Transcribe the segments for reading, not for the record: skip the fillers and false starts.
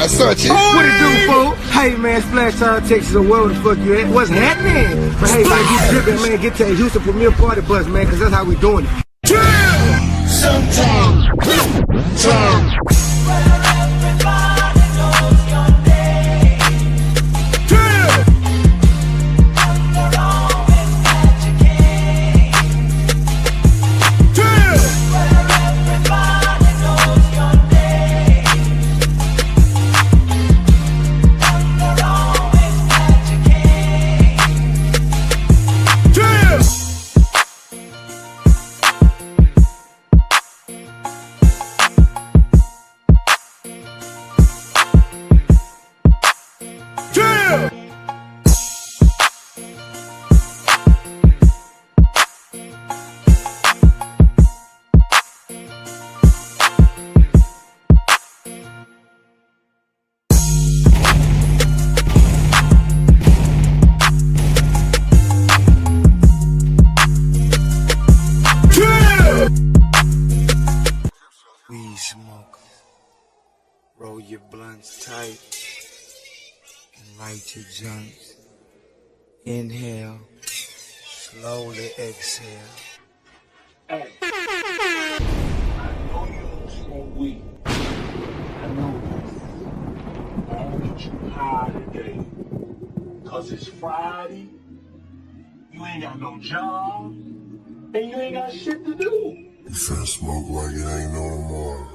Such it. What it do, fool? Hey, man, Splash Town, Texas, or wherever the fuck you at. What's happening? But hey, man, get dripping, man. Get to the Houston Premier Party Bus, man, because that's how we doing it. Sometimes. Weed smoke. Roll your blunts tight and light your joints. Inhale, slowly exhale. Hey, I know you don't smoke weed. I know this. I want you high today. Cause it's Friday, you ain't got no job, and you ain't got shit to do. You finna smoke like it ain't no tomorrow.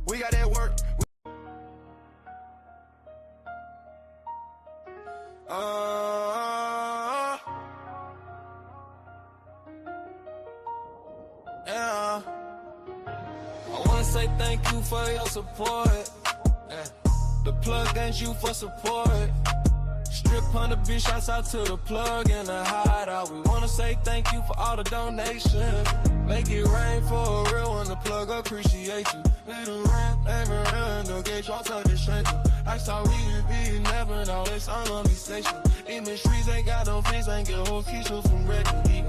We got that work. Yeah. I wanna say thank you for your support. Yeah. The plug ain't you for support. Strip on the bitch, shouts out to the plug and the hideout. We wanna say thank you for all the donations. Make it rain for a real one, the plug appreciate you. Little rent, never run, no gauge, y'all touch the strength. I saw we could be never know it's on the station. In the streets ain't got no face, ain't get whole Keisha from Red to Deep.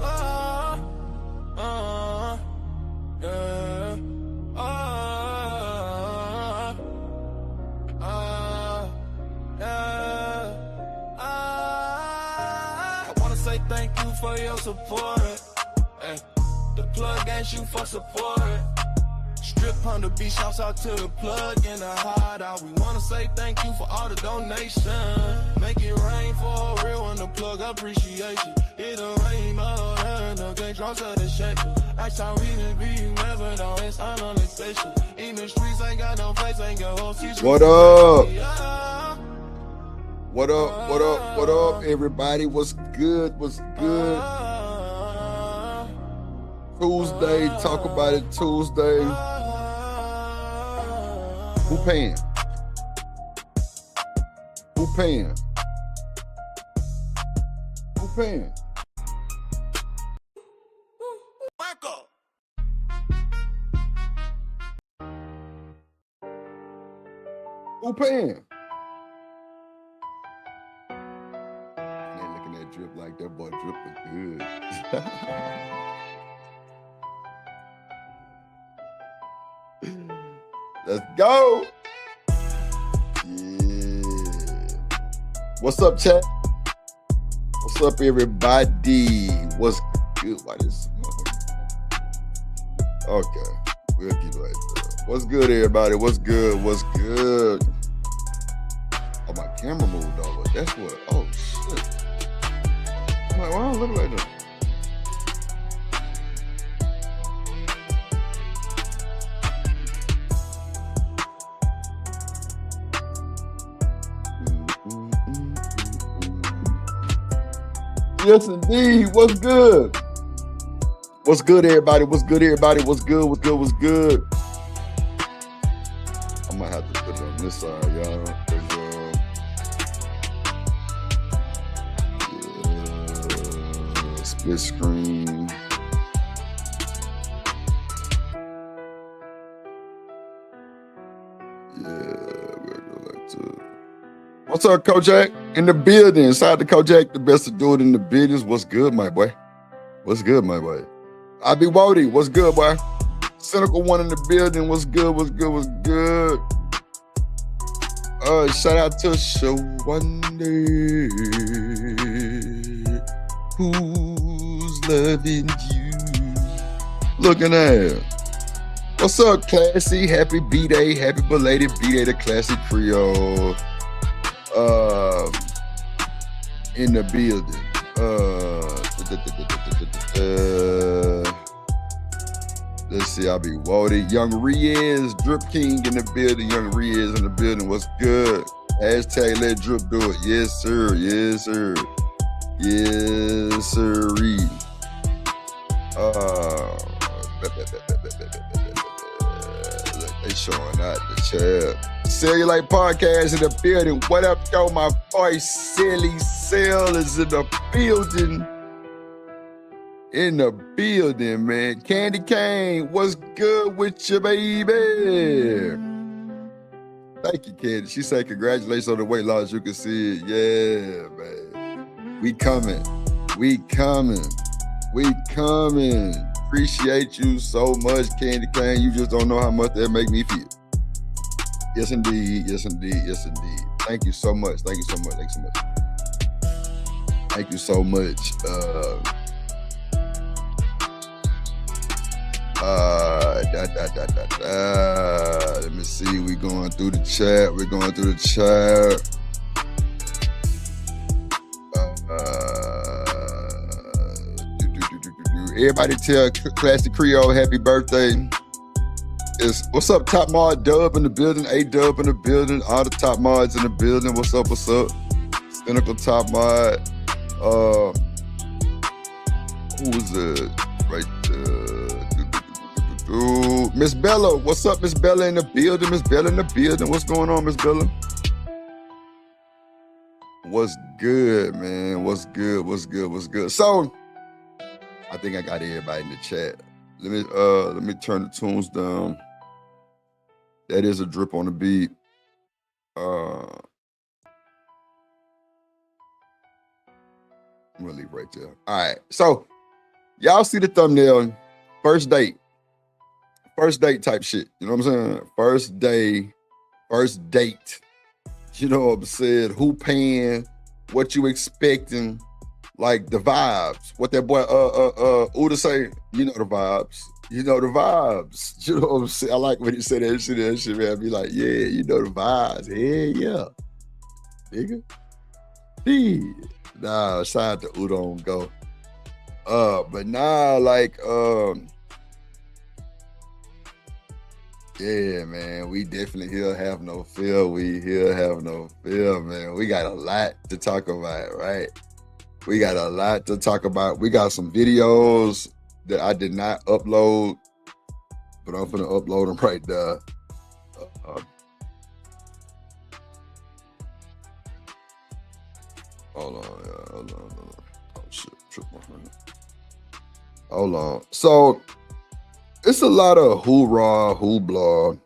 Yeah. I wanna say thank you for your support. Hey, the plug ain't you for support. Strip on the beach, shouts out to the plug and the hideout. We wanna say thank you for all the donations. Make it rain for a real one, the plug appreciation. It'll rain all around, no game drums to the shake. That's how we can be, never know it's on the station. In the streets ain't got no place, ain't got whole teacher. What up? What up? What up? What up, everybody? What's good? What's good? Tuesday, talk about it Tuesday. Who paying? Who paying? Who paying? Marco. Who paying? Man, looking at Drip like that boy Drip was good. Let's go. Yeah. What's up, chat? What's up, everybody? What's good? Why this? Okay, we'll keep it like that. What's good, everybody? What's good? What's good? Oh, my camera moved over. That's what. Oh shit. I'm like, why don't I look like that? Yes, indeed. What's good? What's good, everybody? What's good, everybody? What's good? What's good? What's good? I might have to put it on this side, y'all. Yeah, split screen. Yeah, we'll go like this. What's up, Kojak? In the building. Shout out to Kojak, the best to do it in the business. What's good, my boy? What's good, my boy? I be Wody. What's good, boy? Cynical One in the building. What's good? What's good? What's good? Shout out to Shawanda, who's loving you. Looking at. What's up, Classy? Happy B-Day. Happy belated B-Day to Classy Creole. In the building. Let's see, I'll be Wody. Young Riaz, Drip King in the building. Young Riaz in the building. What's good? Hashtag let Drip do it. Yes, sir. Yes, sir. Yes, sir. They showing out the chat. Cellulite Podcast in the building. What up, though? My boy Silly Cell is in the building. In the building, man. Candy Cane, what's good with you, baby? Thank you, Candy. She said congratulations on the weight loss. You can see it. Yeah, man. We coming. We coming. We coming. Appreciate you so much, Candy Cane. You just don't know how much that make me feel. Yes, indeed. Yes, indeed. Yes, indeed. Thank you so much. Thank you so much. Thank you so much. Thank you so much. Let me see. We're going through the chat. We're going through the chat. Everybody tell Classy Creole happy birthday. What's up, Top Mod Dub in the building, A-Dub in the building, all the Top Mods in the building. What's up, what's up? Cynical Top Mod. Who was it? Right there. Miss Bella, what's up, Miss Bella in the building? Miss Bella in the building. What's going on, Miss Bella? What's good, man? What's good? What's good? What's good? So, I think I got everybody in the chat. Let me turn the tunes down. That is a drip on the beat. I'm gonna leave right there. All right. So y'all see the thumbnail. First date type shit. You know what I'm saying? First day, first date. You know what I'm saying? Who paying? What you expecting? Like the vibes. What that boy Uda say, you know the vibes. You know the vibes. You know what I'm saying? I like when he said that shit, man. I be like, yeah, you know the vibes. Yeah. Nigga. Yeah. Nah, shout out to Uda on go. But nah, like yeah, man, we definitely here have no fear. We here have no fear, man. We got a lot to talk about, right? We got a lot to talk about. We got some videos that I did not upload, but I'm finna upload them right there. Hold on. Oh shit, trip my phone. Hold on. So it's a lot of hoorah, hoopla.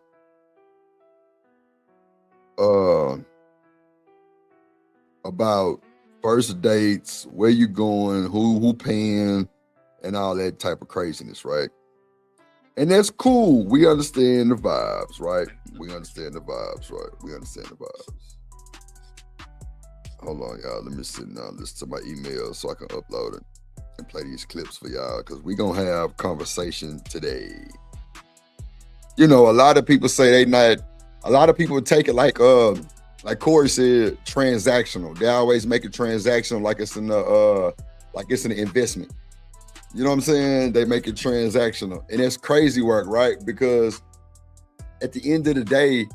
About first dates, where you going, who paying, and all that type of craziness, right? And that's cool. We understand the vibes, right? We understand the vibes. Hold on, y'all. Let me sit down, listen to my email so I can upload it and play these clips for y'all, because we gonna have conversation today. You know, a lot of people say a lot of people take it like Corey said, transactional. They always make it transactional like it's an investment. You know what I'm saying? They make it transactional. And it's crazy work, right? Because at the end of the day,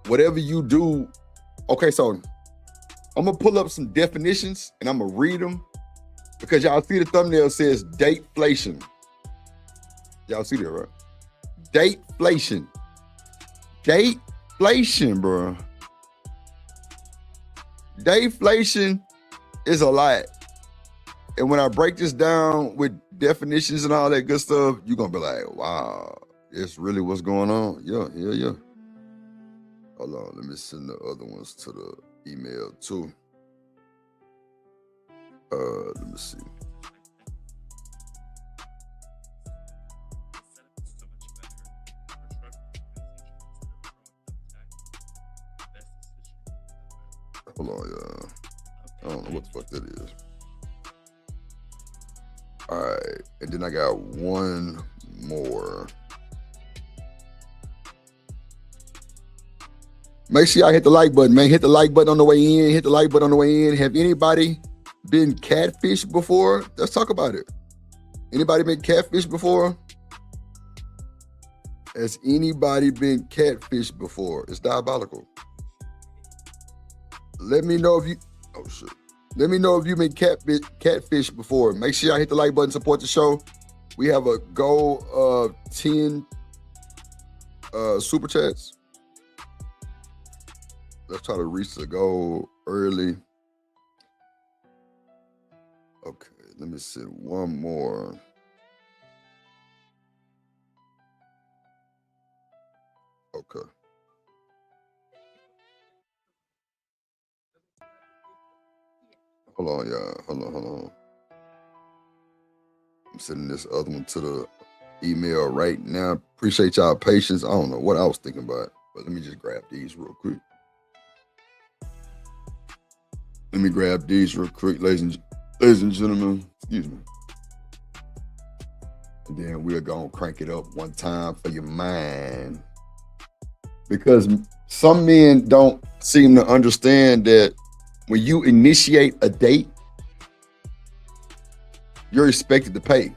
whatever you do, okay, so I'm gonna pull up some definitions and I'm gonna read them, because y'all see the thumbnail says dateflation. Y'all see that, right? Dateflation. Dateflation, bro. Dateflation is a lot. And when I break this down with definitions and all that good stuff, you're gonna be like, wow, it's really what's going on. Yeah. Hold on, let me send the other ones to the email too. Let me see. Hold on, y'all. I don't know what the fuck that is. All right, and then I got one more. Make sure y'all hit the like button, man. Hit the like button on the way in. Hit the like button on the way in. Have anybody been catfished before? Let's talk about it. Anybody been catfished before? Has anybody been catfished before? It's diabolical. Let me know if you, oh shit. Let me know if you've been catfished before. Make sure y'all hit the like button, support the show. We have a goal of 10 super chats. Let's try to reach the goal early. Okay, let me send one more. Okay. Hold on, y'all. Hold on. I'm sending this other one to the email right now. Appreciate y'all patience. I don't know what I was thinking about, but let me just grab these real quick. Let me grab these real quick, ladies and gentlemen. Excuse me. And then we're gonna crank it up one time for your mind. Because some men don't seem to understand that when you initiate a date, you're expected to pay.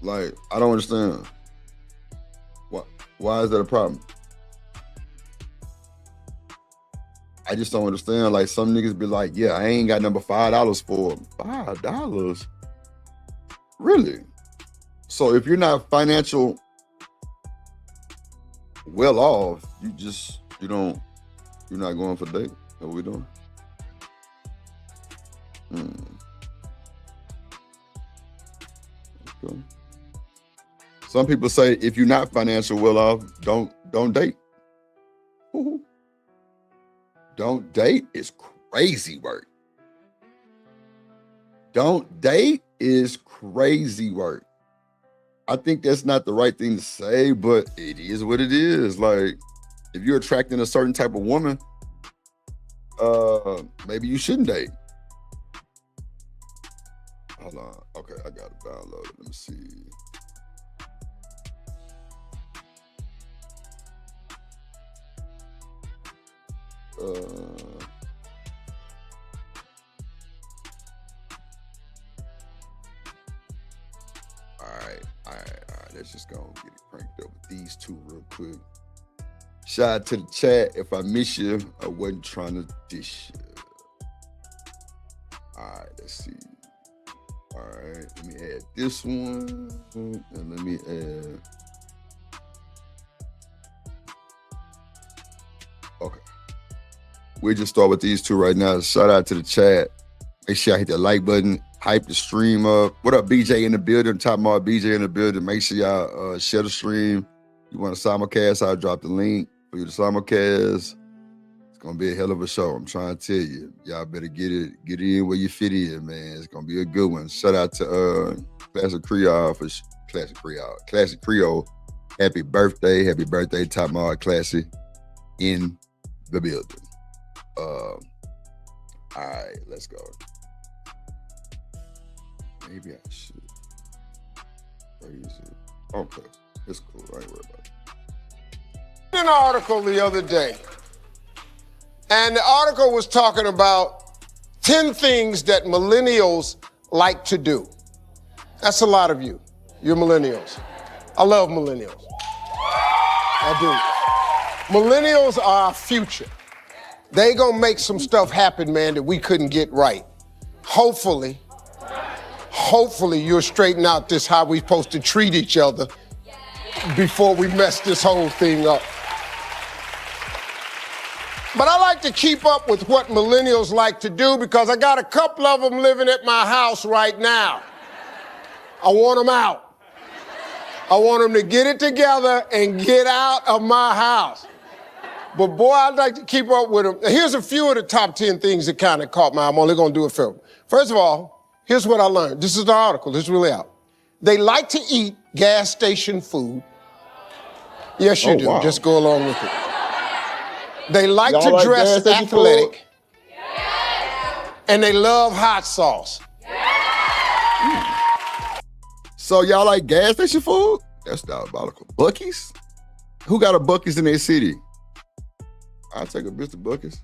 Like, I don't understand. Why is that a problem? I just don't understand. Like, some niggas be like, yeah, I ain't got number $5 for them. $5? Really? So if you're not financial well off, you're not going for date. What we doing? Okay. Some people say if you're not financial well off, don't date. Ooh. Don't date is crazy work. Don't date is crazy work. I think that's not the right thing to say, but it is what it is. Like, if you're attracting a certain type of woman, maybe you shouldn't date. Hold on. Okay, I got it downloaded. Let me see. All right. Let's just go and get it cranked up with these two real quick. Shout out to the chat. If I miss you, I wasn't trying to dish you. All right, let's see. All right, let me add this one, and let me add. Okay. We'll just start with these two right now. Shout out to the chat. Make sure I hit that like button. Hype the stream up. What up, BJ in the building? Top Mark BJ in the building. Make sure y'all share the stream. You want to simulcast? I'll drop the link for you to simulcast. It's gonna be a hell of a show. I'm trying to tell you. Y'all better get in where you fit in, man. It's gonna be a good one. Shout out to Classic Creole for Classic Creole. Happy birthday, Top Mark Classic in the building. All right, let's go. Maybe I should. Where is it? Okay, it's cool. I ain't worried about it. An article the other day, and the article was talking about 10 things that millennials like to do. That's a lot of you. You're millennials. I love millennials. I do. Millennials are our future. They gonna make some stuff happen, man, that we couldn't get right. Hopefully you'll straighten out this how we supposed to treat each other before we mess this whole thing up. But I like to keep up with what millennials like to do because I got a couple of them living at my house right now. I want them out. I want them to get it together and get out of my house. But boy, I'd like to keep up with them. Here's a few of the top 10 things that kind of caught my eye. I'm only going to do a few. First of all, here's what I learned. This is the article. This is really out. They like to eat gas station food. Yes, you do. Wow. Just go along with it. They like to dress athletic. And they love hot sauce. So y'all like gas station food? That's diabolical. Buc-ee's? Who got a Buc-ee's in their city? I'll take a Mr. Buc-ee's.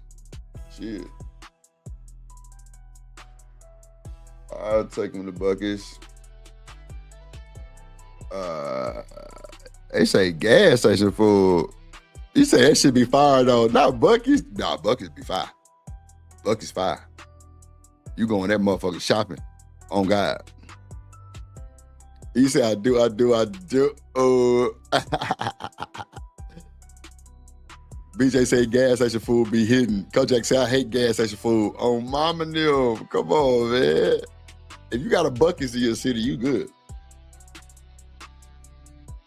Shit. I'll take them to Buc-ee's. They say gas station food. You say that should be fire though. Not Buc-ee's. Nah, Buc-ee's be fire. Buc-ee's fire. You going that motherfucker shopping on God. You say I do. BJ say gas station food be hidden. Kojak say I hate gas station food. Oh, mama them. Come on, man. If you got a Buc-ee's in your city, you good.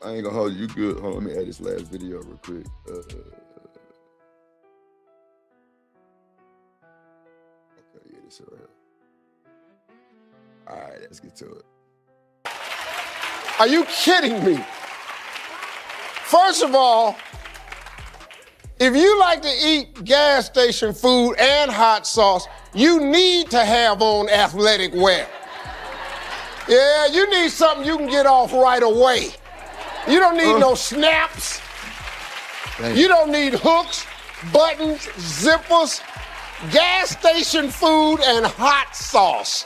I ain't gonna hold you. You good. Hold on, let me add this last video real quick. Okay, yeah, this right here. All right, let's get to it. Are you kidding me? First of all, if you like to eat gas station food and hot sauce, you need to have on athletic wear. Yeah, you need something you can get off right away. You don't need no snaps. You don't need hooks, buttons, zippers. Gas station food and hot sauce.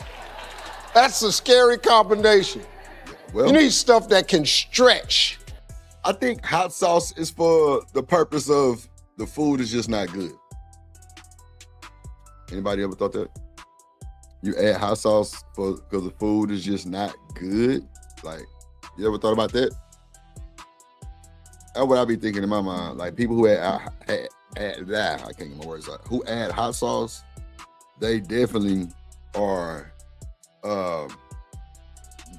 That's a scary combination. Well, you need stuff that can stretch. I think hot sauce is for the purpose of the food is just not good. Anybody ever thought that? You add hot sauce because the food is just not good? Like, you ever thought about that? That's what I be thinking in my mind. Like, people who add that, I can't get my words out, who add hot sauce, they definitely are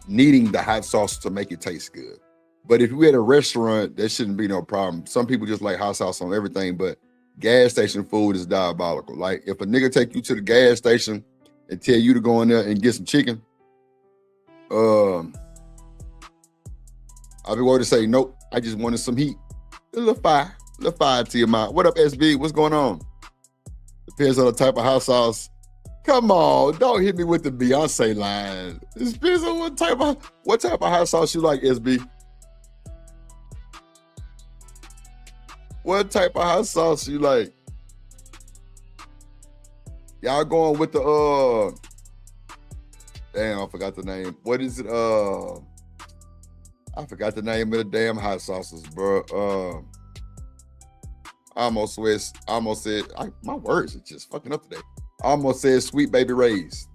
needing the hot sauce to make it taste good. But if you at a restaurant, there shouldn't be no problem. Some people just like hot sauce on everything, but gas station food is diabolical. Like, if a nigga take you to the gas station and tell you to go in there and get some chicken, I'll be worried to say, nope, I just wanted some heat. A little fire to your mouth. What up, SB? What's going on? Depends on the type of hot sauce. Come on, don't hit me with the Beyonce line. It depends on what type of hot sauce you like, SB. What type of hot sauce you like? Y'all going with the damn, I forgot the name. What is it? I forgot the name of the damn hot sauces, bro. I almost said, my words are just fucking up today. I almost said Sweet Baby Ray's.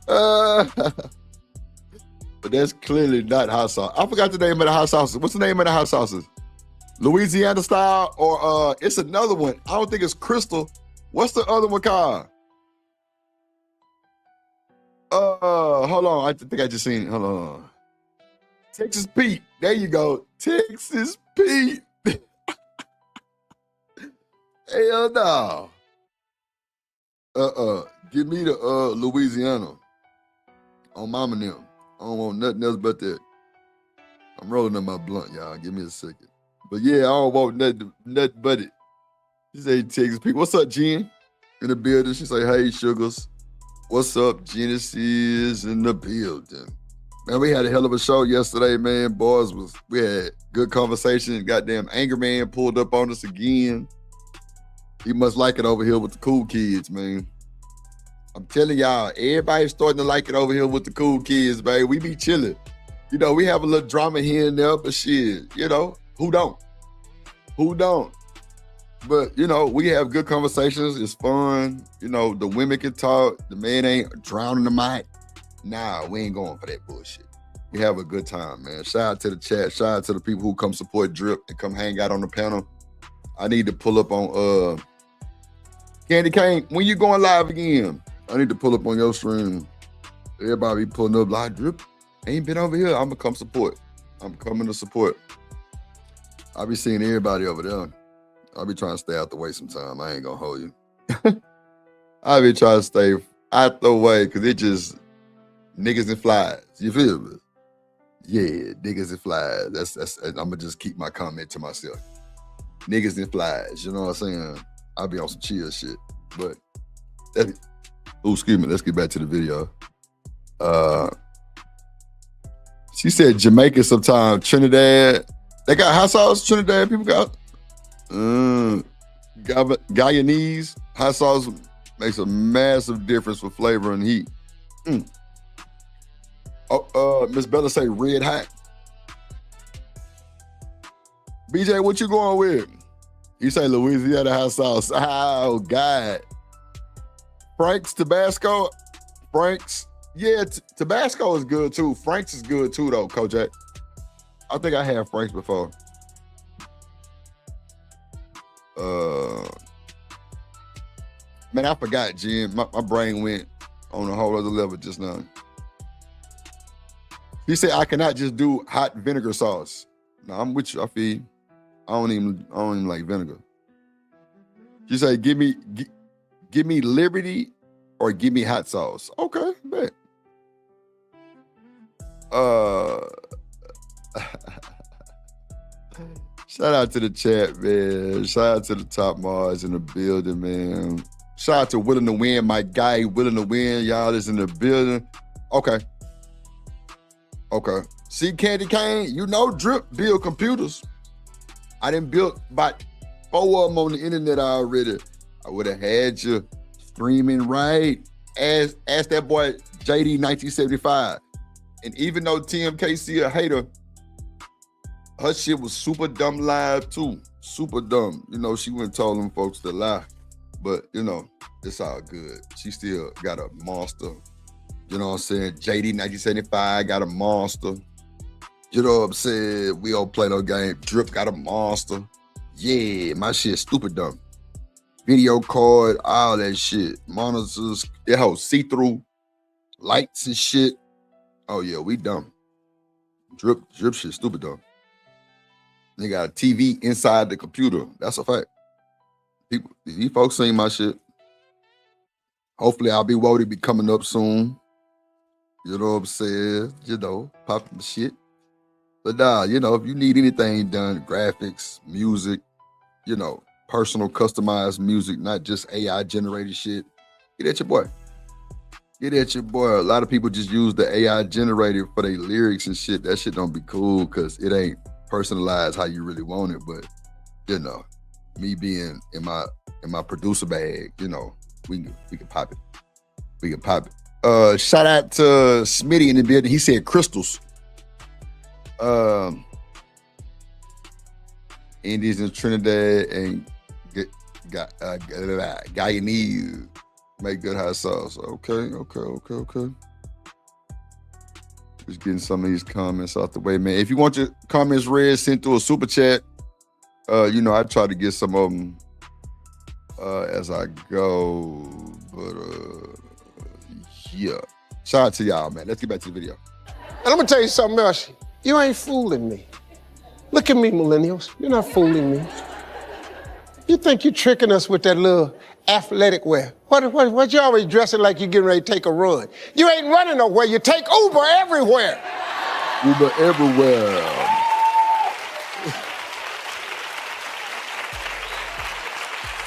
But that's clearly not hot sauce. I forgot the name of the hot sauces. What's the name of the hot sauces? Louisiana style, or it's another one. I don't think it's Crystal. What's the other one called? Hold on. I think I just seen it. Hold on. Texas Pete. There you go. Texas Pete. Hell no. Give me the Louisiana on mama and them. I don't want nothing else but that. I'm rolling up my blunt, y'all. Give me a second. But yeah, I don't want nothing but it. She say Texas Pete. What's up, Jen? In the building. She say, hey, sugars. What's up, Genesis in the building? Man, we had a hell of a show yesterday, man. Boys, we had good conversation. Goddamn Anger Man pulled up on us again. He must like it over here with the cool kids, man. I'm telling y'all, everybody's starting to like it over here with the cool kids, man. We be chilling. You know, we have a little drama here and there, but shit, you know, who don't? Who don't? But, you know, we have good conversations. It's fun. You know, the women can talk. The man ain't drowning the mic. Nah, we ain't going for that bullshit. We have a good time, man. Shout out to the chat. Shout out to the people who come support Drip and come hang out on the panel. I need to pull up on Candy Cane. When you going live again? I need to pull up on your stream. Everybody be pulling up like Drip. Ain't been over here. I'm gonna come support. I'm coming to support. I be seeing everybody over there. I be trying to stay out the way sometime. I ain't gonna hold you. I be trying to stay out the way because it just niggas and flies. You feel me? Yeah, niggas and flies. That's. I'm gonna just keep my comment to myself. Niggas and flies. You know what I'm saying? I'll be on some chill shit. But excuse me. Let's get back to the video. She said Jamaica sometime, Trinidad. They got hot sauce, Trinidad. People got Guyanese. Hot sauce makes a massive difference for flavor and heat. Miss Bella say red hot. BJ, what you going with? You say Louisiana hot sauce. Oh, God. Frank's Tabasco. Frank's. Yeah, Tabasco is good too. Frank's is good too, though, Kojak. I think I had Frank's before. Man, I forgot, Jim. My brain went on a whole other level just now. He said I cannot just do hot vinegar sauce. No, I'm with you. I feel you. I don't even like vinegar. She said, give me Liberty or give me hot sauce. Okay, bet. Shout out to the chat, man. Shout out to the top Mars in the building, man. Shout out to Willing to Win, my guy, Willing to Win. Y'all is in the building. Okay. See, Candy Cane, you know Drip build computers. I done built about 4 of them on the internet already. I would have had you streaming right. Ask that boy JD 1975. And even though TMKC a hater, her shit was super dumb live too. Super dumb. You know, she wouldn't tell them folks to lie. But, you know, it's all good. She still got a monster. You know what I'm saying? JD 1975 got a monster. You know what I'm saying? We don't play no game. Drip got a monster. Yeah, my shit stupid dumb. Video card, all that shit. Monitors, that whole see-through lights and shit. Oh yeah, we dumb. Drip shit stupid dumb. They got a TV inside the computer. That's a fact. People, these folks seen my shit. Hopefully I'll be Wody be coming up soon. You know what I'm saying? You know, popping the shit. But nah, you know, if you need anything done, graphics, music, you know, personal customized music, not just AI generated shit, get at your boy. Get at your boy. A lot of people just use the AI generator for their lyrics and shit. That shit don't be cool because it ain't personalized how you really want it. But, you know, me being in my producer bag, you know, we can pop it. We can pop it. Shout out to Smitty in the building. He said crystals. Indies in Trinidad and Guyanese make good hot sauce. Okay. Just getting some of these comments out the way, man. If you want your comments read, send through a super chat. You know, I try to get some of them as I go. But yeah. Shout out to y'all, man. Let's get back to the video. And I'm gonna tell you something else. You ain't fooling me. Look at me, millennials. You're not fooling me. You think you're tricking us with that little athletic wear. What you always dressing like you're getting ready to take a run? You ain't running nowhere. You take Uber everywhere. Uber everywhere.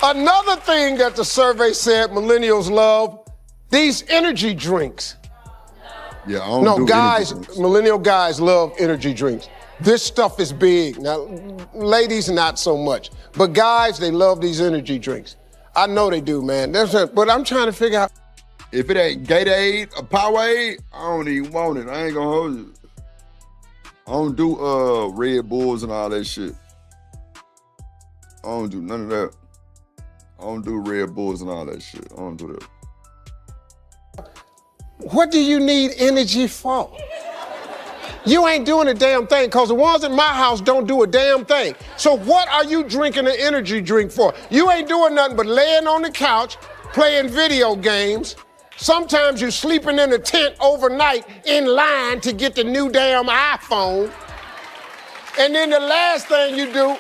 Another thing that the survey said millennials love, these energy drinks. Yeah, I don't do guys, energy drinks. millennial guys love energy drinks. This stuff is big. Now, ladies, not so much. But guys, they love these energy drinks. I know they do, man. But I'm trying to figure out. If it ain't Gatorade or Powerade, I don't even want it. I ain't gonna hold you. I don't do Red Bulls and all that shit. I don't do none of that. I don't do Red Bulls and all that shit. I don't do that. What do you need energy for? You ain't doing a damn thing, because the ones in my house don't do a damn thing. So what are you drinking an energy drink for? You ain't doing nothing but laying on the couch, playing video games. Sometimes you're sleeping in a tent overnight in line to get the new damn iPhone. And then the last thing you do,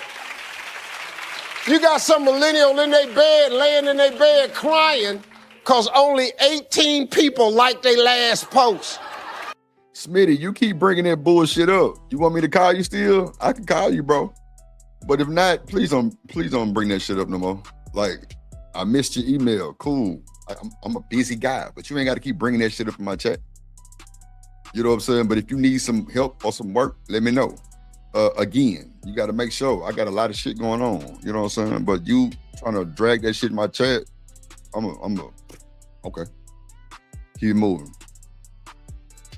you got some millennial in their bed, laying in their bed crying because only 18 people liked their last post. Smitty, you keep bringing that bullshit up. You want me to call you still? I can call you, bro. But if not, please don't bring that shit up no more. Like, I missed your email. Cool. I'm a busy guy, but you ain't got to keep bringing that shit up in my chat. You know what I'm saying? But if you need some help or some work, let me know. Again, you got to make sure. I got a lot of shit going on. You know what I'm saying? But you trying to drag that shit in my chat, okay. Keep moving.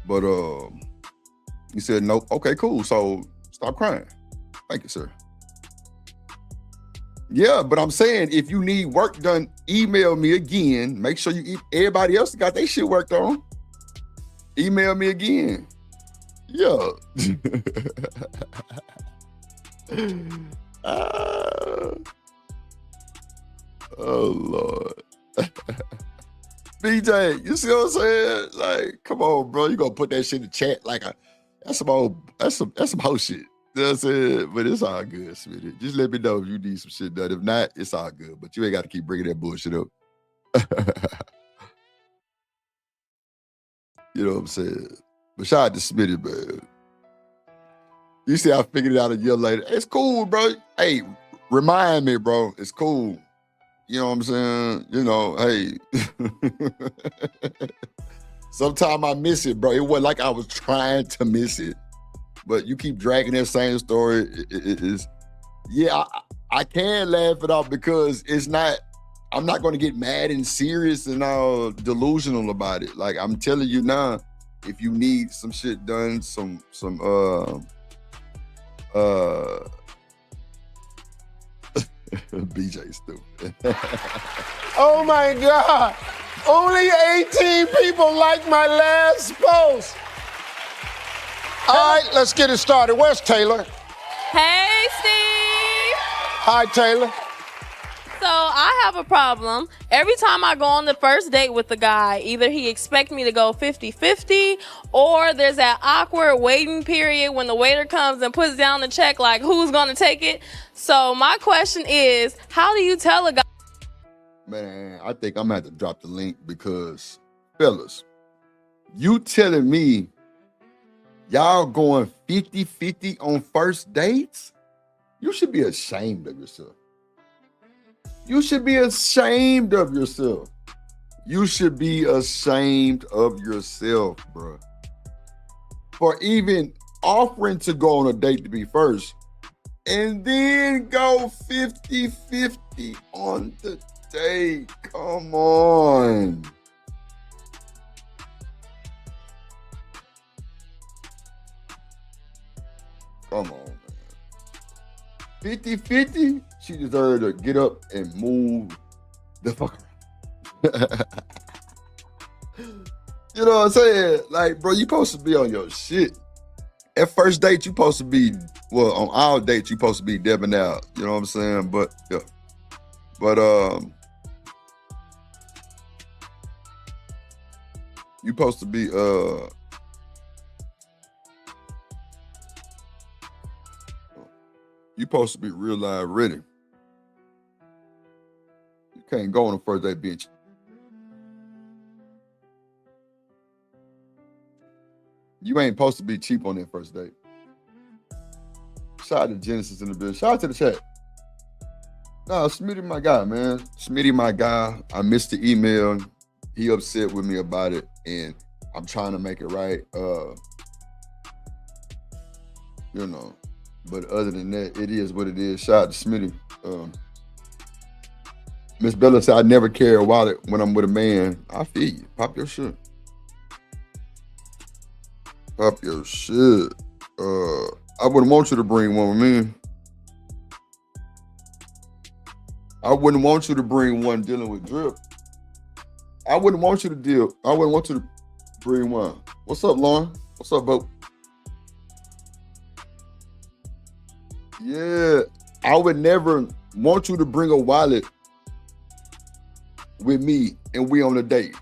But you said no. Okay, cool. So stop crying. Thank you, sir. Yeah, but I'm saying if you need work done, email me again. Make sure everybody else got their shit worked on. Email me again. Yeah. Oh Lord. BJ, you see what I'm saying? Like, come on, bro. You gonna put that shit in the chat like that's some whole shit. You know what I'm saying? But it's all good, Smitty. Just let me know if you need some shit done. If not, it's all good. But you ain't got to keep bringing that bullshit up. You know what I'm saying? But shout out to Smitty, man. You see, I figured it out a year later. It's cool, bro. Hey, remind me, bro. It's cool. You know what I'm saying? You know, hey. Sometimes I miss it, bro. It wasn't like I was trying to miss it. But you keep dragging that same story. It is, yeah, I can laugh it off because it's not, I'm not going to get mad and serious and all delusional about it. Like, I'm telling you now, if you need some shit done, some BJ stupid. Oh my God. Only 18 people liked my last post. All right, let's get it started. Where's Taylor? Hey, Steve. Hi, Taylor. So I have a problem. Every time I go on the first date with the guy, either he expects me to go 50-50 or there's that awkward waiting period when the waiter comes and puts down the check like, who's going to take it? So my question is, how do you tell a guy? Man, I think I'm going to have to drop the link because, fellas, you telling me y'all going 50-50 on first dates? You should be ashamed of yourself. You should be ashamed of yourself. You should be ashamed of yourself, bro. For even offering to go on a date to be first and then go 50-50 on the date. Come on. Come on, man. 50-50, she deserved to get up and move the fuck around. You know what I'm saying? Like, bro, you supposed to be on your shit. At first date, you supposed to be, well, on our dates, you supposed to be debbing out. You know what I'm saying? But, yeah. But, you supposed to be, you supposed to be real live ready. You can't go on the first date, bitch. You ain't supposed to be cheap on that first date. Shout out to Genesis in the building. Shout out to the chat. Nah, Smitty my guy, man. Smitty my guy. I missed the email. He upset with me about it, and I'm trying to make it right. You know. But other than that, it is what it is. Shout out to Smitty. Miss Bella said, I never carry a wallet when I'm with a man. I feel you. Pop your shit. Pop your shit. I wouldn't want you to bring one with me. I wouldn't want you to bring one dealing with drip. I wouldn't want you to bring one. What's up, Lauren? What's up, Bo? Yeah, I would never want you to bring a wallet with me and we on a date.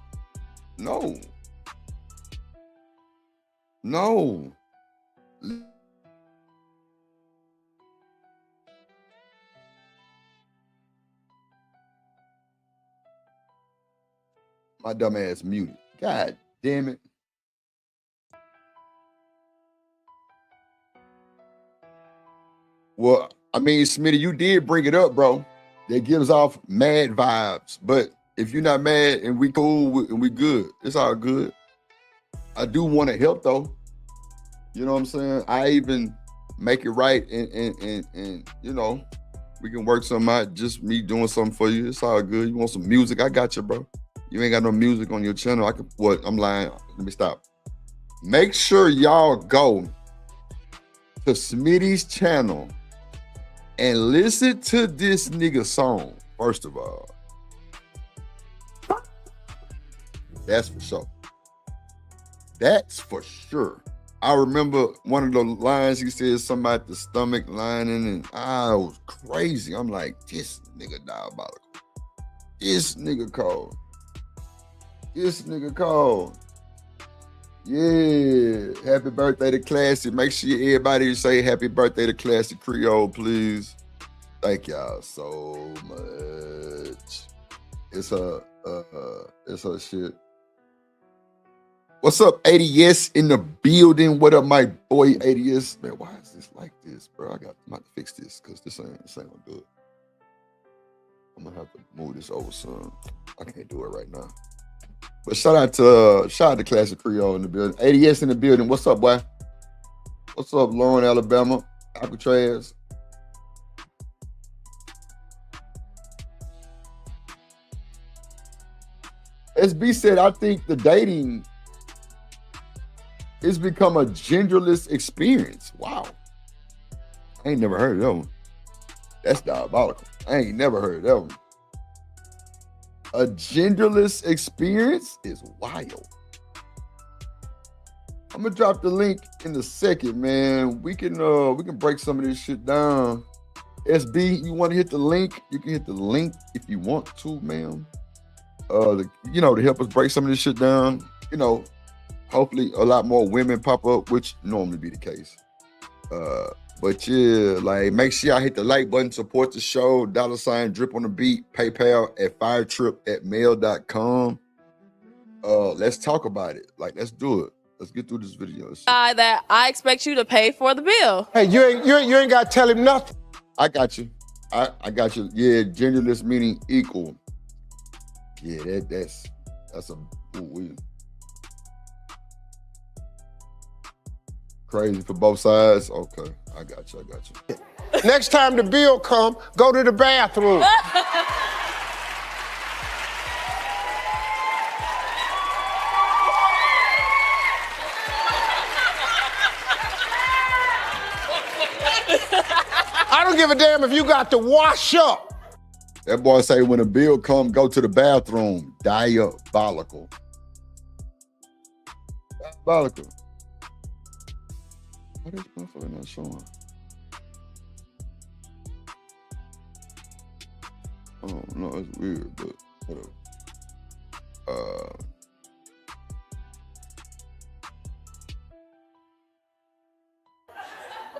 No. No. My dumb ass muted. God damn it. Well, I mean, Smitty, you did bring it up, bro. That gives off mad vibes. But if you're not mad and we cool and we good, it's all good. I do want to help though. You know what I'm saying? I even make it right and you know, we can work something out. Just me doing something for you. It's all good. You want some music? I got you, bro. You ain't got no music on your channel. I can what? I'm lying. Let me stop. Make sure y'all go to Smitty's channel and listen to this nigga song, first of all. That's for sure. That's for sure. I remember one of the lines he said, something about the stomach lining, and I was crazy. I'm like, this nigga diabolical. This nigga cold. This nigga cold. Yeah, happy birthday to Classic. Make sure everybody say happy birthday to Classic Creole, please. Thank y'all so much. It's her shit. What's up, ADS in the building? What up, my boy ADS? Man, why is this like this, bro? I'm about to fix this because this ain't gonna do it. I'm gonna have to move this over some. I can't do it right now. But shout out to Classic Creole in the building. ADS in the building. What's up, boy? What's up, Lauren, Alabama? Alcatraz. SB said, I think the dating it's become a genderless experience. Wow. I ain't never heard of that one. That's diabolical. I ain't never heard of that one. A genderless experience is wild. I'm gonna drop the link in a second, man. We can break some of this shit down. SB, you want to hit the link? You can hit the link if you want to, ma'am. To help us break some of this shit down. You know, hopefully a lot more women pop up, which normally be the case. But yeah, like make sure y'all hit the like button, support the show, $ drip on the beat, PayPal at firetrip@mail.com. Let's talk about it. Like, let's do it. Let's get through this video. That I expect you to pay for the bill. Hey, you ain't got to tell him nothing. I got you. I got you. Yeah, genderless meaning equal. Yeah, that's a crazy for both sides. Okay, I got you. Next time the bill come, go to the bathroom. I don't give a damn if you got to wash up. That boy say when a bill come, go to the bathroom. Diabolical. Diabolical. What is motherfucker not showing? Oh no, it's weird, but whatever.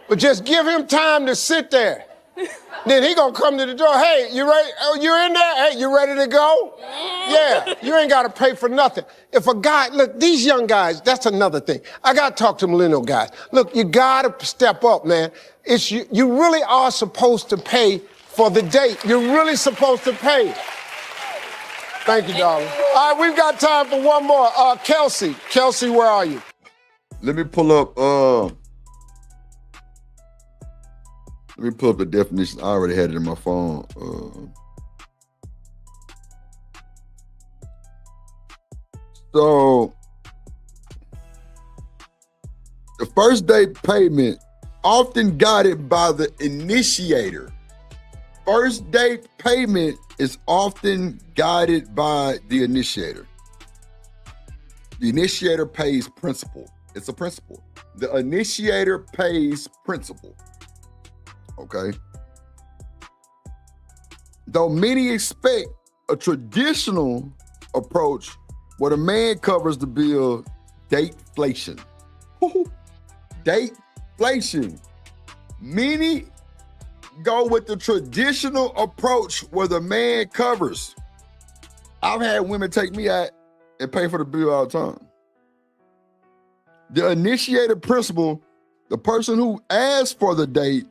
But just give him time to sit there. Then he gonna come to the door. Hey, you ready? Oh, you're in there? Hey, you ready to go? Yeah, you ain't gotta pay for nothing. If a guy, look, these young guys, that's another thing. I gotta talk to millennial guys. Look, you gotta step up, man. You really are supposed to pay for the date. You're really supposed to pay. Thank you, darling. All right, we've got time for one more. Kelsey, where are you? Let me pull up the definition. I already had it in my phone. So the first date payment often guided by the initiator. First date payment is often guided by the initiator. The initiator pays principal. It's a principal. The initiator pays principal. Okay. Though many expect a traditional approach where the man covers the bill, dateflation. Dateflation. Many go with the traditional approach where the man covers. I've had women take me out and pay for the bill all the time. The initiated principle, the person who asked for the date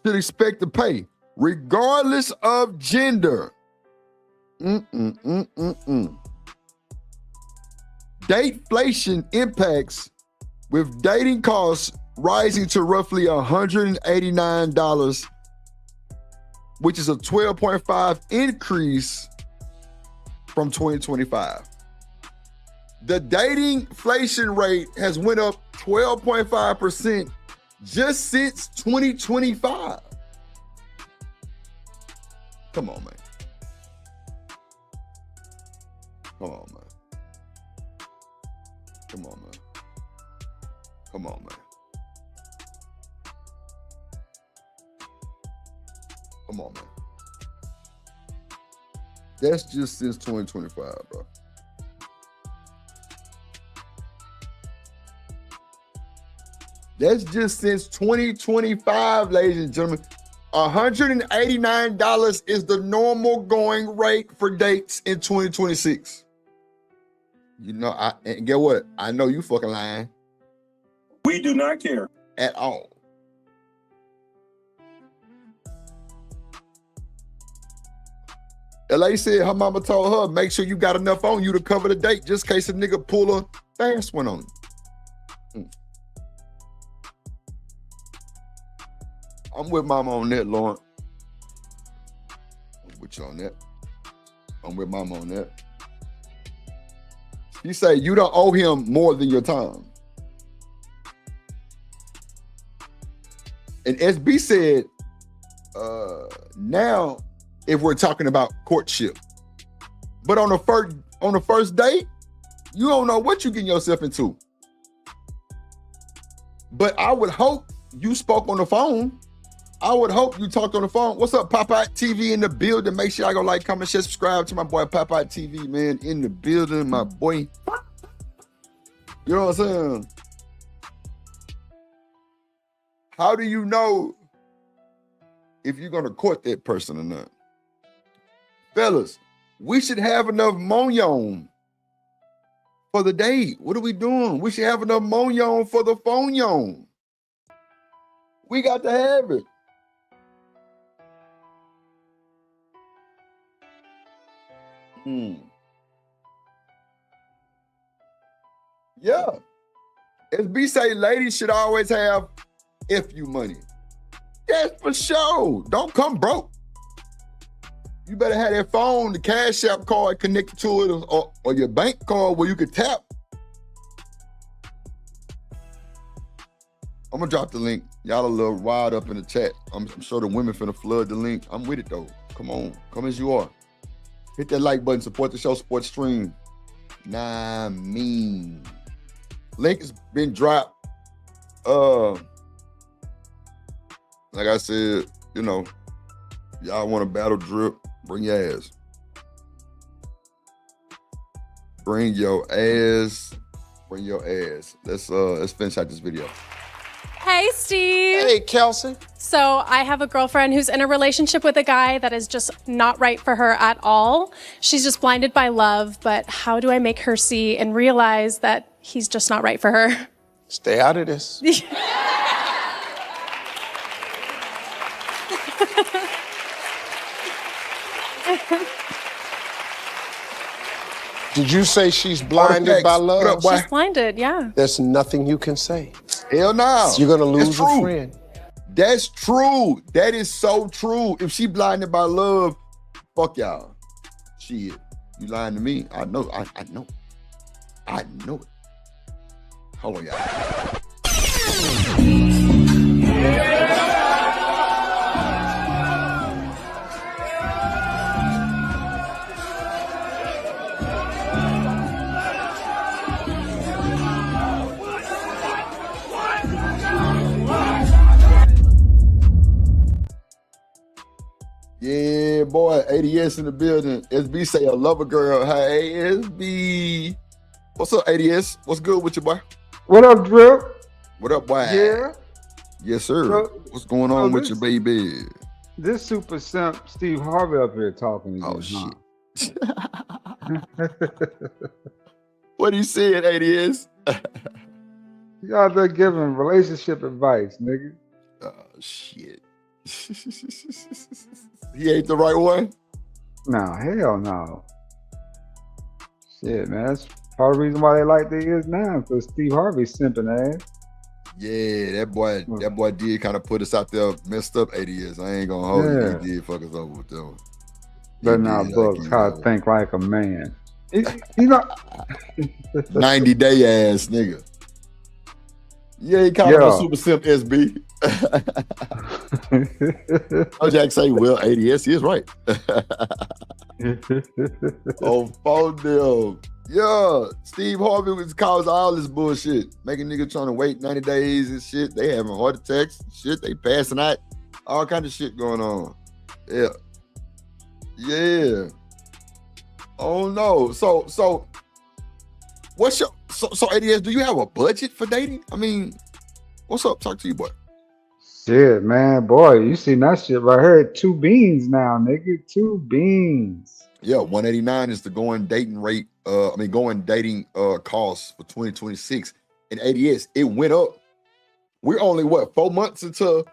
should expect to pay, regardless of gender. Dateflation impacts, with dating costs rising to roughly $189, which is a 12.5 increase from 2025. The dating inflation rate has went up 12.5% just since 2025. Come on, man. Come on, man. Come on, man. Come on, man. Come on, man. That's just since 2025, bro. That's just since 2025, ladies and gentlemen. $189 is the normal going rate for dates in 2026. You know, and get what? I know you fucking lying. We do not care at all. LA said her mama told her, make sure you got enough on you to cover the date just in case a nigga pull a fast one on you. I'm with mama on that, Lauren. I'm with you on that. I'm with mama on that. You say you don't owe him more than your time. And SB said, now if we're talking about courtship, but on the first date, you don't know what you're getting yourself into. But I would hope you spoke on the phone. I would hope you talked on the phone. What's up, Popeye TV in the building? Make sure y'all go like, comment, share, subscribe to my boy Popeye TV, man, in the building, my boy. You know what I'm saying? How do you know if you're gonna court that person or not? Fellas, we should have enough monyon for the date. What are we doing? We should have enough monyon for the phone-yon. We got to have it. Yeah. SB say ladies should always have FU money. Yes, for sure. Don't come broke. You better have that phone, the Cash App card connected to it, or your bank card where you could tap. I'm gonna drop the link. Y'all a little wired up in the chat. I'm sure the women finna flood the link. I'm with it though. Come on, come as you are. Hit that like button, support the show, support the stream. Nah, mean. Link has been dropped. Like I said, you know, y'all want a battle drip, bring your ass. Bring your ass. Bring your ass. Let's finish out this video. Hey, Steve. Hey, Kelsey. So I have a girlfriend who's in a relationship with a guy that is just not right for her at all. She's just blinded by love, but how do I make her see and realize that he's just not right for her? Stay out of this. Did you say she's blinded by love? She's blinded, yeah. There's nothing you can say. Hell no. You're gonna lose a friend. That's true. That is so true. If she blinded by love, fuck y'all. Shit, you lying to me? I know. I know. I know it. Hold on, y'all. Yeah, boy, ADS in the building. SB say I love a girl. Hey, SB. What's up, ADS? What's good with you, boy? What up, Drip? What up, boy? Yeah. Yes, sir. So, what's going on with your baby? This super simp Steve Harvey up here talking to you. Oh, shit. What he said, ADS? You out there giving relationship advice, nigga. Oh, shit. He ain't the right one? No, hell no. Shit, man. That's part of the reason why they like they is now, because Steve Harvey's simping ass. Yeah, that boy did kind of put us out there, messed up ADS. I ain't gonna hold you. He did fuck us over with them. But now, books how to think like a man. You know, 90-day ass nigga. Yeah, he called him a super simp SB. Jack say, well, ADS is right. Oh, phone them. Yeah, Steve Harvey was causing all this bullshit. Making niggas trying to wait 90 days and shit. They having heart attacks and shit. They passing out. All kind of shit going on. Yeah. Yeah. Oh no. So what's your so ADS, do you have a budget for dating? I mean, what's up? Talk to you, boy. Shit, man, boy, you seen that shit right here. 2 beans now, nigga. 2 beans. Yeah, 189 is the going dating rate. Going dating cost for 2026. And ADS, it went up. We're only 4 months into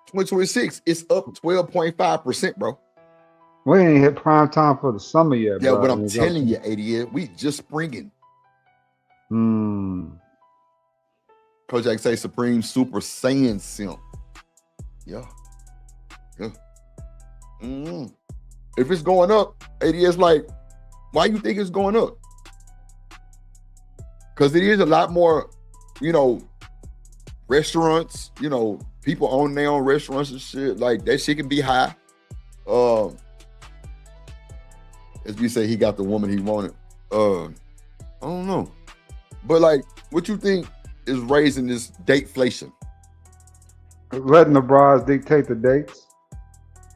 2026. It's up 12.5%, bro. We ain't hit prime time for the summer yet, yeah, bro. but I'm telling you, ADS, we just springing. Kojak say Supreme Super Saiyan Simp. Yeah. If it's going up, ADS, like, why you think it's going up? Because it is a lot more, restaurants, people own their own restaurants and shit. Like, that shit can be high. As we say, he got the woman he wanted. I don't know. But, like, what you think is raising this dateflation? Letting the bras dictate the dates.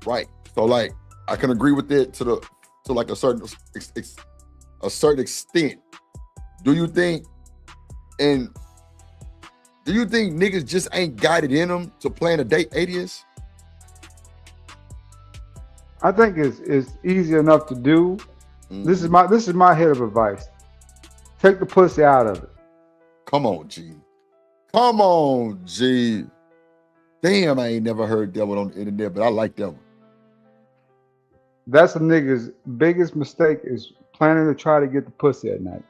Right. So, like, I can agree with it to like a certain extent. Do you think niggas just ain't got it in them to plan a date, ADS? I think it's easy enough to do. This is my hit of advice. Take the pussy out of it. Come on, G. Damn, I ain't never heard that one on the internet, but I like that one. That's a nigga's biggest mistake, is planning to try to get the pussy at night.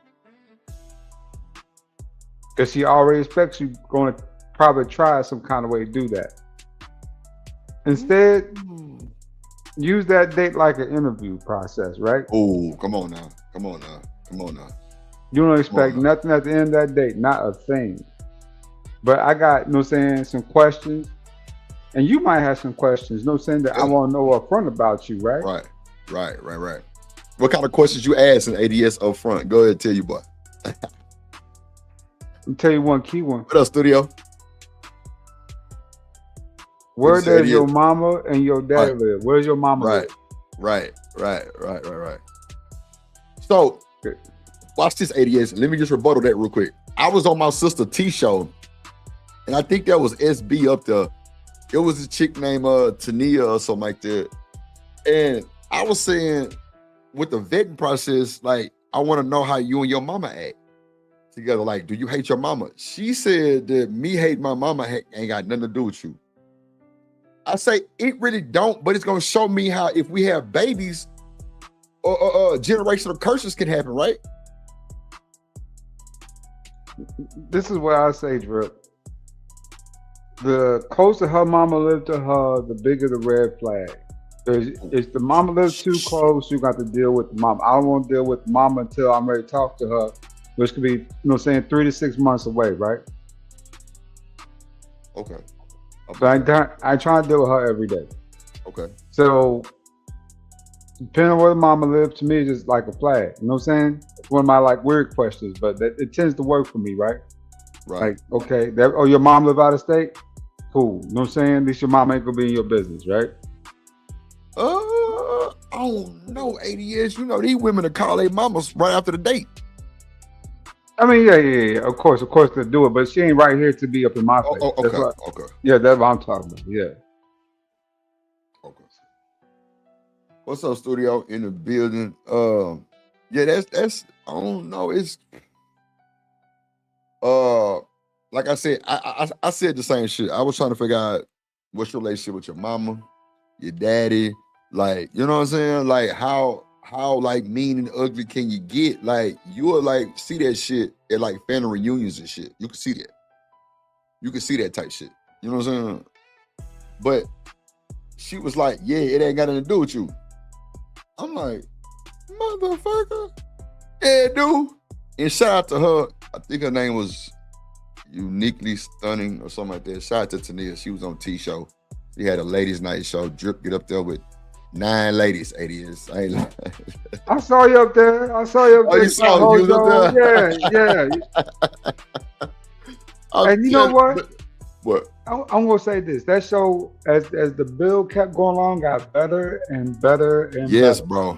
Because she already expects you going to probably try some kind of way to do that. Instead, use that date like an interview process, right? Oh, come on now. You don't expect nothing at the end of that date, not a thing. But I got, some questions. And you might have some questions, that I want to know up front about you, right? Right. What kind of questions you ask in ADS up front? Go ahead, tell you, boy. I'll tell you one key one. What up, studio? Where does your mama and your daddy live? Where's your mama live? Right. So, watch this, ADS. Let me just rebuttal that real quick. I was on my sister T show, and I think that was SB up there. It was a chick named Tania or something like that. And I was saying, with the vetting process, like, I want to know how you and your mama act together. Like, do you hate your mama? She said that me hate my mama ain't got nothing to do with you. I say, it really don't, but it's going to show me how if we have babies, generational curses can happen, right? This is what I say, Drip. The closer her mama lived to her, the bigger the red flag. If the mama lives too close, you got to deal with the mama. I don't want to deal with the mama until I'm ready to talk to her, which could be, 3 to 6 months away, right? Okay. So I try to deal with her every day. Okay. So, depending on where the mama lives, to me, it's just like a flag. You know what I'm saying? It's one of my weird questions, but it tends to work for me, right? Right. Like, okay, your mom live out of state? Cool. You know what I'm saying? At least your mom ain't gonna be in your business, right? I don't know, ADS. These women will call their mamas right after the date. I mean, yeah. Of course to do it, but she ain't right here to be up in my face. Okay. Yeah, that's what I'm talking about. Yeah. Okay. What's up, studio in the building? Yeah, that's I don't know. Like I said, I said the same shit. I was trying to figure out what's your relationship with your mama, your daddy, like, you know what I'm saying? Like how like mean and ugly can you get? Like you'll like see that shit at like family reunions and shit. You can see that. You can see that type shit. You know what I'm saying? But she was like, yeah, it ain't got nothing to do with you. I'm like, motherfucker. Yeah, dude. And shout out to her. I think her name was Uniquely Stunning or something like that. Shout out to Tania. She was on T-Show. She had a ladies' night show. Drip get up there with 9 ladies. 80 years. I saw you up there. I saw you up there. Oh, you saw you was up there? Yeah. And you know what? What? I'm gonna say this. That show, as the build kept going on, got better and better and yes, better. bro.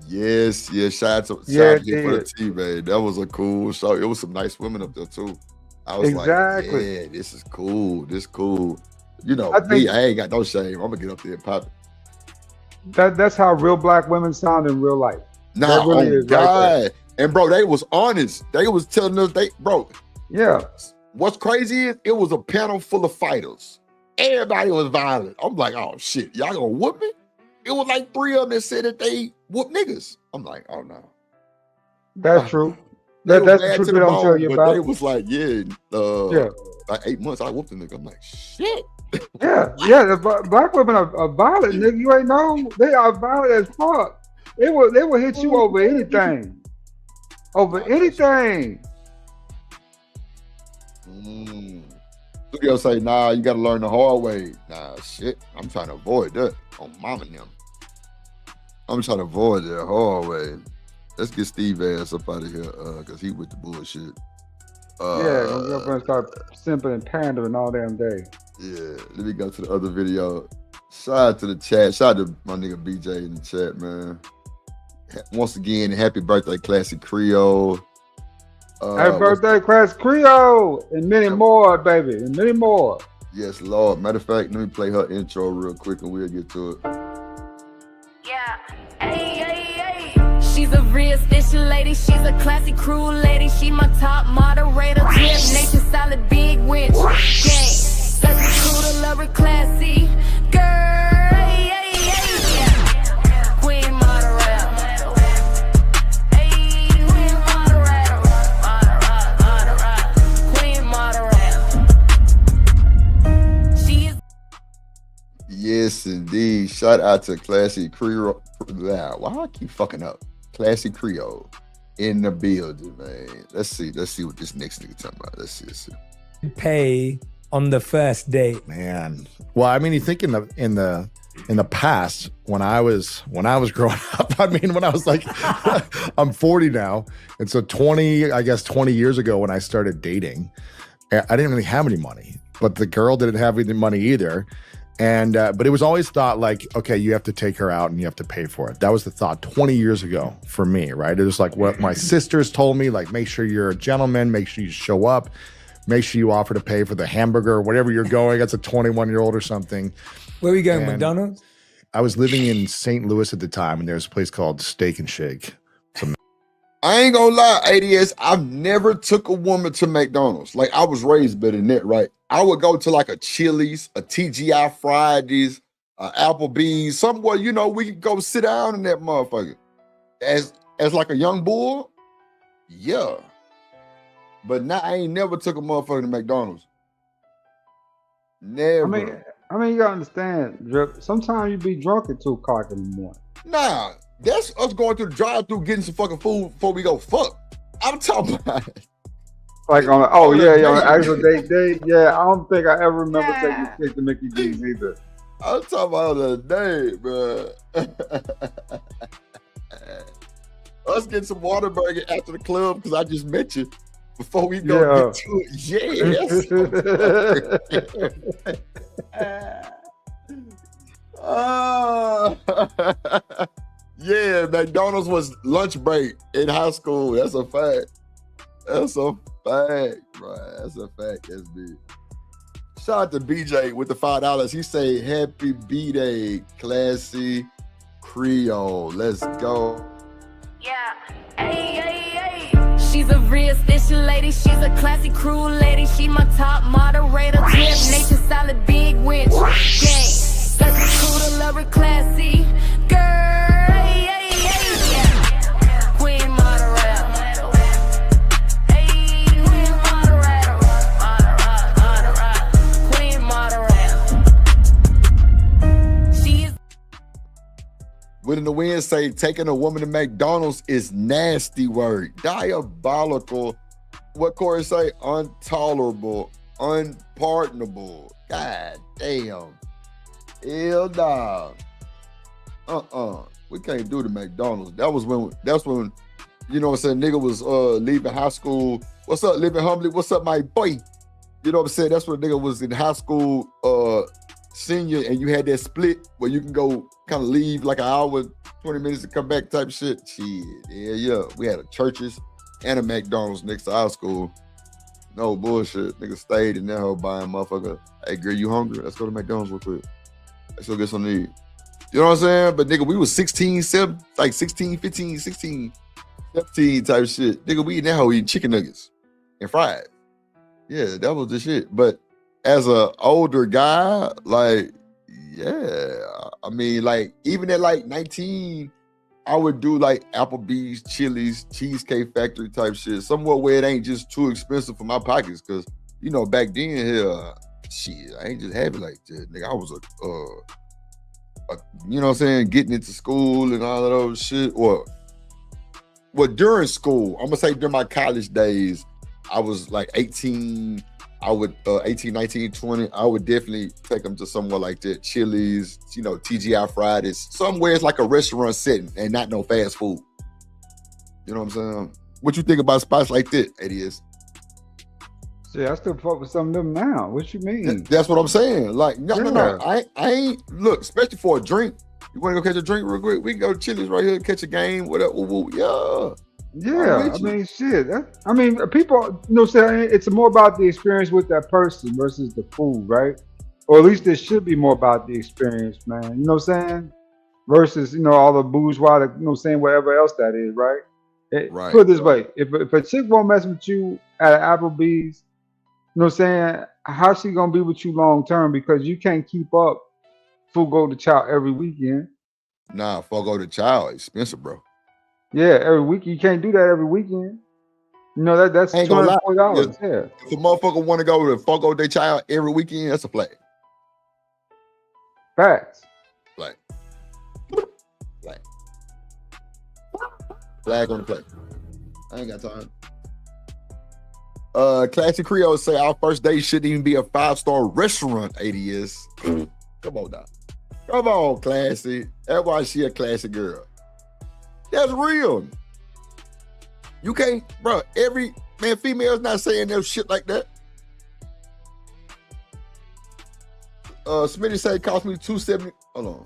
Yes. Shout out to for the T, man. That was a cool show. It was some nice women up there too. I was like, yeah, this is cool. This cool. You know, I ain't got no shame. I'm gonna get up there and pop it. That's how real black women sound in real life. Nah, really is God. Right. And bro, they was honest. They was telling us bro. Yeah. What's crazy is it was a panel full of fighters. Everybody was violent. I'm like, oh shit, y'all gonna whoop me? It was like 3 of them that said that they whoop niggas. I'm like, oh no. That's true. That's the truth they don't tell you about. They was like, like 8 months I whooped the nigga. I'm like, shit. Yeah. Black women are violent, nigga. You ain't know. They are violent as fuck. They will hit you over anything. Over anything. Look at say, nah, you gotta learn the hard way. Nah, shit. I'm trying to avoid that on mom and them. I'm trying to avoid that hard way. Let's get Steve ass up out of here, cause he with the bullshit. My girlfriend start simping and pandering all damn day. Yeah, let me go to the other video. Shout out to the chat. Shout out to my nigga BJ in the chat, man. Once again, happy birthday, Classic Creole. Happy birthday, Classic Creole, and many more, baby, and many more. Yes, Lord. Matter of fact, let me play her intro real quick and we'll get to it. Yeah. Hey. She's a real station lady. She's a classy crew lady. She my top moderator. Drip nation solid big witch. Gang. Such a crew to love her classy. Girl. Hey. Queen moderator. Hey. Queen moderator. Queen moderator. She is. Yes, indeed. Shout out to Classic Creole. Why I keep fucking up? Classic Creole in the building, man. Let's see what this next nigga talking about. Let's see. Pay on the first date, man. Well, I mean, you think in the past when I was growing up, I mean, when I was like, I'm 40 now, and so 20 years ago when I started dating, I didn't really have any money, but the girl didn't have any money either. And but it was always thought like, okay, you have to take her out and you have to pay for it. That was the thought 20 years ago for me, right? It was like what my sisters told me, like, make sure you're a gentleman, make sure you show up, make sure you offer to pay for the hamburger, wherever you're going. That's a 21-year-old or something. Where are we going, McDonald's? I was living in St. Louis at the time, and there's a place called Steak and Shake. I ain't gonna lie, ADS, I've never took a woman to McDonald's. Like, I was raised better than that, right? I would go to like a Chili's, a TGI Fridays, Applebee's, somewhere, you know, we could go sit down in that motherfucker. As like a young bull, yeah. But now I ain't never took a motherfucker to McDonald's. Never. I mean, you gotta understand, Drip, sometimes you be drunk at 2 o'clock in the morning. Nah, that's us going through the drive-thru getting some fucking food before we go fuck. I'm talking about it. Like on an actual date. Yeah, I don't think I ever remember taking a chick to Mickey D's either. I'm talking about the day, bro. Let's get some Whataburger after the club because I just met you before we go get to it. Yes. Yeah, McDonald's was lunch break in high school. That's a fact. That's a fact, bro. That's a fact. That's big. Shout out to BJ with the $5. He say, happy B-Day, Classy Creole. Let's go. Yeah. Hey. She's a real station edition lady. She's a classy crew lady. She my top moderator. Drip, nature solid, big winch. Gang, such a cool to love her classy. Girl, yeah. Queen moderator. Hey, queen moderator. Queen moderator. She's Winning the Wind say taking a woman to McDonald's is nasty word. Diabolical. What Corey say? Intolerable. Unpardonable. God damn. Hell nah. We can't do the McDonald's. That's when, you know what I'm saying, nigga was leaving high school. What's up, living humbly? What's up, my boy? You know what I'm saying? That's when nigga was in high school, senior, and you had that split where you can go kind of leave like an hour, 20 minutes to come back type shit. Shit, yeah. We had a Church's and a McDonald's next to our school. No bullshit. Nigga stayed in that whole buying motherfucker. Hey, girl, you hungry? Let's go to McDonald's real quick. Let's go get something to eat. You know what I'm saying? But nigga, we was 16, 15, 16, 17 type shit. Nigga, we in that hoe eating chicken nuggets and fries. Yeah, that was the shit. But as a older guy, like, yeah, I mean, like, even at like 19, I would do like Applebee's, Chili's, Cheesecake Factory type shit, somewhere where it ain't just too expensive for my pockets. Cause you know, back then here, shit, I ain't just have it like that. Nigga, I was you know what I'm saying, getting into school and all of those shit. Well, during school, I'm gonna say during my college days, I was like 18. I would 18, 19, 20. I would definitely take them to somewhere like that, Chili's, you know, TGI Fridays, somewhere it's like a restaurant setting and not no fast food. You know what I'm saying? What you think about spots like that, ADS? Yeah, I still fuck with some of them now. What you mean? That's what I'm saying. Like, no. I ain't, look, especially for a drink. You want to go catch a drink real quick? We can go to Chili's right here, catch a game, whatever. Yeah. Yeah, I mean, shit. I mean, people, you know, saying it's more about the experience with that person versus the food, right? Or at least it should be more about the experience, man. You know what I'm saying? Versus, you know, all the bourgeois, you know, saying whatever else that is, right? Right. Put it this way: if a chick won't mess with you at Applebee's, you know what I'm saying? How's she gonna be with you long term? Because you can't keep up Fogo de Chao every weekend. Nah, Fogo de Chao expensive, bro. Yeah, every week you can't do that every weekend. You know that's $240. Yeah. If a motherfucker want to go to Fogo de Chao every weekend, that's a flag. Facts. Flag. Flag on the play. I ain't got time. Classy Creole say our first date shouldn't even be a 5-star restaurant, ADS. Come on now. Come on, Classy. That's why she a classy girl. That's real. You can't, bro. Every man, female's not saying no shit like that. Smitty said it cost me $270. Hold on.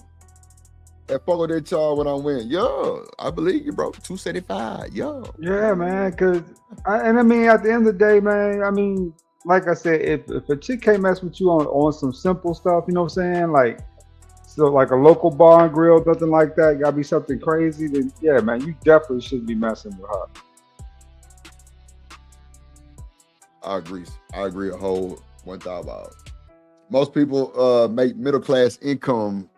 At Fogo de Chao when I went, yo, I believe you, bro. $275. Yo. Yeah, man. I mean, at the end of the day, man. I mean, like I said, if a chick can't mess with you on some simple stuff, you know what I'm saying, like. So like a local bar and grill, nothing like that, gotta be something crazy, then yeah, man, you definitely shouldn't be messing with her. I agree a whole 1,000%. Most people make middle class income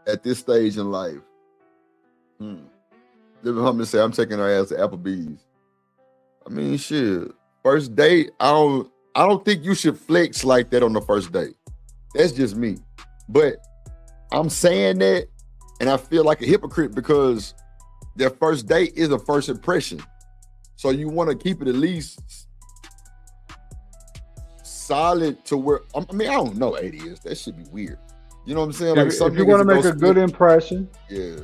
at this stage in life. Living humbly say, I'm taking her ass to Applebee's. I mean, shit. First date, I don't think you should flex like that on the first date. That's just me. But I'm saying that, and I feel like a hypocrite because their first date is a first impression. So you want to keep it at least solid to where, I mean, I don't know, ADS. That should be weird. You know what I'm saying? Like if you want to make a good impression, yeah,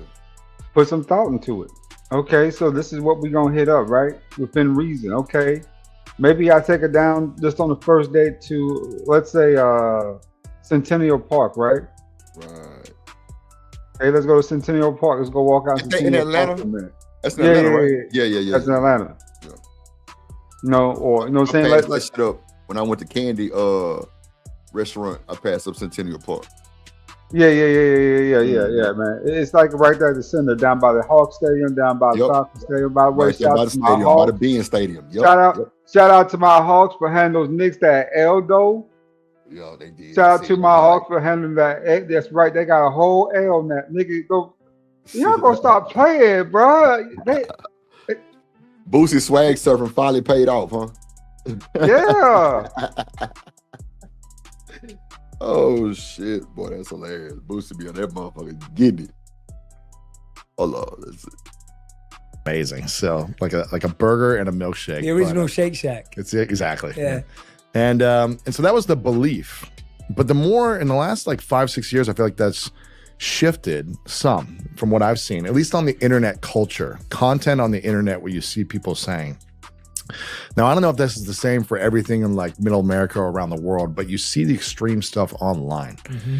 put some thought into it. Okay, so this is what we're going to hit up, right? Within reason, okay? Maybe I take it down just on the first date to, let's say, Centennial Park, right? Right. Hey, let's go to Centennial Park. Let's go walk out to Centennial Park for a minute. That's in Atlanta, right? Yeah. That's in Atlanta. Yeah. No, or you know what I'm saying? Like shit up. When I went to Candy restaurant, I passed up Centennial Park. Yeah, man. It's like right there at the center, down by the Hawk Stadium, down by the Yep. Falcon Stadium. By the way, Right there shout by out the to my stadium, by the Hawks. Bean Stadium. Yep. Shout out to my Hawks for handling those Knicks that Eldo. Yo, they did. Shout out to my Hawks for handling that. That's right. They got a whole L on that. Nigga, go. Y'all gonna stop playing, bro. Boosie swag surfing finally paid off, huh? Yeah. Oh shit, boy, that's hilarious. Boosie be on that motherfucker getting it. Hold on, that's it. Amazing. So like a burger and a milkshake. The original Shake Shack. It's exactly. Yeah. And so that was the belief. But the more in the last like 5-6 years, I feel like that's shifted some from what I've seen, at least on the internet culture, content on the internet where you see people saying. Now, I don't know if this is the same for everything in like middle America or around the world, but you see the extreme stuff online. Mm-hmm.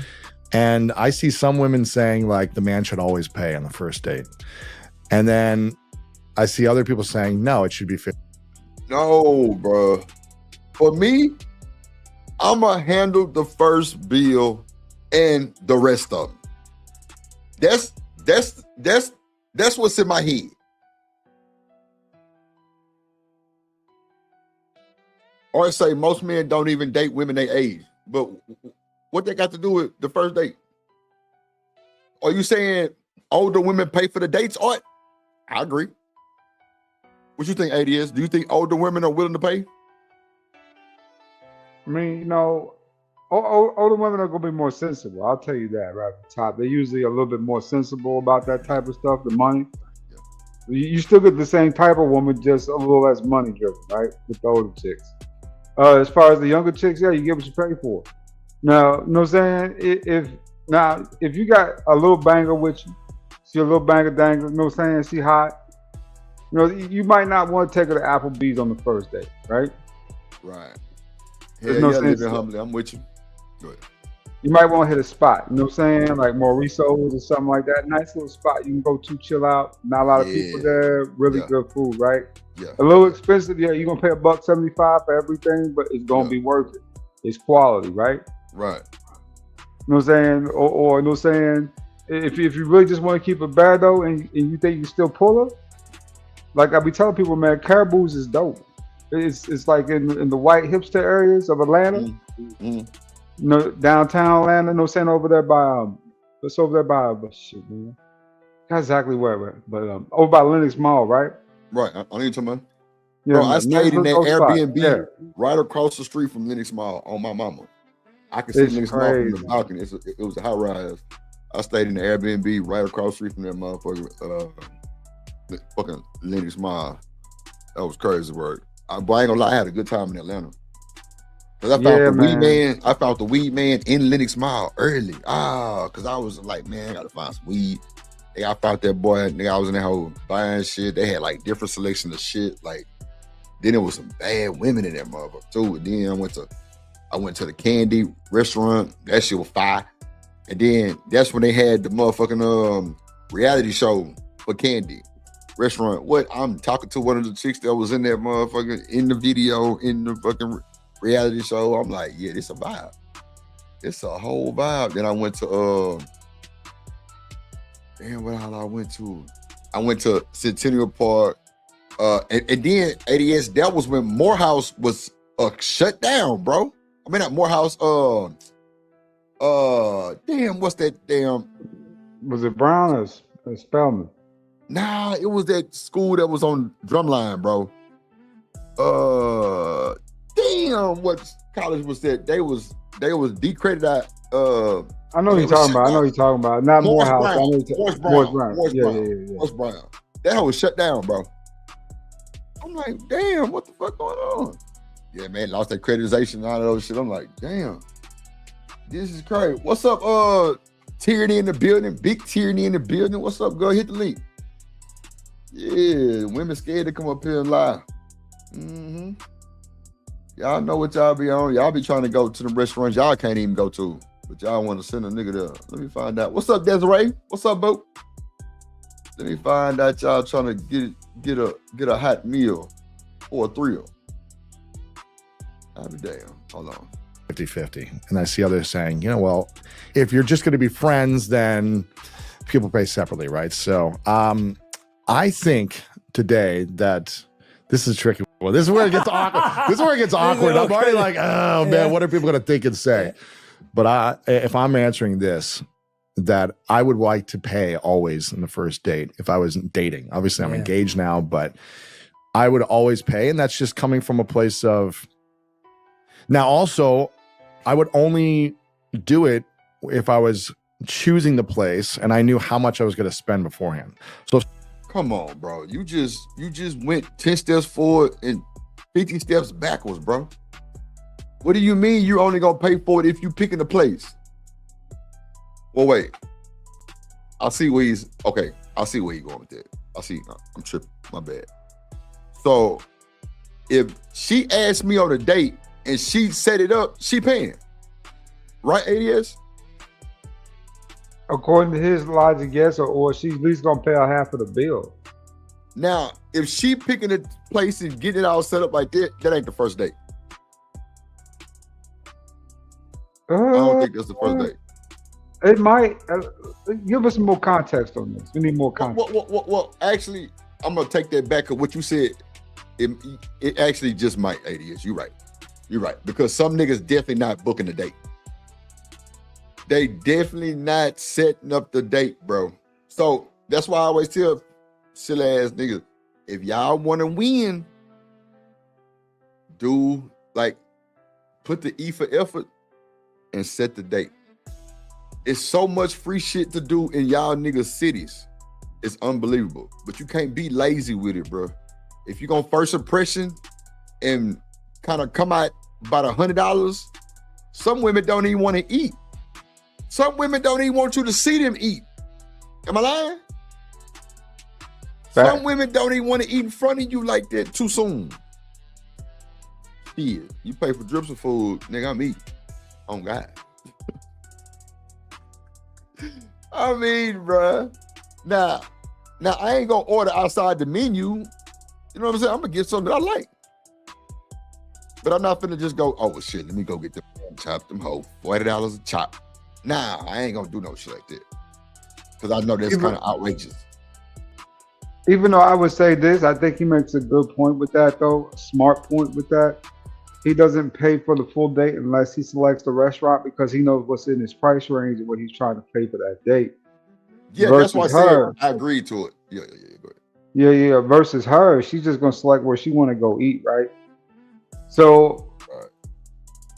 And I see some women saying like the man should always pay on the first date. And then I see other people saying, no, it should be 50. No, bro. For me, I'ma handle the first bill and the rest of them. That's what's in my head. Or I say most men don't even date women their age. But what they got to do with the first date? Are you saying older women pay for the dates? Or I agree. What you think, ADS? Do you think older women are willing to pay? I mean, you know, older women are gonna be more sensible. I'll tell you that right at the top. They're usually a little bit more sensible about that type of stuff, the money. You still get the same type of woman, just a little less money driven, right? With the older chicks. As far as the younger chicks, yeah, you get what you pay for. Now, you know what I'm saying? If you got a little banger with you, she a little banger danger, you know what I'm saying? She hot. You know, you might not want to take her to Applebee's on the first date, right? Right. There's Yeah, no yeah, sense living to it. humbly. I'm with you. Go ahead. You might want to hit a spot, you know what I'm saying? Like Maurico's or something like that. Nice little spot you can go to, chill out. Not a lot of people there. Really good food, right? Yeah. A little expensive, yeah. You're gonna pay $1.75 for everything, but it's gonna be worth it. It's quality, right? Right. You know what I'm saying? Or you know what I'm saying? If you really just want to keep it bad though, and you think you still pull her, like I be telling people, man, Caribou's is dope. It's like in the white hipster areas of Atlanta. Mm-hmm. You know, downtown Atlanta, you know what I'm saying, over there by it's over there by shit, man. Not exactly where, but over by Lenox Mall, right? Right. I know you're talking about. Yeah, Bro, I man, stayed in that nice little spot. Airbnb Yeah. right across the street from Lenox Mall on my mama. I could see It's Lenox Mall from crazy. the balcony. It was a high rise. I stayed in the Airbnb right across the street from that motherfucker, fucking Lenox Mall. That was crazy work. But I ain't gonna lie, I had a good time in Atlanta. Cause I found Yeah, the weed man. man. I found the weed man in Lenox Mall early. Cause I was like, man, I gotta find some weed. Nigga, I found that boy. Nigga, I was in that whole buying shit. They had like different selection of shit. Like, then there was some bad women in that motherfucker too. And then I went to the Candy restaurant. That shit was fire. And then that's when they had the motherfucking reality show for Candy restaurant. What? I'm talking to one of the chicks that was in that motherfucker in the video in the fucking reality show. I'm like, yeah, this a vibe. It's a whole vibe. Then I went to what all I went to? I went to Centennial Park. And then ADS, that was when Morehouse was shut down, bro. I mean, not Morehouse, damn, what's that damn? Was it Brown or Spelman? Nah, it was that school that was on Drumline, bro. Damn, what college was that? They was decredited at I know you're talking about. I know you're talking about. Not Morehouse. I know you're Morris Brown. Brown. Yeah. Morris Brown. That hoe was shut down, bro. I'm like, damn, what the fuck going on? Yeah, man, lost accreditation and all of those shit. I'm like, damn, this is crazy. What's up, Tyranny in the building? Big Tyranny in the building. What's up, girl? Hit the link. Yeah, women scared to come up here and lie. Mm-hmm. Y'all know what y'all be on. Y'all be trying to go to the restaurants y'all can't even go to, but y'all want to send a nigga there. Let me find out. What's up, Desiree? What's up, boo? Let me find out y'all trying to get a hot meal or a thrill. I'll be damn. Hold on. 50-50. And I see others saying, you know, well, if you're just going to be friends, then people pay separately, right? So I think today that this is tricky. Well, this is where it gets awkward. This is where it gets awkward. I'm already like, oh man, what are people going to think and say? But if I'm answering this, that I would like to pay always in the first date if I was dating. Obviously, I'm engaged now, but I would always pay. And that's just coming from a place of, now also, I would only do it if I was choosing the place and I knew how much I was going to spend beforehand. So come on, bro. You just went 10 steps forward and 50 steps backwards, bro. What do you mean you're only gonna pay for it if you picking the place? Well, wait. I see where he's going with that. I'm tripping, my bad. So if she asked me on a date and she set it up, she paying. Right, ADS? According to his logic, yes, or she's at least gonna pay her half of the bill. Now, if she picking a place and getting it all set up like that ain't the first date. I don't think that's the first date. It might. Give us some more context on this. We need more context. Well, actually, I'm gonna take that back. Of what you said, it actually just might. ADS, you're right. Because some niggas definitely not booking the date. They definitely not setting up the date, bro. So that's why I always tell silly ass niggas, if y'all want to win, do like put the E for effort and set the date. It's so much free shit to do in y'all niggas cities. It's unbelievable. But you can't be lazy with it, bro. If you're gonna first impression and kind of come out about $100, some women don't even want to eat. Some women don't even want you to see them eat. Am I lying? Some women don't even want to eat in front of you like that too soon. Yeah, you pay for drips of food, nigga, I'm eating. Oh God. I mean, bruh. Now I ain't gonna order outside the menu. You know what I'm saying? I'm gonna get something that I like. But I'm not finna just go, oh well, shit, let me go get them chop them hoe. $40 a chop. Nah, I ain't gonna do no shit like that. Cause I know that's kind of outrageous. Even though I would say this, I think he makes a good point with that though, a smart point with that. He doesn't pay for the full date unless he selects the restaurant because he knows what's in his price range and what he's trying to pay for that date. Yeah, that's why I said I agreed to it. Yeah, go ahead. Yeah. Versus her, she's just gonna select where she want to go eat, right? So,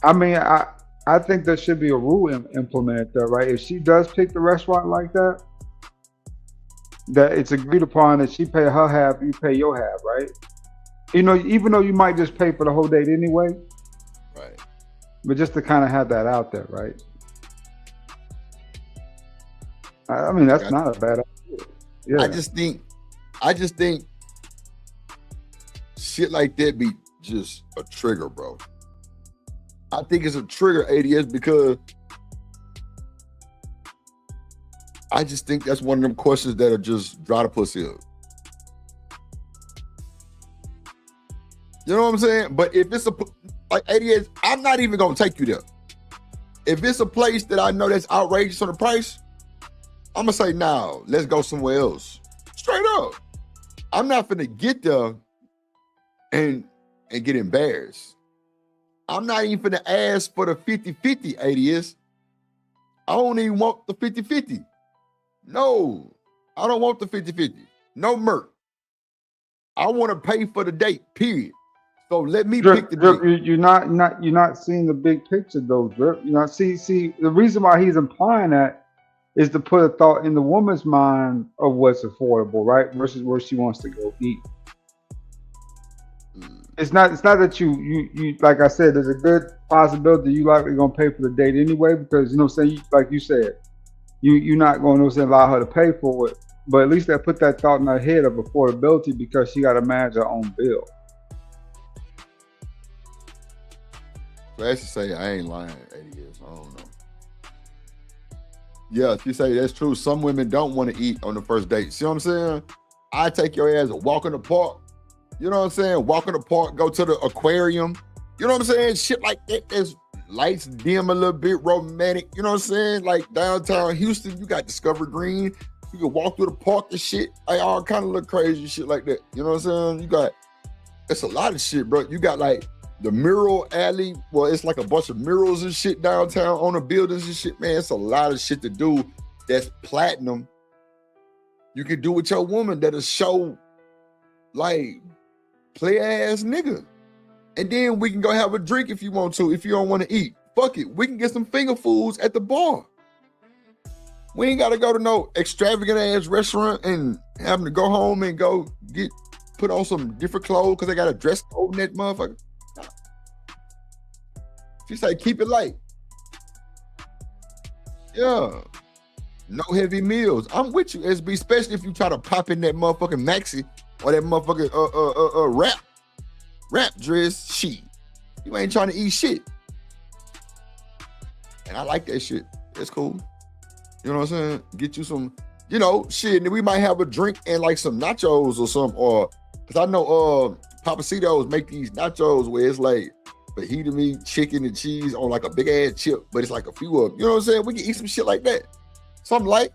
I mean, I think there should be a rule implemented there, right? If she does pick the restaurant like that, that it's agreed upon that she pay her half, you pay your half, right? You know, even though you might just pay for the whole date anyway. Right. But just to kind of have that out there, right? I mean, that's not a bad idea. Yeah. I just think shit like that be just a trigger, bro. I think it's a trigger, ADS, because I just think that's one of them questions that are just dry the pussy up. You know what I'm saying? But if it's like ADS, I'm not even gonna take you there. If it's a place that I know that's outrageous on the price, I'm gonna say, nah, let's go somewhere else. Straight up. I'm not finna get there and get embarrassed. I'm not even finna ask for the 50-50, ADS. I don't even want the 50-50. No, I don't want the 50-50. No murk. I want to pay for the date, period. So let me pick the date. You're not seeing the big picture though, Drip. You know, see, the reason why he's implying that is to put a thought in the woman's mind of what's affordable, right? Versus where she wants to go eat. It's not that you like I said, there's a good possibility you likely gonna pay for the date anyway, because you know what I'm saying, like you said, you're not going to allow her to pay for it. But at least that put that thought in her head of affordability because she gotta manage her own bill. So I should say I ain't lying, 80 years. I don't know. Yeah, she say that's true. Some women don't want to eat on the first date. See what I'm saying? I take your ass a walk in the park. You know what I'm saying? Walk in the park, go to the aquarium. You know what I'm saying? Shit like that is lights dim a little bit, romantic. You know what I'm saying? Like downtown Houston, you got Discovery Green. You can walk through the park and shit. Like all kind of little crazy shit like that. You know what I'm saying? You got, it's a lot of shit, bro. You got like the mural alley. Well, it's like a bunch of murals and shit downtown on the buildings and shit, man. It's a lot of shit to do that's platinum. You can do with your woman that'll show like play ass nigga. And then we can go have a drink if you want to, if you don't want to eat. Fuck it. We can get some finger foods at the bar. We ain't got to go to no extravagant ass restaurant and having to go home and go get put on some different clothes because they got a dress code in that motherfucker. She say, keep it light. Yeah. No heavy meals. I'm with you, SB, especially if you try to pop in that motherfucking maxi or that motherfucking rap dress shit. You ain't trying to eat shit. And I like that shit. It's cool. You know what I'm saying? Get you some, you know, shit. And we might have a drink and like some nachos or something. Or, because I know Papacitos make these nachos where it's like fajita meat, chicken, and cheese on like a big ass chip, but it's like a few of them. You know what I'm saying? We can eat some shit like that. Something like,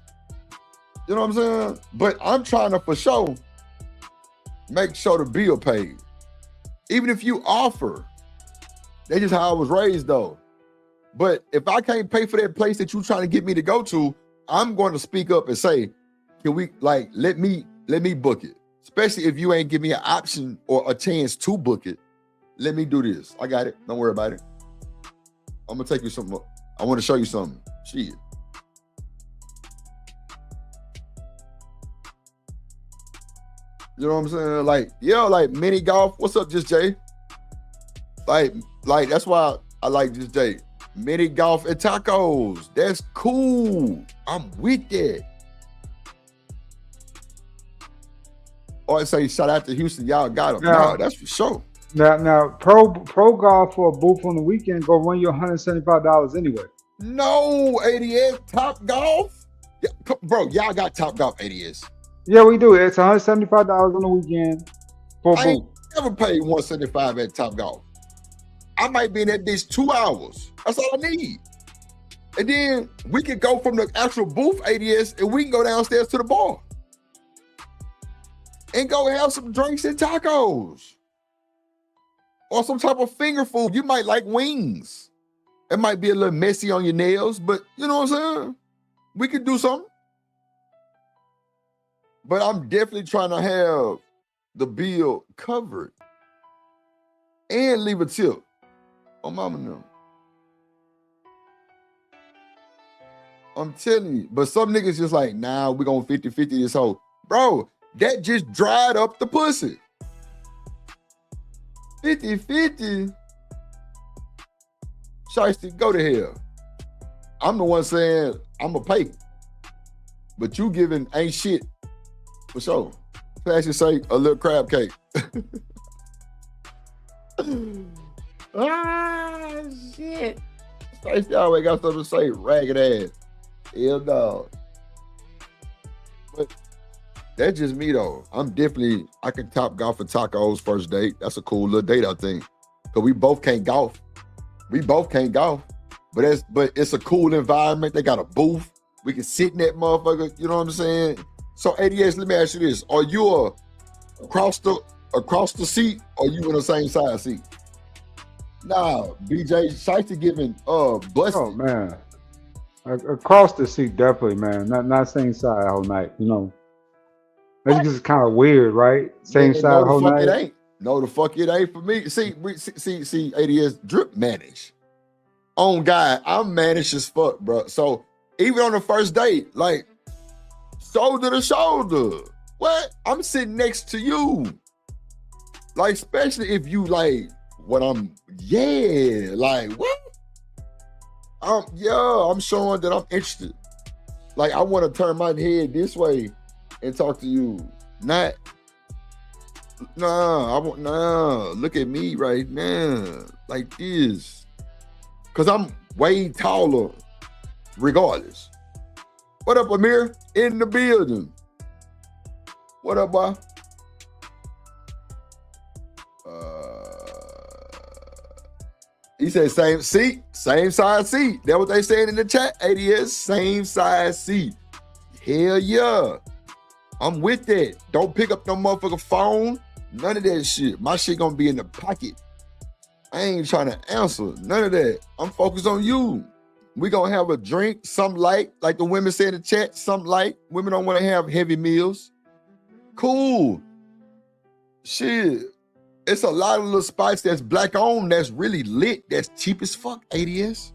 you know what I'm saying? But I'm trying to, for sure, make sure the bill paid. Even if you offer. That's just how I was raised though. But if I can't pay for that place that you're trying to get me to go to, I'm going to speak up and say, can we, like, let me book it. Especially if you ain't give me an option or a chance to book it. Let me do this. I got it. Don't worry about it. I'm gonna take you something. I want to show you something. Shit. You know what I'm saying? Like, yeah, like mini golf. What's up, Just Jay? Like that's why I like Just Jay. Mini golf and tacos. That's cool. I'm with that. Or I say shout out to Houston. Y'all got them. No, that's for sure. Now, pro golf for a booth on the weekend go run you $175 anyway. No, ADS Top Golf, yeah, bro. Y'all got Top Golf ADS. Yeah, we do. It's $175 on the weekend for a I booth. ain't never paid $175 at Top Golf. I might be in that bitch 2 hours. That's all I need. And then we can go from the actual booth ADS and we can go downstairs to the bar and go have some drinks and tacos. Or some type of finger food. You might like wings. It might be a little messy on your nails, but you know what I'm saying? We could do something. But I'm definitely trying to have the bill covered and leave a tip on mama and them. I'm telling you. But some niggas just like, nah, we gonna 50-50 this whole. Bro, that just dried up the pussy. 50-50. Shiesty, go to hell. I'm the one saying I'm going to pay. But you giving ain't shit. For sure. Fashion say a little crab cake. Ah, shit. Shiesty always got something to say, ragged ass. Hell dog. But that's just me though. I can top golf for tacos first date. That's a cool little date, I think. Cause we both can't golf. But it's a cool environment. They got a booth. We can sit in that motherfucker. You know what I'm saying? So ADS, let me ask you this. Are you across the seat or you in the same side seat? Nah, BJ, Shiesty giving blessed. Oh man. Across the seat, definitely, man. Not same side all night, you know. That's just kind of weird, right? Same side no, whole night. It ain't. No, the fuck it ain't for me. See, ADS drip manage. On guy, I'm managed as fuck, bro. So even on the first date, like shoulder to shoulder. What? I'm sitting next to you. Like, especially if you like what I'm, like what? I'm showing that I'm interested. Like, I want to turn my head this way and talk to you. Not, look at me right now. Like this. Cause I'm way taller, regardless. What up, Amir? In the building. What up, boy? He said same seat, same size seat. That's what they saying in the chat. ADS, same size seat. Hell yeah. I'm with that. Don't pick up no motherfucking phone. None of that shit. My shit gonna be in the pocket. I ain't trying to answer none of that. I'm focused on you. We gonna have a drink, something light, like the women say in the chat, something light. Women don't want to have heavy meals. Cool. Shit. It's a lot of little spots that's black owned, that's really lit, that's cheap as fuck, ADS.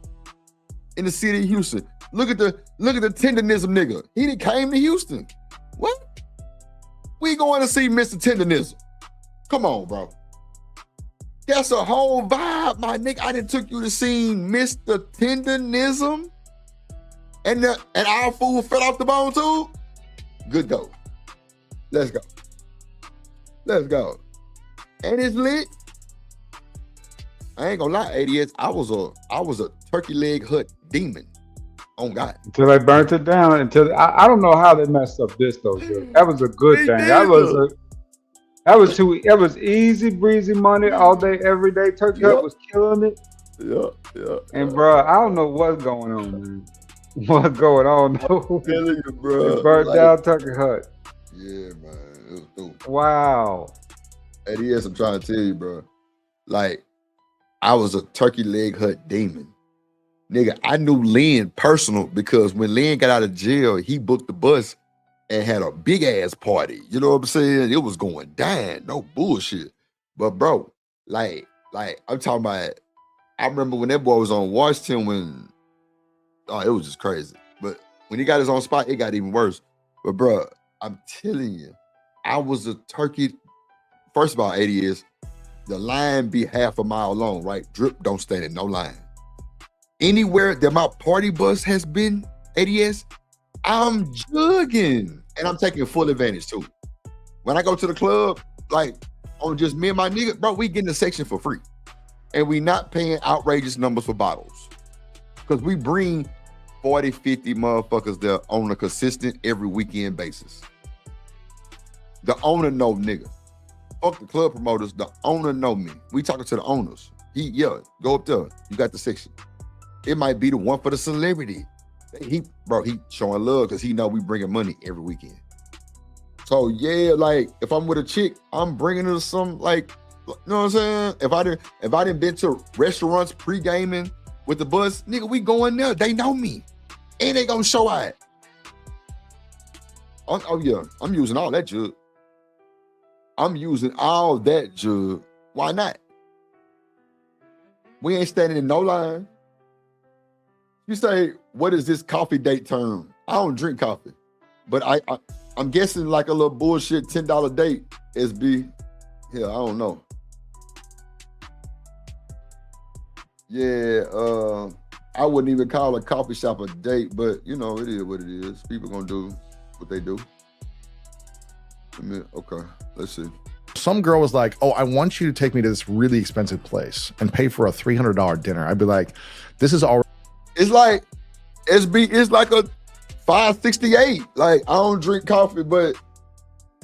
In the city of Houston. Look at the Tenderism nigga. He done came to Houston. What? We going to see Mr. Tenderism. Come on, bro. That's a whole vibe, my nigga. I done took you to see Mr. Tenderism. And our food fell off the bone too. Good go. Let's go. Let's go. And it's lit. I ain't gonna lie, ADS. I was a turkey leg hut demon. On God. Until they burnt it down. I don't know how they messed up this though. Dude. That was a good thing. That was easy breezy money all day, every day. Turkey Hut was killing it. Yeah. And bro, I don't know what's going on, man. What's going on? No. You, bro. They burnt down Turkey Hut. Yeah, man. It was wow. ADS, I'm trying to tell you, bro. Like, I was a turkey leg hut demon. Nigga, I knew Lynn personal because when Lynn got out of jail, he booked the bus and had a big ass party. You know what I'm saying? It was going down. No bullshit. But bro, like I'm talking about, I remember when that boy was on Washington it was just crazy. But when he got his own spot, it got even worse. But bro, I'm telling you, I was a turkey. First of all, 80 is the line be half a mile long, right? Drip don't stand in no line. Anywhere that my party bus has been, ADS, I'm jugging. And I'm taking full advantage too. When I go to the club, like on just me and my nigga, bro, we getting a section for free. And we not paying outrageous numbers for bottles. Because we bring 40, 50 motherfuckers there on a consistent every weekend basis. The owner know nigga. Fuck the club promoters, the owner know me. We talking to the owners. Go up there. You got the section. It might be the one for the celebrity. He showing love because he know we bringing money every weekend. So yeah, like if I'm with a chick, I'm bringing her some like, you know what I'm saying? If I didn't been to restaurants pre-gaming with the bus, nigga, we going there. They know me, and they gonna show out. Oh yeah, I'm using all that jug. I'm using all that jug. Why not? We ain't standing in no line. You say, what is this coffee date term? I don't drink coffee, but I'm guessing like a little bullshit $10 date, SB. Yeah, I don't know. Yeah, I wouldn't even call a coffee shop a date, but you know, it is what it is. People gonna do what they do. Okay, let's see. Some girl was like, oh, I want you to take me to this really expensive place and pay for a $300 dinner. I'd be like, this is already. It's like, SB, it's like a $5.68. Like, I don't drink coffee, but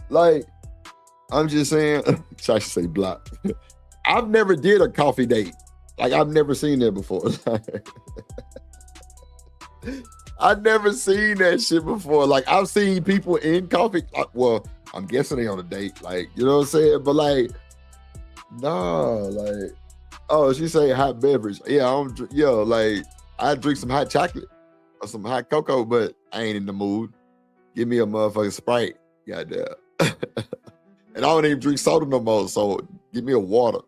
like, I'm just saying, I should say block. I've never did a coffee date. Like, I've never seen that before. I've never seen that shit before. Like, I've seen people in coffee. Well, I'm guessing they on a date. Like, you know what I'm saying? But like, nah, like, oh, she say hot beverage. Yeah, I don't drink, like, I drink some hot chocolate or some hot cocoa, but I ain't in the mood. Give me a motherfucking Sprite. Goddamn. And I don't even drink soda no more, so give me a water.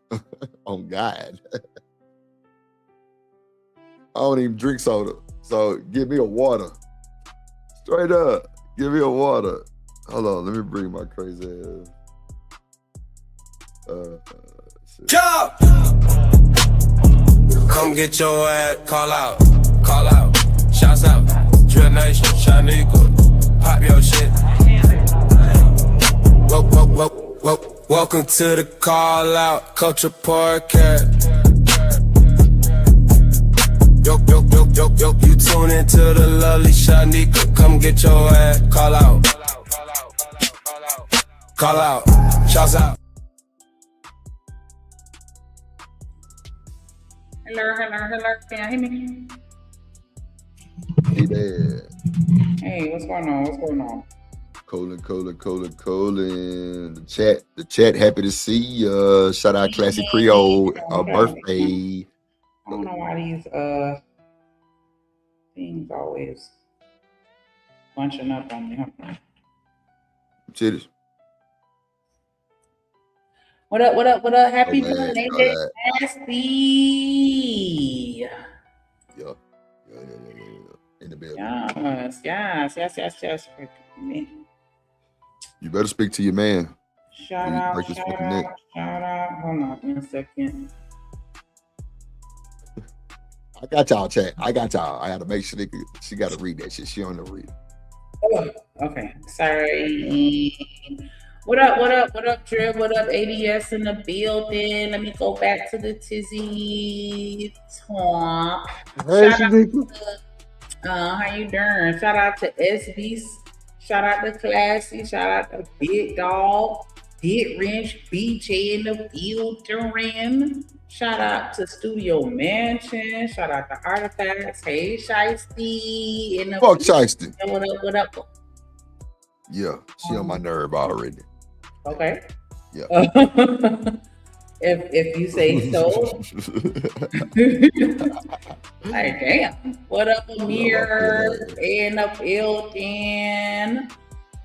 Oh, God. I don't even drink soda, so give me a water. Straight up, give me a water. Hold on, let me bring my crazy ass. Jump! Come get your ass, call out, shouts out, Drill Nation, Shanika, pop your shit. Welcome to the call out, Culture Podcast. Yo, you tune into the lovely Shanika, come get your ass, call out, shouts out. Hello. Can you hear me? Hey there. Hey, what's going on? Colin. The chat happy to see you. Shout out Classic Creole, birthday. I don't know why these things always bunching up on me. Titties. What up? Happy Oh, man, birthday, all Nasty. Yeah. In the building. Yes. You better speak to your man. Shout Break out. his fucking neck. Hold on 1 second. I got y'all, chat. I got to make sure she got to read that shit. She on the read. Oh, okay. Sorry. What up, Drip? What up, ADS in the building? Let me go back to the Tizzy talk. Hey, Shout out Shanika. how you doing? Shout out to SB. Shout out to Classy. Shout out to Big Dog, Big Wrench, BJ in the building. Shout out to Studio Mansion. Shout out to Artifacts. Hey, Shiesty. In the Fuck Shiesty. What up? Yeah, she on my nerve already. Okay. Yeah. if you say so. Like, damn. What up, Amir? In the building.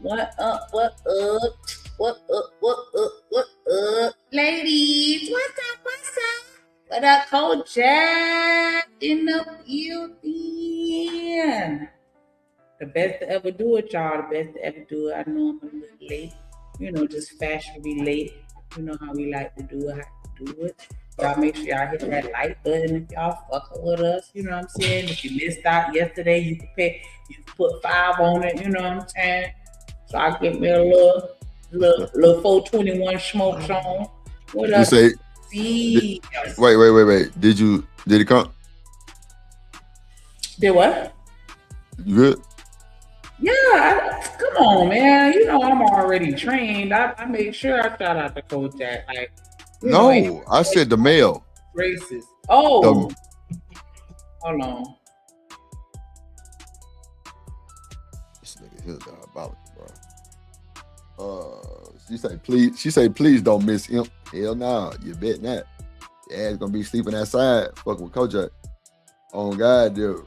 What up? Ladies, what's up? What up, Kojak? In the building. The best to ever do it, y'all. The best to ever do it. I know I'm a little late. Just fashionably late. You know how we like to do it, how to do it. Y'all make sure y'all hit that like button if y'all fucking with us. You know what I'm saying? If you missed out yesterday, you can put 5 on it. You know what I'm saying? So I give me a little 421 smoke on. What You up? say, See? wait. Did it come? Did what? You good? Yeah, come on, man. I'm already trained. I make sure I shout out to Kojak. Like, No, I said the mail. Racist. Oh, hold on. This nigga here diabolical, bro. She say please don't miss him. Hell nah, you bet not. Your ass gonna be sleeping outside, fucking with Kojak. Oh God, dude.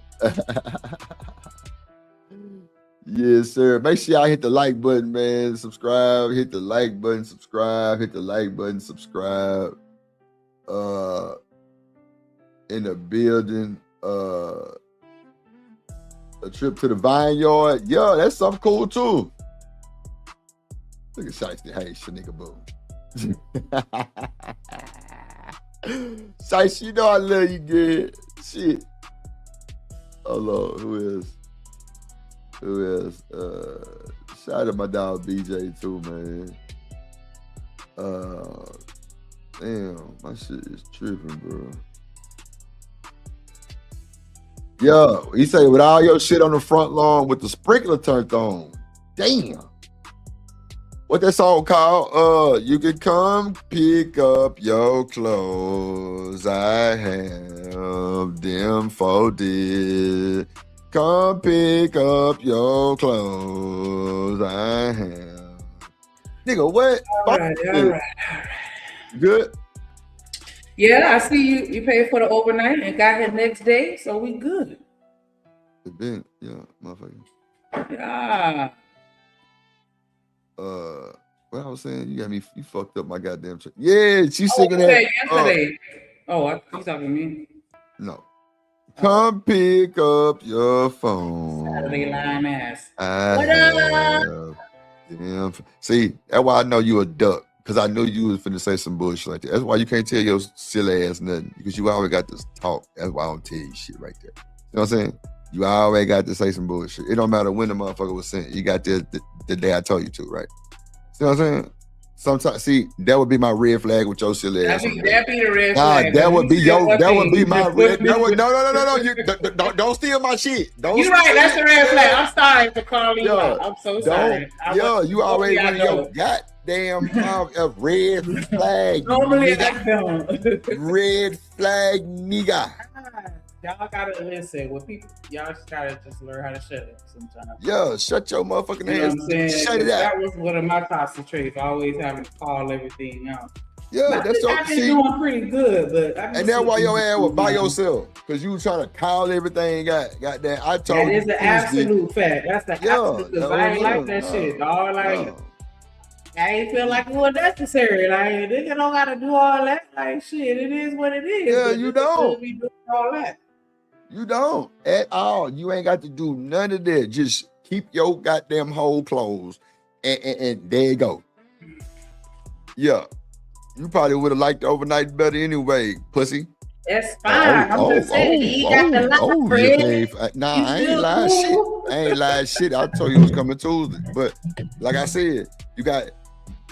Yes, sir. Make sure y'all hit the like button, man. Subscribe. Hit the like button. Subscribe. Hit the like button. Subscribe. In the building. A trip to the vineyard. Yeah, that's something cool too. Look at Shiesty. Hey, Shanika Boo. Shiesty, you know I love you good. Shit. Hello, who is? Shout out to my dog BJ too, man. Damn, my shit is tripping, bro. Yo, he say with all your shit on the front lawn with the sprinkler turned on. Damn. What that song called? You can come pick up your clothes. I have them folded. Come pick up your clothes. I have. Nigga, what? All right. Good? Yeah, I see you paid for the overnight and got here next day, so we good. It been, yeah, motherfucker. Yeah. What I was saying, you fucked up my goddamn shit. Yeah, she's singing that. Yesterday. You talking to me? No. Come pick up your phone. Saturday lying ass. What up? Damn. See, that's why I know you a duck. Because I knew you was finna say some bullshit like that. That's why you can't tell your silly ass nothing. Because you always got this talk. That's why I don't tell you shit right there. You know what I'm saying? You always got to say some bullshit. It don't matter when the motherfucker was sent. You got the day I told you to, right? See what I'm saying? Sometimes, see, that would be my red flag with your silly ass. That'd be the red flag. That would be my red. No. You don't steal my shit. You're right. That's the red flag. I'm sorry for calling you out. I'm so sorry. You always one of your got. goddamn mouth. A red flag. Normally I nigga. don't. Red flag nigga. Y'all gotta listen. When people, y'all just gotta just learn how to shut up sometimes. Yeah, shut your motherfucking You know ass. what I'm saying? Shut it out. That was one of my toxic traits. Always having to call everything out. Yeah, I that's think all. I've been See, doing pretty good, but I and that's why your ass was by yourself, because you was trying to call everything. Goddamn, I told That you. is an absolute fact. That's the absolute, because I ain't like that shit, dog. Like, I ain't feel like it was necessary. Like, nigga don't gotta do all that. Like, shit, it is what it is. Yeah, but you niggas don't. shouldn't be doing all that. You don't at all. You ain't got to do none of that. Just keep your goddamn hole closed, and there you go. Yeah, you probably would have liked the overnight better anyway, pussy. That's fine. I'm just saying, he got the lie, Fred. Nah, You I ain't still lying cool? shit. I ain't lying shit. I told you it was coming Tuesday, but like I said, you got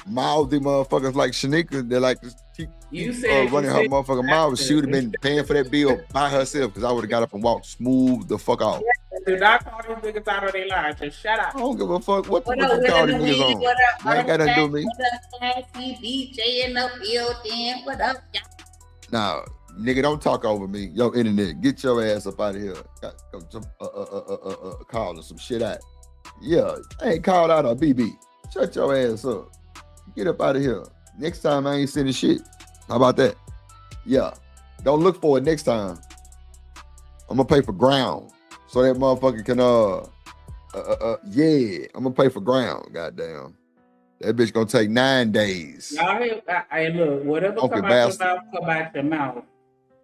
mouthy motherfuckers like Shanika. They like to keep You said running you her said motherfucking mouth. She would have been paying for that bill by herself, because I would have got up and walked smooth the fuck off. Do not call these niggas out of their line. Just shut up. I don't give a fuck what What you up, call what these up, niggas on. what up, You ain't got nothing to do with me. What up, Classy DJ in the building? What up, y'all? Nah, nigga, don't talk over me. Yo, internet, get your ass up out of here. Calling some shit out. Yeah, I ain't called out a BB. Shut your ass up. Get up out of here. Next time I ain't sending shit. How about that? Yeah. Don't look for it next time. I'm gonna pay for ground, so that motherfucker can yeah, I'm gonna pay for ground. Goddamn. That bitch gonna take 9 days. Y'all hear? Hey, look, whatever Okay, come out bastard. your mouth, come out your mouth.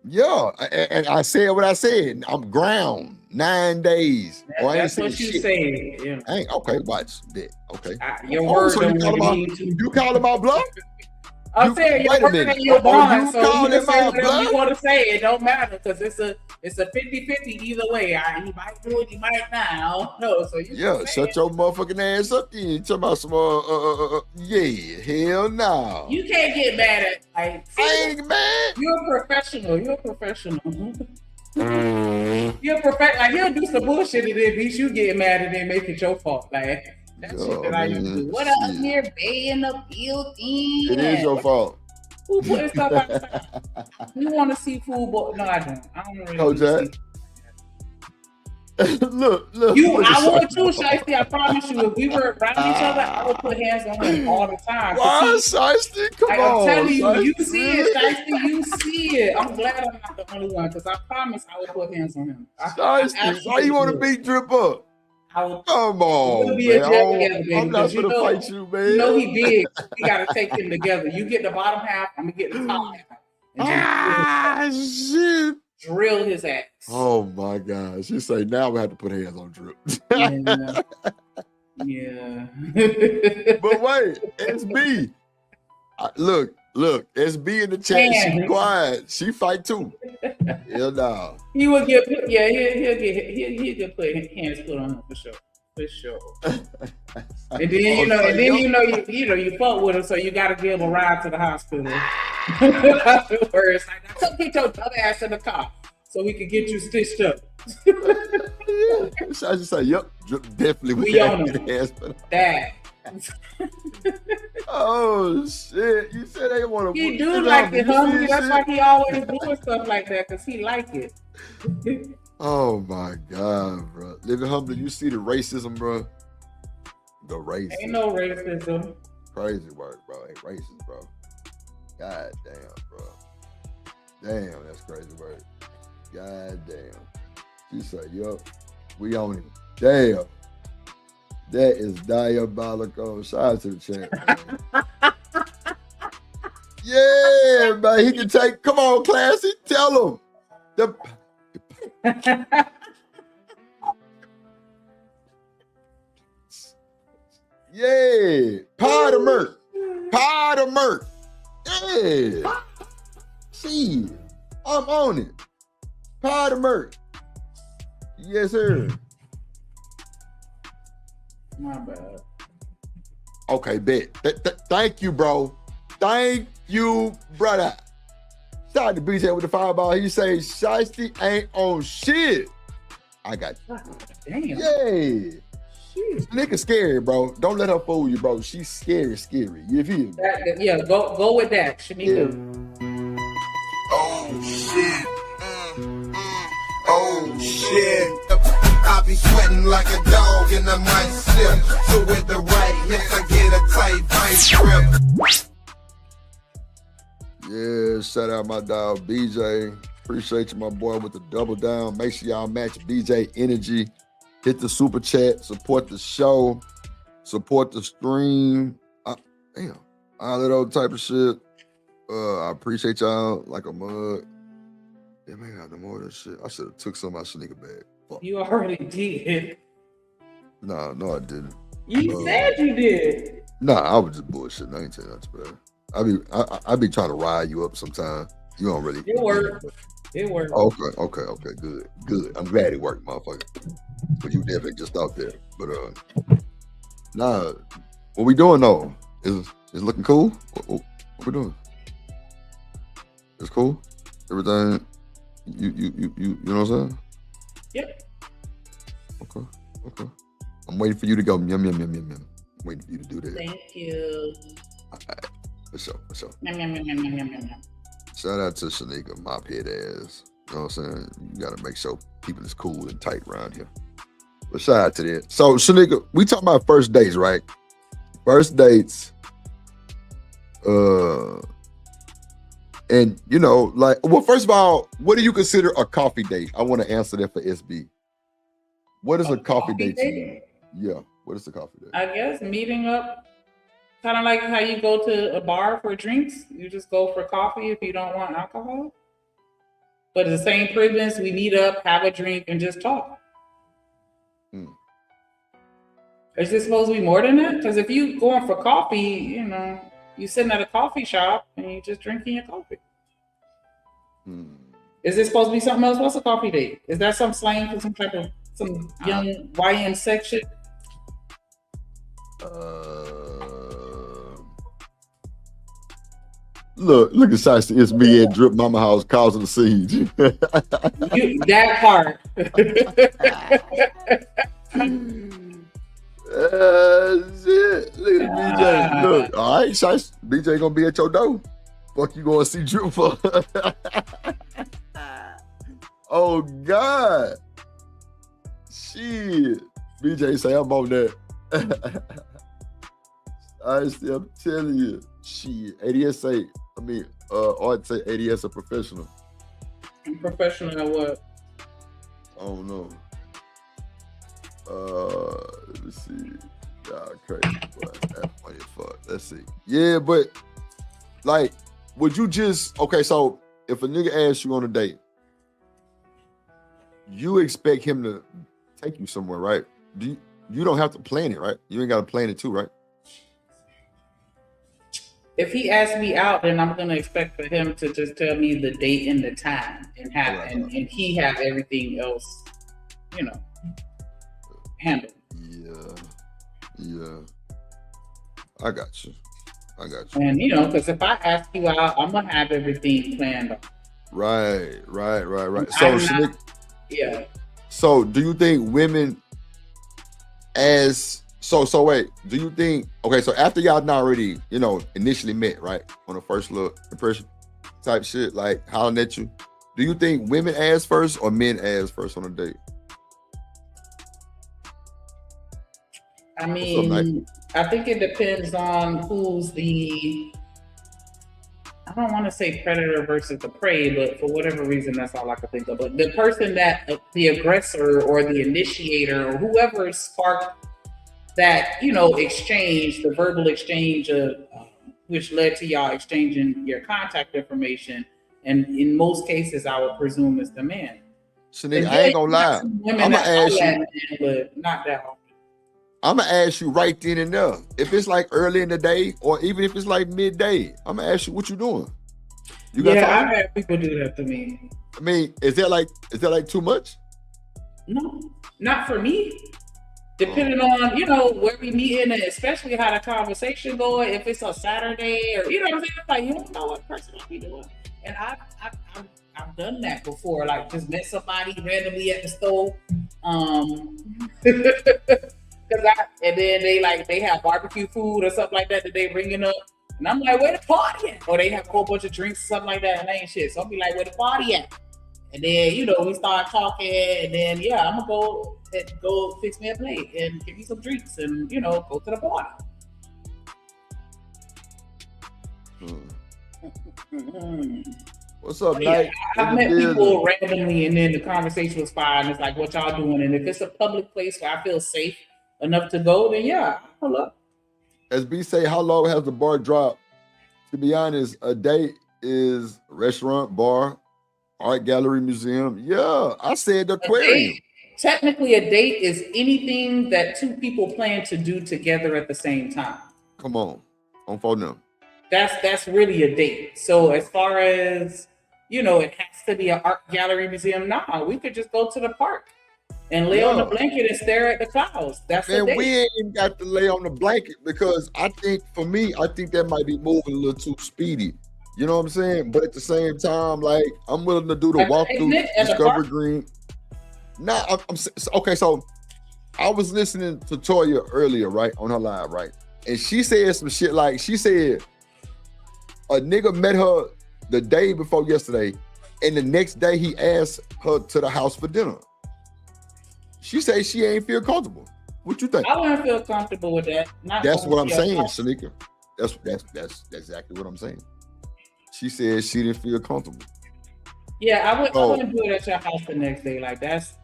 Yeah, and I said what I said. I'm ground 9 days. Oh, I ain't That's what seen you shit. said. Yeah. I ainain't okay. Watch that. Okay. Your word so don't you call really him mean to. you call him out bluff? I'm saying your wait a word minute. and your Oh, bond, you so call you can him say out whatever bluff? you want to say. It don't matter, because it's a 50-50 either way. He might do it, he might not. I don't know. So you Yeah, can say shut it. your motherfucking ass up then. Talking about some yeah, hell no. You can't get mad at, like, I ain't mad. You're a professional. You're a professional. You're perfect. Like, he'll do some bullshit and then beat you getting mad and then make it your fault. Like, that shit that I used to do. What up here, Bay in the building? It is your fault. Who putting stuff outside? You want to see food? No, I don't. I don't really Oh, want to Jack. look. You, look at I would too, Shiesty. Shiesty. I promise you. If we were around each other, I would put hands on him all the time. Why, Shiesty? Come Like, on. I'm telling you, you Shiesty. see it, Shiesty. You see it. I'm glad I'm not the only one, because I promise I would put hands on him. Shiesty, why you want to beat Drip up? Come on, We'll be a man. jail together, baby, I'm not because you gonna know- fight you, man. You know he big. We gotta take him together. You get the bottom half, I'm gonna get the top half. And just shit. drill his ass. Oh my gosh. She say now we have to put hands on Drip. Yeah. But wait, SB. Look, SB in the chat, she Man. quiet. She fight too. Hell no. He would get put, yeah, he'll get put hands put on him for sure. For sure. And then you fuck with him, so you gotta give him a ride to the hospital. Afterwards, like, come get your dumb ass in the car so we can get you stitched up. I just say, yep, definitely We have on to him. get hands put on. That. Oh shit! You said they want to. He do like it hungry. That's why he always doing stuff like that, because he like it. Oh my god, bro! Living humbly, you see the racism, bro. The racism. Ain't no racism. Crazy work, bro. Ain't racist, bro. God damn, bro. Damn, that's crazy work. God damn. She said, yup, we on him. Damn. That is diabolical. Shout out to the champ, man. Yeah, man. He can take, come on, Classy. Tell him. Yeah. Pie to Merc. Pie to Merc. Yeah. See, I'm on it. Pie to Merc. Yes, sir. My bad. Okay, bet. Thank you, bro. Thank you, brother. Shout out to BJ with the fireball. He say, Shiesty ain't on shit. I got you. Damn. Yay. Nigga scary, bro. Don't let her fool you, bro. She's scary. You feel me? Yeah, go with that, Shanika. Oh shit. Oh shit. I be sweating like a dog and I might slip. So with the right hits, I get a tight vice grip. Yeah, shout out my dog BJ. Appreciate you, my boy, with the double down. Make sure y'all match BJ energy. Hit the super chat. Support the show. Support the stream. Damn, all that old type of shit. I appreciate y'all like a mug. Damn, I ain't got no more of that shit. I should have took some of my Shanika bag. Fuck. You already did. No, I didn't. You said you did. Nah, I was just bullshitting. I ain't saying nothing bad. I be trying to ride you up sometime. You don't really. It worked. It worked. Okay. Good. I'm glad it worked, motherfucker. But you definitely just out there. But nah, what we doing though? Is looking cool? What we doing? It's cool. Everything. You know what I'm saying? Yep. Okay. I'm waiting for you to go yum. I'm waiting for you to do that. Thank you. All right. For sure. Yum. Shout out to Shanika, mop head ass. You know what I'm saying? You gotta make sure people is cool and tight around here. But shout out to that. So Shanika, we talking about first dates, right? First dates. And you know, like, well, first of all, what do you consider a coffee date? I want to answer that for SB. What is a coffee date to you? Yeah, what is a coffee date? I guess meeting up, kind of like how you go to a bar for drinks. You just go for coffee if you don't want alcohol. But the same premise, we meet up, have a drink, and just talk. Is this supposed to be more than that? Because if you going for coffee, you know, you sitting at a coffee shop and you just drinking your coffee. Is this supposed to be something else? What's a coffee date? Is that some slang for some young YN section? Look at Shiesty. It's me and Drip Mama House causing the siege. That part. Shit. Look at BJ. Look, all right, Shiesty. BJ gonna be at your door. Fuck you gonna see Drip for? Oh God. Shit. BJ say I'm on that. I'm telling you. Shit. ADS8. I'd say ADS a professional. Professional at what? I don't know. Let me see. Y'all crazy, boy. That's funny as fuck. Let's see. Yeah, but like, would you just so if a nigga asks you on a date, you expect him to take you somewhere, right? You don't have to plan it, right? You ain't gotta plan it too, right? If he asks me out, then I'm gonna expect for him to just tell me the date and the time and have and he have everything else, you know, handled. Yeah. I got you. And you know, because if I ask you out, I'm gonna have everything planned out. Right. So do you think women wait, do you think so after y'all not already, you know, initially met, right? On the first look impression type shit, like hollering at you, do you think women ask first or men ask first on a date? I mean, I think it depends on who's I don't want to say predator versus the prey, but for whatever reason, that's all I can think of. But the person that the aggressor or the initiator or whoever sparked that, you know, exchange, the verbal exchange of which led to y'all exchanging your contact information. And in most cases, I would presume it's the man. Shanika, I ain't gonna lie. I'm gonna ask you, but not that often. I'm gonna ask you right then and there. If it's like early in the day, or even if it's like midday, I'm gonna ask you what you doing. You got time? I've had people do that to me. I mean, is that like too much? No, not for me. Depending on, you know, where we meet in and especially how the conversation going, if it's a Saturday or, you know what I'm saying? Like, you don't know what person I'll be doing. And I've done that before, like just met somebody randomly at the store. And then they have barbecue food or something like that they bringing up. And I'm like, where the party at? Or they have a whole bunch of drinks or something like that and ain't shit. So I'll be like, where the party at? And then, we start talking and then, I'm going to go fix me a plate and give me some drinks and, go to the party. What's up, Yeah, Nate? I've met people randomly and then the conversation was fine. It's like, what y'all doing? And if it's a public place where I feel safe enough to go, then pull up. As B say, how low has the bar dropped? To be honest, a date is restaurant, bar, art gallery, museum. Yeah, I said the aquarium. Technically, a date is anything that two people plan to do together at the same time. Come on phone them. That's really a date. So as far as it has to be an art gallery, museum. Nah, we could just go to the park and lay on the blanket and stare at the clouds. That's a date. We ain't got to lay on the blanket because I think that might be moving a little too speedy. You know what I'm saying? But at the same time, like I'm willing to do the walkthrough, Discover Green. Nah, okay. So I was listening to Toya earlier, right, on her live, right, and she said some shit like she said a nigga met her the day before yesterday, and the next day he asked her to the house for dinner. She said she ain't feel comfortable. What you think? I wouldn't feel comfortable with that. That's what I'm saying, Shanika. That's exactly what I'm saying. She said she didn't feel comfortable. Yeah, I wouldn't do it at your house the next day. Like that's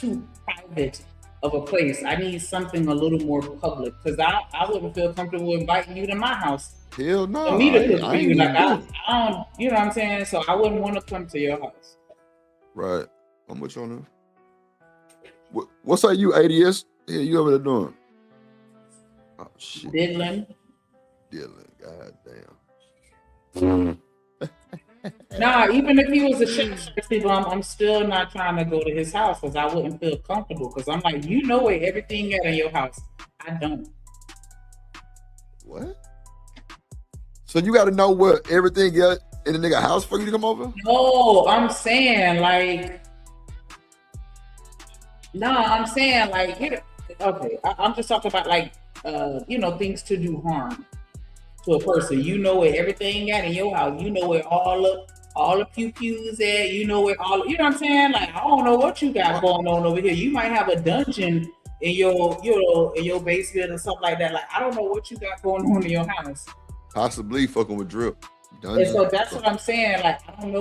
too private of a place. I need something a little more public because I wouldn't feel comfortable inviting you to my house. Hell no. For me to cook for you. Like I don't, you know what I'm saying? So I wouldn't want to come to your house. Right. I'm with you on that. What's up, you ADS? Yeah, you over there doing? Oh shit. Diddling. God damn. Nah, even if he was a chef, I'm still not trying to go to his house because I wouldn't feel comfortable. Because I'm like, where everything at in your house. I don't. What? So you got to know where everything got in the nigga house for you to come over? No, I'm saying like. Okay, I'm just talking about like, things to do harm to a person. Where everything at in your house. Where all the pew-pews at. Where all, you know what I'm saying? Like, I don't know what you got going on over here. You might have a dungeon in your basement or something like that. Like, I don't know what you got going on in your house. Possibly fucking with drip. And so that's what I'm saying. Like, I don't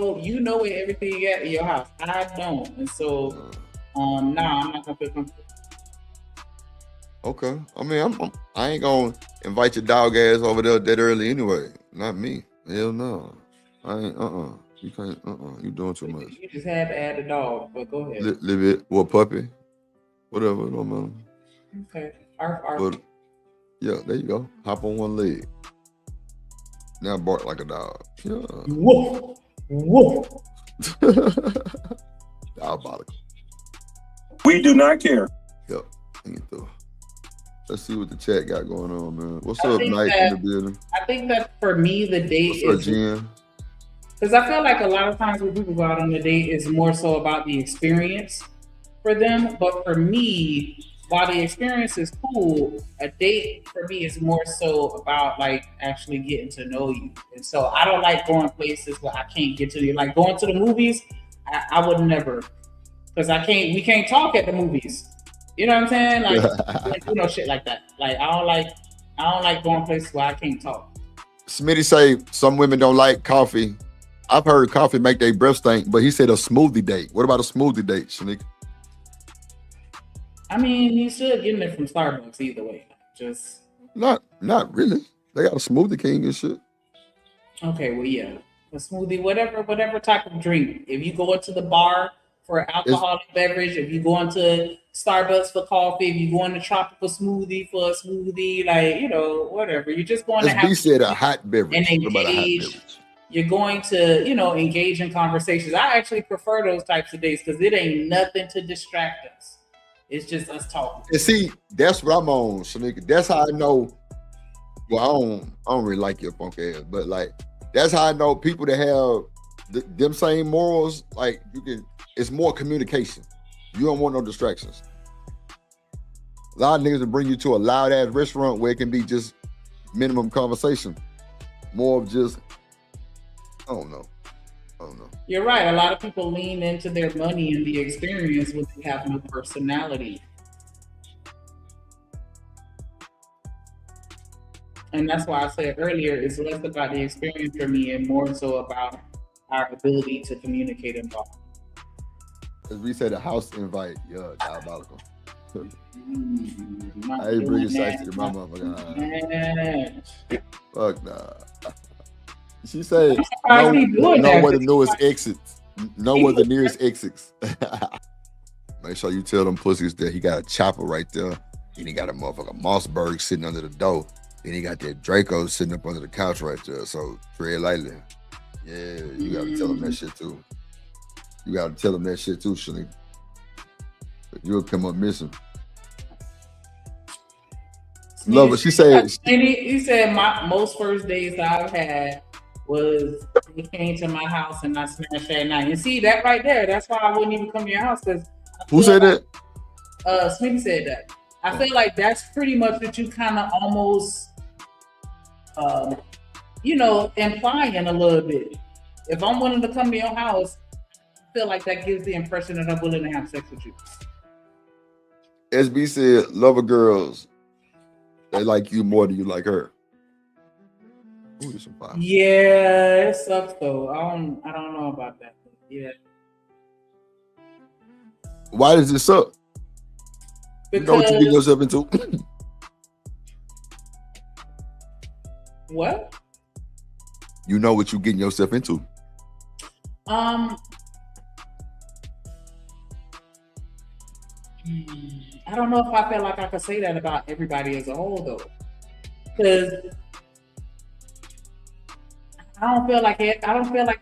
know, where everything at in your house. I don't. And so, I'm not gonna feel comfortable. Okay. I mean, I ain't gonna invite your dog ass over there that early anyway. Not me. Hell no. I ain't. You can't. You doing too much. You just had to add a dog, but go ahead. Live it. What puppy? Whatever. It don't matter. Okay. But, yeah. There you go. Hop on one leg. Now bark like a dog. Yeah. Woof. Woof. Diabolical. We do not care. Yep. Let's see what the chat got going on, man. What's up, Mike, in the building? I think that for me, the date What's up, Jen? Because I feel like a lot of times when people go out on a date, it's more so about the experience for them. But for me, while the experience is cool, a date for me is more so about like actually getting to know you. And so I don't like going places where I can't get to you. Like going to the movies, I would never, because we can't talk at the movies. You know what I'm saying? Like, shit like that. Like I don't like going places where I can't talk. Smitty say some women don't like coffee. I've heard coffee make their breath stink, but he said a smoothie date. What about a smoothie date, Shanika? I mean, you should get it from Starbucks either way. Just not really. They got a smoothie king and shit. Okay, well, yeah, a smoothie, whatever type of drink. If you go into the bar for an alcoholic beverage, if you go into Starbucks for coffee, if you go into tropical smoothie for a smoothie, like whatever. You're just going to have. He said a hot beverage. And engage. You're going to, engage in conversations. I actually prefer those types of dates because it ain't nothing to distract us. It's just us talking. And see, that's what I'm on, Shanika. That's how I know. Well, I don't really like your punk ass, but like that's how I know people that have them same morals. Like it's more communication. You don't want no distractions. A lot of niggas will bring you to a loud ass restaurant where it can be just minimum conversation. More of just, I don't know. You're right. A lot of people lean into their money and the experience when they have no personality. And that's why I said earlier, it's less about the experience for me and more so about our ability to communicate and talk. As we said, a house invite, yeah, diabolical. Mm-hmm. I ain't bringing sex to my motherfucker. Fuck nah. She said, know where the newest exits. Know where the nearest exits. Make sure you tell them pussies that he got a chopper right there. And he got a motherfucker Mossberg sitting under the door. Then he got that Draco sitting up under the couch right there. So tread lightly. Yeah, you gotta tell him that shit too. You gotta tell him that shit too, Shanique. You'll come up missing. Love it. She said. He said my most first dates I've had was he came to my house and I smashed that night. And see that right there, that's why I wouldn't even come to your house. Who said that? Smitty said that. I feel like that's pretty much what you kind of almost, implying a little bit. If I'm willing to come to your house, I feel like that gives the impression that I'm willing to have sex with you. SB said, lover girls, they like you more than you like her. Ooh, yeah, it sucks though. I don't know about that. Yeah. Why does it suck? Because, you know what you get yourself into. What? You know what you're getting yourself into. I don't know if I feel like I could say that about everybody as a whole though, because I don't feel like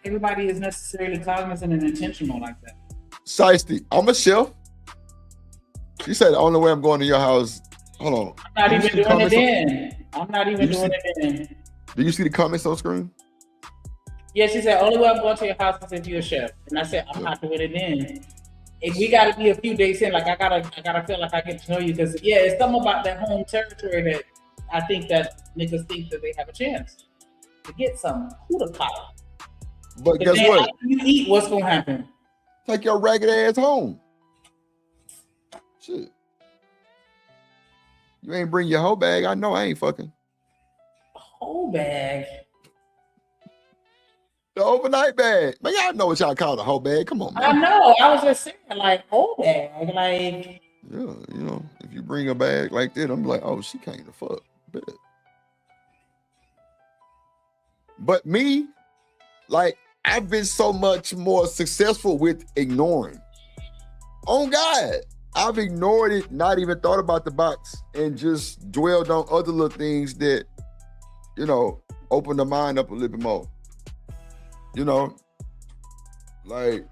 everybody is necessarily cognizant and intentional like that. Shiesty, I'm a chef. She said the only way I'm going to your house. Hold on. I'm not even doing it then. I'm not even doing it then. Do you see the comments on screen? Yeah, she said only way I'm going to your house is if you're a chef, and I said I'm not doing it then. And we got to be a few days in. Like I gotta feel like I get to know you because it's something about that home territory that I think that niggas think that they have a chance to get some Huda power. But guess what? After you eat, what's gonna happen? Take your ragged ass home. Shit. You ain't bring your whole bag. I know I ain't fucking. Whole bag. The overnight bag. Man, y'all know what y'all call the whole bag. Come on, man. I know. I was just saying, like, whole bag. Like. Yeah, if you bring a bag like that, I'm like, oh, she came to fuck. Bet. But me, like, I've been so much more successful with ignoring. Oh, God. I've ignored it, not even thought about the box, and just dwelled on other little things that, open the mind up a little bit more. Like,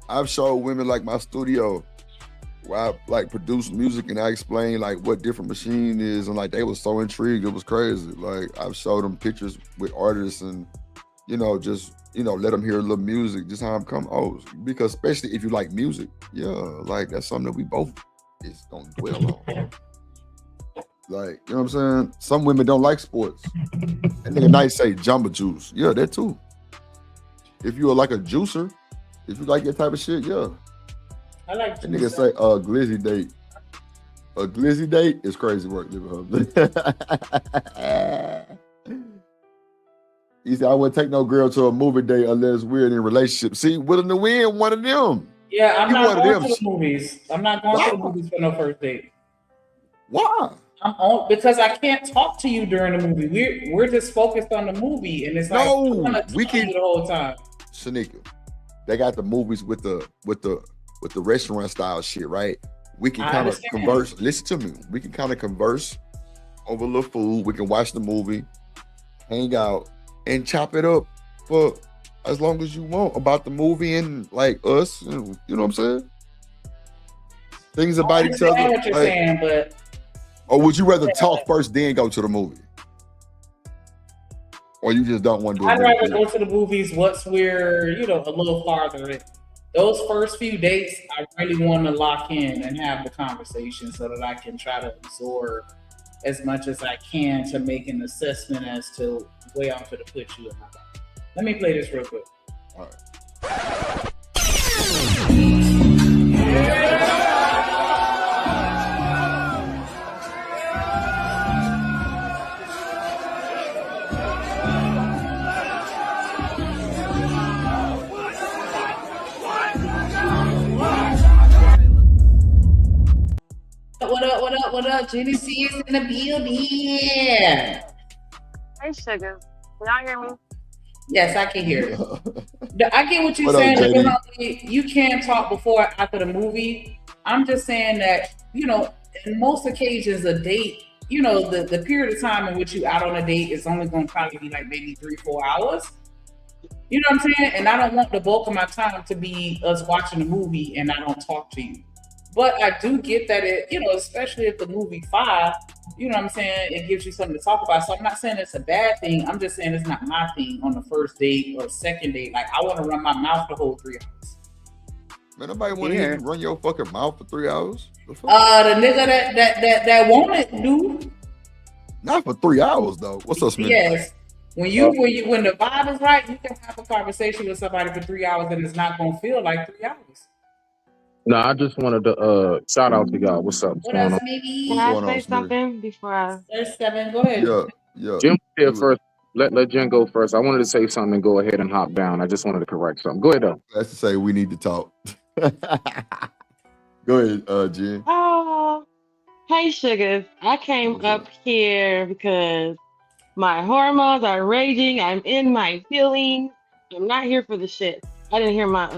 I've showed women like my studio where I like produce music and I explain like what different machine is, and like they were so intrigued, it was crazy. Like I've showed them pictures with artists and just let them hear a little music, just how I'm coming. Oh, because especially if you like music, like that's something that we both is gonna dwell on. Like, you know what I'm saying? Some women don't like sports. That nigga nice say Jamba Juice. Yeah, that too. If you are like a juicer, if you like that type of shit, yeah. I like that nigga say glizzy date. A glizzy date is crazy work, nigga. He said, I wouldn't take no girl to a movie date unless we're in a relationship. See, willing to win, one of them. Yeah, I'm not going to the movies. I'm not going to the movies for no first date. Why? Because I can't talk to you during the movie. We're just focused on the movie, and it's like we can the whole time. Shanika, they got the movies with the restaurant style shit, right? We can kind of converse. Listen to me. We can kind of converse over a little food. We can watch the movie, hang out, and chop it up for as long as you want about the movie and like us. You know what I'm saying? Things about each other. I understand what you're saying, but. Or would you rather talk first, then go to the movie? Or you just don't want to do it? I'd rather go to the movies once we're, a little farther in. those first few dates, I really want to lock in and have the conversation so that I can try to absorb as much as I can to make an assessment as to where I'm going to put you in my life. Let me play this real quick. All right. What up? Genesis is in the building. Hey, sugar. Y'all hear me? Yes, I can hear you. I get what you're What up, saying. JD? You can't talk before or after the movie. I'm just saying that, you know, in most occasions, a date, you know, the period of time in which you out on a date is only going to probably be like maybe 3-4 hours. You know what I'm saying? And I don't want the bulk of my time to be us watching a movie and I don't talk to you. But I do get that it, you know, especially if the movie 5, you know what I'm saying, it gives you something to talk about. So I'm not saying it's a bad thing. I'm just saying it's not my thing on the first date or second date. Like, I want to run my mouth the whole 3 hours. Man, nobody want to hear you run your fucking mouth for 3 hours. The nigga that want it, dude. Not for 3 hours though. What's up, Smith? Yes. When the vibe is right, you can have a conversation with somebody for 3 hours and it's not gonna feel like 3 hours. No, I just wanted to shout out to y'all. What's up? What else, maybe? Can I say something before I? There's 7. Go ahead. Yeah. Jim here first. Let Jen go first. I wanted to say something and go ahead and hop down. I just wanted to correct something. Go ahead though. That's to say we need to talk. Go ahead, Jen. Oh, hey, sugars. I came up here because my hormones are raging. I'm in my feelings. I'm not here for the shit. I didn't hear my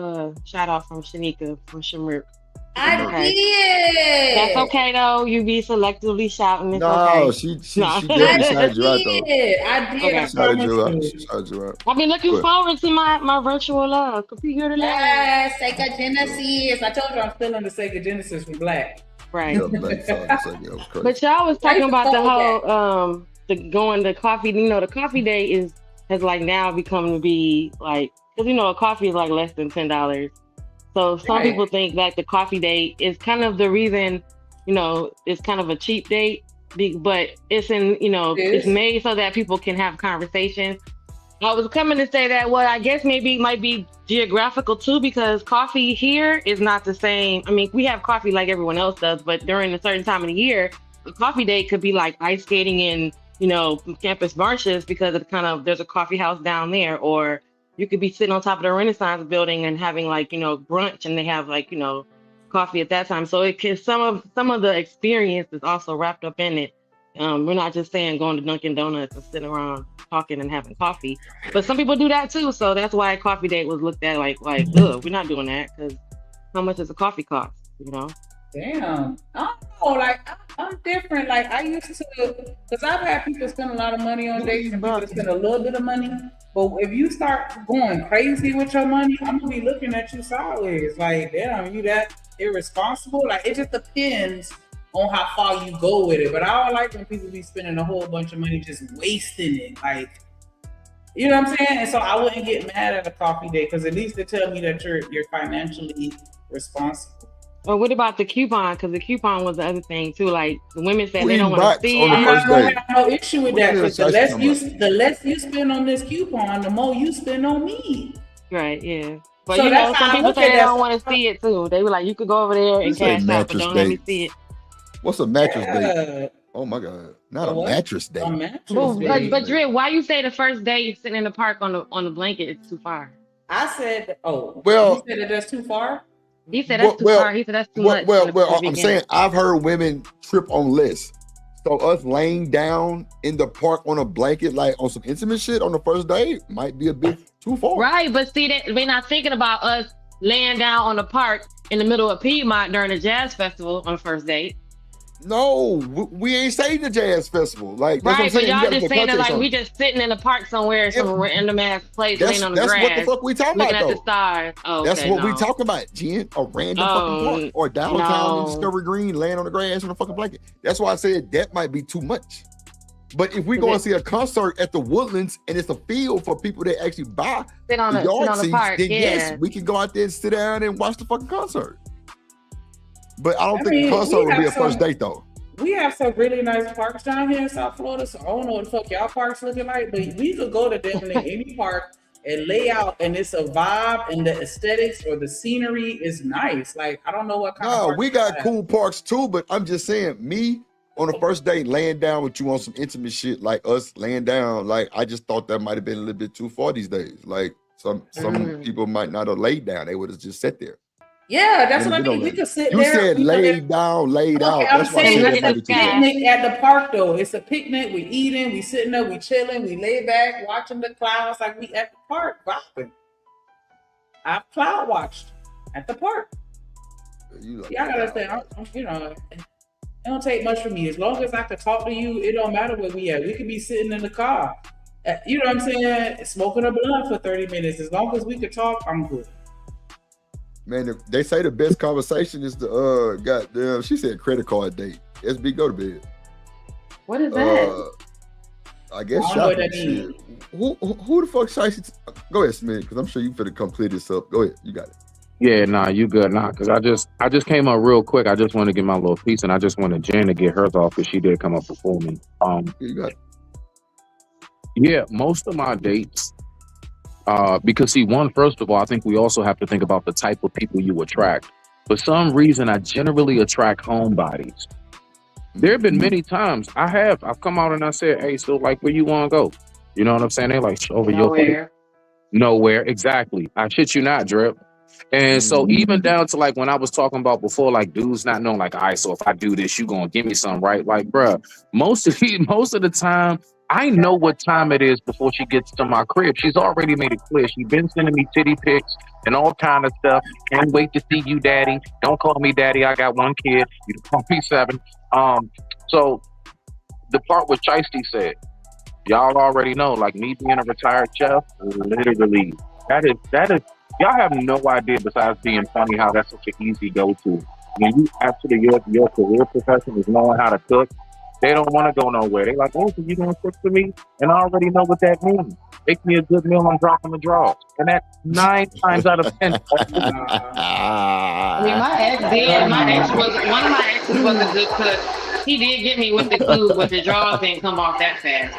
shout out from Shanika from Shamirk. I did. That's okay though. You be selectively shouting. It's No, okay. she definitely shouted you out though. I did. Okay. I She shouted you out. promise She you. shouted you out. I've been looking Good. forward to my virtual love. Computer love. Yes, Sega Genesis. I told you I'm still in the Sega Genesis from Black. Right. Yeah, Black Sabbath, that was crazy. But y'all was talking Why about the you whole going to coffee. You know, the coffee day has like now become to be like, because you know a coffee is like less than $10. So some Right. people think that the coffee date is kind of the reason, you know, it's kind of a cheap date, but it's it's made so that people can have conversations. I was coming to say that, well, I guess maybe it might be geographical too, because coffee here is not the same. I mean, we have coffee like everyone else does, but during a certain time of the year, a coffee date could be like ice skating in, Campus Marshes because there's a coffee house down there, or you could be sitting on top of the Renaissance building and having brunch, and they have coffee at that time. So it can some of the experience is also wrapped up in it. We're not just saying going to Dunkin' Donuts and sitting around talking and having coffee, but some people do that too. So that's why a coffee date was looked at like, ugh, we're not doing that because how much does a coffee cost? Damn. I don't know, I'm different. Like I used to, because I've had people spend a lot of money on dates and people spend a little bit of money. But if you start going crazy with your money, I'm gonna be looking at you sideways. Like, damn, you that irresponsible? Like, it just depends on how far you go with it. But I don't like when people be spending a whole bunch of money just wasting it. Like, you know what I'm saying? And so I wouldn't get mad at a coffee date because at least they tell me that you're financially responsible. Well, what about the coupon? Because the coupon was the other thing too. Like the women said Queen they don't want box to see on the it. first I'm not date. gonna have no issue with that because the What less you spend on this coupon, the more you spend on me. Right, yeah. But So that's how some I people look say at they that. don't want to see it too. They were like, you could go over there and You say cash out, but mattress don't let me date. see it. What's a mattress date? Yeah. Oh my god, not a What? mattress date. A mattress But date. Dre, why you say the first day sitting in the park on the blanket is too far? I said, Well- you said that that's too far? He said that's too far. He said that's too much. Well, in the I'm beginning. saying I've heard women trip on lists. So us laying down in the park on a blanket, like on some intimate shit on the first date, might be a bit too far. Right, but see that they're not thinking about us laying down on the park in the middle of Piedmont during a jazz festival on the first date. No, we ain't saying the jazz festival. Like that's Right, what but I'm saying. You y'all gotta just put saying that context like on we it. just sitting in the park somewhere, some random ass place, laying on the That's grass. what the fuck we talking looking about, at the though. stars. Oh, That's okay, what we no. talking about, Jen. A random Oh, fucking park or downtown in no. Discovery Green, laying on the grass on a fucking blanket. That's why I said that might be too much. But if we go and see a concert at the Woodlands and it's a field for people that actually buy Sit on the the yard seats, park, then yeah. yes, we can go out there and sit down and watch the fucking concert. But I don't think mean, the concert we would be a have first some- date though. We have some really nice parks down here in South Florida, so I don't know what the fuck y'all parks looking like, but we could go to damn near any park and lay out, and it's a vibe, and the aesthetics or the scenery is nice. Like, I don't know what kind of No, park we you got have. cool parks too, but I'm just saying, me on the first date laying down with you on some intimate shit like us laying down, like I just thought that might have been a little bit too far these days. Like some people might not have laid down; they would have just sat there. Yeah, that's what I You know, mean. We could sit you there. said we could- laid down, laid out. Okay, I'm That's why I saying said it's that a might be too far. picnic at the park though. It's a picnic. We eating, we sitting there, we chilling, we lay back, watching the clouds like we at the park vibing. I've cloud watched at the park. You like, Yeah, I gotta say, you know, it don't take much for me. As long as I can talk to you, it don't matter where we at. We could be sitting in the car. You know what I'm saying? Smoking a blunt for 30 minutes. As long as we can talk, I'm good. Man, they say the best conversation is the goddamn. She said credit card date. SB, go to bed. What is that? I guess I don't know what shopping that shit. Who the fuck Shicey? Go ahead, Smith, because I'm sure you finna come clear this up. Go ahead, you got it. Yeah, nah, you good, nah, because I just came up real quick. I just want to get my little piece, and I just wanted Jen to get hers off because she did come up before me. You got it. Yeah, most of my dates, because see, first of all, I think we also have to think about the type of people you attract. For some reason, I generally attract homebodies. There have been many times I've come out and I said, hey, so like, where you want to go? You know what I'm saying? They like, over your nowhere, exactly. I shit you not, Drip. And so even down to like when I was talking about before, like dudes not knowing, like, all right, so if I do this, you gonna give me something, right? Like, bruh, most of the time, I know what time it is before she gets to my crib. She's already made it clear. She's been sending me titty pics and all kind of stuff. Can't wait to see you, daddy. Don't call me daddy. I got one kid. You can call me 7. So the part what Shiesty said, y'all already know, like me being a retired chef, literally, that is, y'all have no idea besides being funny how that's such an easy go-to. When you actually, your career profession is knowing how to cook, they don't want to go nowhere. They like, oh, so you gonna cook for me? And I already know what that means. Make me a good meal, I'm dropping the draws. And that's 9 times out of 10. I mean, one of my exes was a good cook. He did get me with the food, but the draws didn't come off that fast.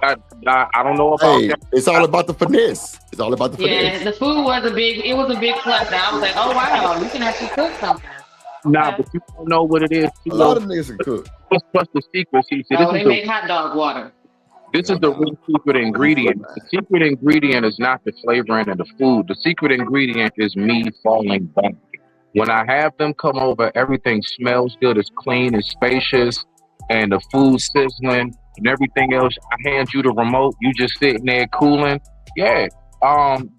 I don't know about that. It's all about the finesse. It's all about the Yeah, finesse. the food was a big plus. I was like, oh wow, you can actually cook something. Nah, but you don't know what it is. A lot of niggas can cook. What's the secret? See, Oh, they make hot dog water. This is the real secret ingredient. The secret ingredient is not the flavoring of the food. The secret ingredient is me falling back. When I have them come over, everything smells good, it's clean, it's spacious, and the food sizzling and everything else. I hand you the remote, you just sitting there cooling. Yeah,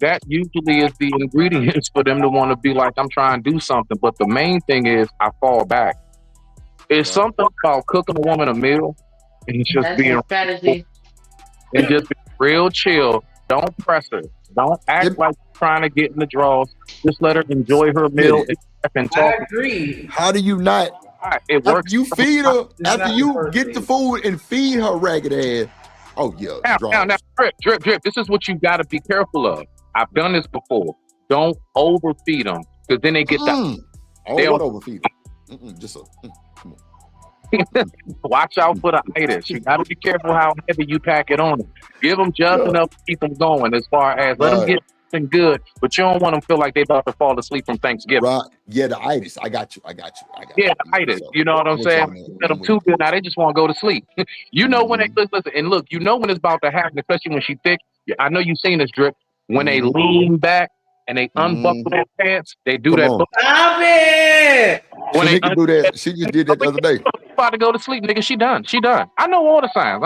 that usually is the ingredients for them to want to be like, I'm trying to do something. But the main thing is I fall back. It's something about cooking a woman a meal and just That's being a strategy. and just be real chill. Don't press her. Don't act like you're trying to get in the draws. Just let her enjoy her meal and I talk. agree. How do you not? It After works. you feed her, It's after not you the get the food and feed her ragged ass. Oh yeah, Now, drip. This is what you got to be careful of. I've done this before. Don't overfeed them because then they get I the. don't They'll- want to overfeed them. Just a. Come on. Watch out for the itis. You got to be careful how heavy you pack it on them. Give them just enough to keep them going. As far as let them Right. get something good, but you don't want them to feel like they about to fall asleep from Thanksgiving. Right. Yeah, the itis. I got you. Yeah, the itis. You know what I'm saying? Let them too good. Now they just want to go to sleep. You know when they listen, and look, you know when it's about to happen, especially when she thick. I know you've seen this, Drip. When they lean back and they unbuckle their pants, they do that. Stop it! When She they can do that. She just did that the other day. about to go to sleep, nigga. She done. I know all the signs.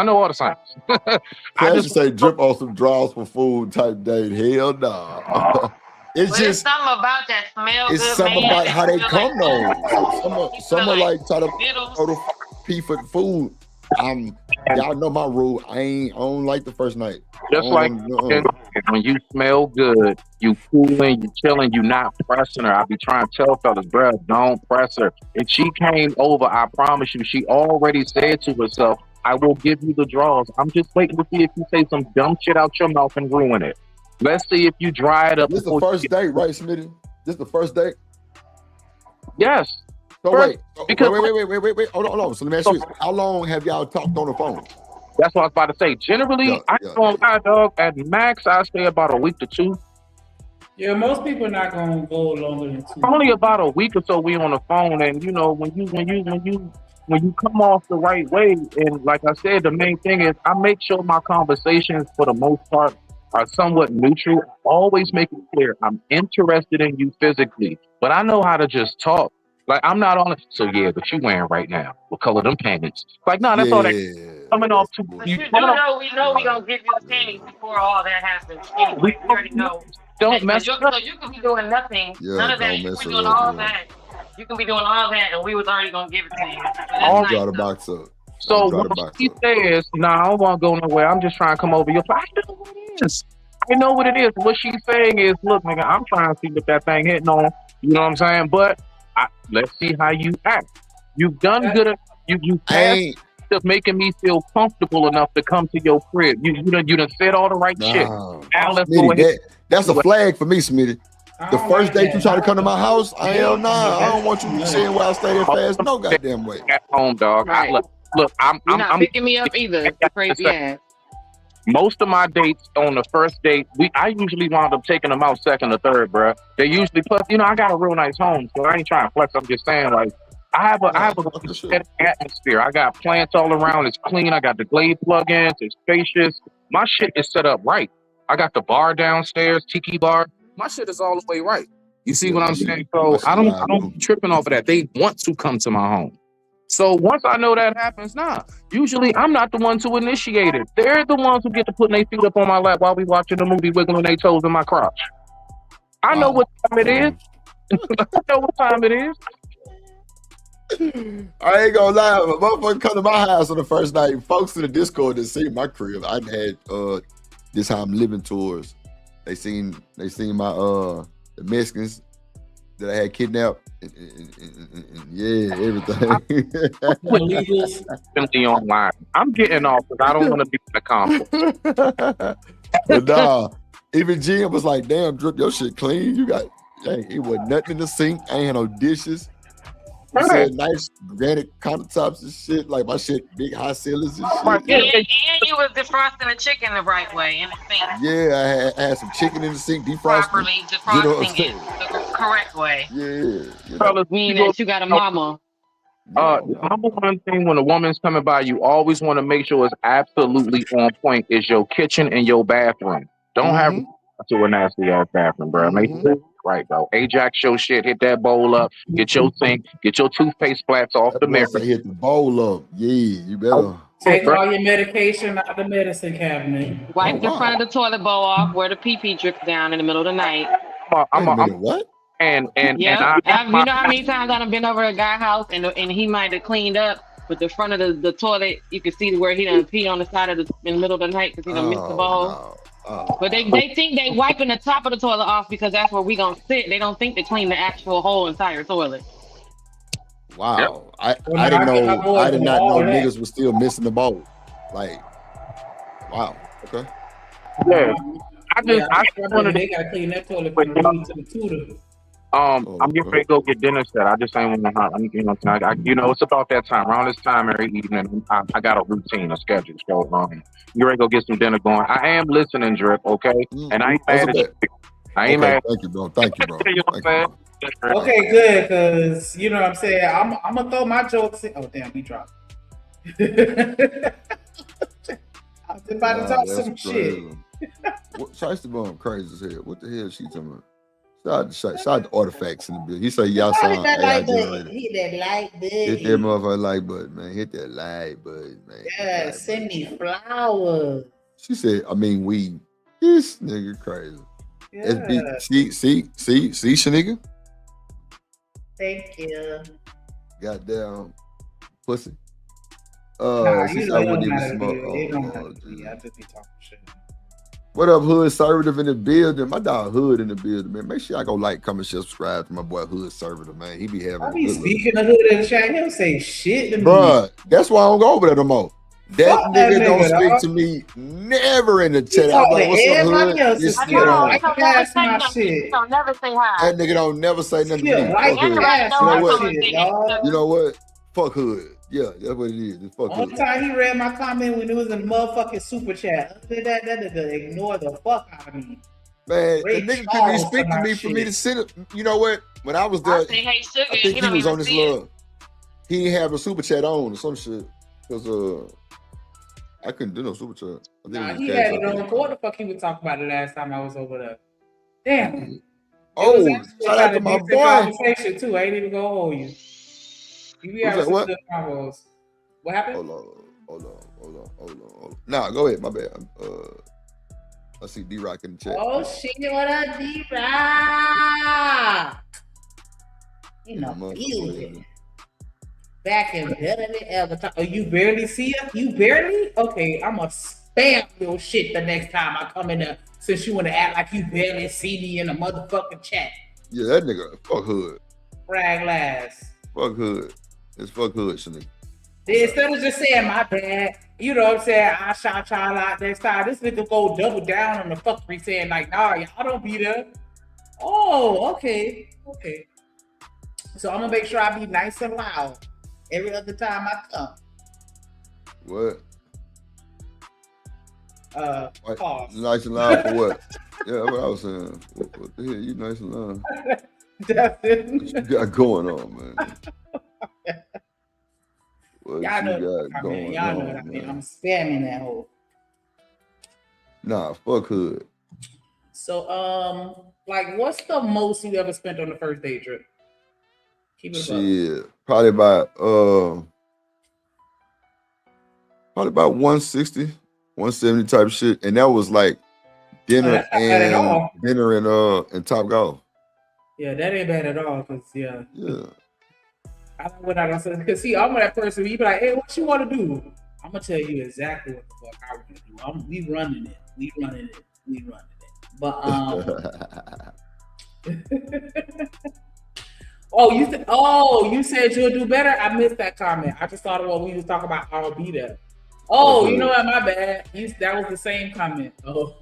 I just say drip on some draws for food type date. Hell no. It's But just something about that smell it's good, something man. about how they feel come though. Some are like try to Vittles. throw the pee for the food. Y'all know my rule. I don't like the first night. Just like when you smell good, you cooling, you chilling, you not pressing her. I be trying to tell fellas, bro, don't press her. If she came over, I promise you, she already said to herself, I will give you the draws. I'm just waiting to see if you say some dumb shit out your mouth and ruin it. Let's see if you dry it up. This is the first date, right, Smitty? This is the first date? Yes. So First, wait. Hold on. So let me ask you this. How long have y'all talked on the phone? That's what I was about to say. Generally, I don't lie, dog. At max, I say about a week to 2. Yeah, most people are not gonna go longer than 2. Only about a week or so we on the phone, and you know when you come off the right way, and like I said, the main thing is I make sure my conversations for the most part are somewhat neutral. I always make it clear I'm interested in you physically, but I know how to just talk. Like I'm not on it. So yeah, but you wearing right now? What color them panties? Like no, that's all that coming off too. We know we gonna give you the panties before all that happens. Anyway, we already know. Don't mess up. So you can be doing nothing. None of that. You can be doing all that. You can be doing all that, and we was already gonna give it to you. I'll draw the box up. So when he says, "Nah, I don't want to go nowhere. I'm just trying to come over your place," I know what it is. I know what it is. What she's saying is, "Look, nigga, I'm trying to see what that thing hitting on." You know what I'm saying? But let's see how you act. You've done good. You passed just making me feel comfortable enough to come to your crib. You done said all the right shit. Now let's go ahead. That's a flag for me, Smitty. The first date you try to come to my house, hell nah. I don't want you saying where I stay there fast. No goddamn way. At home, dog. Right. Look, I'm not picking me up either. Crazy ass. Most of my dates on the first date, I usually wind up taking them out second or third, bro. They usually plus, I got a real nice home, so I ain't trying to flex. I'm just saying, like, I have a atmosphere. I got plants all around. It's clean. I got the Glade plugins. It's spacious. My shit is set up right. I got the bar downstairs, tiki bar. My shit is all the way right. You see what I'm saying? So I don't be tripping off of that. They want to come to my home. So once I know that happens, usually I'm not the one to initiate it. They're the ones who get to putting their feet up on my lap while we watching the movie, wiggling their toes in my crotch. I know what time it is. I know what time it is. I ain't gonna lie, if a motherfucker come to my house on the first night, folks in the Discord that see my crib. I had this how I'm living tours. They seen my the Mexicans that I had kidnapped and everything. Simply online. I'm getting off because I don't want to be in the conflict. But nah, even Jim was like, "Damn, Drip, your shit clean. You got, it wasn't nothing in the sink. I ain't had no dishes. You said nice granite countertops and shit. Like my shit, big high ceilings and shit. And you was defrosting the chicken the right way in the sink. Yeah, I had some chicken in the sink, defrosted. Properly defrosting it the correct way. Yeah. Meaning that you got a mama. Number one thing when a woman's coming by, you always want to make sure it's absolutely on point. Is your kitchen and your bathroom. Don't have to a nasty ass bathroom, bro. Make sure right, bro. Ajax your shit, hit that bowl up, get your sink, get your toothpaste splats off the mirror. Hit the bowl up. Yeah, you better. Take all your medication out of the medicine cabinet. Wipe the front of the toilet bowl off where the pee-pee drips down in the middle of the night. What? And you know how many times I've been over a guy's house and he might have cleaned up, but the front of the toilet, you can see where he done pee on the side of in the middle of the night because he done missed the bowl. No. But they think they wiping the top of the toilet off because that's where we gonna sit. They don't think to clean the actual whole entire toilet. Wow, I didn't know. I did not know niggas was still missing the bowl. Like, wow. Okay. Yeah, I wanted they gotta clean that toilet from the room to the tutor. I'm getting ready to go get dinner set. I just ain't want to. It's about that time. Around this time every evening, I got a routine, a schedule. So you ready to go get some dinner going? I am listening, Drip. Okay, and I ain't mad at you. I ain't mad. Thank you, bro. Thank you, bro. You know what I'm saying? Okay, good, because you know what I'm saying. I'm gonna throw my jokes in. Oh damn, we dropped. I was about to talk some shit. Shiesty Bum crazy as hell. What the hell is she talking about? Shout out to Artifacts in the building. He said y'all sound hit that like button. Hit that like button. Hit that motherfucker like button, man. Hit that like button, man. Yeah, send me flowers. She said, weed. This nigga crazy. Yeah. SB, see, Shanigga? Thank you. Goddamn pussy. She said I wouldn't even smoke. I just be talking shit. What up, Hood Servative in the building? My dog Hood in the building, man. Make sure y'all go like, comment, subscribe to my boy Hood Servative, man. He be having. I be speaking of Hood in the chat. He'll say shit to me. Bruh, that's why I don't go over there no more. That Fuck that nigga don't nigga, speak dog. to me never in the He chat. I'm talk to like, what's up, everybody hood? else. This I Skip nigga know. don't. He right don't never past say my nothing. He shit. don't never say hi. That nigga don't never say nothing to Skip me. right Fuck hood. Everybody past know You know I'm my what? from a shit, big dog. You know what? Fuck hood. Yeah, that's what it is. It's fuck Only hood. time he read my comment when it was in the motherfucking super chat. Other than that nigga ignore the fuck out of me. Man, the Ray nigga couldn't even Charles to speak to my me for me to shit. sit up. You know what? When I was I there, say, hey, sugar, I and think he he don't was even on his see it. love. He didn't have a super chat on or some shit. Because I couldn't do no super chat. I think Nah, it was he Cash had App it or on. What the fuck he was talking about the last time I was over there? Damn. It was Oh, actually shout out kind to of my decent boy. conversation too. I ain't even gonna hold you. You be Who's having that? some What? good combos. What happened? Hold on. Nah, go ahead. My bad. I see D-Rock in the chat. Oh shit, what up, D-Rock? You know, building. Back and better than ever. Oh, you barely see it? You barely? Okay, I'm gonna spam your shit the next time I come in there since you want to act like you barely see me in the motherfucking chat. Yeah, that nigga. Fuck hood. Brag last. Fuck hood. It's fuck hood, nigga. Instead of just saying my bad, you know what I'm saying? I shout y'all out next time. This nigga go double down on the fuckery saying like, nah, y'all don't be there. Oh, okay. Okay. So I'm gonna make sure I be nice and loud every other time I come. What? Pause. Nice and loud for what? Yeah, that's what I was saying. What the hell? You nice and loud. What you got going on, man? What Y'all know you what got I mean. going Y'all know on, what I mean. man? I'm spamming that hole. Nah, fuck hood. So, like, what's the most you ever spent on the first day trip? Keep it above. Shit, probably about 160, 170 type shit, and that was like dinner that's not bad at all. and Top Golf. Yeah, that ain't bad at all. Cause yeah. Yeah. I went out and said, cause see, I'm that person. You be like, hey, what you want to do? I'm gonna tell you exactly what the fuck I want to do. We running it. But you said you'll do better. I missed that comment. I just thought of what we was talking about. I'll be there. Oh, you know what? My bad. That was the same comment. Oh.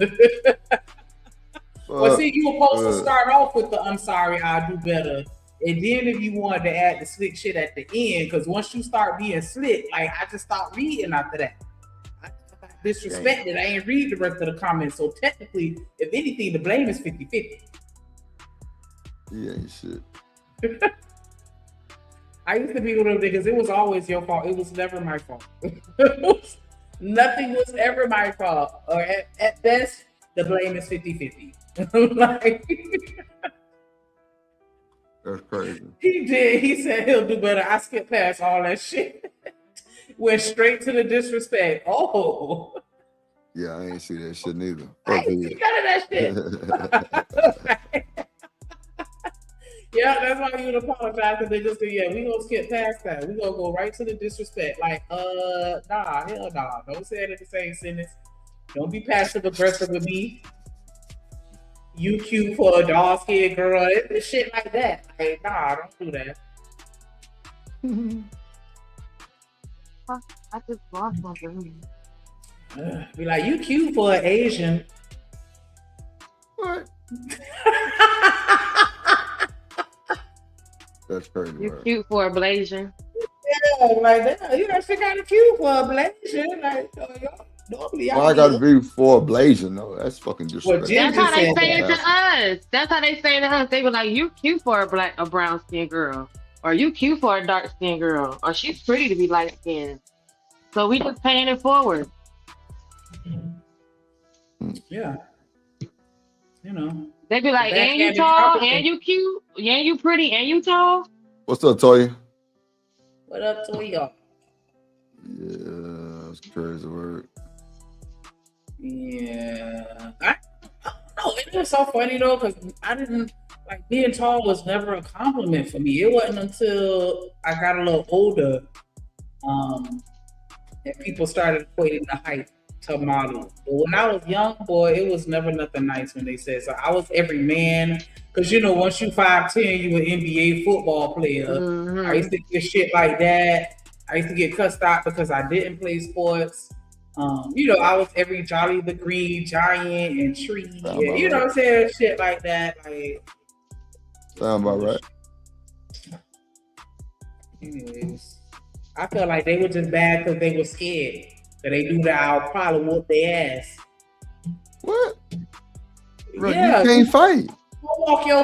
Well, see, you were supposed to start off with the "I'm sorry, I'll do better," and then if you wanted to add the slick shit at the end, because once you start being slick, like I just stopped reading after that. I got disrespected. I ain't read the rest of the comments. So technically, if anything, the blame is 50-50. Yeah, ain't shit. I used to be one of them niggas. It was always your fault. It was never my fault. Nothing was ever my fault. Or at best, the blame is 50-50. Like, that's crazy. He did. He said he'll do better. I skipped past all that shit. Went straight to the disrespect. Oh. Yeah, I ain't see that shit neither. I Fuck ain't hood. see none of that shit. Yeah, that's why you would apologize, because they just said, yeah, we gonna skip past that. We gonna go right to the disrespect. Like, nah, hell nah. Don't say it in the same sentence. Don't be passive aggressive with me. You cute for a dog-skinned girl. It's shit like that. Like, nah, don't do that. I just lost my brain. Be like, you cute for an Asian. What? That's crazy. You Right? cute for a Blasian. Yeah, like that. You know, she kind of cute for a Blasian. Like, normally Well, I gotta be for a blazing though. That's fucking disrespectful. That's how they say it to us. That's how they say it to us. They were like, "You cute for a brown skinned girl, or you cute for a dark skinned girl, or she's pretty to be light skinned." So we just paying it forward. Yeah. You know. They be like, "And you tall, and you cute, and you pretty, and you tall." What's up, Toya? What up, Toya? Yeah, that's crazy word. Yeah. I don't know. It was so funny though, because I didn't like being tall was never a compliment for me. It wasn't until I got a little older that people started equating the height to model. But when I was young, boy, it was never nothing nice when they said so. I was every man, because you know, once you 5'10", you an NBA football player. I used to get shit like that. I used to get cussed out because I didn't play sports. You know, I was every Jolly the Green Giant and tree. And, you know what I'm saying? Shit like that. Like, sound about right. Anyways, I feel like they were just bad because they were scared. So they knew that I'll probably whoop their ass. What? Bro, Yeah, you can't fight. Walk your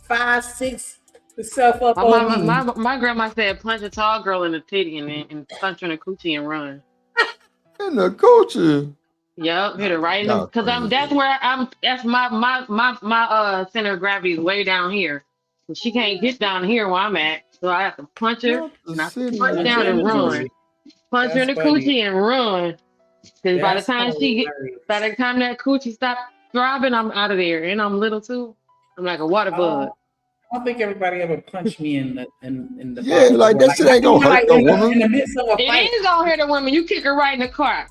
5'6" self up My, on mama, me. my grandma said punch a tall girl in the titty and punch her in the coochie and run. In the coochie. Yep, hit it right in the, because that's where that's my center of gravity is way down here. So she can't get down here where I'm at. So I have to punch her and I punch down and run. Punch her in the coochie and run. Because by the time by the time that coochie stops throbbing, I'm out of there. And I'm little too. I'm like a water bug. I don't think everybody ever punched me in the Yeah, like that shit ain't gonna hurt no woman. In the midst of a fight. It is gonna hurt a woman. You kick her right in the car.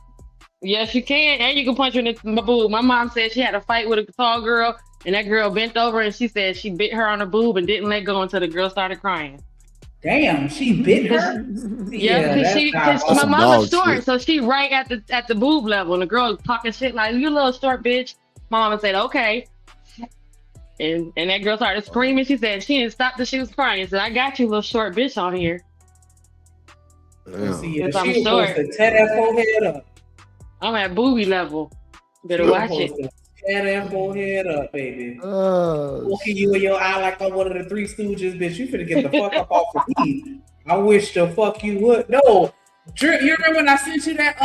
Yes, you can, and you can punch her in the boob. My mom said she had a fight with a tall girl, and that girl bent over, and she said she bit her on the boob and didn't let go until the girl started crying. Damn, she bit her. Yeah, because my mama's short, so she right at the boob level, and the girl was talking shit like, "You little short bitch." My mama said, "Okay." And that girl started screaming. She said she didn't stop till she was crying. She said, "I got you, little short bitch, on here." See, If she I'm was short. supposed to tear that forehead up. I'm at booby level. Better watch it. Tear that forehead up, baby. Looking you in your eye like I'm one of the Three Stooges, bitch. You finna get the fuck up off of me. I wish the fuck you would. No. Drew, you remember when I sent you that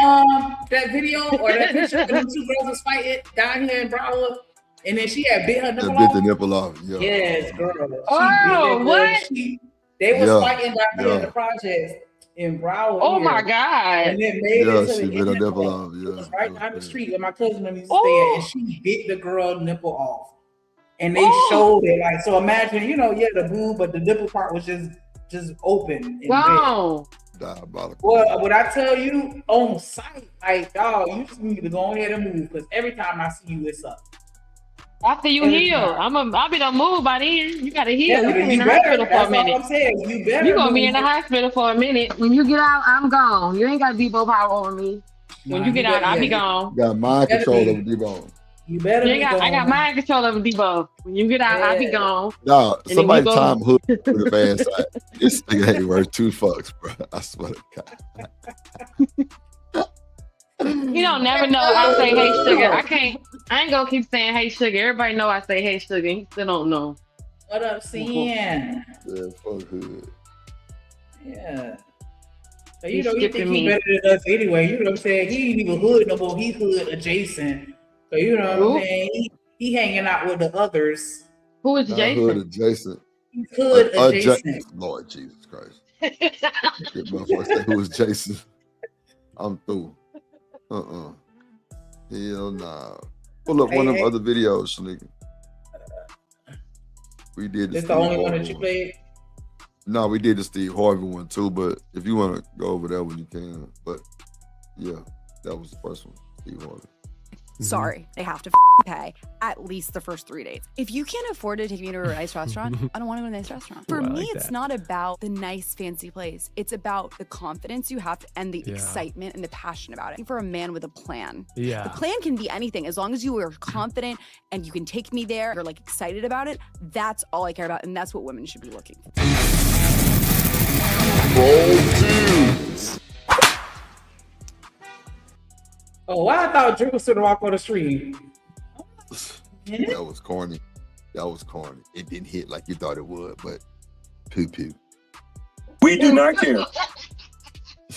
video or that picture of them two girls was fighting down here in Broward? And then she had bit her nipple Bit off? the nipple off. Yeah. Yes, girl. Oh, what? They was Yeah, fighting down here in yeah. the projects in Broward. Oh here. my God. And it made it to she the bit her end nipple of off. it. Yeah. It was right down the street where my cousin used to stay at, and she bit the girl nipple off. And they showed it. Like, so imagine, you know, yeah, the boob, but the nipple part was just open. And Wow. Diabolical. well, what I tell you on sight, like, dog, you just need to go ahead and move because every time I see you, it's up. After you Every heal, time. I'll be done move by then. You gotta heal. Yeah, you can be in the better. hospital for a That's all minute. I'm saying. You better. You're gonna be in the move. hospital for a minute. When you get out, I'm gone. You ain't got depot power over me. When Nah, you get you out, better- I'll be yeah. gone. Got mind Better control be- over D-Bone. You better. You be ain't got, I got going. mind control over depot. When you get out, I'll be Yeah. gone. Nah, then somebody you go- time hood to the bad side. This nigga ain't worth 2 fucks, bro. I swear to God. You don't never know. I say, hey, sugar. I ain't gonna keep saying, hey, sugar. Everybody know I say, hey, sugar. He still don't know. What up, Cian? Yeah, fuck hood. Yeah. So, He's you know, you skipping think me. he better than us anyway. You know what I'm saying? He ain't even hood no more. He hood adjacent. So, you know Who? what I'm saying? He hanging out with the others. Who is Not Jason? hood adjacent. He's hood adjacent. Lord Jesus Christ. That motherfucker say who is Jason? I'm through. Hell nah. Pull up one of them Hey. other videos, nigga. We did This Steve the only one Harvey that you played? No, we did the Steve Harvey one too, but if you want to go over that one, you can. But yeah, that was the first one, Steve Harvey. Sorry, they have to pay at least the first 3 days. If you can't afford to take me to a nice restaurant, I don't want to go to a nice restaurant. For Ooh, I me, like it's that. not about the nice, fancy place. It's about the confidence you have and the Yeah. excitement and the passion about it. For a man with a plan. Yeah. The plan can be anything. As long as you are confident and you can take me there, you're like excited about it, that's all I care about. And that's what women should be looking for. Oh, why I thought Drew was gonna walk on the street. That was corny. That was corny. It didn't hit like you thought it would, but poo poo. We do not care.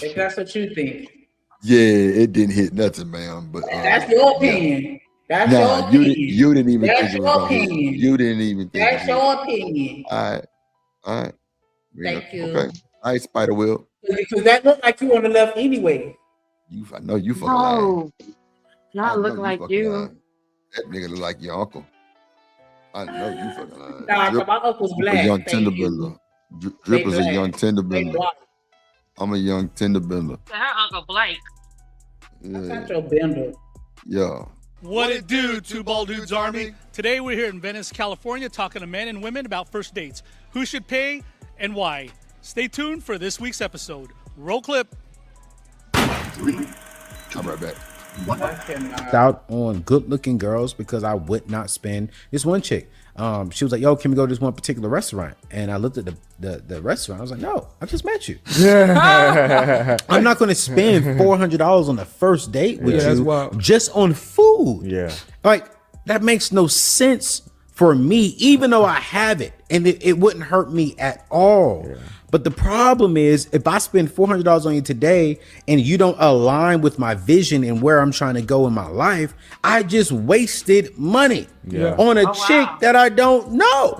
If that's what you think. Yeah, it didn't hit nothing, man. But That's your opinion. That's your Nah, opinion. you didn't even That's think it your was gonna hit. opinion. You didn't even think. That's it your hit. opinion. All right. Thank you. Okay. All right, Spider Will. Because that looked like you on the left anyway. I know you fucking lying. No. I Not know look like fucking you. lying. That nigga look like your uncle. I know you fucking lying. Nah, Drip- my uncle's Drip a black. young Thank tender you. bender. They Drip is a black. young tender They bender. black. I'm a young tender bender. Her Uncle Blake. Yeah. Not your bender. Yeah. What it do, Two Bald Dudes Army? Today we're here in Venice, California, talking to men and women about first dates. Who should pay and why? Stay tuned for this week's episode. Roll clip. I'm right back. Out on good-looking girls because I would not spend. This one chick, she was like, "Yo, can we go to this one particular restaurant?" And I looked at the restaurant. I was like, "No, I just met you. I'm not going to spend $400 on the first date with you just on food. Yeah, like that makes no sense for me, even though I have it, and it wouldn't hurt me at all." Yeah. But the problem is, if I spend $400 on you today and you don't align with my vision and where I'm trying to go in my life, I just wasted money on a chick that I don't know.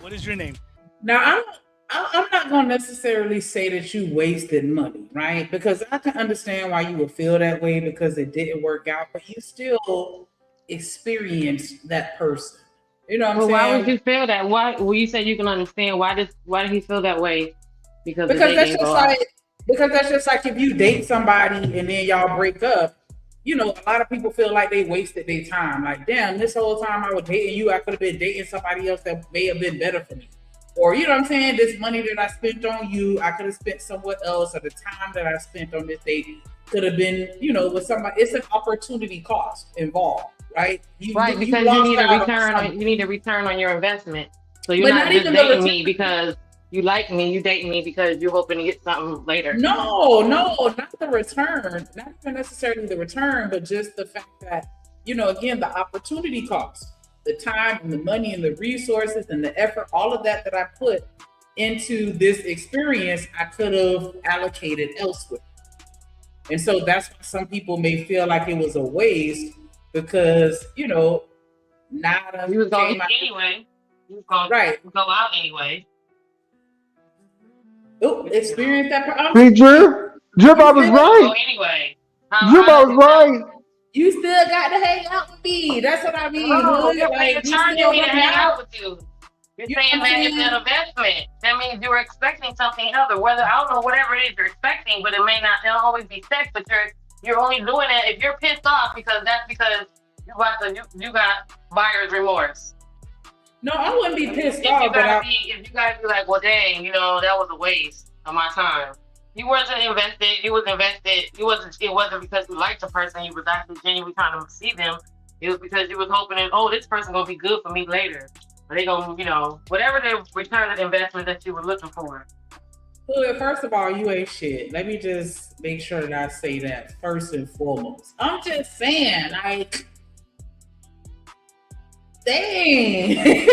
What is your name? Now, I'm not going to necessarily say that you wasted money, right? Because I can understand why you would feel that way because it didn't work out, but you still experienced that person. You know what I'm saying? Why would you feel that? Why? Well, you said you can understand. Why did he feel that way? Because that's just like if you date somebody and then y'all break up. You know, a lot of people feel like they wasted their time. Like, damn, this whole time I was dating you, I could have been dating somebody else that may have been better for me. Or you know what I'm saying? This money that I spent on you, I could have spent somewhere else. Or the time that I spent on this date could have been, you know, with somebody. It's an opportunity cost involved. Right, because you need a return. You need a return on your investment. So you're not just dating me because you like me. You dating me because you're hoping to get something later. No, not the return. Not even necessarily the return, but just the fact that, you know, again, the opportunity cost, the time and the money and the resources and the effort, all of that I put into this experience, I could have allocated elsewhere. And so that's why some people may feel like it was a waste. Because, you know, now you was going anyway. You was going go out anyway. Oh, experience that. See, Drip, I was right. Anyway, Drip, I was right. You still got to hang out with me. That's what I mean. You're charging me to hang out with you. You're saying that it's an investment. That means you were expecting something other. Whether I don't know whatever it is you're expecting, but it may not. It'll always be sex, but you're only doing it if you're pissed off because you got buyer's remorse. No, I wouldn't be pissed off. If you guys be like, well, dang, you know, that was a waste of my time. You wasn't invested. You was invested. It wasn't because you liked the person. You was actually genuinely trying to see them. It was because you was hoping that, oh, this person gonna be good for me later. Or they gonna, you know, whatever the return of investment that you were looking for. Well, first of all, you ain't shit. Let me just make sure that I say that first and foremost. I'm just saying, like, dang.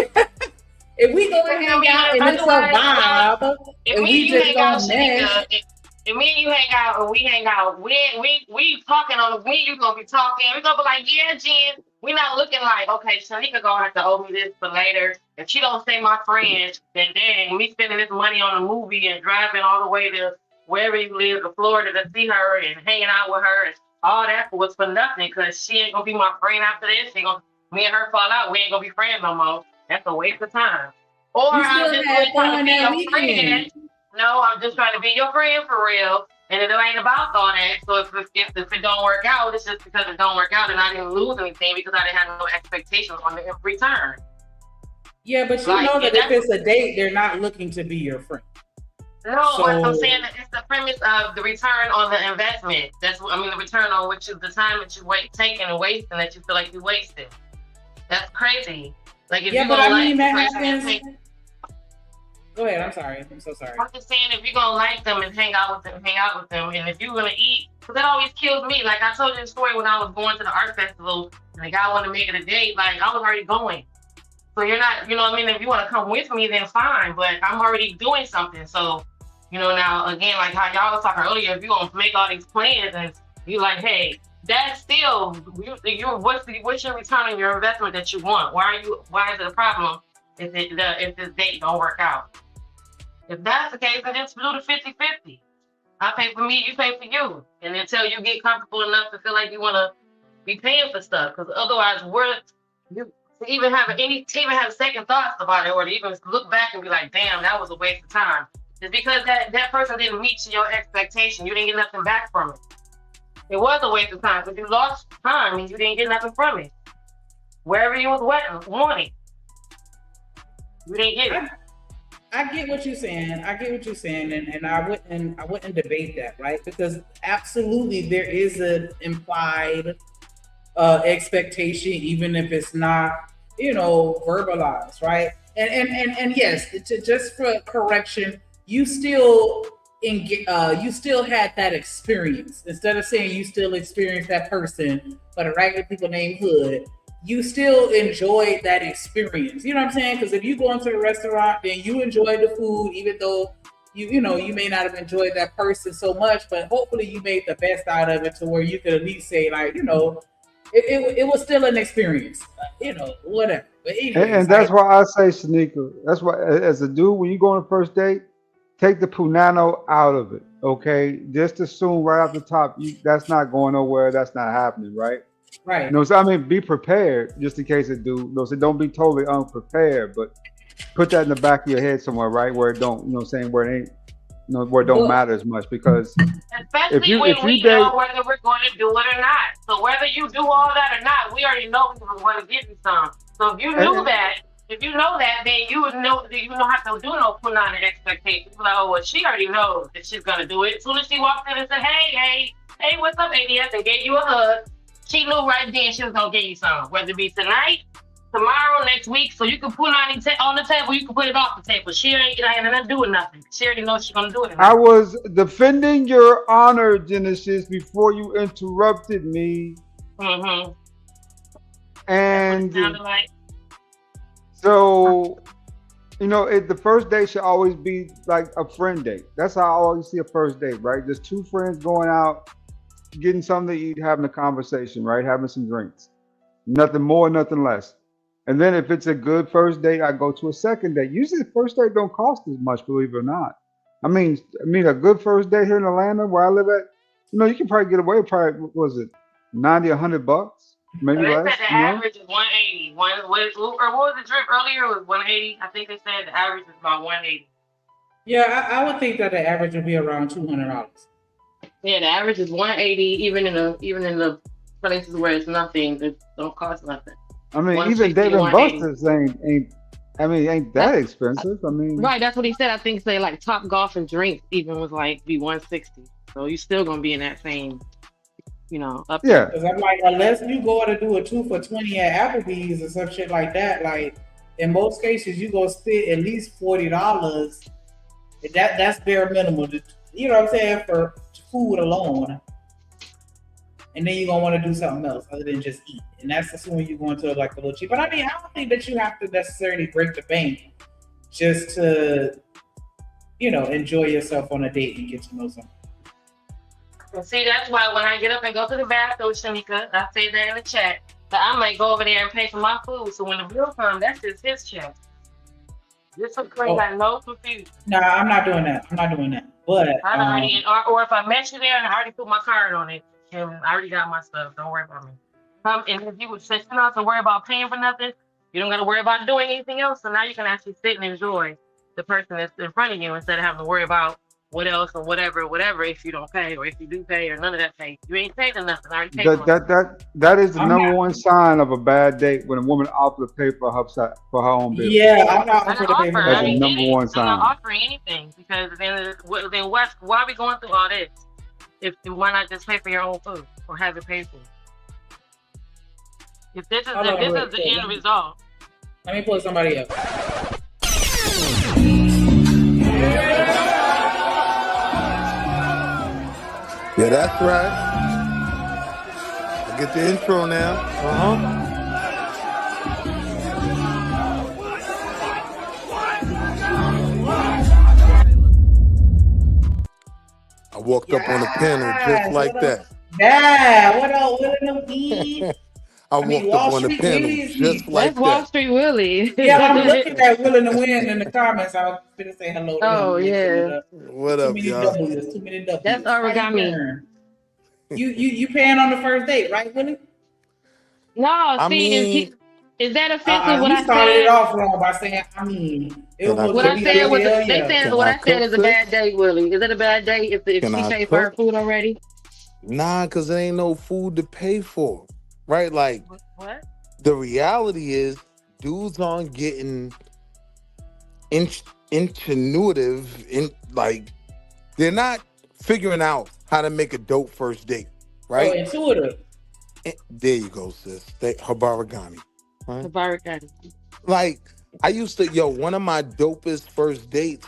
If we go and hang out and it's a vibe, and we just don't mesh. If me and you hang out and we hang out, we talking on the you gonna be talking. We're gonna be like, yeah, Jen. We're not looking like, okay, Shanika gonna have to owe me this for later. If she don't stay my friend, then dang, me spending this money on a movie and driving all the way to wherever you live, to Florida, to see her and hanging out with her, and all that was for nothing because she ain't gonna be my friend after this. Me and her fall out. We ain't gonna be friends no more. That's a waste of time. Or I'm just really trying to be your friend. No, I'm just trying to be your friend for real. And it ain't about all that. So if it don't work out, it's just because it don't work out and I didn't lose anything because I didn't have no expectations on the return. Yeah, but you know that if it's a date, they're not looking to be your friend. No, so, I'm saying that it's the premise of the return on the investment. That's what I mean, the return on the time that you taking and wasting that you feel like you wasted. That's crazy. Like if you're gonna like that happens. Go ahead. I'm sorry. I'm so sorry. I'm just saying, if you're gonna like them and hang out with them, and if you're gonna eat, because that always kills me. Like I told you the story when I was going to the art festival, and the guy wanted to make it a date. Like I was already going, so you're not. You know what I mean? If you want to come with me, then fine. But I'm already doing something. So, you know, now again, like how y'all was talking earlier, if you're gonna make all these plans and you like, hey, that's still what's your return on your investment that you want? Why is it a problem if this date don't work out? If that's the case, then just do the 50-50. I pay for me, you pay for you. And until you get comfortable enough to feel like you want to be paying for stuff. Because otherwise, to even have second thoughts about it, or to even look back and be like, damn, that was a waste of time. It's because that person didn't meet your expectation. You didn't get nothing back from it. It was a waste of time because you lost time and you didn't get nothing from it. Wherever you was wanting, you didn't get it. I get what you're saying. And I wouldn't debate that, right? Because absolutely there is an implied expectation, even if it's not, verbalized, right? And yes, just for correction, you still had that experience. Instead of saying you still experienced that person, but a regular people named Hood, you still enjoyed that experience. You know what I'm saying? Because if you go into the restaurant, then you enjoy the food, even though you may not have enjoyed that person so much, but hopefully you made the best out of it to where you could at least say, like, it was still an experience, whatever. But anyways, And that's why I say, Shanika, that's why as a dude, when you go on a first date, take the punano out of it, okay? Just assume right off the top, that's not going nowhere, that's not happening, right? Right. So I mean, be prepared just in case it do. So don't be totally unprepared, but put that in the back of your head somewhere, right? Where it don't, where it ain't, where it don't matter as much. Because Especially when we know whether we're going to do it or not. So whether you do all that or not, we already know we were going to give you some. So if you knew that, then you would know that you don't have to do no put on an expectation. Like, oh, well, she already knows that she's going to do it. As soon as she walked in and said, hey, what's up, ADS, and gave you a hug, she knew right then she was going to give you some. Whether it be tonight, tomorrow, next week, so you can put it on the table, you can put it off the table. She ain't nothing to do with nothing. She already knows she's going to do it. I was defending your honor, Genesis, before you interrupted me. Mm-hmm. And like. So, the first date should always be like a friend date. That's how I always see a first date, right? Just two friends going out, getting something to eat, having a conversation, right? Having some drinks. Nothing more, nothing less. And then if it's a good first date, I go to a second date. Usually the first date don't cost as much, believe it or not. I mean, a good first date here in Atlanta, where I live at, you can probably get away with probably, what was it, $90, $100? Maybe They less. said the average is 180. What was the drip earlier? It was 180. I think they said the average is about 180. Yeah, I would think that the average would be around $200. Yeah, the average is 180. Even in the places where it's nothing, it don't cost nothing. I mean, even Dave and Buster's ain't that expensive. I mean, right? That's what he said. I think say like Top Golf and drinks even was like be 160. So you're still gonna be in that same, up yeah. Because I'm like, unless you go to do a 2 for $20 at Applebee's or some shit like that, like in most cases you go spend at least $40. That's bare minimum. You know what I'm saying, for food alone. And then you're gonna want to do something else other than just eat. And that's assuming you're going to like a little cheap. But I mean, I don't think that you have to necessarily break the bank just to, enjoy yourself on a date and get to know someone. And see, that's why when I get up and go to the bathroom, Shanika, I say that in the chat, that I might go over there and pay for my food. So when the bill comes, that's just his check. This will create no confusion. No, I'm not doing that. But I already, or if I met you there and I already put my card on it, and I already got my stuff. Don't worry about me. And if you would say you don't have to worry about paying for nothing, you don't got to worry about doing anything else. So now you can actually sit and enjoy the person that's in front of you instead of having to worry about what else or whatever if you don't pay, or if you do pay, or none of that pay. You ain't paid nothing. I already paid that is the number one sign of a bad date, when a woman offers to pay for her own bill. Yeah, I'm not offering to pay for That's the number one sign. I'm not offering anything, because then why are we going through all this? Why not just pay for your own food or have it paid for? If this is the end result. Let me pull somebody up. Yeah, that's right. I get the intro now. I walked up on the panel just like that. Yeah, what up, Willie? I walked up on the panel just like That's Wall Street Willie. Yeah, I'm looking at Will in the Wind in the comments. I was going to say hello to him. Oh, yeah. What up, y'all? Too many W's. That's origami. You paying on the first date, right, Willie? No, is that offensive? What I started said? it off wrong by saying, What I said is a bad date, Willie. Is it a bad date if she paid for her food already? Nah, because there ain't no food to pay for. Right? Like, what? The reality is, dudes aren't getting intuitive, like they're not figuring out how to make a dope first date, right? Oh, intuitive. There you go, sis. Habarigani. Right? Habarigani. Like, I used to, one of my dopest first dates,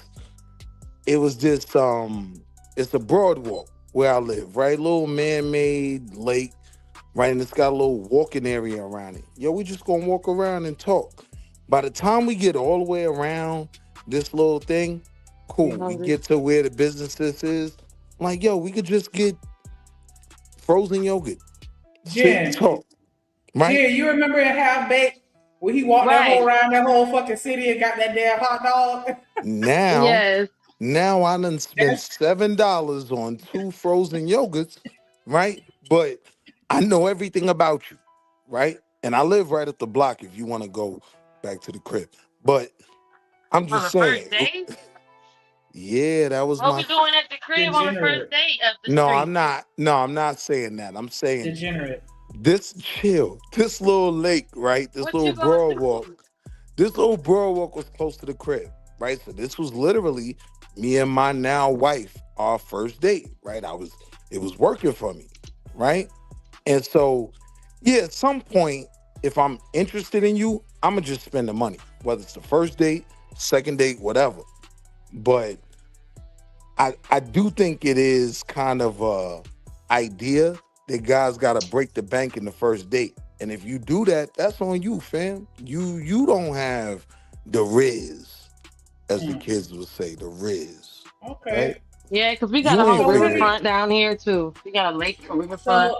it was this, it's a Broadwalk where I live, right? Little man-made lake, right? And it's got a little walking area around it. We just gonna walk around and talk. By the time we get all the way around this little thing, cool. We get to where the businesses is. I'm like, we could just get frozen yogurt. Jen, talk. Right? Jen, you remember in Half Baked where he walked around that whole fucking city and got that damn hot dog? Now I done spent $7 on 2 frozen yogurts, right? But I know everything about you, right? And I live right up the block if you want to go back to the crib. But I'm just saying. Yeah, that was what we doing at the crib on the first date up the street? I'm not saying that. I'm saying degenerate. This little lake, right? This little Broadwalk was close to the crib, right? So this was literally me and my now wife, our first date, right? It was working for me, right? And so, at some point, if I'm interested in you, I'm gonna just spend the money, whether it's the first date, second date, whatever. But I do think it is kind of a idea that guys gotta break the bank in the first date. And if you do that, that's on you, fam. You don't have the riz, as the kids would say, the riz. Okay. Right? Yeah, because we got a whole riverfront down here too. We got a lake, a riverfront.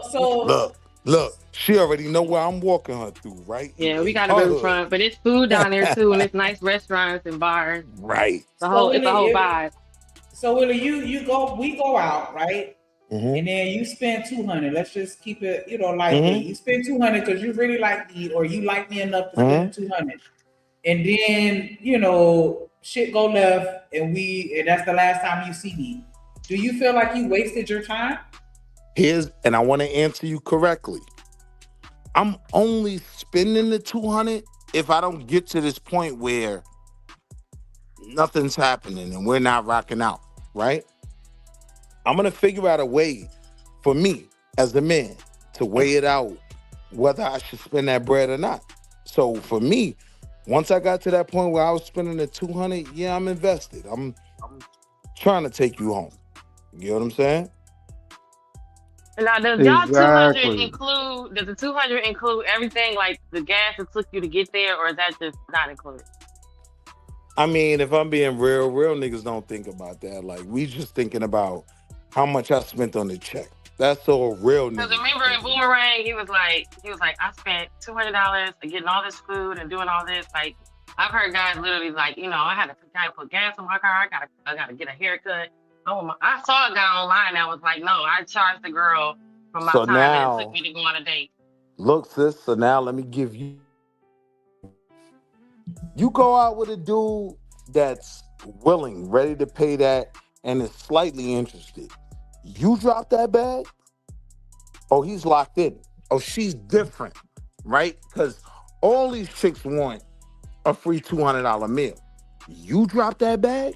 Look, she already know where I'm walking her through, right? Yeah, we got a riverfront, but it's food down there too, and it's nice restaurants and bars. Right. It's a whole vibe. So Willie, we go out, right? Mm-hmm. And then you spend $200. Let's just keep it, me. You spend $200 because you really like me, or you like me enough to spend $200. And then, shit go left, and that's the last time you see me. Do you feel like you wasted your time? And I want to answer you correctly. I'm only spending the $200 if I don't get to this point where nothing's happening and we're not rocking out, right? I'm going to figure out a way for me as a man to weigh it out whether I should spend that bread or not. So for me, once I got to that point where I was spending the $200, I'm invested. I'm trying to take you home. You know what I'm saying? Now, does y'all 200 include? Does the 200 include everything, like the gas it took you to get there, or is that just not included? I mean, if I'm being real niggas don't think about that. Like, we just thinking about how much I spent on the check. That's all real niggas. Because remember in Boomerang, he was like, I spent $200 getting all this food and doing all this. Like, I've heard guys literally like, I had to put gas in my car. I gotta get a haircut. I saw a guy online that was like, no, I charged the girl for my time that it took me to go on a date. Look, sis, so now let me give you. You go out with a dude that's willing, ready to pay that, and is slightly interested. You drop that bag, oh, he's locked in. Oh, she's different, right? Because all these chicks want a free $200 meal. You drop that bag,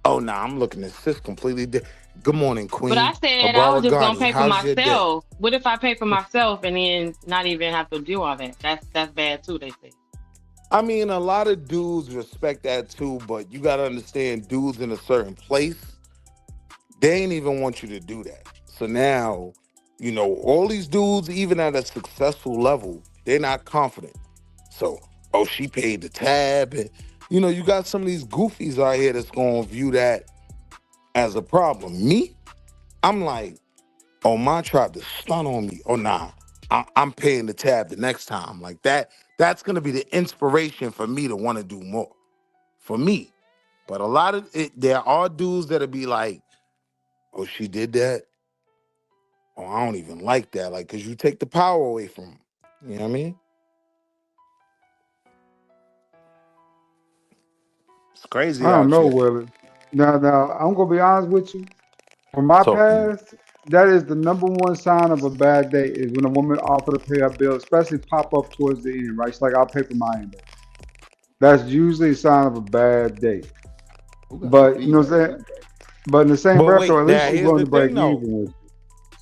oh, nah, I'm looking at sis completely different. Good morning, Queen. But I said I was just gonna pay for myself. What if I pay for myself and then not even have to do all that? That's bad too, they say. I mean, a lot of dudes respect that too, but you gotta understand, dudes in a certain place, they ain't even want you to do that. So now, all these dudes, even at a successful level, they're not confident. So, oh, she paid the tab, and you got some of these goofies out here that's gonna view that as a problem. Me, I'm like, oh, my tried to stun on me. Oh, nah, I'm paying the tab the next time. Like that's gonna be the inspiration for me to want to do more. For me. But a lot of there are dudes that'll be like, oh, she did that? Oh, I don't even like that. Like, cause you take the power away from them. You know what I mean? It's crazy. I don't know, Willie. Now, I'm gonna be honest with you. From my past, that is the number one sign of a bad date is when a woman offers to pay her bill, especially pop up towards the end, right? It's like, I'll pay for my end. that's usually a sign of a bad date. But you know what I'm saying? But in the same But breath, wait, though, at now least she's here's willing the to break thing, though. even with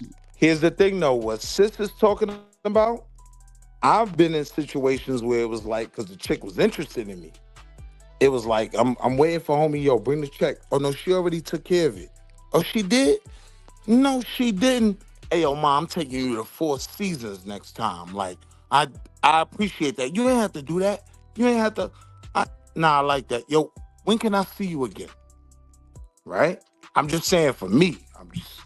you. Here's the thing, though. What sis is talking about, I've been in situations where it was like, because the chick was interested in me. It was like, I'm waiting for homie, yo, bring the check. Oh, no, she already took care of it. Oh, she did? No, she didn't. Hey, yo, mom, I'm taking you to Four Seasons next time. Like, I appreciate that. You ain't have to do that. You ain't have to. I like that. Yo, when can I see you again? Right? I'm just saying for me. I'm just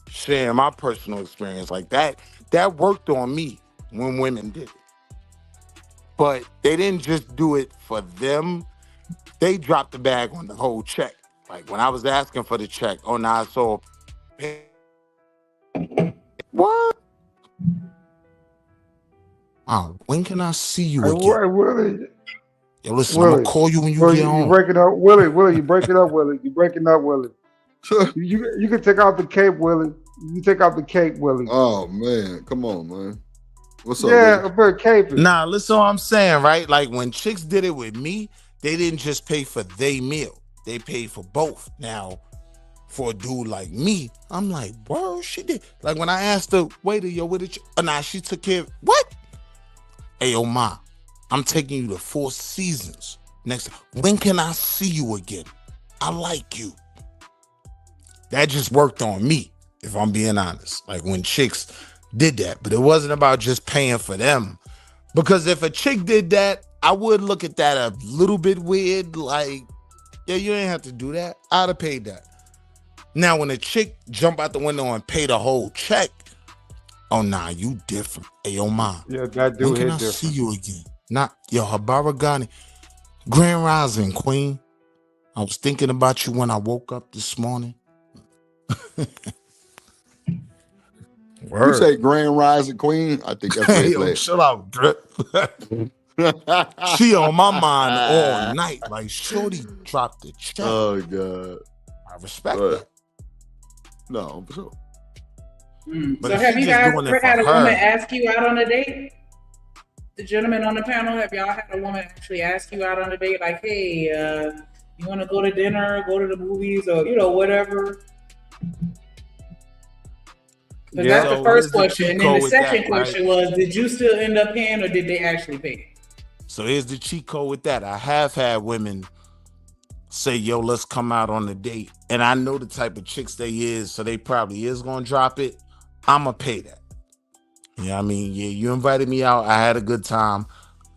sharing my personal experience like that. That worked on me when women did it. But they didn't just do it for them. They dropped the bag on the whole check. Like when I was asking for the check, oh, nah, so what? When can I see you again? Willie, Yo, listen, I'm gonna call you when you get home. You breaking up, Willie. You breaking up, Willie. You breaking up, Willie. You can take out the cape, Willie. You can take out the cape, Willie. Oh man, come on, man. What's up? Yeah, for cape. Nah, listen, what I'm saying, right? Like when chicks did it with me, they didn't just pay for their meal; they paid for both. Now, for a dude like me, I'm like, bro, she did. Like when I asked the waiter, yo, what did you? Nah, she took care of what? Hey, yo, ma, I'm taking you to Four Seasons next. When can I see you again? I like you. That just worked on me, if I'm being honest. Like when chicks did that, but it wasn't about just paying for them. Because if a chick did that, I would look at that a little bit weird. Like, yeah, you ain't have to do that. I'd have paid that. Now, when a chick jump out the window and pay the whole check, oh, nah, you different. Hey, yo, ma. Yeah, that dude when can hit I different. see you again? Not, yo, Habara Ghani. Grand Rising, Queen. I was thinking about you when I woke up this morning. You say Grand Rising Queen? I think that's Hey, red yo, flag. shut up, Drip. She on my mind all night. Like, shorty dropped the check. Oh God. I respect But- that. No, for sure. But So if have she you just guys doing it ever for had a her- woman ask you out on a date? The gentlemen on the panel, have y'all had a woman actually ask you out on a date? Like, hey, you want to go to dinner, go to the movies, or whatever? Because Yeah. that's So the first here's the question. And cheat then code the with second that, right? question was, did you still end up paying, or did they actually pay? So here's the cheat code with that. I have had women say, yo, let's come out on a date. And I know the type of chicks they is, so they probably is going to drop it. I'm going to pay that. You know what I mean? Yeah, you invited me out. I had a good time.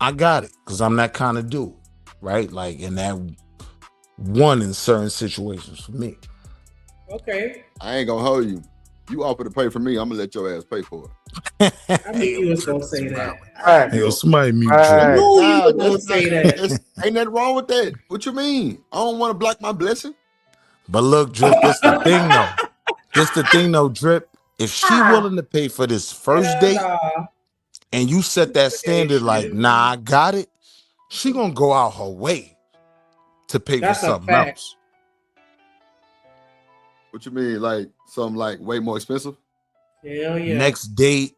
I got it because I'm that kind of dude, right? Like, and that one in certain situations for me. Okay. I ain't gonna hold you. You offer to pay for me, I'm gonna let your ass pay for it. I knew you was going to say that. Hey, yo, somebody mute I you. knew you Nah, was going to say that. ain't nothing wrong with that. What you mean? I don't want to block my blessing. But look, Drip, this the thing though. This the thing though, Drip. If she willing to pay for this first date and you set that standard like, nah, I got it, she gonna go out her way to pay That's for a something fact. else. What you mean? Like something like way more expensive? Hell yeah. Next date,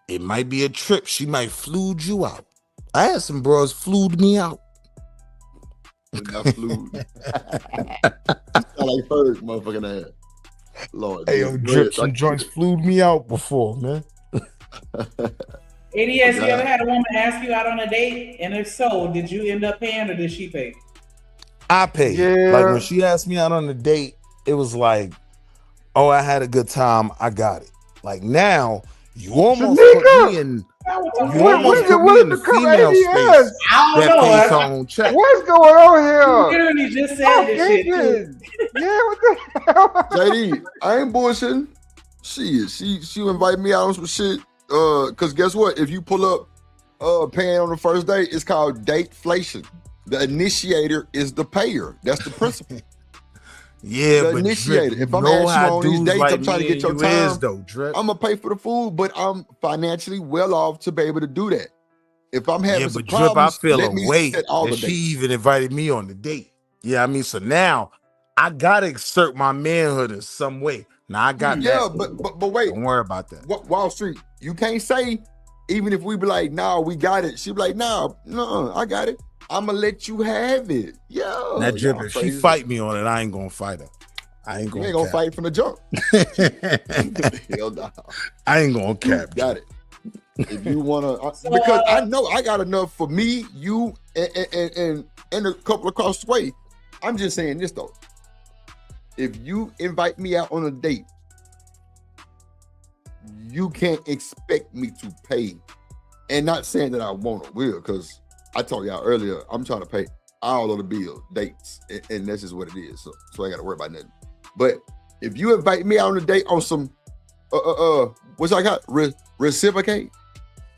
it might be a trip. She might flued you out. I had some bros flued me out. I flew. I like Ferg, motherfucking ass. Lord. Hey, yo, dude, Drip, go some ahead. joints flued me out before, man. ADS, you ever had a woman ask you out on a date? And if so, did you end up paying, or did she pay? I paid. Yeah. Like when she asked me out on a date, it was like, oh, I had a good time. I got it. Like now, you almost put me in. You almost put me in the female space I don't that know. pays her own check. What's going on You here? literally just said this shit too. Yeah, what the hell? JD, I ain't bullshitting. She invite me out on some shit. Cause guess what? If you pull up paying on the first date, it's called dateflation. The initiator is the payer. That's the principle. Yeah, The but initiator. Drip, If I'm know asking you how on these dudes dates, like I'm trying to me get your and you time. is, though, Drip. I'm gonna pay for the food, but I'm financially well off to be able to do that. If I'm having Yeah, some but Drip, I problems, feel let a me way set all that the she dates. even invited me on the date. Yeah, I mean, so now I gotta exert my manhood in some way. Now I got Yeah, that. but wait. Don't worry about that. Wall Street, you can't say, even if we be like, nah, we got it. She be like, nah, no, I got it. I'ma let you have it. Yo. That drip, y'all if she crazy. fight me on it, I ain't gonna fight her. I ain't You gonna, ain't gonna cap. fight from the jump. Hell no. I ain't gonna cap. Got it. If you wanna, because I know I got enough for me, you, and a couple across the way. I'm just saying this though. If you invite me out on a date, you can't expect me to pay. And not saying that I won't or will, because I told y'all earlier, I'm trying to pay all of the bills, dates, and that's just what it is. So I ain't gotta worry about nothing. But if you invite me out on a date on some what's I got? Reciprocate?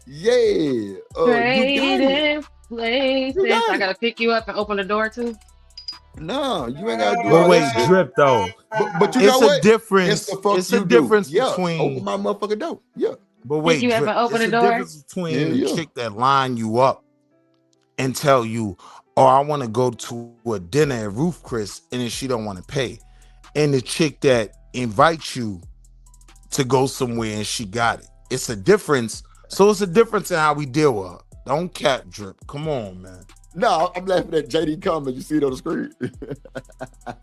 Yeah. You got it. Places. I gotta pick you up and open the door too. No, you ain't gotta do But all wait, that shit. drip though. But you It's know a what? difference. It's the fuck It's you a difference do. Yeah, between. open my motherfucking door. Yeah. But wait, you drip, ever open it's the a door? difference between Yeah, the yeah. chick that line you up and tell you, "Oh, I want to go to a dinner at Roof Chris," and then she don't want to pay, and the chick that invites you to go somewhere and she got it. It's a difference. So it's a difference in how we deal with her. Don't cap, drip. Come on, man. No, I'm laughing at JD comment. You see it on the screen. I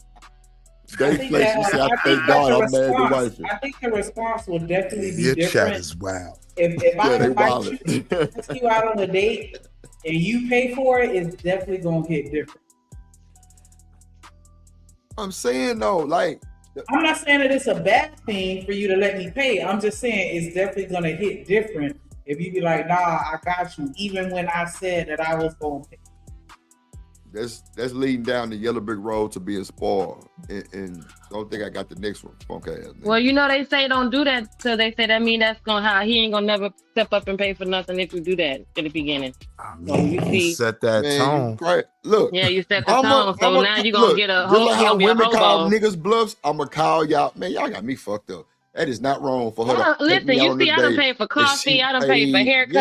Dave think Flex, you that, say, I I thank think God that I'm married to response, wifey. I think the response will definitely be Your chat different. is wild. If I Yeah, they invite wildin'. you, ask you out on a date and you pay for it, it's definitely gonna hit different. I'm saying though, like, I'm not saying that it's a bad thing for you to let me pay. I'm just saying it's definitely gonna hit different if you be like, nah, I got you, even when I said that I was gonna pay. that's leading down the yellow brick road to being spoiled. And don't think I got the next one. Okay. Well, you know they say don't do that, so they say that mean that's gonna how he ain't gonna never step up and pay for nothing if you do that in the beginning. You see, set that Man, tone. Right. Look. yeah, you set the tone, so now you're gonna get a just whole. like You're how gonna be a women call hobo. niggas bluffs, I'm gonna call y'all. Man, y'all got me fucked up. That is not wrong for her to take Listen, me out you on see, a I done date. paid for And coffee, she I done paid for paid- haircuts,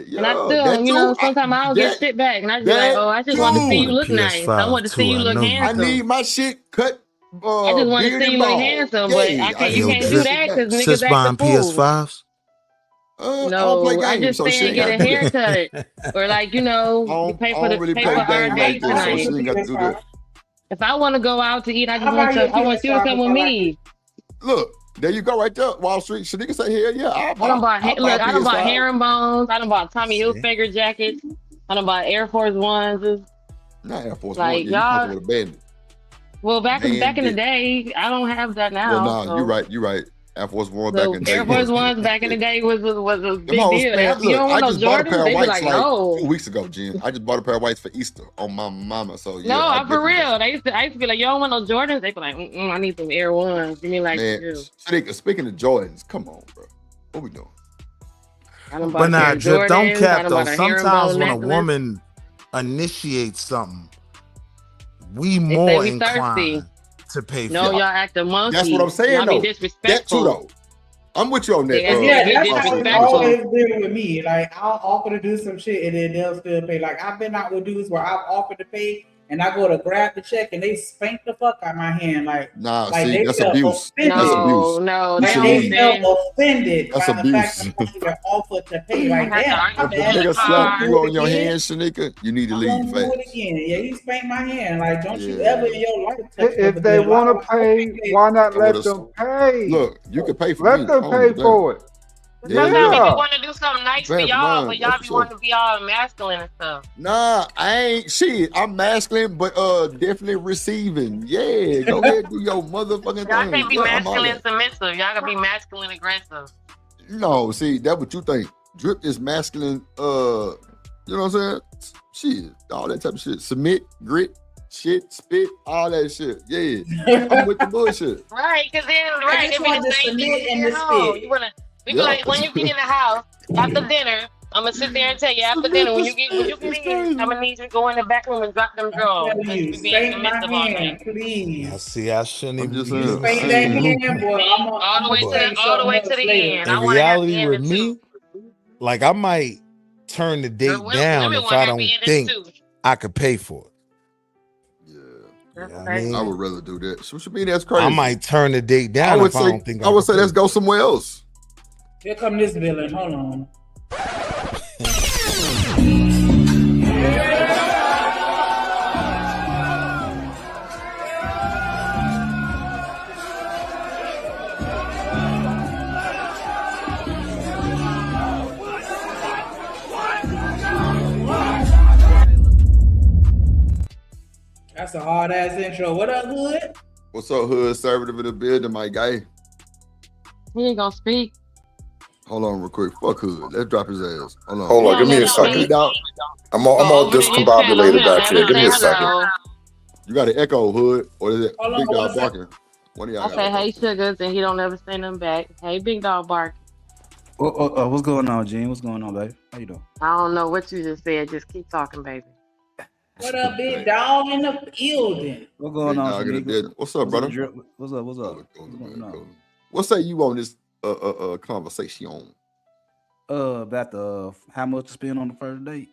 yeah, and I yeah, still, that you know, too. sometimes I don't get shit back, and I just be like, oh, I just want to see you look nice. I want to see you look I handsome. need my shit cut. I just want to beard see and you look bald. handsome, but I can't. You Yo, can't do drip. that because Sis niggas buying act a fool. PS5s? I don't No, play I games, just so she saying ain't get a gotta do that. haircut or like you know, you pay I for don't really pay play for our games date like this, so tonight. she ain't got to do that. If I want to go out to eat, I just I'll want buy you to. a I want you to PS5 come with if I like me. Look, there you go, right there, Wall Street. Shanika say, "Hell yeah, I done bought I'll buy look. I done bought PS5. herringbones. I done bought Tommy Hilfiger jackets. I done bought Air Force Ones. Not Air Force Like, One. Yeah, you y'all- fucking with a bandit. Well, back in the Bandit. day, I don't have that now. Well, nah, so. you're right. You're right. Air Force One So back in the Air day. Force Ones back in the day was a big hoes, deal. man, If you don't I want no just bought a pair Jordans, of they be whites like, like no. 2 weeks ago, Jen. I just bought a pair of whites for Easter on my mama. So yeah, No, I I'm for definitely- real. I used to be like, you don't want no Jordans? They be like, I need some Air Ones. Give me like Man, two. speaking of Jordans, come on, bro. What we doing? I done bought But nah, some drip, don't Jordans. I cap done though. bought a Sometimes herringbone when a necklace. woman initiates something, we They say more we inclined thirsty. to pay for No, it. y'all act a monkey. That's what I'm saying, Y'all be though. disrespectful. That too, though. I'm with you on that. Yeah, Yeah, be that's how it's disrespectful. always been with me. Like I'll offer to do some shit and then they'll still pay. Like I've been out with dudes where I've offered to pay and I go to grab the check and they spank the fuck out my hand. Like Nah, like see, they that's felt abuse. offended. That's abuse. No, You Like should they leave. felt offended That's by the fact abuse. that I even offered to pay. Like damn, If a nigga slap you on your hand, Shanika, you need to I leave won't do fast. it again. Yeah, he spanked my hand. Like, don't you Yeah. ever in your life touch If another they girl. want I to was pay, why not I let would've- them pay? Look, you can pay for Let me. them I don't pay give a damn. for it. Sometimes Yeah. people want to do something nice for Bad for y'all, mine, but y'all that's be for wanting to be all masculine and stuff. Nah, I ain't shit. I'm masculine, but definitely receiving. Yeah, go ahead, do your motherfucking Y'all thing. can't be Yeah, I'm all masculine that. submissive. Y'all gotta be masculine aggressive. No, see, that's what you think. Drip is masculine. You know what I'm saying? Shit, all that type of shit. Submit, grit, shit, spit, all that shit. Yeah, I'm with the bullshit. Right, because then I right, just it be want the to same thing submit when and you to get home. spit. You wanna we be Yeah. like when you get in the house after dinner, I'm gonna sit there and tell you after dinner when you get in, I'm gonna need you to go in the back room and drop them drawers. Tell you, You be being spank my submissive all hand, night. please. I see. I shouldn't I'm even just be saying. using Spank the that same hand, blueprint. boy. All the way to the end. In I want to have the reality, end with too. me, like I might turn the date Women down if want I to don't be in it think too. I could pay for it. That's I crazy. mean, I would rather do that. So what you mean that's crazy? I might turn the date I down would if I say, don't think I would say could let's go somewhere else. Here come this villain. Hold on. That's a hard ass intro. What up, Hood? What's up, Hood? Conservative in the building, my guy. He ain't gonna speak. Hold on real quick. Fuck Hood. Let's drop his ass. Hold on. Hold on, give me a second. I'm all discombobulated back here. Give me a second. You got an echo, Hood, or is it Hold on, Big hold Dog on. barking? One of y'all I got say, echo. hey, Sugars, and he don't ever say nothing back. Hey, Big Dog Bark. What's going on, Gene? What's going on, baby? How you doing? I don't know what you just said. Just keep talking, baby. What up, big dog in the building? What's going Big on, dog in the Shanika? building. What's up, brother? What's up? What's going on? What say you on this conversation? About the how much to spend on the first date?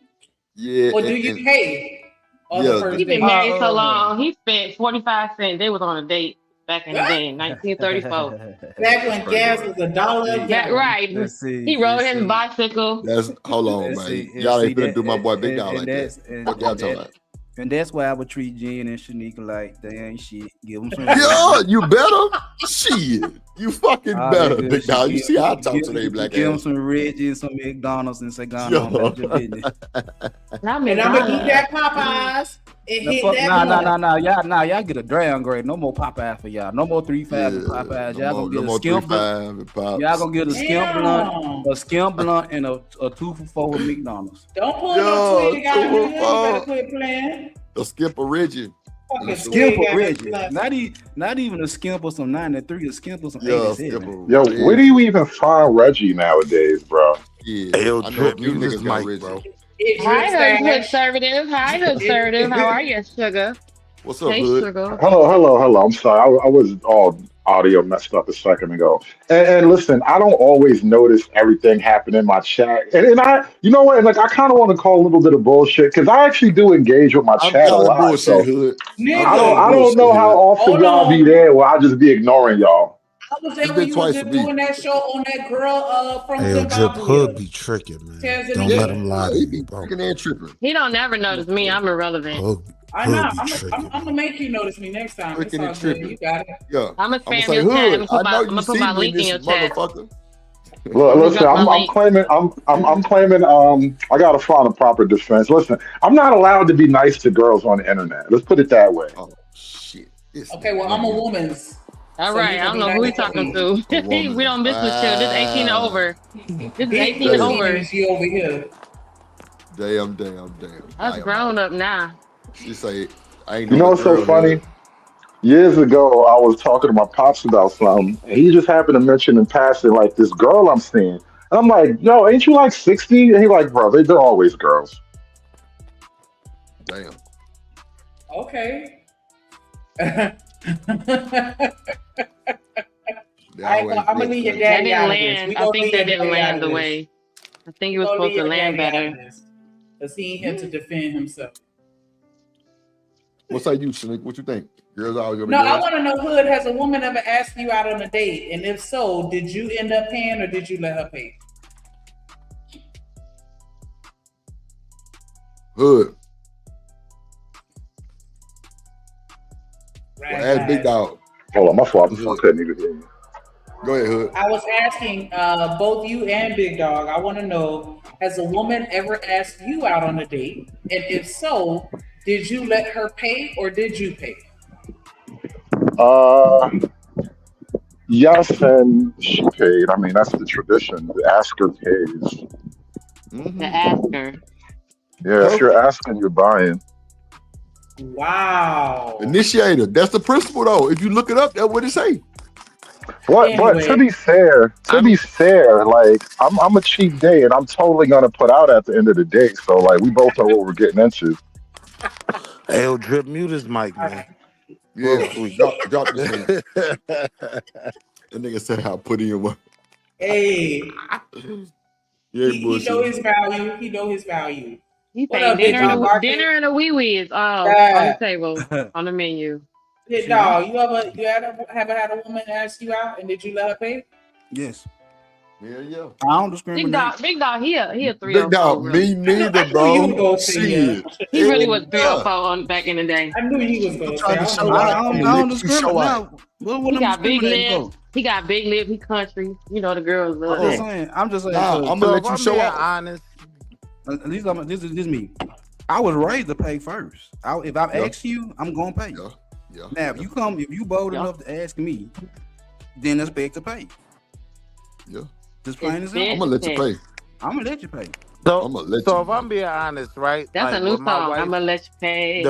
Yeah. Or do you pay on the first He been date? married so long. He spent 45 cents. They was on a date back in the day, in 1934. Back when gas was $1 a That gallon. right. Let's see, He rode let's his see. bicycle. That's hold on, And man. see- and Y'all ain't see finna that- do my boy Big and- Dog and like that's- that. and- What y'all and talking that- about? And that's why I would treat Jen and Shanika like they ain't shit. Give them some. Yeah, you better. Shit. You fucking All better, that good Big Dog. shit. You see how I talk Give- today, black Give them ass. some Reggie, some McDonald's, and say, "Go on, Yo. about your business." And I'm gonna eat that Popeyes and Nah, hit fuck, that blunt. y'all get a downgrade. No more Popeye for y'all. No more 3-5 and Popeyes. Y'all gonna get a skimp blunt. Y'all gonna get a skimp blunt, and a 2 for $4 with McDonald's. Don't pull Yo, no twig out of 2 here. for You $4. better quit playing. A skip a Reggie. Fucking Skimp twig or out Reggie. of Not even a skimp or some 93. A skimp or some Yeah, 87. Yo, where do you even find Reggie nowadays, bro? Yeah, Yo, I know a Drip, few mute his niggas got mic, Reggie. bro. Hi, Hood Conservative. Hi, Hood Conservative. How are you, Sugar? What's Hey, Sugar. Hello. I'm sorry. I was all audio messed up a second ago. And listen, I don't always notice everything happen in my chat. And I, you know what? Like, I kind of want to call a little bit of bullshit because I actually do engage with my I'm chat a calling lot. bullshit, So Hood. I don't know how often y'all be there where I just be ignoring y'all. I was It's there been when you was twice just a week. doing that show on that girl from Hey, yo, Drip Zimbabwe. Hood be tricking, man. Tanzania. Don't let him lie to He you, be bro. freaking and tripping. He don't never notice me. I'm irrelevant. Hood, I know. Hood be I'm tricking. gonna make you notice me next time. It's Freaking all and good. tripping. You got it. Yeah. I'm gonna I'ma spam say, your chat. Hood, I'm I know gonna you put see my me in link in this your chat. motherfucker. Look, listen, drop my I'm link. claiming I'm claiming I gotta find a proper defense. Listen, I'm not allowed to be nice to girls on the internet. Let's put it that way. Oh shit. Okay, well I'm a woman's. All So right, you I can don't be know who nice he's talking to me. to. We don't miss with you. This 18 and over. This is 18 and Big over. pussy is over here. Damn. That's grown up now. She say, I ain't You know what's so funny? Years ago, I was talking to my pops about something, and he just happened to mention in passing like this girl I'm seeing. And I'm like, yo, ain't you like 60? And he like, bro, they're always girls. Damn. Okay. I'm gonna leave your That daddy didn't out of this. land. We I gonna think leave that your didn't daddy out land of the this. way. I think it was Gonna supposed leave to your land daddy out of better. this. Cause he ain't here to defend himself. What say you, Shanique? What you think? Girls always gonna be No, I girls? want to know, Hood, has a woman ever asked you out on a date? And if so, did you end up paying or did you let her pay? Hood. Right, Well, ask Big Dog. Hold on, my fault. I couldn't even hear you. Go ahead, Hood. I was asking both you and Big Dog. I want to know, has a woman ever asked you out on a date? And if so, did you let her pay or did you pay? Yes, and she paid. I mean, that's the tradition. The asker pays. The asker. Yeah, if you're asking, you're buying. Wow. Initiator. That's the principle, though. If you look it up, that's what it say. But to be fair, like I'm a cheap date, and I'm totally gonna put out at the end of the day. So like, we both know what we're getting into. Hey, yo, Drip, mute his mic, man. Yeah, drop this nigga. That nigga said I put in one. Hey, Yeah, he know his value. He know his value. He What think up, Big Dog? dinner and a wee wee is all Yeah. on the table, on the menu. Big Dog, you ever had a woman ask you out and did you let her pay? Yes. Yeah. I don't discriminate. Big dog, he a 304. Big Dog, really. me neither, you would bro. go say Shit. He really was 304 on back in the day. I knew he was going to say. Trying to show I out. don't I'm know. gonna let you show out. He got big lips. He got big lips. He country. You know the girls love I'm that. just saying. I'm just saying. Nah, so- I'm gonna let you I'm show being out. honest. This is me. I was raised to pay first. If I Yeah. ask you, I'm gonna pay. Yeah. Now, if you bold enough to ask me, then expect to pay. Yeah. Just plain as simple. I'm gonna let you pay. I'm gonna let you pay. So, I'm gonna let so you if I'm being honest, right? That's like, a new with my song. wife, I'm gonna let you pay.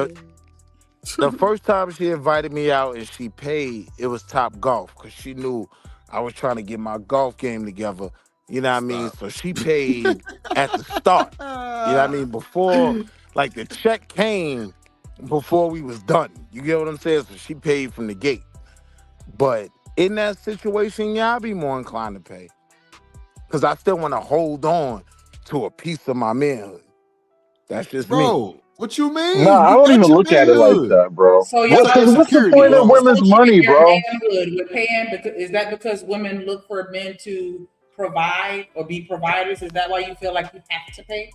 the first time she invited me out and she paid, it was Top Golf because she knew I was trying to get my golf game together. You know what I mean? So she paid at the start. You know what I mean? Before, like the check came before we was done. You get what I'm saying? So she paid from the gate. But in that situation, yeah, I'd be more inclined to pay. Because I still want to hold on to a piece of my manhood. That's just me. Bro, what you mean? Nah, I You don't got even your look at it like manhood. that, bro. So y'all What's the security, point bro. of women's money, your bro? manhood with paying? Is that because women look for men to provide or be providers? Is that why you feel like you have to pay?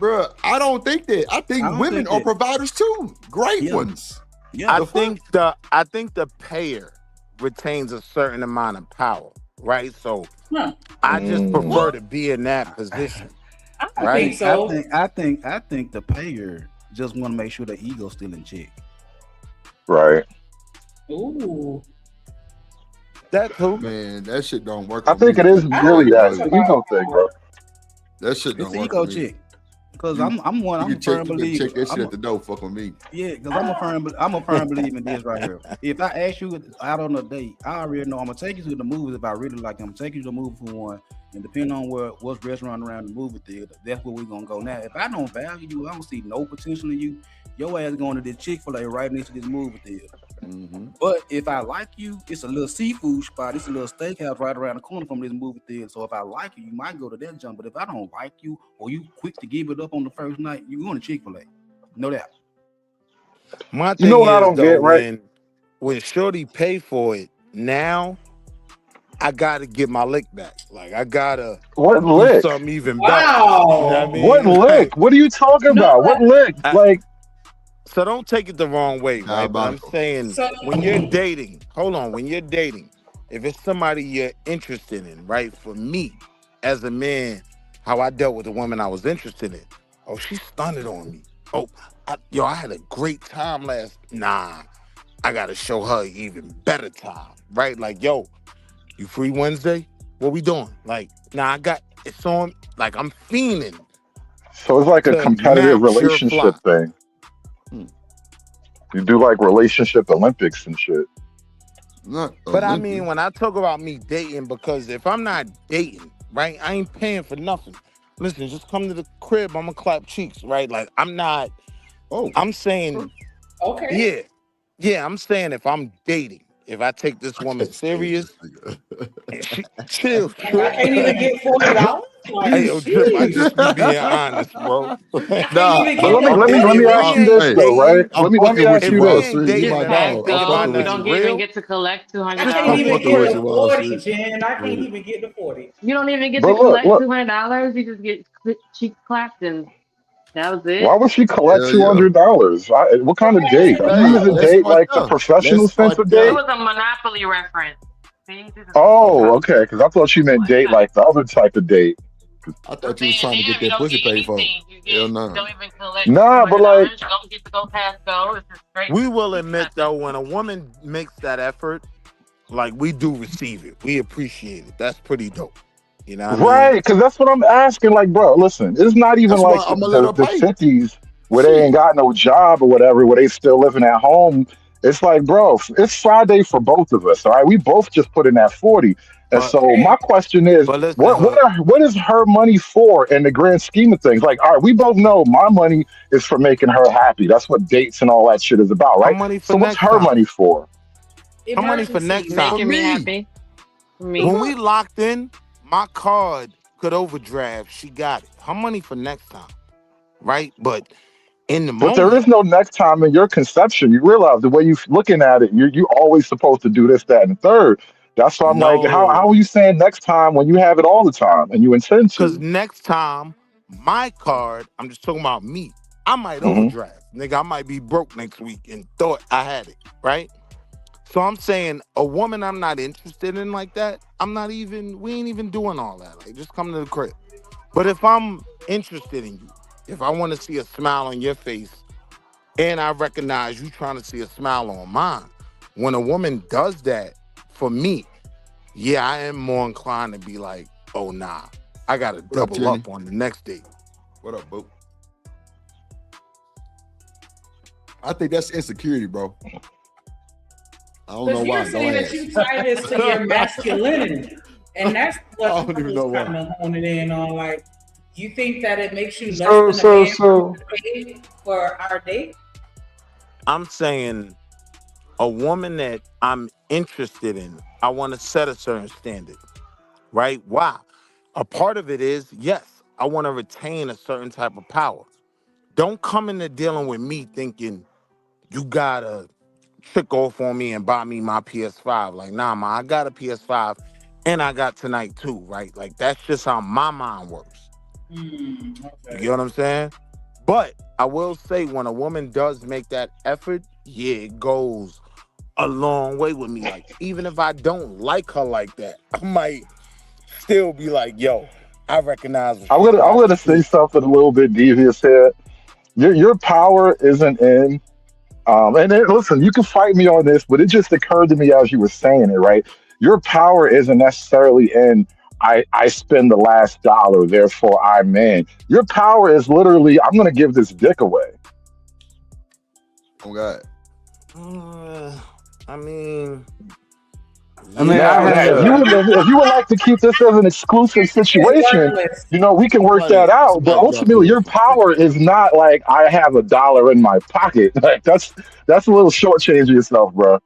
Bruh, I don't think that. I think I don't women think are that. providers too. Great Yeah. ones. Yeah. I think the payer retains a certain amount of power, right? So I just prefer to be in that position. I right? think so. I think the payer just want to make sure the ego's still in check. Right. Ooh. That too. Man, that shit don't work. I on think me. it is really that. It's the ego thing, bro. That shit It's don't the work. ego for me. check. Because I'm a firm believer. Check that shit I'm at the door. Fuck with me. Yeah, because I'm a firm believer in this right here. If I ask you out on a date, I already know I'm gonna take you to the movies if I really like them. I'm gonna take you to the movie for one, and depending on what's restaurant around the movie theater, that's where we're gonna go. Now, if I don't value you, I don't see no potential in you, your ass going to this Chick-fil-A right next to this movie theater. But if I like you, it's a little seafood spot, it's a little steakhouse right around the corner from this movie theater. So if I like you, you might go to that jump. But if I don't like you, or you quick to give it up on the first night, you going to Chick-fil-A. No doubt. My You thing know what I is don't though, get, right? when Shorty pay for it, now I gotta get my lick back. Like I gotta What do lick? something even better. Wow. You know what I mean? What lick? What are you talking about? What lick? Like, So don't take it the wrong way, right? But I'm saying So- when you're dating, when you're dating, if it's somebody you're interested in, right? For me, as a man, how I dealt with the woman I was interested in. Oh, she stunned on me. Oh, I had a great time Nah, I gotta show her even better time, right? Like, yo, you free Wednesday? What we doing? Like, nah, it's on. Like, I'm fiending. so it's like a to competitive match your relationship flock. thing. You do like relationship Olympics and shit. But I mean, when I talk about me dating, because if I'm not dating, right, I ain't paying for nothing. Listen, just come to the crib. I'm gonna clap cheeks, right? Like I'm not. Oh, I'm saying. Okay. Yeah. I'm saying if I'm dating, if I take this woman serious, and she chill. I can't even get $40. Like, Hey, yo, Drip, I sheesh. just be being honest, bro. Nah, but let me ask you this though, right? Let me ask you this. You don't even get to collect $200. I can't even get the 40, Jen. I can't even get the 40. You don't even get But to look, collect look. $200. You just get cheek clapped, and that was it. Why would she collect $200? What kind of date? Are you using date like the professional sense of It date? was a Monopoly reference. See? Oh, okay. Because I thought she meant date like the other type of date. I thought you was trying to get that pussy paid for. Hell no. Don't even collect Nah, but like, $200. Don't get to go past go. It's just straight. We will admit though, when a woman makes that effort, like we do receive it. We appreciate it. That's pretty dope. You know what I mean? right? Because that's what I'm asking. Like, bro, listen, it's not even That's like why I'ma let her the pay. 50s where they ain't got no job or whatever, where they still living at home. It's like, bro, it's Friday for both of us. All right, we both just put in that 40. And so my question is, what is her money for in the grand scheme of things? Like, all right, we both know my money is for making her happy. That's what dates and all that shit is about, right? money for So what's next her time. money for? How money for next time? Making me happy. Me. When we locked in, my card could overdraft. She got it. How money for next time? Right? But in the But moment, there is no next time in your conception. You realize the way you're looking at it, you always supposed to do this, that, and the third. That's why I'm like, how are you saying next time when you have it all the time and you intend to? because next time, my card, I'm just talking about me, I might overdraft. Nigga, I might be broke next week and thought I had it, right? So I'm saying a woman I'm not interested in like that, we ain't even doing all that. Like, just come to the crib. But if I'm interested in you if I want to see a smile on your face, and I recognize you trying to see a smile on mine, when a woman does that for me, yeah, I am more inclined to be like, oh nah, I gotta double Jenny? up on the next date. What up, boo? I think that's insecurity, bro. I don't know But why. you're saying that you tie this to your masculinity, and that's what I don't even know why. kind of honing in on. Like, you think that it makes you less So- than so- a man so- for our date? I'm saying a woman that I'm interested in, I want to set a certain standard, right? Why? A part of it is, yes, I want to retain a certain type of power. Don't come into dealing with me thinking you gotta trick off on me and buy me my PS5. Like, nah, man, I got a PS5 and I got tonight too, right? Like, that's just how my mind works. You get what I'm saying? But I will say, when a woman does make that effort, yeah, it goes a long way with me. Like, even if I don't like her like that, I might still be like, yo, I recognize what I'm gonna say something a little bit devious here. Your power isn't in. And then, listen, you can fight me on this, but it just occurred to me as you were saying it, right? Your power isn't necessarily in I spend the last dollar, therefore I'm in. Your power is literally, I'm gonna give this dick away. Oh God. I mean, If you would like to keep this as an exclusive situation, we can work that out. But ultimately, your power is not like I have a dollar in my pocket. Like that's a little shortchanging yourself, bro.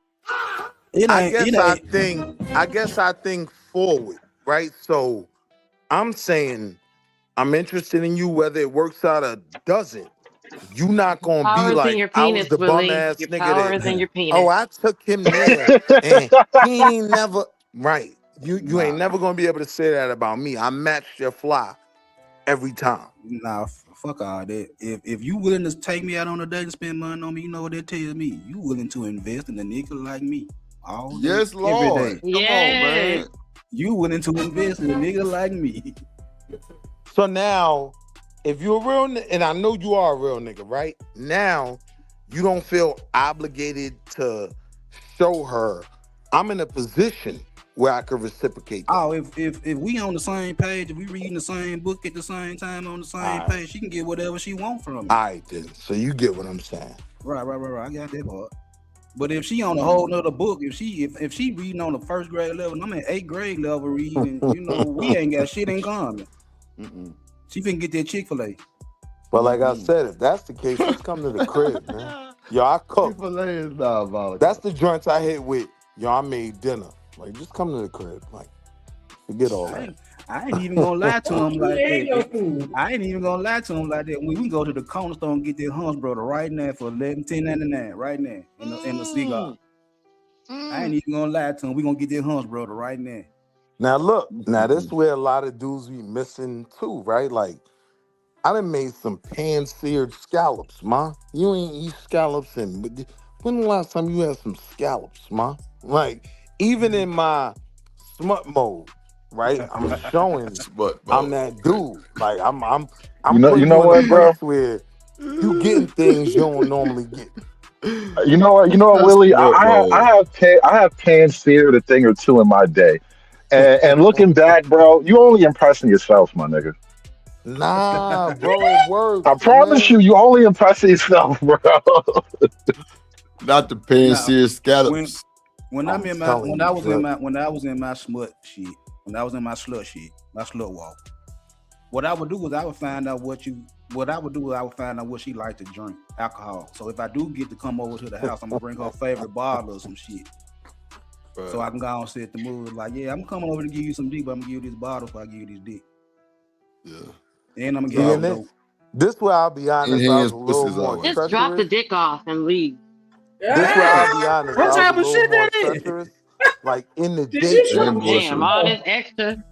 I guess I think forward, right? So I'm saying I'm interested in you, whether it works out or doesn't. You not gonna Power be is in like, your I was penis, the bum Willie. ass Your nigga power is in that, your penis. oh, I took him there and he ain't never, right. You ain't never gonna be able to say that about me. I matched your fly every time. Nah, fuck all that. If you willing to take me out on a date and spend money on me, you know what that tells me. You willing to invest in a nigga like me all day, Yes, Lord. every day. Come on, man. You willing to invest in a nigga like me. So now, if you're a real, and I know you are a real nigga, right? Now, you don't feel obligated to show her I'm in a position where I could reciprocate that. Oh, if we on the same page, if we reading the same book at the same time on the same page, she can get whatever she want from me. All right, then. So you get what I'm saying. Right. I got that part. But if she on a whole nother book, if she reading on the first grade level, and I'm at 8th grade level reading, we ain't got shit in common. She finna get that Chick-fil-A. But like I said, if that's the case, just come to the crib, man. Yo, I cook. Chick-fil-A is diabolical. That's the joints I hit with. Yo, I made dinner. Like, just come to the crib. Like, forget all that. I ain't even gonna lie to him like that. I ain't even gonna lie to him like that. We can go to the corner store and get that Hunts brother right now for $10.99 right now in the cigar. I ain't even gonna lie to him. We gonna get that Hunts brother right now. Now look, this is where a lot of dudes be missing too, right? Like, I done made some pan-seared scallops, ma. You ain't eat scallops and when the last time you had some scallops, ma? Like, even in my smut mode, right? I'm showing I'm that dude. Like, I'm You know what, bro? where you getting things you don't normally get. You know what, Willie? I have pan-seared a thing or two in my day. And looking back, bro, you only impressing yourself, my nigga. Nah, bro, it works. I promise you only impressing yourself, bro. Not the pan-seared scallops. When I was in my slut shit, my slut walk, what I would do is I would find out what she liked to drink, alcohol. So if I do get to come over to the house, I'm gonna bring her favorite bottle or some shit. So I can go and set the mood like, yeah, I'm coming over to give you some dick, but I'm gonna give you this bottle before I give you this dick. Yeah. And I'm gonna give you dope. This where I'll be honest, I was a little more Just drop the dick off and leave. This where I'll be honest. What type of shit that is? Like in the Did date. you drop damn all this extra?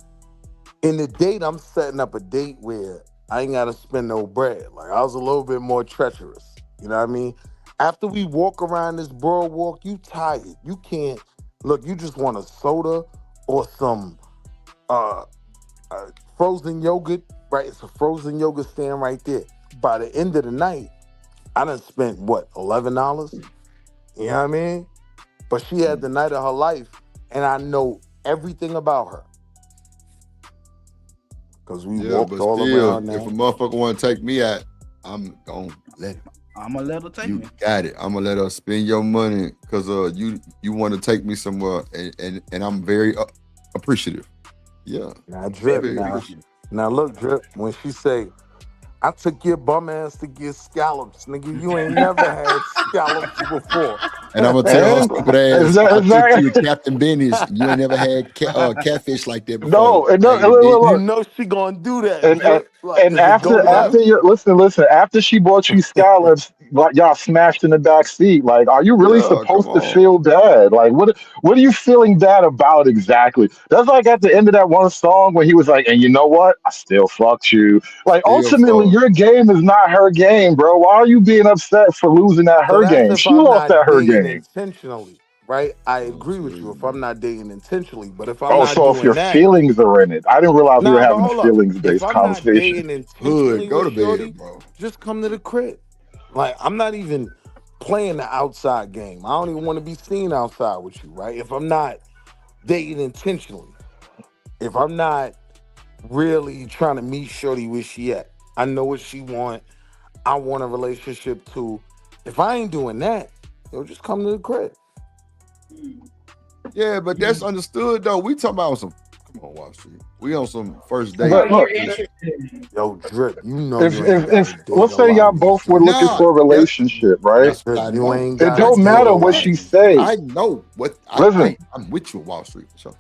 In the date, I'm setting up a date where I ain't gotta spend no bread. Like, I was a little bit more treacherous. You know what I mean? After we walk around this boardwalk, you tired. You can't look, you just want a soda or some frozen yogurt, right? It's a frozen yogurt stand right there. by the end of the night, I done spent what, $11? You know what I mean? But she had the night of her life, and I know everything about her. Because we Yeah, walked but all still, around if a there. motherfucker want to take me out, I'm gonna let him. I'm gonna let her take You me. got it. I'm gonna let her spend your money because you want to take me somewhere, and I'm very appreciative. Yeah. Now, Drip, Very now, appreciative. now look, Drip, when she say, I took your bum ass to get scallops, nigga. You ain't never had scallops before. And I'm gonna tell her stupid ass, I took you to Captain Benny's. You ain't never had catfish like that before. No, and no, Hey, look, look, You look. know she gonna do that, And Drip. Like, and does it go after left? you listen, after she bought you scallops, like y'all smashed in the back seat. Like, are you really Yeah, come supposed to on. feel bad? Like, what are you feeling bad about exactly? That's like at the end of that one song when he was like, and you know what? I still fucked you. Like, Still ultimately, fuck. your game is not her game, bro. Why are you being upset for losing at So her that's game? if She I'm lost not at her dating game. intentionally, right? I agree with you if I'm not dating intentionally. But if I'm Oh, not so if doing your that, feelings are in it, I didn't realize we were nah, but having a hold up. If feelings-based I'm not conversation. dating Hood, intentionally go to with Shorty, bed, bro. just come to the crib. Like, I'm not even playing the outside game. I don't even want to be seen outside with you, right? If I'm not dating intentionally, if I'm not really trying to meet Shorty where she at, I know what she want. I want a relationship too. If I ain't doing that, yo, just come to the crib. Yeah, but that's understood though. We talking about some. Come on, Wall Street. We on some first date. But look, Yo, Drip, you know if you ain't got to if date let's a say lot y'all of these both were looking Nah, for a relationship, right? that's what Drip, I you know. ain't It got to don't date a matter lot what of she these. say. I know what. Listen, I'm with you, Wall Street. So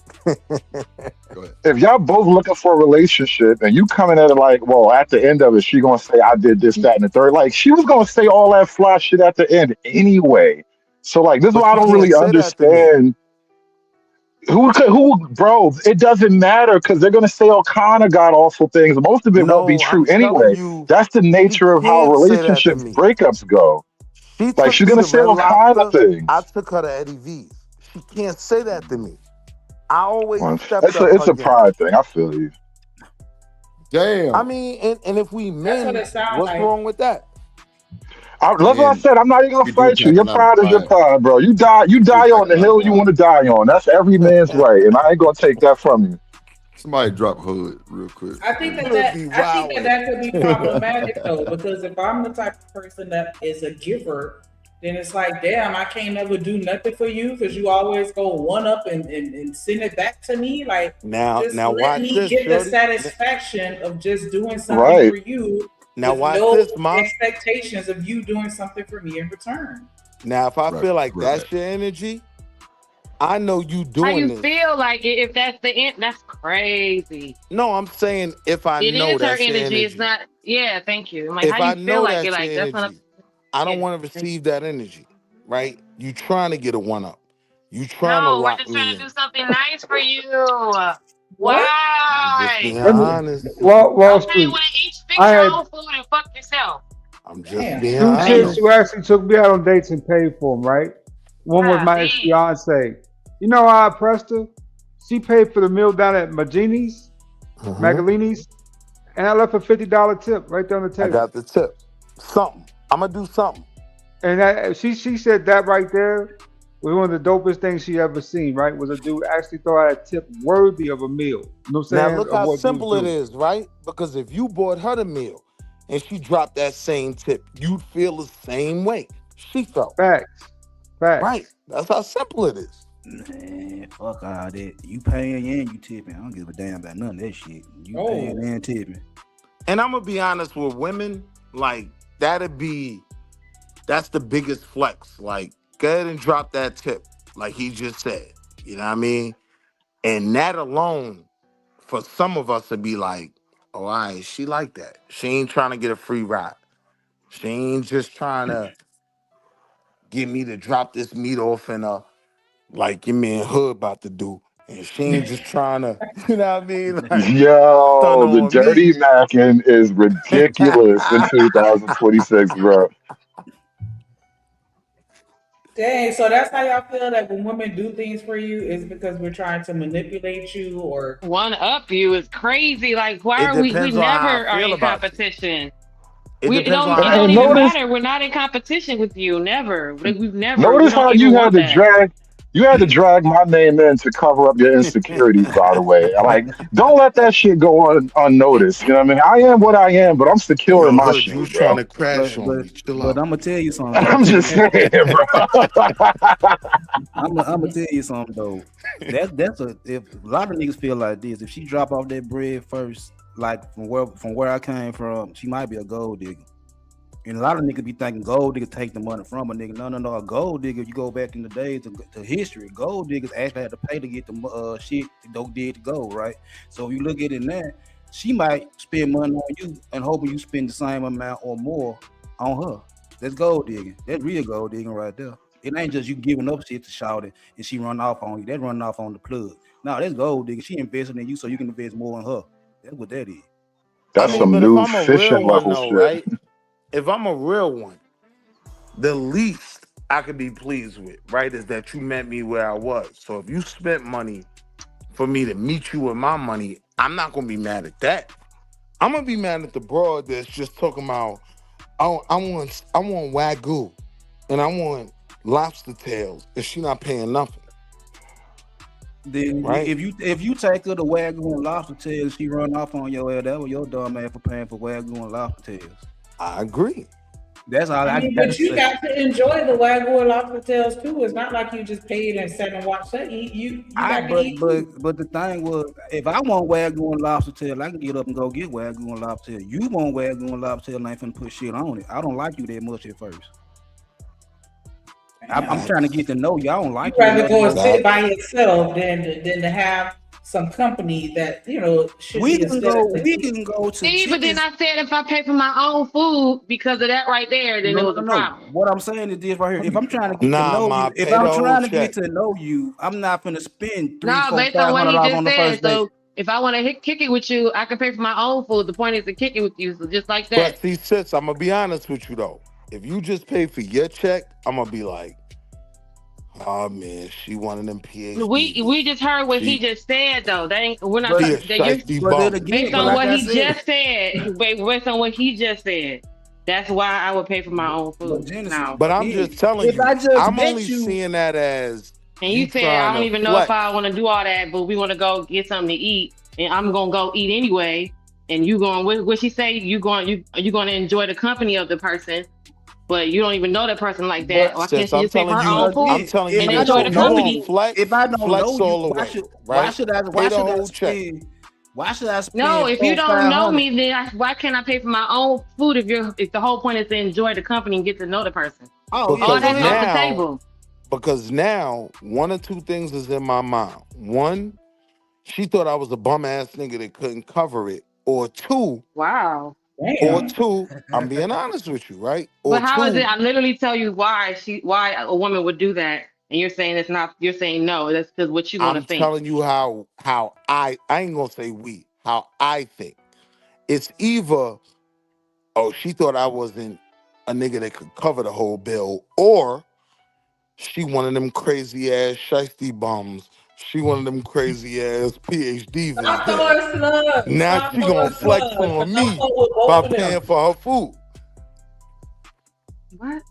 go ahead. if y'all both looking for a relationship and you coming at it like, well, at the end of it, she gonna say I did this, that, and the third. Like she was gonna say all that fly shit at the end anyway. So like this is But why I you don't can't really say that to me. understand bro, it doesn't matter because they're gonna say all kind of god awful things. Most of it won't be No, true I'm telling anyway. you, That's the she nature of how can't say that to relationships me. breakups go. She Like took she's me gonna to say Red all kind of Lobster. I things. took her to Eddie V's. She can't say that to me. I always Well, stepped up it's her a game. pride thing. I feel you. Damn. I mean, and if we That's what men, it sounds what's like. wrong with that? That's what I Man, said. I'm not even gonna we do fight you. pack a Your lot of pride is your pride. pride, bro. You die We do on pack a the lot of hill you pride. want to die on. That's every man's right, and I ain't gonna take that from you. Somebody drop hood real quick. I think that You'll be that could be problematic though, because if I'm the type of person that is a giver, then it's like, damn, I can't never do nothing for you because you always go one up and send it back to me. Like, Now just let watch me this, get the Shorty. satisfaction of just doing something Right. for you Now with watch no this, Ma. expectations of you doing something for me in return. Now, if I Right, feel like right. that's your energy, I know you How doing you this. feel like it, if that's the end? That's crazy. No, I'm saying if I It know is her that's your energy. It's energy. not. Yeah, thank you. I'm like, If how I you feel know like it? that's your Like that's not. energy, I don't want to receive that energy, right? You trying to get a one up. You trying to No, we're lock just trying me to do in. something nice for you. What? I'm just Why? being Let me, honest. Wall Okay, Street. well, each fix I your had own food and fuck yourself. I'm just Damn. being two chicks honest. who actually took me out on dates and paid for them, right? One was my ex fiance. You know how I pressed her? She paid for the meal down at Magini's, Magalini's, and I left a $50 tip right there on the I table. got the tip. Something. I'm gonna do something. And that, she said that right there was one of the dopest things she ever seen, right? Was a dude actually throw out a tip worthy of a meal. You know what I'm Now saying? look Of how what dudes simple it do. is, right? Because if you bought her the meal and she dropped that same tip, you'd feel the same way she felt. Facts. Right. That's how simple it is. Man, fuck all that. You paying and you tipping. I don't give a damn about none of that shit. You Oh. paying and tipping. And I'm gonna be honest with women, like that's the biggest flex. Like, go ahead and drop that tip, like he just said. You know what I mean? And that alone, for some of us to be like, oh, all right, she like that. She ain't trying to get a free ride. She ain't just trying to get me to drop this meat off in a, like your man Hood about to do. And she ain't just trying to, you know what I mean? Like, stun Yo, the on me. dirty macking is ridiculous in 2026, bro. Dang, so that's how y'all feel that when women do things for you is because we're trying to manipulate you or One up you is crazy. Like, why It are we depends on how never I are feel in about you. competition? It It depends don't, on it how don't you even use it. matter. We're not in competition with you. Never. We've never. We Notice how don't even you want had to that. drag my name in to cover up your insecurities, by the way. Like, don't let that shit go unnoticed. You know what I mean? I am what I am, but I'm secure in Yo, my Hood, you shit, was trying bro. to crash on me. Chill But out. I'm gonna tell you something though. I'm just saying, bro. I'm gonna tell you something though. That's if a lot of niggas feel like this. If she drop off that bread first, like from where I came from, she might be a gold digger. And a lot of niggas be thinking gold digger take the money from a nigga. No. A gold digger, you go back in the days to history. Gold diggers actually had to pay to get the shit they did to gold, right? So if you look at it now, she might spend money on you and hoping you spend the same amount or more on her. That's gold digging. That's real gold digging right there. It ain't just you giving up shit to shout it and she run off on you. That's running off on the plug. No, that's gold digging. She invested in you so you can invest more in her. That's what that is. That's some But if new I'm a real fishing one level though, shit. right? If I'm a real one, the least I could be pleased with, right, is that you met me where I was. So if you spent money for me to meet you with my money, I'm not gonna be mad at that. I'm gonna be mad at the broad that's just talking about I want Wagyu and I want lobster tails and she not paying nothing. Then Right. if you take her to Wagyu and lobster tails, she run off on your ass. That was your dumb ass for paying for Wagyu and lobster tails. I agree. That's all I mean, gotta but you say. got to enjoy the Wagyu and lobster tails too. It's not like you just paid and sat and watched her eat. You got to eat too. But the thing was, if I want Wagyu and lobster tail, I can get up and go get Wagyu and lobster tail. You want Wagyu and lobster tail, and I ain't finna put shit on it. I don't like you that much at first. I'm trying to get to know you. I don't like You'd you. rather that go and much. sit by yourself than to have some company that should We be can go to See, but then Chili's. I said if I pay for my own food because of that right there, then it was a problem. What I'm saying is this right here. If I'm trying to get Nah, to know ma, you, if pay I'm the whole trying to check. get to know you, I'm not gonna spend No, based on what he $500 just on the said. first date. So if I want to kick it with you, I can pay for my own food. The point is to kick it with you. So just like that. But see, sis, I'm gonna be honest with you though. If you just pay for your check, I'm gonna be like, oh man, she one of them PhDs. We just heard what he just said though. We're not. She a that you're- shiesty But then bum. again, based but on like what I he said, just said, based on what he just said, that's why I would pay for my own food. Now, But I'm just telling if you, I just I'm met only you- seeing that as and you said I don't even know if I want to do all that, but we want to go get something to eat, and I'm gonna go eat anyway. And you going? What she say? You going to enjoy the company of the person, but you don't even know that person like that. Why can't Sis, she I'm just pay for telling her you, own food I'm telling you, and that enjoy the you gonna company? flex, if I don't flex know you, all the why way, should right? I Pay the whole check. spend? Why should I spend? No, if you don't know 500? me, then why can't I pay for my own food if the whole point is to enjoy the company and get to know the person? Oh, All that's off the table. Because now one or two things is in my mind. One, she thought I was a bum ass nigga that couldn't cover it. Or two, wow. Or two, I'm being honest with you, right? Or But how is two, it? I literally tell you why a woman would do that, and you're saying it's not. You're saying no. That's because what you want to I'm think. telling you how I ain't gonna say we, how I think. It's either, oh, she thought I wasn't a nigga that could cover the whole bill, or she one of them crazy ass shiesty bums. She one of them crazy ass PhDs. Stop throwing slugs. Now Stop she gonna throwing flex slugs. on me Don't fuck with both by of them. paying for her food. What?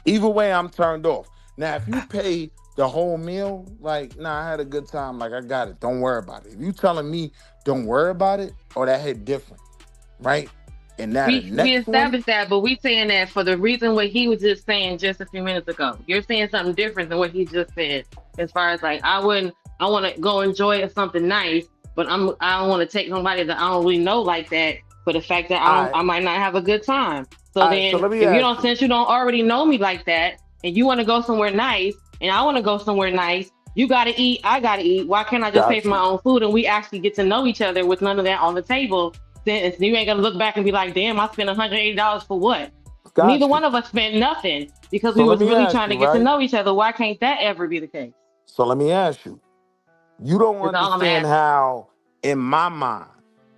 Either way, I'm turned off. Now, if you pay the whole meal, like, nah, I had a good time. Like, I got it. Don't worry about it. If you telling me don't worry about it, or that hit different, right? And now the We next one, established that, but we saying that for the reason what he was just saying just a few minutes ago. You're saying something different than what he just said. As far as like, I want to go enjoy something nice, but I don't want to take somebody that I don't really know like that for the fact that I might not have a good time. So All right, then, so let me if you ask don't, you. since you don't already know me like that, and you want to go somewhere nice, and I want to go somewhere nice, you gotta eat, I gotta eat. Why can't I just pay for my own food and we actually get to know each other with none of that on the table? Then you ain't gonna look back and be like, damn, I spent $180 for what? Got Neither you. one of us spent nothing because So we let was me really ask trying to you, get to right? know each other. Why can't that ever be the case? So let me ask you. You don't That's all I'm understand asking. how, in my mind,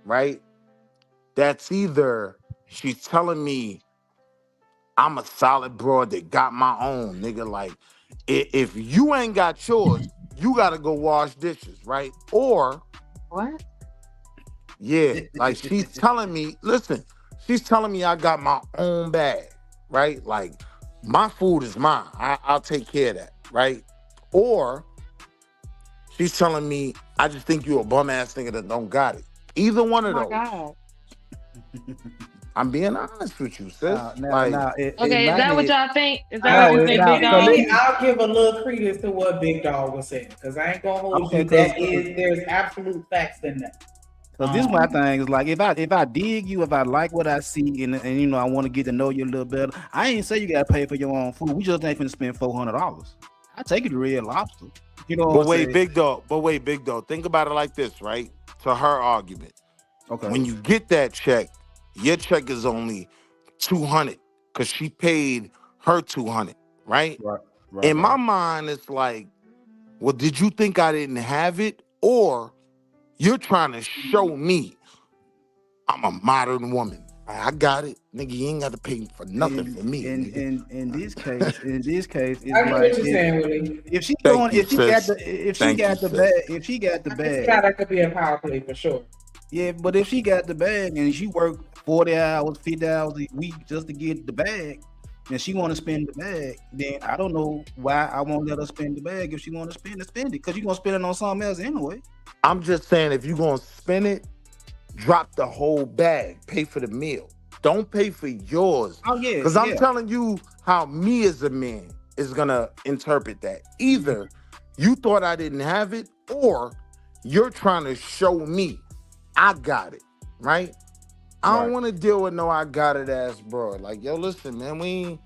right? That's either she's telling me I'm a solid broad that got my own, nigga. Like, if you ain't got yours, you gotta go wash dishes, right? Or What? yeah, like she's telling me, listen, she's telling me I got my own bag, right? Like my food is mine. I'll take care of that, right? Or she's telling me I just think you a bum ass nigga that don't got it. Either one of those. God. I'm being honest with you, sis. Okay, is that what y'all think? Is that what you think, Big Dog? I'll give a little credence to what Big Dog was saying, because I ain't gonna hold you. There's absolute facts in that. So this my thing is like if I dig you, if I like what I see, and you know I want to get to know you a little better, I ain't say you gotta pay for your own food. We just ain't finna spend $400. I take you to Red Lobster. You know. But wait, Big Dog. Think about it like this, right? To her argument. Okay. When you get that check, your check is only $200 because she paid her $200, right? Right. In my mind, it's like, well, did you think I didn't have it, or you're trying to show me I'm a modern woman? I got it, nigga. You ain't got to pay for nothing for me. In this case, it's I get like what you're saying, Willie. if she Thank going, you, if she sis. got the bag, if she got the bag, That could be a power play for sure. yeah. But if she got the bag and she worked 40 hours, 50 hours a week just to get the bag, and she want to spend the bag, then I don't know why I won't let her spend the bag. If she want to spend it, because you're gonna spend it on something else anyway. I'm just saying, if you're going to spend it, drop the whole bag. Pay for the meal. Don't pay for yours. Oh, yeah. Because I'm telling you how me as a man is going to interpret that. Either you thought I didn't have it, or you're trying to show me I got it, right? I don't want to deal with no I got it ass bro. Like, yo, listen, man,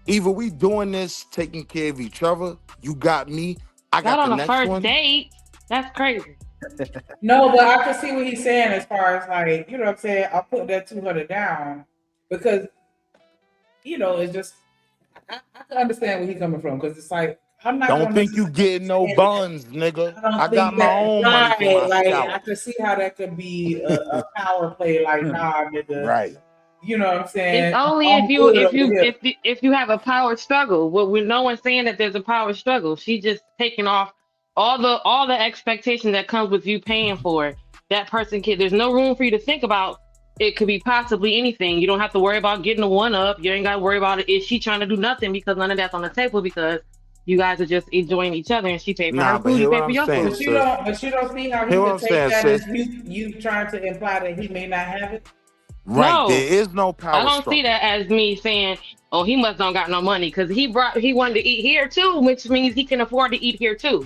either we doing this, taking care of each other. You got me. I got Not the on the next first one. date. That's crazy. No, but I can see what he's saying as far as like, you know what I'm saying? I'll put that 200 down because, you know, it's just, I can understand where he's coming from because it's like, I'm not Don't think you getting no buns, nigga. I got my own money for my like, shower. I can see how that could be a power play. Like, nah, nigga. Right. You know what I'm saying? It's only if you have a power struggle. Well, with no one saying that there's a power struggle. She just taking off all the expectation that comes with you paying for it. That person can. There's no room for you to think about. It could be possibly anything. You don't have to worry about getting a one up. You ain't got to worry about it. Is she trying to do nothing because none of that's on the table because you guys are just enjoying each other and she paid for her food, you pay for your food. But you don't see how he would take that as you trying to imply that he may not have it. Right, No, there is no power. I don't see that as me saying, "Oh, he must don't got no money," because he wanted to eat here too, which means he can afford to eat here too.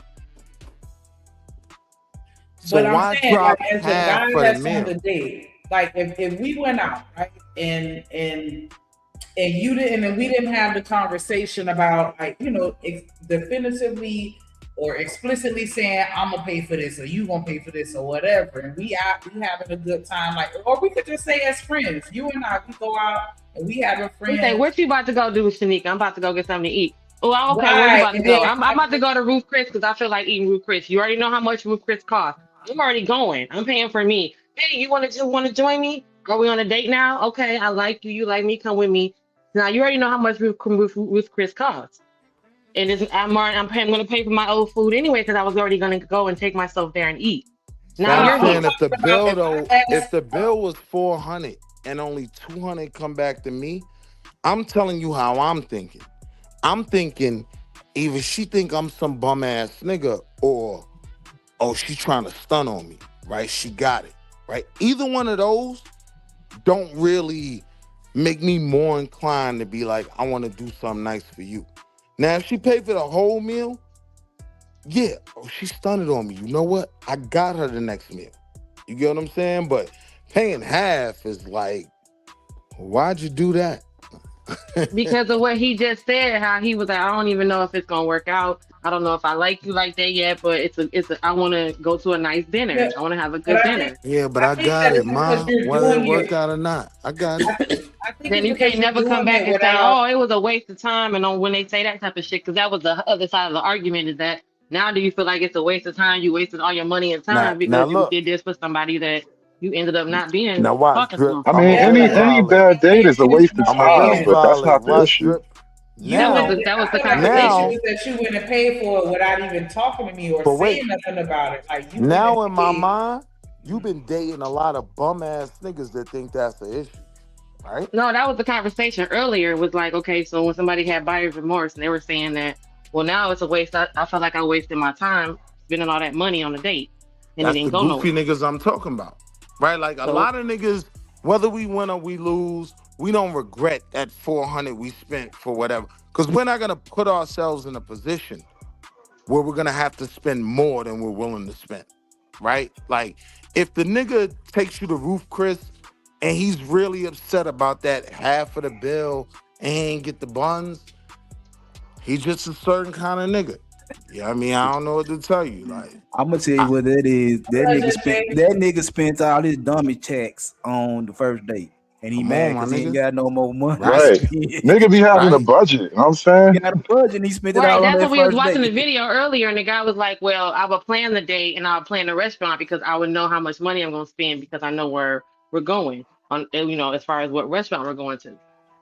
So but why I'm saying, drop like, as a half guy for the that's meal? on the date, like if we went out, right, and you didn't, and we didn't have the conversation about, like, you know, definitively or explicitly saying I'm gonna pay for this or you gonna pay for this or whatever, and we having a good time, like, or we could just say as friends, you and I, we go out and we having friends. Okay, what you about to go do, Shanika? I'm about to go get something to eat. Oh, okay, where you about to Right, go? and I'm about to go to Ruth Chris because I feel like eating Ruth Chris. You already know how much Ruth Chris costs. I'm already going. I'm paying for me. Hey, you want to join me? Are we on a date now? Okay, I like you. You like me? Come with me. Now you already know how much Ruth Chris costs. And I'm going to pay for my old food anyway because I was already going to go and take myself there and eat. Now I'm you're saying here. if the bill was $400 and only $200 come back to me, I'm telling you how I'm thinking. I'm thinking either she think I'm some bum ass nigga or she trying to stun on me, right? She got it, right? Either one of those don't really make me more inclined to be like, I want to do something nice for you. Now, if she paid for the whole meal, yeah, she stunned on me. You know what? I got her the next meal. You get what I'm saying? But paying half is like, why'd you do that? Because of what he just said, how he was like, I don't even know if it's gonna work out. I don't know if I like you like that yet, but I want to go to a nice dinner. Yeah. I want to have a good dinner. Yeah, but I got it, Mom. Whether it work out or not, I got it. Then you can't never come back and say, "Oh, it was a waste of time." And when they say that type of shit, because that was the other side of the argument. Is that now do you feel like it's a waste of time? You wasted all your money and time because you did this for somebody that you ended up not being. Now watch, talking Drip. to. I mean, any bad date is a waste of time, but that's not the issue. That was the conversation. The issue is that you went and paid for it without even talking to me or saying nothing about it. Like, you now in my mind, you've been dating a lot of bum ass niggas that think that's the issue. right? No, that was the conversation earlier. It was like, okay, so when somebody had buyer's remorse and they were saying that, well, now it's a waste. I felt like I wasted my time spending all that money on a date and it That's the didn't go goofy nowhere. niggas I'm talking about, right? Like a So lot of niggas, whether we win or we lose, we don't regret that 400 we spent for whatever, because we're not gonna put ourselves in a position where we're gonna have to spend more than we're willing to spend, right? Like if the nigga takes you to Roof Chris and he's really upset about that half of the bill and he ain't get the buns, he's just a certain kind of nigga. Yeah, I mean, I don't know what to tell you. Like, I'm gonna tell you what that is. That nigga spent all his dummy checks on the first date, and he come mad on, my because he ain't nigga. got no more money. Right. Nigga be having a Right. budget, you know what I'm saying? He got a budget, and he spent it right, all on that's that what we was first watching the date. video earlier, and the guy was like, well, I would plan the date and I would plan the restaurant because I would know how much money I'm gonna spend because I know where we're going on, as far as what restaurant we're going to.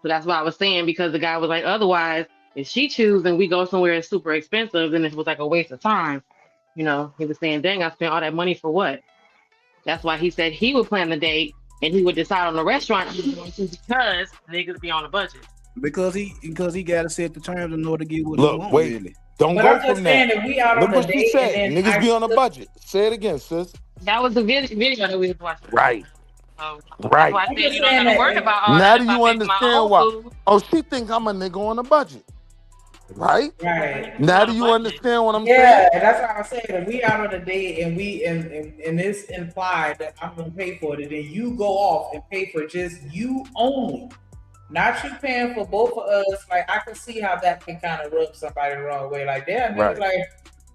So that's what I was saying, because the guy was like, otherwise, if she chooses and we go somewhere that's super expensive, then it was like a waste of time. He was saying, dang, I spent all that money for what? That's why he said he would plan the date and he would decide on the restaurant he was going to because niggas be on a budget. Because he gotta set the terms in order to get what he Look, want. wait, Really. don't But go I'm just from saying that. that we out Look on a what she date said. and then Niggas be on a still- budget. Say it again, sis. That was the video that we was watching. Right. So Right. that's why I I'm said just you don't saying gotta that worry if- about all Now that do if I you pay for my understand own why? food. Oh, she think I'm a nigga on a budget. Right? Right. Now do you understand what I'm Yeah, saying? that's what I was saying. If we out on a date and and it's implied that I'm gonna pay for it, and then you go off and pay for just you only, not you paying for both of us. Like I can see how that can kind of rub somebody the wrong way. Like, damn, Right. nigga, like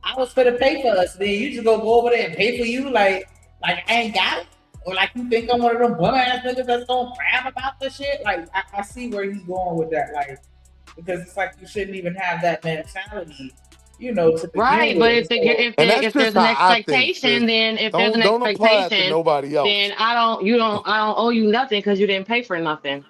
I was finna pay for us, then you just go over there and pay for you, like I ain't got it. Or like you think I'm one of them bum ass niggas that's gonna crab about the shit. Like I see where he's going with that. Like, because it's like you shouldn't even have that mentality, to begin Right, with. but if And that's if there's just an how I think, expectation, sis. then if there's an Don't apply that to expectation, nobody else. then I don't owe you nothing because you didn't pay for nothing,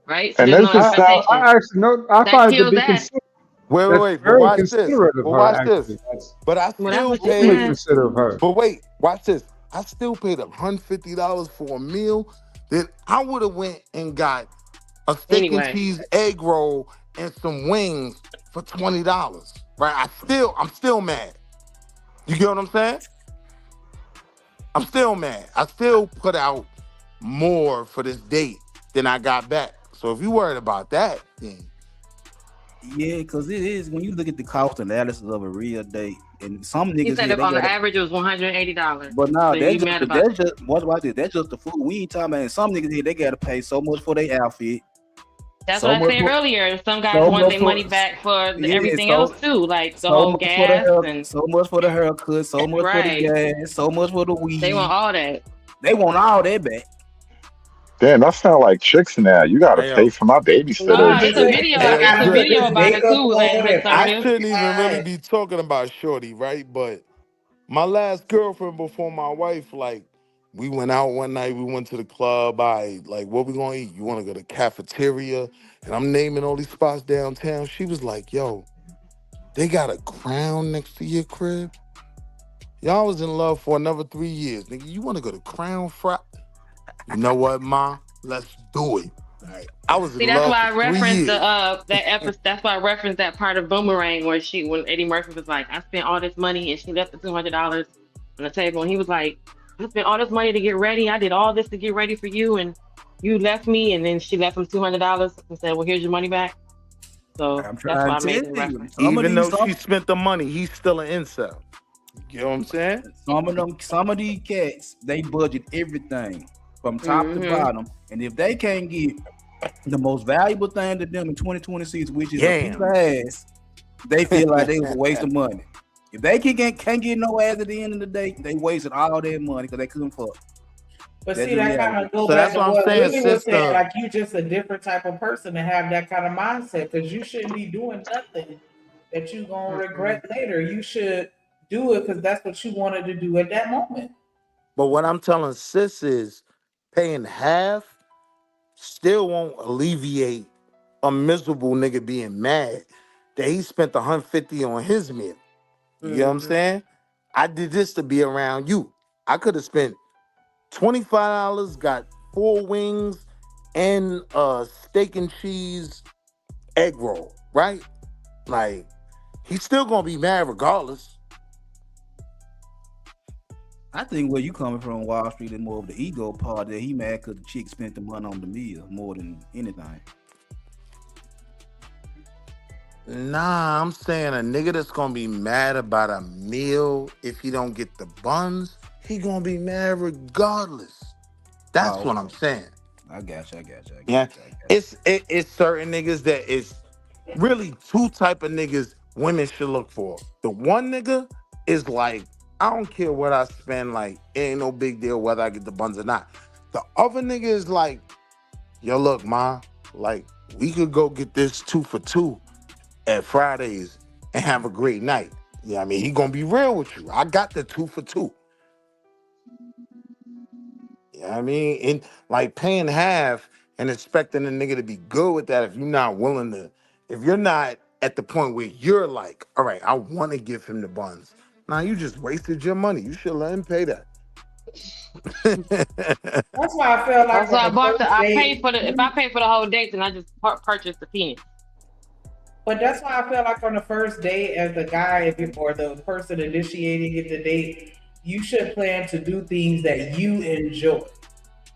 right? So And there's this no is how expectation. I actually know. I That find it to kills be that. considerate. Wait, That's but very watch this. considerate of But her. watch Actually, this. that's But I Well, that's still what she extremely paid. said. considerate of her. But wait, watch this. I still paid $150 for a meal. Then I would have went and got a steak and Anyway, cheese egg roll and some wings for $20. Right? I'm still mad. You get what I'm saying? I'm still mad. I still put out more for this date than I got back. So if you worried about that, then Yeah, because it is when you look at the cost analysis of a real date, and some he niggas said here, if they on the got. average it was $180. But now So you that's mad just about that's just what about this? That's just the food. We ain't talking about some niggas here. They gotta pay so much for their outfit. That's so what I much said for- earlier. Some guys so want much their for- money back for Yeah, everything so- else too, like the so whole much for the gas hair, and so much for the haircut, so much for the Right. gas, so much for the weed. they want all that. They want all that back. Damn, that sound like chicks now. You gotta Hey, pay yo. for my Nah, babysitter. it's a video. Hey, It's a good. video about it too. Like I Miss shouldn't even really be talking about Shorty, right? But my last girlfriend before my wife, like, we went out one night, we went to the club. Like, what we gonna eat? You wanna go to the cafeteria? And I'm naming all these spots downtown. She was like, yo, they got a Crown next to your crib? Y'all was in love for another 3 years. Nigga, you wanna go to Crown Fry? You know what, Ma? Let's do it. Right. I was See, in that's love why I for 3 referenced years. that episode. That's why I referenced that part of Boomerang when Eddie Murphy was like, I spent all this money and she left the $200 on the table, and he was like, I spent all this money to get ready. I did all this to get ready for you, and you left me. And then she left him $200 and said, well, here's your money back. So I'm that's trying why I to made tell the you, reference. Even though she spent the money, he's still an incel. You know what I'm saying? Some of these cats, they budget everything from top to Mhm. bottom, and if they can't get the most valuable thing to them in 2026, which is a Yam. piece of ass, they feel like they was a waste of money. If they can't get no ass at the end of the day, they wasted all their money because they couldn't fuck. But That's see, the that kind reality. of goes So back that's to what I'm what saying, Willie was saying. sister. Like, you just a different type of person to have that kind of mindset, because you shouldn't be doing nothing that you gonna regret later. You should do it because that's what you wanted to do at that moment. But what I'm telling sis is paying half still won't alleviate a miserable nigga being mad that he spent $150 on his meal. You know what I'm saying? I did this to be around you. I could have spent $25, got 4 wings and a steak and cheese egg roll, right? Like, he's still gonna be mad regardless. I think where you coming from, Wall Street, is more of the ego part that he mad because the chick spent the money on the meal more than anything. Nah, I'm saying a nigga that's gonna be mad about a meal if he don't get the buns, he gonna be mad regardless. That's what I'm saying. I got you. Yeah, it's certain niggas that is really two type of niggas women should look for. The one nigga is like, I don't care what I spend, like, it ain't no big deal whether I get the buns or not. The other nigga is like, yo, look, ma, like, we could go get this 2 for $2 at Fridays and have a great night. Yeah, I mean, he gonna be real with you. I got the 2 for $2. You know what I mean? And like paying half and expecting a nigga to be good with that if you're not willing to, if you're not at the point where you're like, all right, I want to give him the buns. Nah, you just wasted your money. You should let him pay that. That's why I feel like So I paid for the. If I pay for the whole date, then I just purchase the penis. But that's why I feel like on the first date, as the guy or the person initiating it the date, you should plan to do things that you enjoy.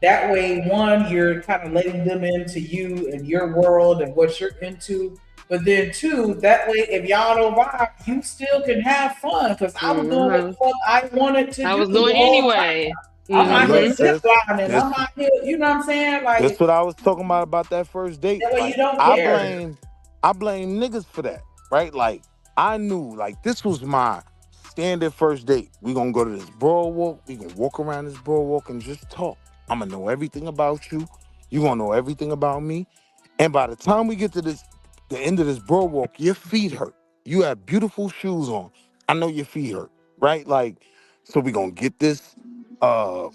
That way, one, you're kind of letting them into you and your world and what you're into. But then two, that way, if y'all don't vibe, you still can have fun. Because I was doing what the fuck I wanted to do. I was doing anyway. I'm out here ziplining. I'm out here, you know what I'm saying? Like, that's what I was talking about that first date. That way like, you don't care. I blame niggas for that, right? Like, I knew, like, this was my standard first date. We gonna go to this boardwalk. We gonna walk around this boardwalk and just talk. I'm gonna know everything about you. You gonna know everything about me. And by the time we get to the end of this boardwalk, your feet hurt. You have beautiful shoes on. I know your feet hurt, right? Like, so we gonna get this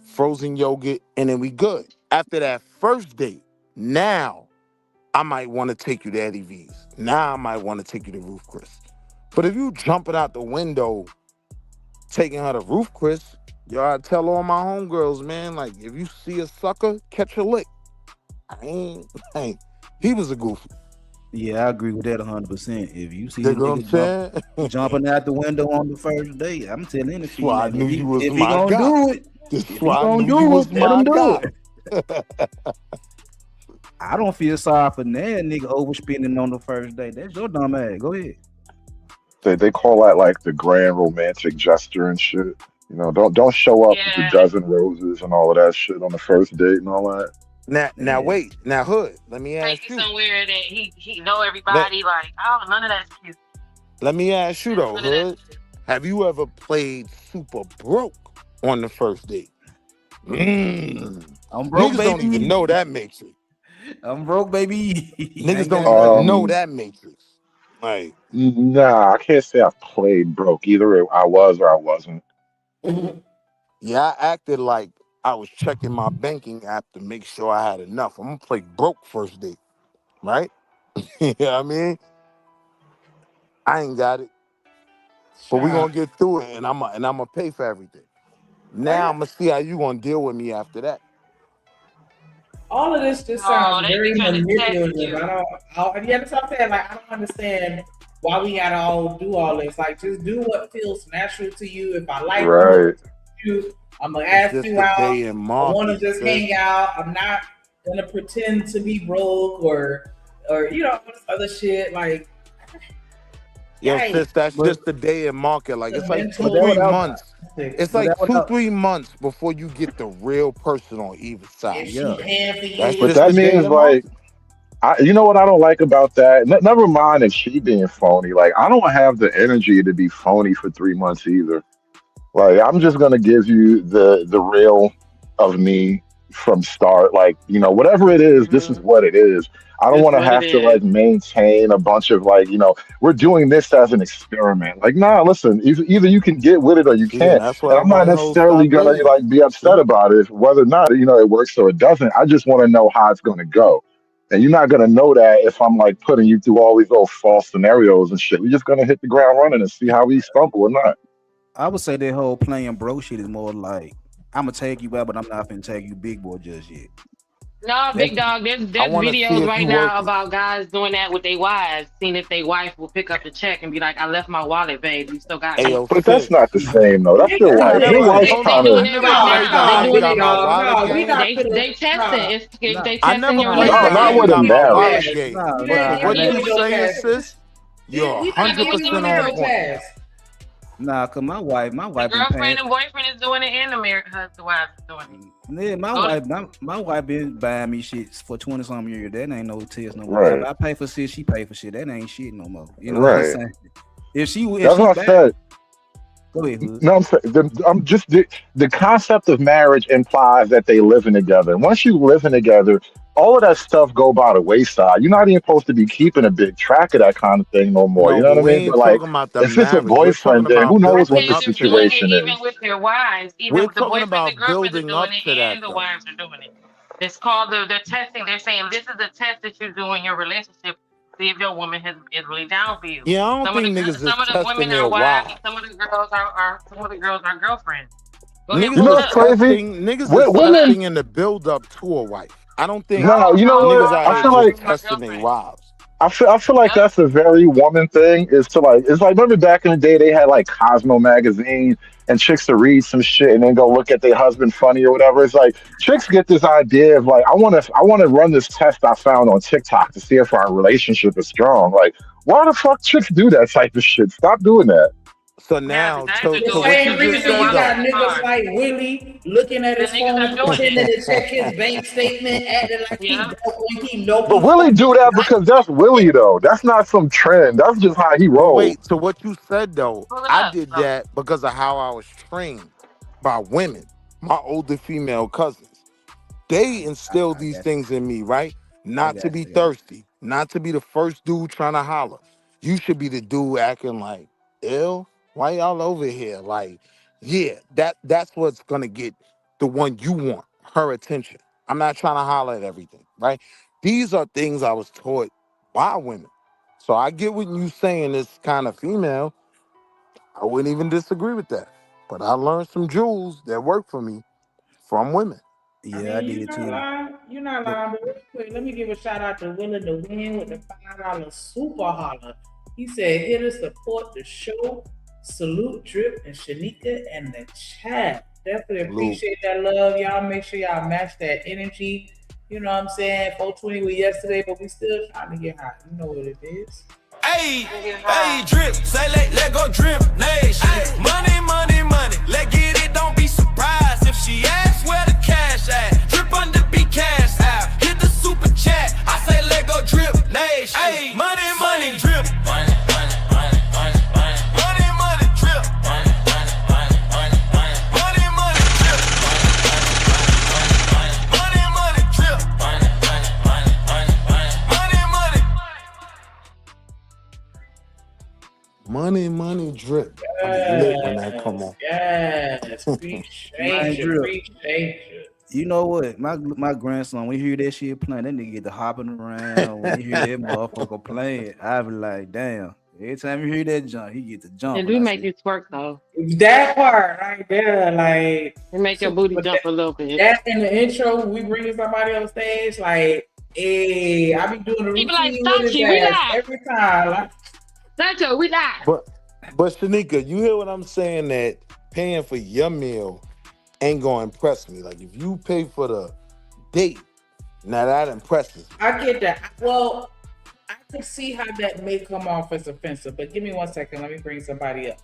frozen yogurt and then we good. After that first date, now I might want to take you to Eddie V's. Now I might want to take you to Ruth Chris. But if you jumping out the window, taking her to Ruth Chris, yo, I tell all my homegirls, man, like, if you see a sucker, catch a lick. He was a goofy. Yeah, I agree with that 100%. If you see You a know what nigga jumping out the window on the first date, I'm telling you, why I knew you was if he my gonna guy. do it, That's if he why I gonna knew you do was it, let him my do guy. it. I don't feel sorry for that nigga overspending on the first date. That's your dumb ass. Go ahead. They call that like the grand romantic gesture and shit. You know, don't show up with a dozen roses and all of that shit on the first date and all that. Now wait. Now, Hood, let me ask Take you. you somewhere that he know everybody. Like, oh, none of that's cute. Let me ask you though, Hood. Have you ever played super broke on the first date? I'm broke, Niggas baby. don't even know that matrix. I'm broke, baby. Niggas don't even know that matrix. Like, nah, I can't say I've played broke. Either I was or I wasn't. yeah, I acted like I was checking my banking app to make sure I had enough. I'm gonna play broke first date, right? You know what I mean? I ain't got it, but we gonna get through it, and I'm gonna pay for everything. Now I'm gonna see how you gonna deal with me after that. all of this just sounds very manipulative. You understand what I'm saying? Like, I don't understand why we gotta all do all this. Like, just do what feels natural to you. If I like you, I'm gonna ask you out. I want to just hang out. I'm not gonna pretend to be broke or you know, other shit. Like, Yo, sis, that's just the day in market. Like, it's like 2-3 months. It's like 2-3 months before you get the real person on either side. But that means like, you know what I don't like about that? Never mind if she being phony. Like, I don't have the energy to be phony for 3 months either. Like, I'm just gonna give you the real of me from start. Like, you know, whatever it is, this is what it is. I don't want to have to like maintain a bunch of like, you know, we're doing this as an experiment. Like, nah, listen, either you can get with it or you can't. That's And why I'm not necessarily gonna dating. like be upset about it, whether or not, you know, it works or it doesn't. I just want to know how it's gonna go. And you're not gonna know that if I'm like putting you through all these little false scenarios and shit. We're just gonna hit the ground running and see how we stumble or not. I would say that whole playing bro shit is more like, I'm gonna take you out, but I'm not gonna take you big boy just yet. No, big dog. There's wanna see videos if right you now working. about guys doing that with their wives, seeing if their wife will pick up the check and be like, "I left my wallet, babe. You still got me." Ayo, But that's sis. not the same though. That's your wife. Your wife's They trying doing to. it right now. They You doing got it. my wallet we game. not They finna- testing. nah. They I testing never your played No, that not game. with You a got my marriage. wallet game. Nah, But nah, what nah, you we don't saying, test. sis? You're We 100% don't on point. test. Nah, cause my wife The been paying. girlfriend and boyfriend is doing it, and the married husband wife is doing it. Yeah, my wife been buying me shit for 20-something years. That ain't no test no more. Right. If I pay for shit, she pay for shit. That ain't shit no more. You know Right. what I'm saying? If she That's what I said. go ahead, Hood. No, I'm saying I'm just the concept of marriage implies that they living together. Once you living together, all of that stuff go by the wayside. You're not even supposed to be keeping a big track of that kind of thing no more. No, You know but what I we mean? ain't But like, talking about the if it's a marriage. We're talking boyfriend, then who about knows what building the up to Doing that. it situation even is? with their wives. Even We're with the talking boyfriends about and girlfriends are building up doing it, to that, and the though. wives are doing it. It's called the testing. They're saying this is the test that you do in your relationship. See if your woman is really down for you. Yeah, I don't Some of think the niggas is some of the testing women their are wives, wives. and some of the girls are girlfriends. Go ahead, Niggas You know pull it what's is up. crazy? testing. Niggas is Women. testing in the build up to a wife. I don't think No, you know niggas what? out I here feel just like testing their wives. I feel like that's a very woman thing. Is to like it's like remember back in the day they had like Cosmo magazine and chicks to read some shit and then go look at their husband funny or whatever. It's like chicks get this idea of like I want to run this test I found on TikTok to see if our relationship is strong. Like why the fuck chicks do that type of shit? Stop doing that. So now, The to what same you just reason said we got though. niggas like Willie looking at his The niggas phone, are doing pretending it. to check his bank statement, acting like he dope when he know But he Willie do that fucking because that's Willie though. That's not some trend. That's just how he But rolls. wait, to what you said though, Pull it I up. did that because of how I was trained by women, my older female cousins. They instilled these things in me, right? Not to be thirsty, not to be the first dude trying to holler. You should be the dude acting like, ill. Why y'all over here? Like, yeah, that's what's gonna get the one you want, her attention. I'm not trying to holler at everything, right? These are things I was taught by women. So I get what you saying this kind of female. I wouldn't even disagree with that. But I learned some jewels that work for me from women. Yeah, I did too. You're not lying, but real quick, let me give a shout out to Willie the Win with the $5 super holler. He said, "Here to support the show. Salute Drip and Shanika and the chat. Definitely appreciate that love, y'all. Make sure y'all match that energy. You know what I'm saying? 420 was yesterday, but we still trying to get hot. You know what it is." Hey, hey, drip, say let go drip nation. Money, money, money, let get it, don't be surprised if she asks where the cash at. Drip under be cash out, hit the super chat. I say let go drip nation. Hey, money, money, drip. Money, money, money, money, money. Money, money, drip. Money, money, money, money, money. Money, money, drip. Money, money, drip. Money, money, money, money, money. Money, money. Money, drip. I'm lit when that come on. Yes, appreciate you, appreciate you. You know what? My grandson, when he hear that shit playing, that nigga get to hopping around. When he hear that motherfucker playing, I be like, damn. Every time you hear that jump, he get to jump. It do make you twerk though. That part right there, like it make your booty jump a little bit. That in the intro, we bringing somebody on stage, like, hey, I be doing the routine like, with his Sachi, we ass live. every time. Like, Sancho, we live. But Shanika, you hear what I'm saying? That paying for your meal ain't gonna impress me. Like if you pay for the date, now that impresses me. I get that. Well, I can see how that may come off as offensive, but give me 1 second. Let me bring somebody up.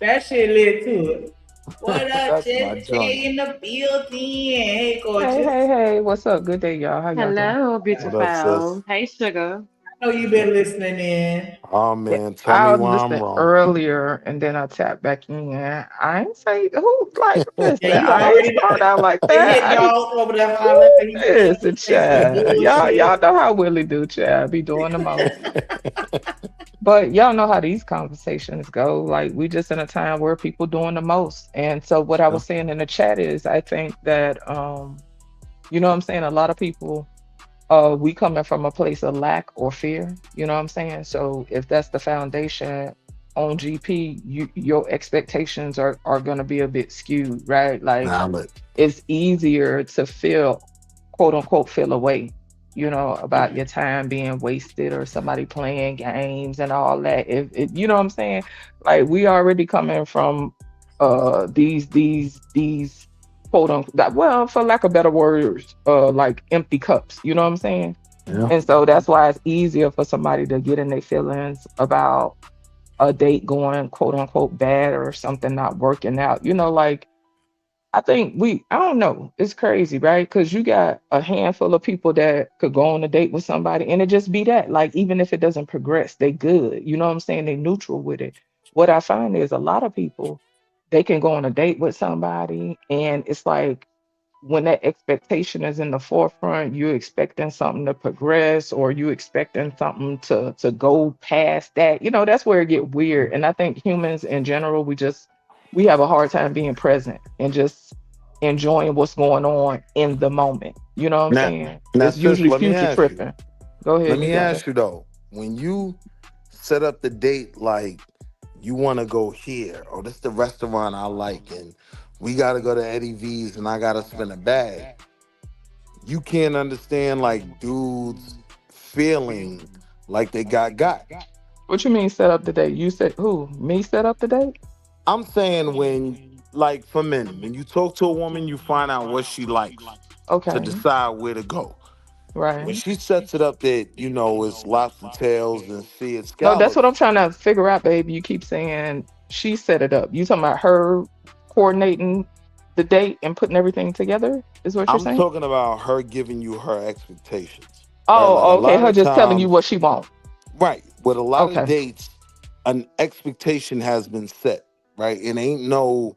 That shit lit too. What up, JJ in the building? Hey, gorgeous. Hey, what's up? Good day, y'all. How y'all doing? Hello, beautiful. Hey, sugar. I know you've been listening in. Oh man, I tell me was why I'm listening wrong. earlier and then I tapped back in. I ain't say who like this. Yeah, you I already ain't start out like They that. hit y'all over there hollering. Listen, child. Y'all know how Willie do, child. Be doing the most. But y'all know how these conversations go. Like we just in a time where people doing the most. And so what I Yeah. was saying in the chat is I think that you know what I'm saying, a lot of people we coming from a place of lack or fear, you know what I'm saying? So if that's the foundation on GP, your expectations are gonna be a bit skewed, right? Like Nah, but it's easier to feel quote unquote feel away, you know, about your time being wasted or somebody playing games and all that. If you know what I'm saying? Like we already coming from these quote unquote, well, for lack of better words, like empty cups, you know what I'm saying? yeah. And so that's why it's easier for somebody to get in their feelings about a date going quote unquote bad or something not working out. You know, like I think I don't know, it's crazy, right? Because you got a handful of people that could go on a date with somebody and it just be that. Like, even if it doesn't progress, they good. You know what I'm saying? They neutral with it. What I find is a lot of people, they can go on a date with somebody and it's like when that expectation is in the forefront, you're expecting something to progress or you expecting something to go past that. You know, that's where it get weird. And I think humans in general, we have a hard time being present and just enjoying what's going on in the moment. You know what I'm Now, saying? now, It's sis, usually let me future ask you. tripping. Go Let ahead, me you got ask it. you though, when you set up the date, like you want to go here, or this the restaurant I like, and we got to go to Eddie V's, and I got to spend a bag. You can't understand like dudes feeling like they got. What you mean set up the date? You said who? Me set up the date? I'm saying when, like for men, when you talk to a woman, you find out what she likes to Okay. decide where to go. When Right. she sets it up that, you know, it's lobster tails and sea and No, that's what scallops, I'm trying to figure out, baby. You keep saying she set it up. You talking about her coordinating the date and putting everything together? Is what you're I'm saying? talking about her giving you her expectations, right? Like a Oh, okay. lot Her of just telling you times, what she want. right? With a lot of Okay. dates, an expectation has been set, right? It ain't no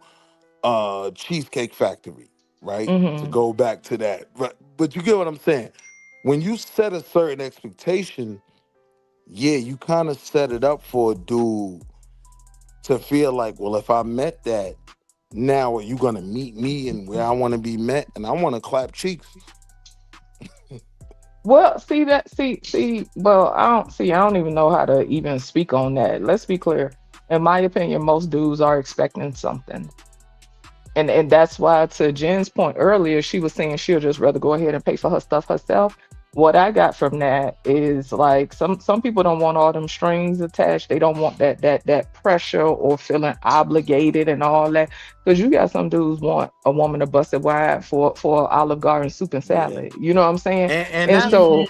Cheesecake Factory, right? To Mm-hmm. go back to that. But you get what I'm saying. When you set a certain expectation, yeah, you kind of set it up for a dude to feel like, well, if I met that, now are you gonna meet me and where I want to be met? And I want to clap cheeks. Well, well, I don't even know how to even speak on that. Let's be clear. In my opinion, most dudes are expecting something. And that's why, to Jen's point earlier, she was saying she'll just rather go ahead and pay for her stuff herself. What I got from that is like some people don't want all them strings attached. They don't want that pressure or feeling obligated and all that. Because you got some dudes want a woman to bust it wide for Olive Garden soup and Yeah. salad. You know what I'm saying? And And so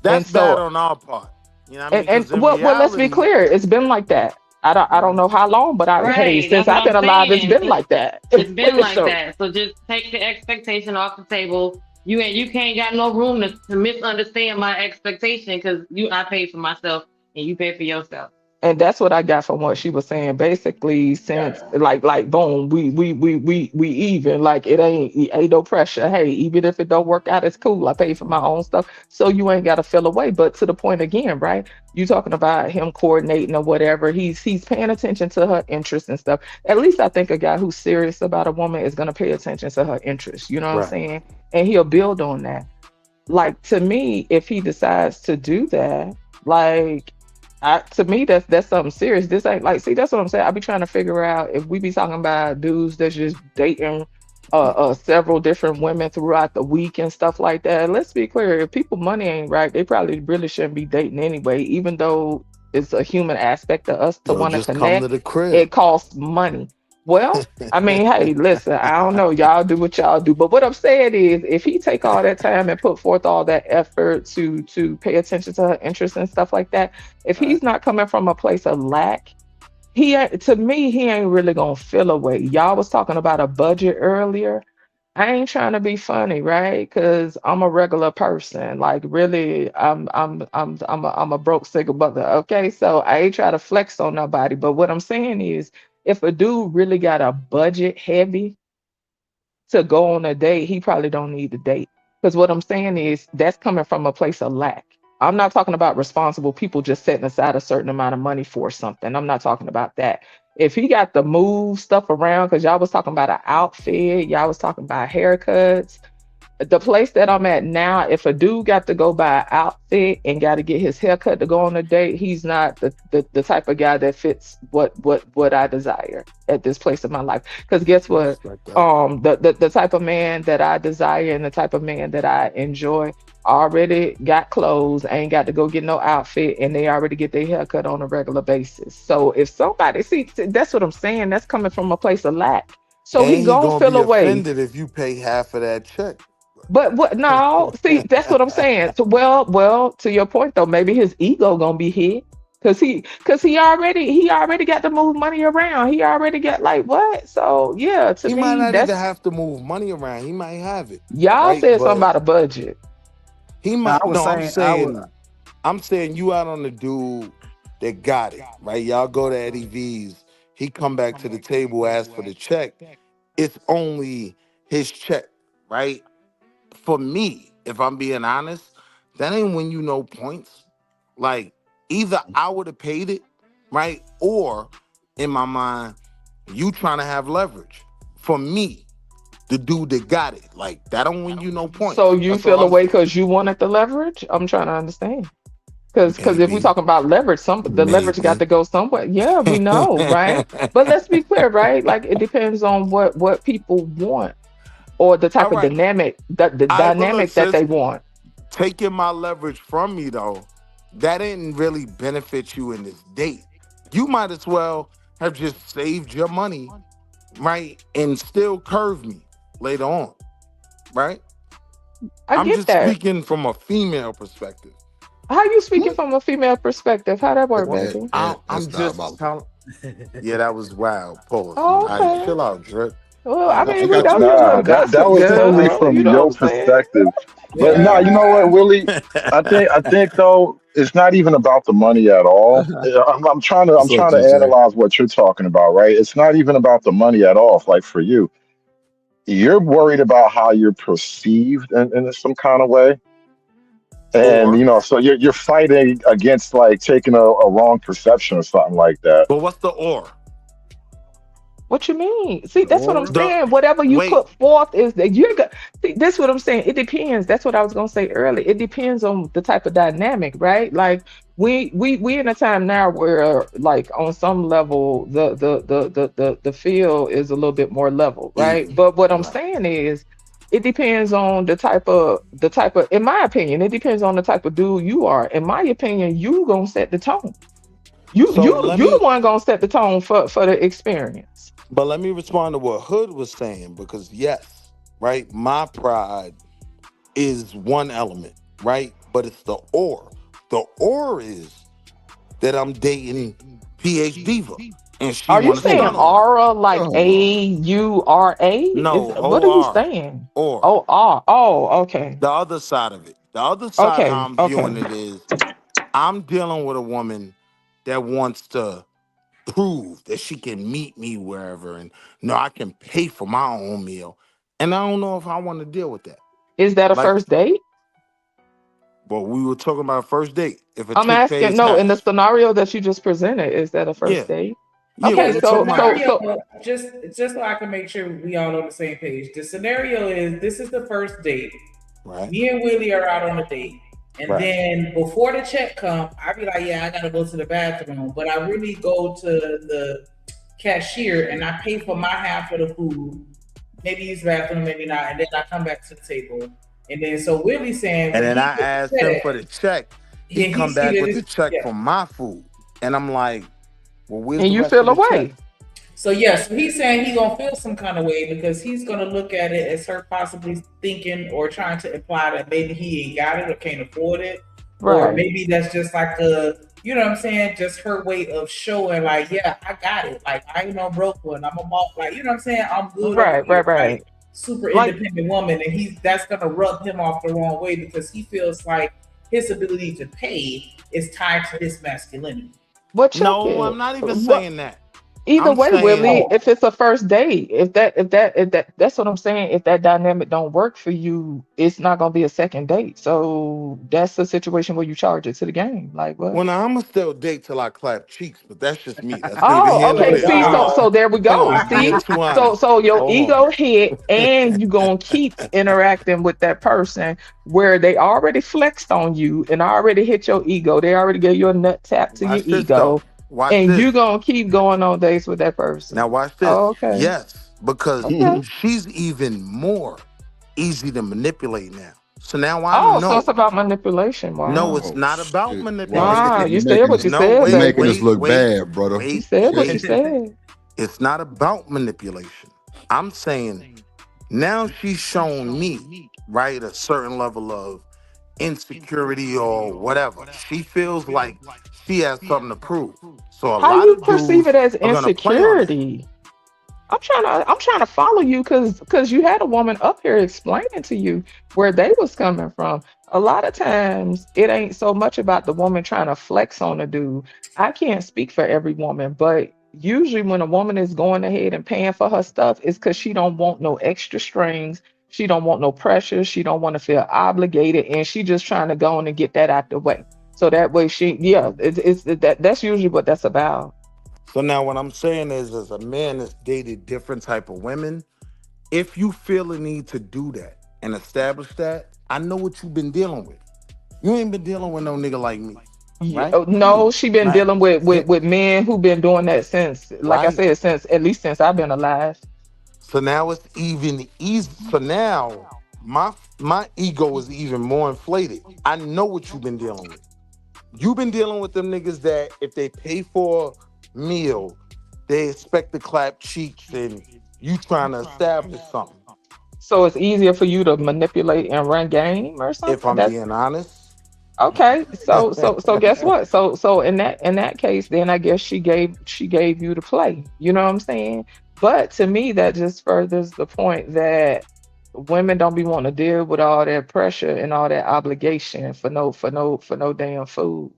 that's and bad so on our part. You know what I mean? and Because in well, let's be reality, clear. It's been like that. I don't know how long, but hey, Right. since That's what I've been I'm alive, it's saying. been like that. It's been like So that. So just take the expectation off the table. You can't got no room to misunderstand my expectation because I paid for myself and you pay for yourself. and that's what I got from what she was saying. Basically, since like boom, we even, like it ain't no pressure. Hey, even if it don't work out, it's cool. I pay for my own stuff, so you ain't got to feel away. But to the point again, right? You talking about him coordinating or whatever. He's paying attention to her interests and stuff. At least I think a guy who's serious about a woman is gonna pay attention to her interests. You know what I'm right. saying? And he'll build on that. Like, to me, if he decides to do that, like, to me, that's something serious. This ain't like, see, that's what I'm saying. I be trying to figure out if we be talking about dudes that's just dating several different women throughout the week and stuff like that. Let's be clear, if people money ain't right, they probably really shouldn't be dating anyway, even though it's a human aspect of us to Yo, want to just come to connect. the crib. It costs money. Well, I mean, hey, listen, I don't know. Y'all do what y'all do. But what I'm saying is, if he take all that time and put forth all that effort to pay attention to her interests and stuff like that, if he's not coming from a place of lack, to me, he ain't really gonna feel away. Y'all was talking about a budget earlier. I ain't trying to be funny, right? Because I'm a regular person. Like, really, I'm a broke single mother. Okay, so I ain't trying to flex on nobody. But what I'm saying is, if a dude really got a budget heavy to go on a date, he probably don't need to date. Because what I'm saying is, that's coming from a place of lack. I'm not talking about responsible people just setting aside a certain amount of money for something. I'm not talking about that. If he got to move stuff around, because y'all was talking about an outfit, y'all was talking about haircuts. The place that I'm at now, if a dude got to go buy an outfit and got to get his haircut to go on a date, he's not the type of guy that fits what I desire at this place in my life. Because guess what? The type of man that I desire and the type of man that I enjoy already got clothes, ain't got to go get no outfit, and they already get their haircut on a regular basis. So if somebody see, that's what I'm saying. That's coming from a place of lack. So And he gonna be feel away. offended if you pay half of that check. But what? No, see, that's what I'm saying. So, well, to your point though, maybe his ego gonna be hit because he already got to move money around. He already got like what? So yeah, to He me, might not that's even have to move money around. He might have it. y'all right? said But something about a budget. he Now, might. I was No, saying, I'm saying you out on the dude that got it, right? Y'all go to Eddie V's. He come back to the table, ask for the check. It's only his check, right? For me, if I'm being honest, that ain't when you know points. Like, either I would have paid it, right? Or in my mind, you trying to have leverage. For me, the dude that got it, like that don't win you no points. So you That's feel all I'm away saying. because you wanted the leverage? I'm trying to understand. Because if we Maybe. talking about leverage, the leverage got to go somewhere. Yeah, we know, right? But let's be clear, right? Like it depends on what people want or the type All of right. dynamic the All right, but look, dynamic that sis, they want. taking my leverage from me though, that didn't really benefit you in this date. You might as well have just saved your money, right? And still curve me later on, right? I I'm get just that. speaking from a female perspective. How you speaking from a female perspective? How that work, baby? I'm just telling. Yeah, that was wild. Pause. Oh, All right, okay. chill out, Drip. Well, I mean, we That's know you're a nah, little that gossip was only girl. from You know your what I'm saying? perspective. But nah, you know what, Willie? I think though it's not even about the money at all. I'm trying What's up, to GJ? analyze what you're talking about, right? It's not even about the money at all. Like for you, you're worried about how you're perceived in some kind of way, and Or, you know, so you're fighting against like taking a wrong perception or something like that. but what's the or? What you mean? See, that's what I'm The saying. Whatever you wait, put forth is that you're going see, that's what I'm saying. It depends. That's what I was gonna say earlier. It depends on the type of dynamic, right? Like we in a time now where like on some level the field is a little bit more level, right? even. But what I'm Right. saying is it depends on the type of in my opinion, it depends on the type of dude you are. In my opinion, you gonna set the tone. You So let you the me one gonna set the tone for the experience. But let me respond to what Hood was saying, because yes, right, my pride is one element, right? But it's the or. The or is that I'm dating PH Diva and she Are you want to saying stunt on me. aura like Oh, AURA? No, What are you OR. saying? Or Oh, R. Oh, okay. the other side of it. The other side how Okay. I'm Okay. viewing it is I'm dealing with a woman that wants to prove that she can meet me wherever and no, I can pay for my own meal. And I don't know if I want to deal with that. Is that a Like, first date? well, we were talking about a first date. If a I'm chick asking, pays no, in the half. scenario that you just presented, is that a Yeah. first date? Yeah, we Okay, were The talking about scenario, just so I can make sure we all on the same page. The scenario is this is the first date. right. Me and Willie are out on a date. And Right. then before the check come, I be like, yeah, I gotta go to the bathroom. But I really go to the cashier and I pay for my half of the food. Maybe use the bathroom, maybe not. And then I come back to the table. And then so Willie's saying, And when then he I gets the asked him check, for the check. yeah, He he come see back that with the it's- check yeah. for my food. And I'm like, well, where's and the you rest feel of the away. check? So yes, he's saying he gonna feel some kind of way because he's gonna look at it as her possibly thinking or trying to imply that maybe he ain't got it or can't afford it, or Right. maybe that's just like a, you know what I'm saying, just her way of showing like, yeah, I got it. Like I ain't no broke one. I'm a boss. Like you know what I'm saying. I'm good. Right, over here, right. like, super Like independent woman, and that's gonna rub him off the wrong way because he feels like his ability to pay is tied to his masculinity. what check No, I'm is? not even What saying that. Either I'm way, Willie, saying if it's a first date, that's what I'm saying. If that dynamic don't work for you, it's not gonna be a second date. So that's a situation where you charge it to the game. Like what? Well, now I'm gonna still date till I clap cheeks, but that's just me. That's neither Oh, here nor okay. there. See, so there we Hold go. on, we being See, too honest. so your Hold ego on. hit, and you gonna keep interacting with that person where they already flexed on you and already hit your ego. They already gave you a nut tap to your Watch this ego, though. Watch and this. you gonna keep going on dates with that person. Now watch this. Oh, okay. Yes, because Okay. she's even more easy to manipulate now. So now I Oh, so know. it's about manipulation. Wow. No, it's Oh not about shit! manipulation. Wow, You you said making what us, you No, said, you wait, making us baby. look wait, bad, brother. You wait, said what you wait. said. It's not about manipulation. I'm saying now she's shown me, right, a certain level of insecurity or whatever. She feels like she has something to prove. So a How lot you of perceive dudes it as are gonna play on that. insecurity? I'm trying to follow you because you had a woman up here explaining to you where they was coming from. A lot of times it ain't so much about the woman trying to flex on a dude. I can't speak for every woman, but usually when a woman is going ahead and paying for her stuff, it's because she don't want no extra strings. She don't want no pressure. She don't want to feel obligated, and she just trying to go on and get that out the way. So that way that's usually what that's about. So now what I'm saying is, as a man that's dated different type of women, if you feel a need to do that and establish that, I know what you've been dealing with. You ain't been dealing with no nigga like me, right? No, she been Right. dealing with men who been doing that since, like I Right. said, since at least since I've been alive. So now it's even easy. So now my ego is even more inflated. I know what you've been dealing with. You've been dealing with them niggas that if they pay for a meal, they expect to clap cheeks, and you trying to establish something. So it's easier for you to manipulate and run game or something. If I'm That's being honest. okay. So guess what? So in that case, then I guess she gave you the play. You know what I'm saying? But to me, that just furthers the point that women don't be wanting to deal with all that pressure and all that obligation for no damn food.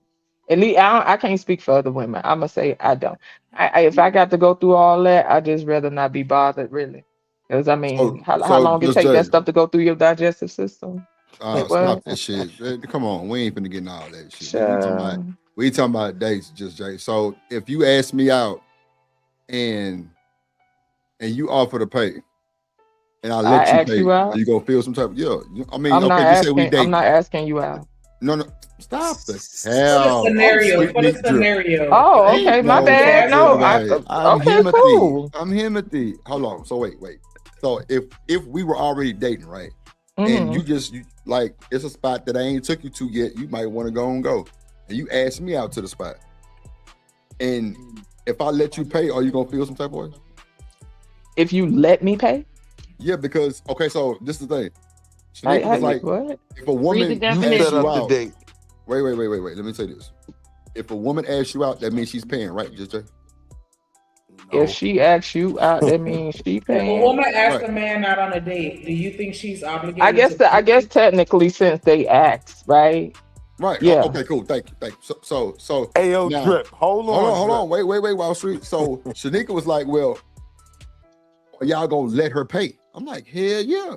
At least I can't speak for other women. I'm gonna say I don't. If I got to go through all that, I just rather not be bothered, really. Because I mean, how So long it Just take that Jay, stuff to go through your digestive system? Like stop what? that shit. Come on, we ain't finna get in all that shit. Sure. We talking about dates, Just Jay. So if you ask me out and you offer to pay, and I I let you ask pay, you are out. you gonna feel some type of I mean, I'm not okay, just say we asking. I'm date. not asking you out. No, stop the For hell. the scenario. Sweet For the meat drip. scenario. Oh, Ain't okay. My no bad. No. fucking way. I'm Okay. Himothy. Cool. I'm Himothy. Hold on. So wait. So if we were already dating, right? And Mhm. you like it's a spot that I ain't took you to yet, you might want to go and go. And you ask me out to the spot. And if I let you pay, are you gonna feel some type of way? If you let me pay, Yeah, because okay, so this is the thing. Like, Shanika was how- like, what? if a woman Read the asks definition. you Set up the out, date. wait. Let me say this. If a woman asks you out, that means she's paying, right? Just Jay? If she asks you out, that means she If a paying. woman asks Right. a man out on a date, do you think she's obligated? I guess technically since they asked, right? Right. Yeah. Okay, cool. Thank you. So Hey, yo, now, Drip, hold on. hold on. Drip. Wait, Wall Street. So Shanika was like, well, are y'all gonna let her pay? I'm like, hell yeah.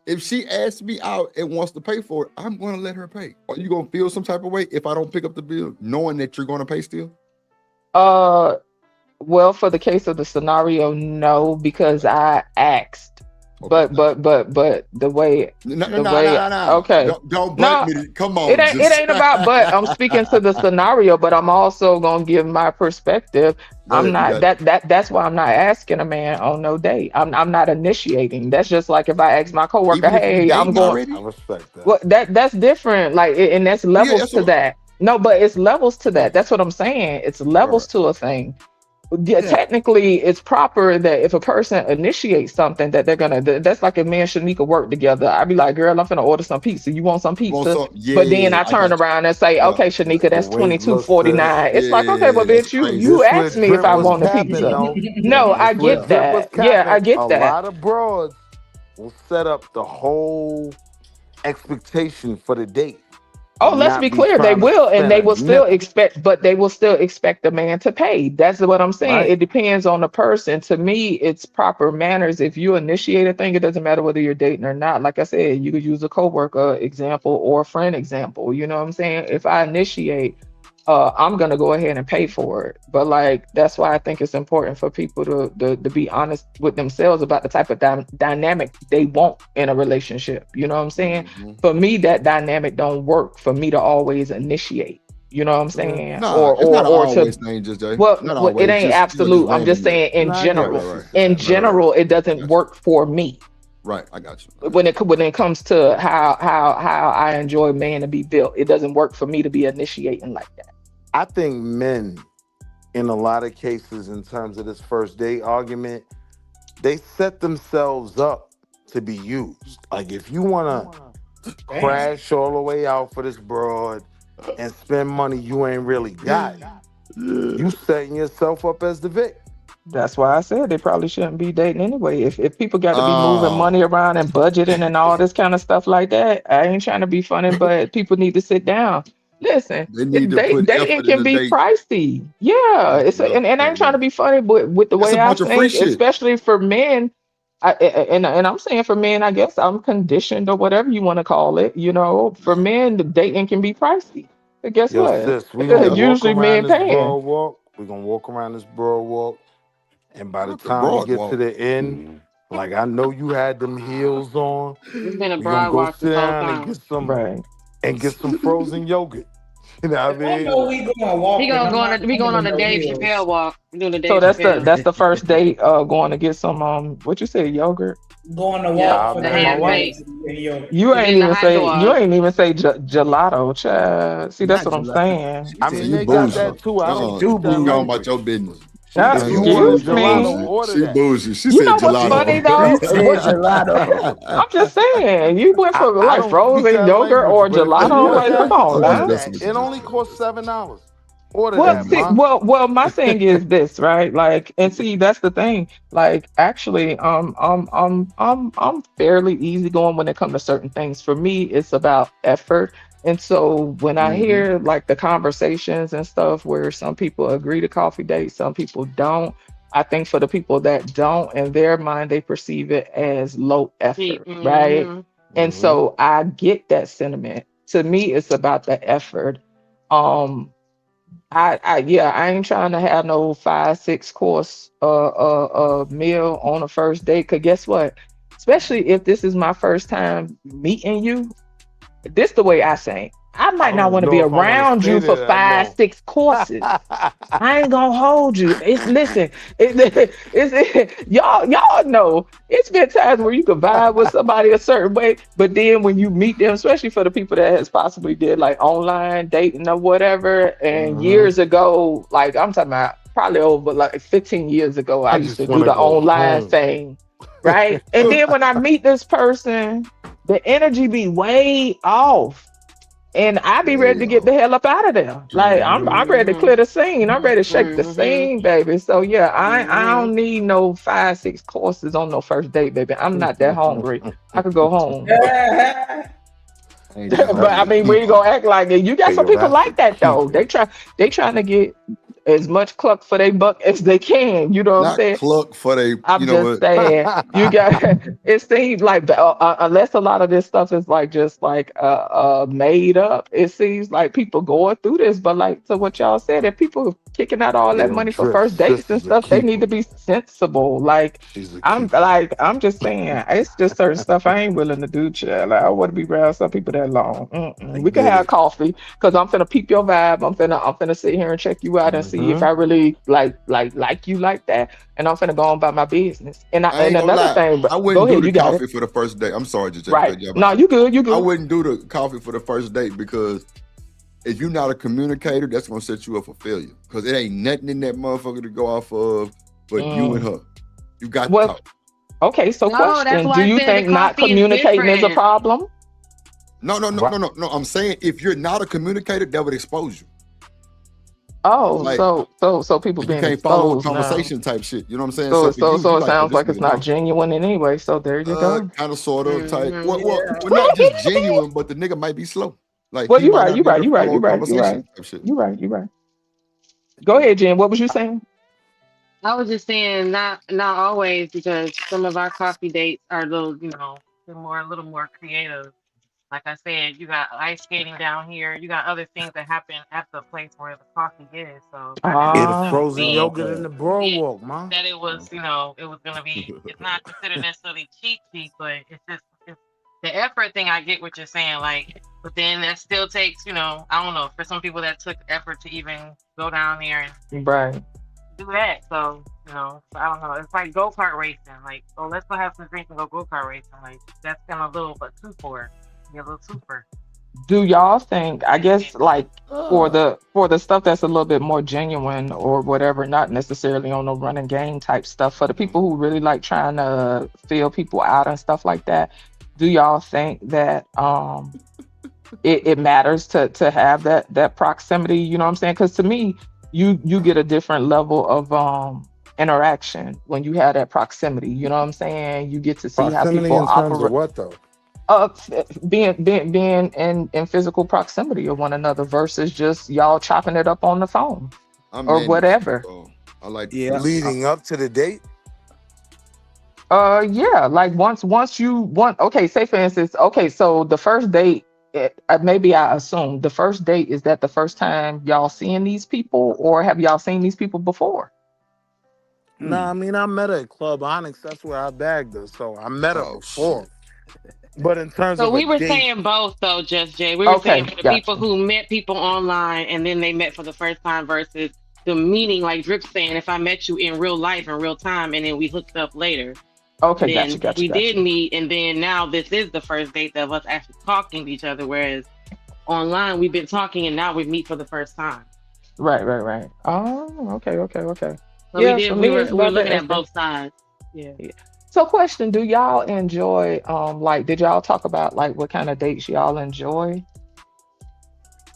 If she asks me out and wants to pay for it, I'm gonna let her pay. Are you gonna feel some type of way if I don't pick up the bill, knowing that you're gonna pay still? Well, for the case of the scenario, no, because I asked. Okay. But the way No. okay. Don't No, butt me. Come on. it ain't about but. I'm speaking to the scenario, but I'm also gonna give my perspective. Go I'm ahead, you not got that's why I'm not asking a man on no date. I'm not initiating. That's just like if I ask my coworker, Even if we hey, I'm dating going. already? I respect that. Well, that's different. Like, and that's levels that's to what- that. No, but it's levels to that. Okay. That's what I'm saying. It's levels to a thing. Yeah, Yeah. technically, it's proper that if a person initiates something, that they're gonna. That's like if me and Shanika work together. I'd be like, "Girl, I'm finna order some pizza. You want some pizza?" Want some? Yeah, But then I turn got you. around and say, Yeah. "Okay, Shanika, that's But wait, $22.49." It's like, okay, well, that's bitch, you crazy. you This asked where me if Drip I was want a capping, pizza. though. No, I This where get Drip was that. Yeah, I capping. get A that. lot of broads will set up the whole expectation for the date. Oh, let's not be be clear. They trying to will, and spend they a will still nickel. expect, but they will still expect the man to pay. That's what I'm saying. Right. It depends on the person. To me, it's proper manners. If you initiate a thing, it doesn't matter whether you're dating or not. Like I said, you could use a coworker example or a friend example. You know what I'm saying? If I initiate, I'm gonna go ahead and pay for it. But like that's why I think it's important for people to be honest with themselves about the type of dynamic they want in a relationship. You know what I'm saying? For me, that dynamic don't work for me to always initiate. You know what I'm saying? Nah, it's not an Or always to thing, just Jay. well, Not well, it always. ain't Just absolute. I'm just randomly. saying in Nah, I get general. what you're In saying. general, it doesn't work for me Right, I got you. when it comes to how I enjoy a man to be built. It doesn't work for me to be initiating like that. I think men, in a lot of cases, in terms of this first date argument, they set themselves up to be used. Like if you wanna crash all the way out for this broad and spend money you ain't really got, you setting yourself up as the victim. That's why I said they probably shouldn't be dating anyway. If people got to be moving money around and budgeting and all this kind of stuff like that, I ain't trying to be funny, but people need to sit down. Listen, They need to put dating effort can in the be date. pricey. Yeah, and I ain't trying to be funny, but with the That's way a I bunch of free think, shit. especially for men, and I'm saying for men, I guess I'm conditioned or whatever you want to call it. You know, for men, the dating can be pricey. But guess Yo, what? sis, we gonna walk Usually around men this paying. boardwalk. We're gonna walk around this boardwalk. And by the Not the time we get to broadwalk. the end, like I know you had them heels on. It's been a We gonna broad go walk sit this whole down and time. get some frozen yogurt. You know what I I know mean? we going walking. We gonna I'm go not on. We going coming on in a no Dave heels. Chappelle walk. We doing a Dave So Chappelle. that's the first date. Going to get some what you say, yogurt. Going to Yeah, walk for the the half wife. date. You ain't Getting the even hot say dog. gelato, child. See, that's Not what I'm gelato. saying. I She said mean, you they got bougie. that too. I don't You eat that going like about your business. if you want a Excuse me. gelato, order She that. bougie. She You said know what's funny though? gelato. I'm just saying, you went for I like don't frozen speak that yorurt or language, but if you gelato. want Like, come that, on, order now. that. It only costs $7. Order Well, that, see, ma. well, my thing is this, right? Like, and see, that's the thing. Like, actually, I'm fairly easygoing when it comes to certain things. For me, it's about effort. And so when I hear like the conversations and stuff where some people agree to coffee dates, some people don't. I think for the people that don't, in their mind, they perceive it as low effort, right? And so I get that sentiment. To me, it's about the effort. I ain't trying to have no 5-6 course meal on a first date. Cause guess what? Especially if this is my first time meeting you, this the way I say. I might not want to be around you for 5-6 courses. I ain't gonna hold you. Listen, y'all know it's been times where you could vibe with somebody a certain way, but then when you meet them, especially for the people that has possibly did like online dating or whatever, and years ago, like I'm talking about probably over like 15 years ago, I used to do the online thing, right? And then when I meet this person, the energy be way off. And I be ready to get the hell up out of there. Like I'm ready to clear the scene. I'm ready to shake the scene, baby. So yeah, I don't need no 5-6 courses on no first date, baby. I'm not that hungry. I could go home. But I mean, we ain't gonna act like it. You got some people like that though. They trying to get as much cluck for their buck as they can. You know what I'm saying? Cluck for they. I'm just saying, you got. It seems like unless a lot of this stuff is like just like made up, it seems like people going through this. But like to what y'all said, if people kicking out all that money for first dates and stuff, they need to be sensible. Like I'm just saying, it's just certain stuff I ain't willing to do, child. Like, I want to be around some people that long. We can have coffee because I'm finna peep your vibe. I'm finna sit here and check you out and see if I really like you like that. And I'm finna go on about my business. And another thing, I wouldn't go ahead, do you the got coffee it. for the first date. I'm sorry, just Right. No, you good. You good. I wouldn't do the coffee for the first date because if you're not a communicator, that's gonna set you up for failure. Because it ain't nothing in that motherfucker to go off of but you and her. You got to talk. Okay, so No, that's question: why Do I you said think the not coffee is communicating is a different. problem? No. I'm saying if you're not a communicator, that would expose you. Oh, Like, so people you being can't follow a exposed now. conversation type shit. You know what I'm saying? So for you, it you sounds this like it's nigga not talk. genuine in any way. So there you go. Kind of, sort of, type. Well, not just genuine, but the nigga might be slow. Like, Well, he you're might right. not You're be right. able You're to right. follow You're a right. You're right. conversation type shit. You're right. You're right. Go ahead, Jen. What was you saying? I was just saying not always, because some of our coffee dates are those, they're a little more creative. Like I said, you got ice skating down here. You got other things that happen at the place where the coffee is. So Yeah, the it Ah, doesn't frozen mean yogurt in the boardwalk, man. that it was, it was gonna be. It's not considered necessarily cheap, but it's the effort thing. I get what you're saying, like, but then that still takes, I don't know. For some people, that took effort to even go down there and right. do that. So, so I don't know. It's like go-kart racing. Like, oh, let's go have some drinks and go-kart racing. Like, that's kind of a little bit too for it. Be a little super. Do y'all think? I guess like for the stuff that's a little bit more genuine or whatever, not necessarily on the running game type stuff. For the people who really like trying to feel people out and stuff like that, do y'all think that it matters to have that proximity? You know what I'm saying? Because to me, you get a different level of interaction when you have that proximity. You know what I'm saying? You get to see how Proximity people in terms operate. of what though? Being in physical proximity of one another versus just y'all chopping it up on the phone I'm or in, whatever. I like Leading up to the date. Yeah, like once okay, say for instance, okay, so the first date, maybe I assume the first date, is that the first time y'all seeing these people, or have y'all seen these people before? Nah, I mean, I met her at Club Onyx. That's where I bagged her. So I met her before. But in terms So of we a were date, saying both, though, Just Jay. We were Okay, saying for the gotcha. people who met people online and then they met for the first time versus the meeting, like Drip saying, if I met you in real life in real time and then we hooked up later, Okay, then gotcha. we did meet, and then now this is the first date of us actually talking to each other, whereas online we've been talking and now we meet for the first time. Right. Oh, okay. So Yeah, we for me, it's were about looking the at effort. both sides. Yeah. So question, do y'all enjoy like did y'all talk about like what kind of dates y'all enjoy?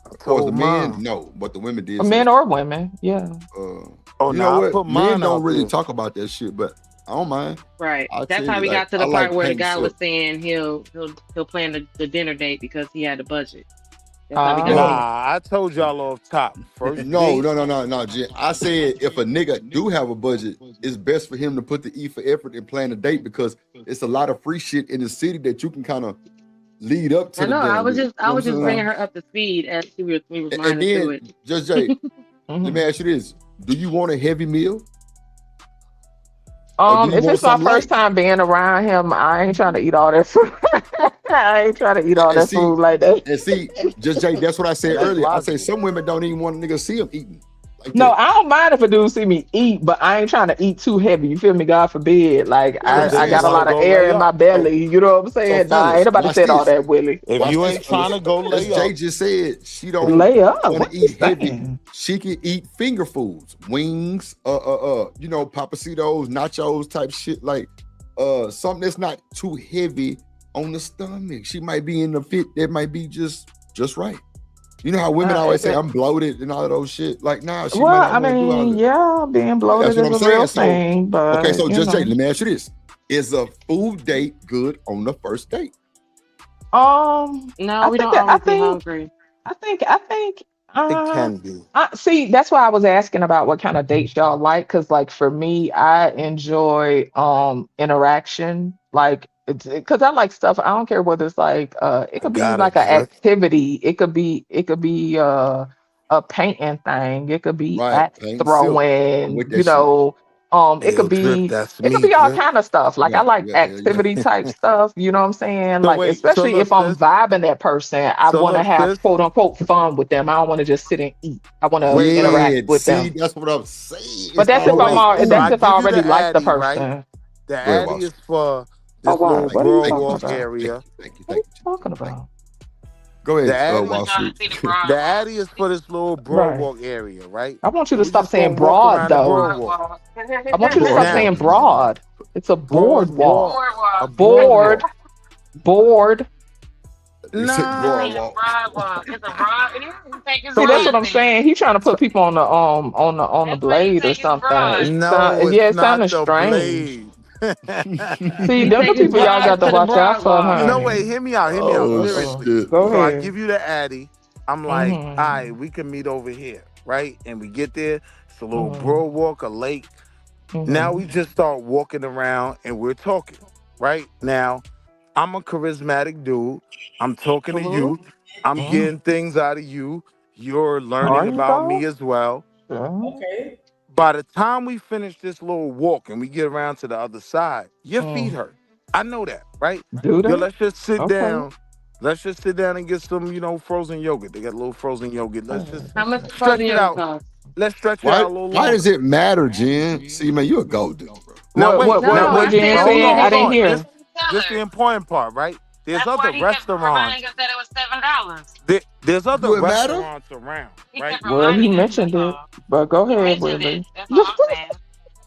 Of course, the told men, mine. no, but the women did say Men or women? Yeah. Oh, you know now I what? put Men mine don't out really there. talk about that shit, but I don't mind. Right. I'll That's tell how you, we like, got to I the like part where the paint guy was shit. saying he'll plan the dinner date because he had a budget. That's how we got No, there. Nah, I told y'all off top. First no, date. no, Jen. I said if a nigga do have a budget, it's best for him to put the E for effort and plan a date because it's a lot of free shit in the city that you can kind of lead up to I the know. dinner I was with. just You know what I'm bringing saying? her up to speed as we was And running through then, it. Just Jay, let me ask you this: do you want a heavy meal? Or do you If want it's my something first light? time being around him, I ain't trying to eat all that food. I ain't trying to eat all And that see, food like that. Just Jay, that's what I said That's earlier. I say logical. some women don't even want a nigga see them eating like No, that. I don't mind if a dude see me eat, but I ain't trying to eat too heavy. You feel me? God forbid. Like That's what I'm I saying. got a So, lot of Go air lay in my up. so, belly. You know what I'm so saying? Nah, ain't fellas, nobody watch said all this. that, Willie. If Watch you this, ain't trying fellas. to go As lay Jay up, just said, she don't Lay up. want What to you eat heavy. saying? She can eat finger foods, wings, papacitos, nachos type shit, like something that's not too heavy on the stomach. She might be in the fit that might be just right. You know how women always say I'm bloated and all of those shit. Like, nah, she might Well, not I want to do all mean, that. yeah, being bloated That's what is I'm a saying. real So, thing, okay, but so you just Jay, know. let me ask you this: is a food date good on the first date? No, No, we don't I always be think hungry. it uh can be. see, that's why I was asking about what kind of dates y'all like, because like for me, I enjoy interaction, like because I like stuff. I don't care whether it's like it could be Got it, like an Drip. activity, it could be a painting thing, it could be Right, axe paint silk. I'm throwing, with that shit. it Yo, could Drip, be that's it could me, be all Drip. kind of stuff. Like I Yeah, like yeah, yeah, activity type yeah. stuff, you know what I'm saying? So Like wait, so especially look, if I'm sis. vibing that person, I So want to look, have sis. quote unquote fun with them. I don't want to just sit and eat. I want to Wait, interact Yeah, with see, them. that's what I'm saying. But It's that's all if so I'm about wait. all So I that's food. if I give you already the like the Addy, right? person. The Go ahead, Addy Walsh. is for Oh this wow, little what are you Thank you, talking Broadwalk Just Jay. about? area. Thank you. What are you talking about? Go The ahead, Addy, Wall Street. the Addy is for this little Right. Broadwalk area, right? I want you And to we stop just saying gonna walk broad around the though. Broadwalk. I want you to stop Now, saying broad. It's a boardwalk. Boardwalk, a Board, Boardwalk. You said Nah. boardwalk. It's a broad. It is. You think it's See, So that's broad what wait. I'm then. saying. He trying to put So, people on the That's why you blade or think it's something. broad. It no, sound, it's yeah, it not sounded the strange. blade. See, them the people y'all got to watch out for, huh? No, wait, hear me out. Hear me out. Oh, Seriously. shit. Go So I ahead. give you the Addy. I'm like, Mhm. all right, we can meet over here, right? And we get there. It's a little Mhm. broad walk, a lake. Now we just start walking around and we're talking, right? Now, I'm a charismatic dude. I'm talking to you. I'm getting things out of you. You're Are learning you about me though? as well. Yeah. Okay. By the time we finish this little walk and we get around to the other side, your feet hurt. I know that, right? Do Yo, they? let's just sit Okay. down. Let's just sit down and get some, frozen yogurt. They got a little frozen yogurt. Let's just How much does stretch frozen it yogurt out. cost? Let's stretch it Why, out a little why longer. does it matter, Jen? See, man, you a gold digger, bro. Now What wait, what now what No, what wait. I Jen said Hold he said? on, I hold didn't on. hear. This the important part, right? There's That's other why he kept reminding restaurants. us that it was $7. There's other Do it matter? restaurants around, He right? kept Well, he reminding us, mentioned that's it, all. but go He ahead, mentioned it. Willie. That's all I'm saying.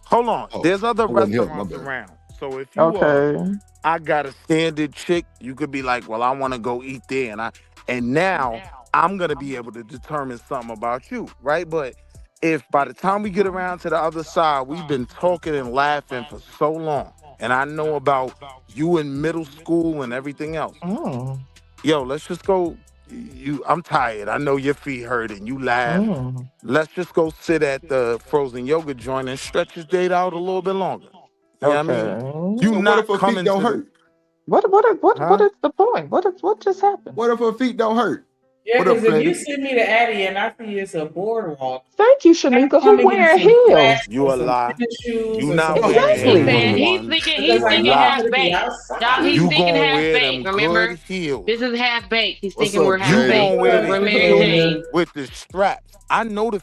Hold on. Oh, There's other I wasn't here. My restaurants bad. around. So if you Okay. I got a standard chick, you could be like, well, I want to go eat there, and now I'm gonna be able to determine something about you, right? But if by the time we get around to the other side, we've been talking and laughing for so long, and I know about you in middle school and everything else, Mm. yo, let's just go. I'm tired. I know your feet hurt and you laugh. Mm. Let's just go sit at the frozen yogurt joint and stretch this date out a little bit longer. You know what I mean? Okay. You So what not if her feet coming don't to hurt? What Huh? is the point? What just happened? What if her feet don't hurt? Yeah, What up, because if you Flatty? send me to Addie and I see it's a boardwalk, Thank you, Shanika. I'm Who gonna give wearing you some heels? flats You or a some lie. tennis shoes You or not some wearing flats. them Exactly. good He's ones. thinking Because I know I'm half gonna be baked. outside. Y'all, he's You thinking gonna half wear baked. them Remember, good heels. this is half baked. He's What's thinking we're up, half You Jada? gonna baked. wear We're the Mary heels Jane. with the straps. I know the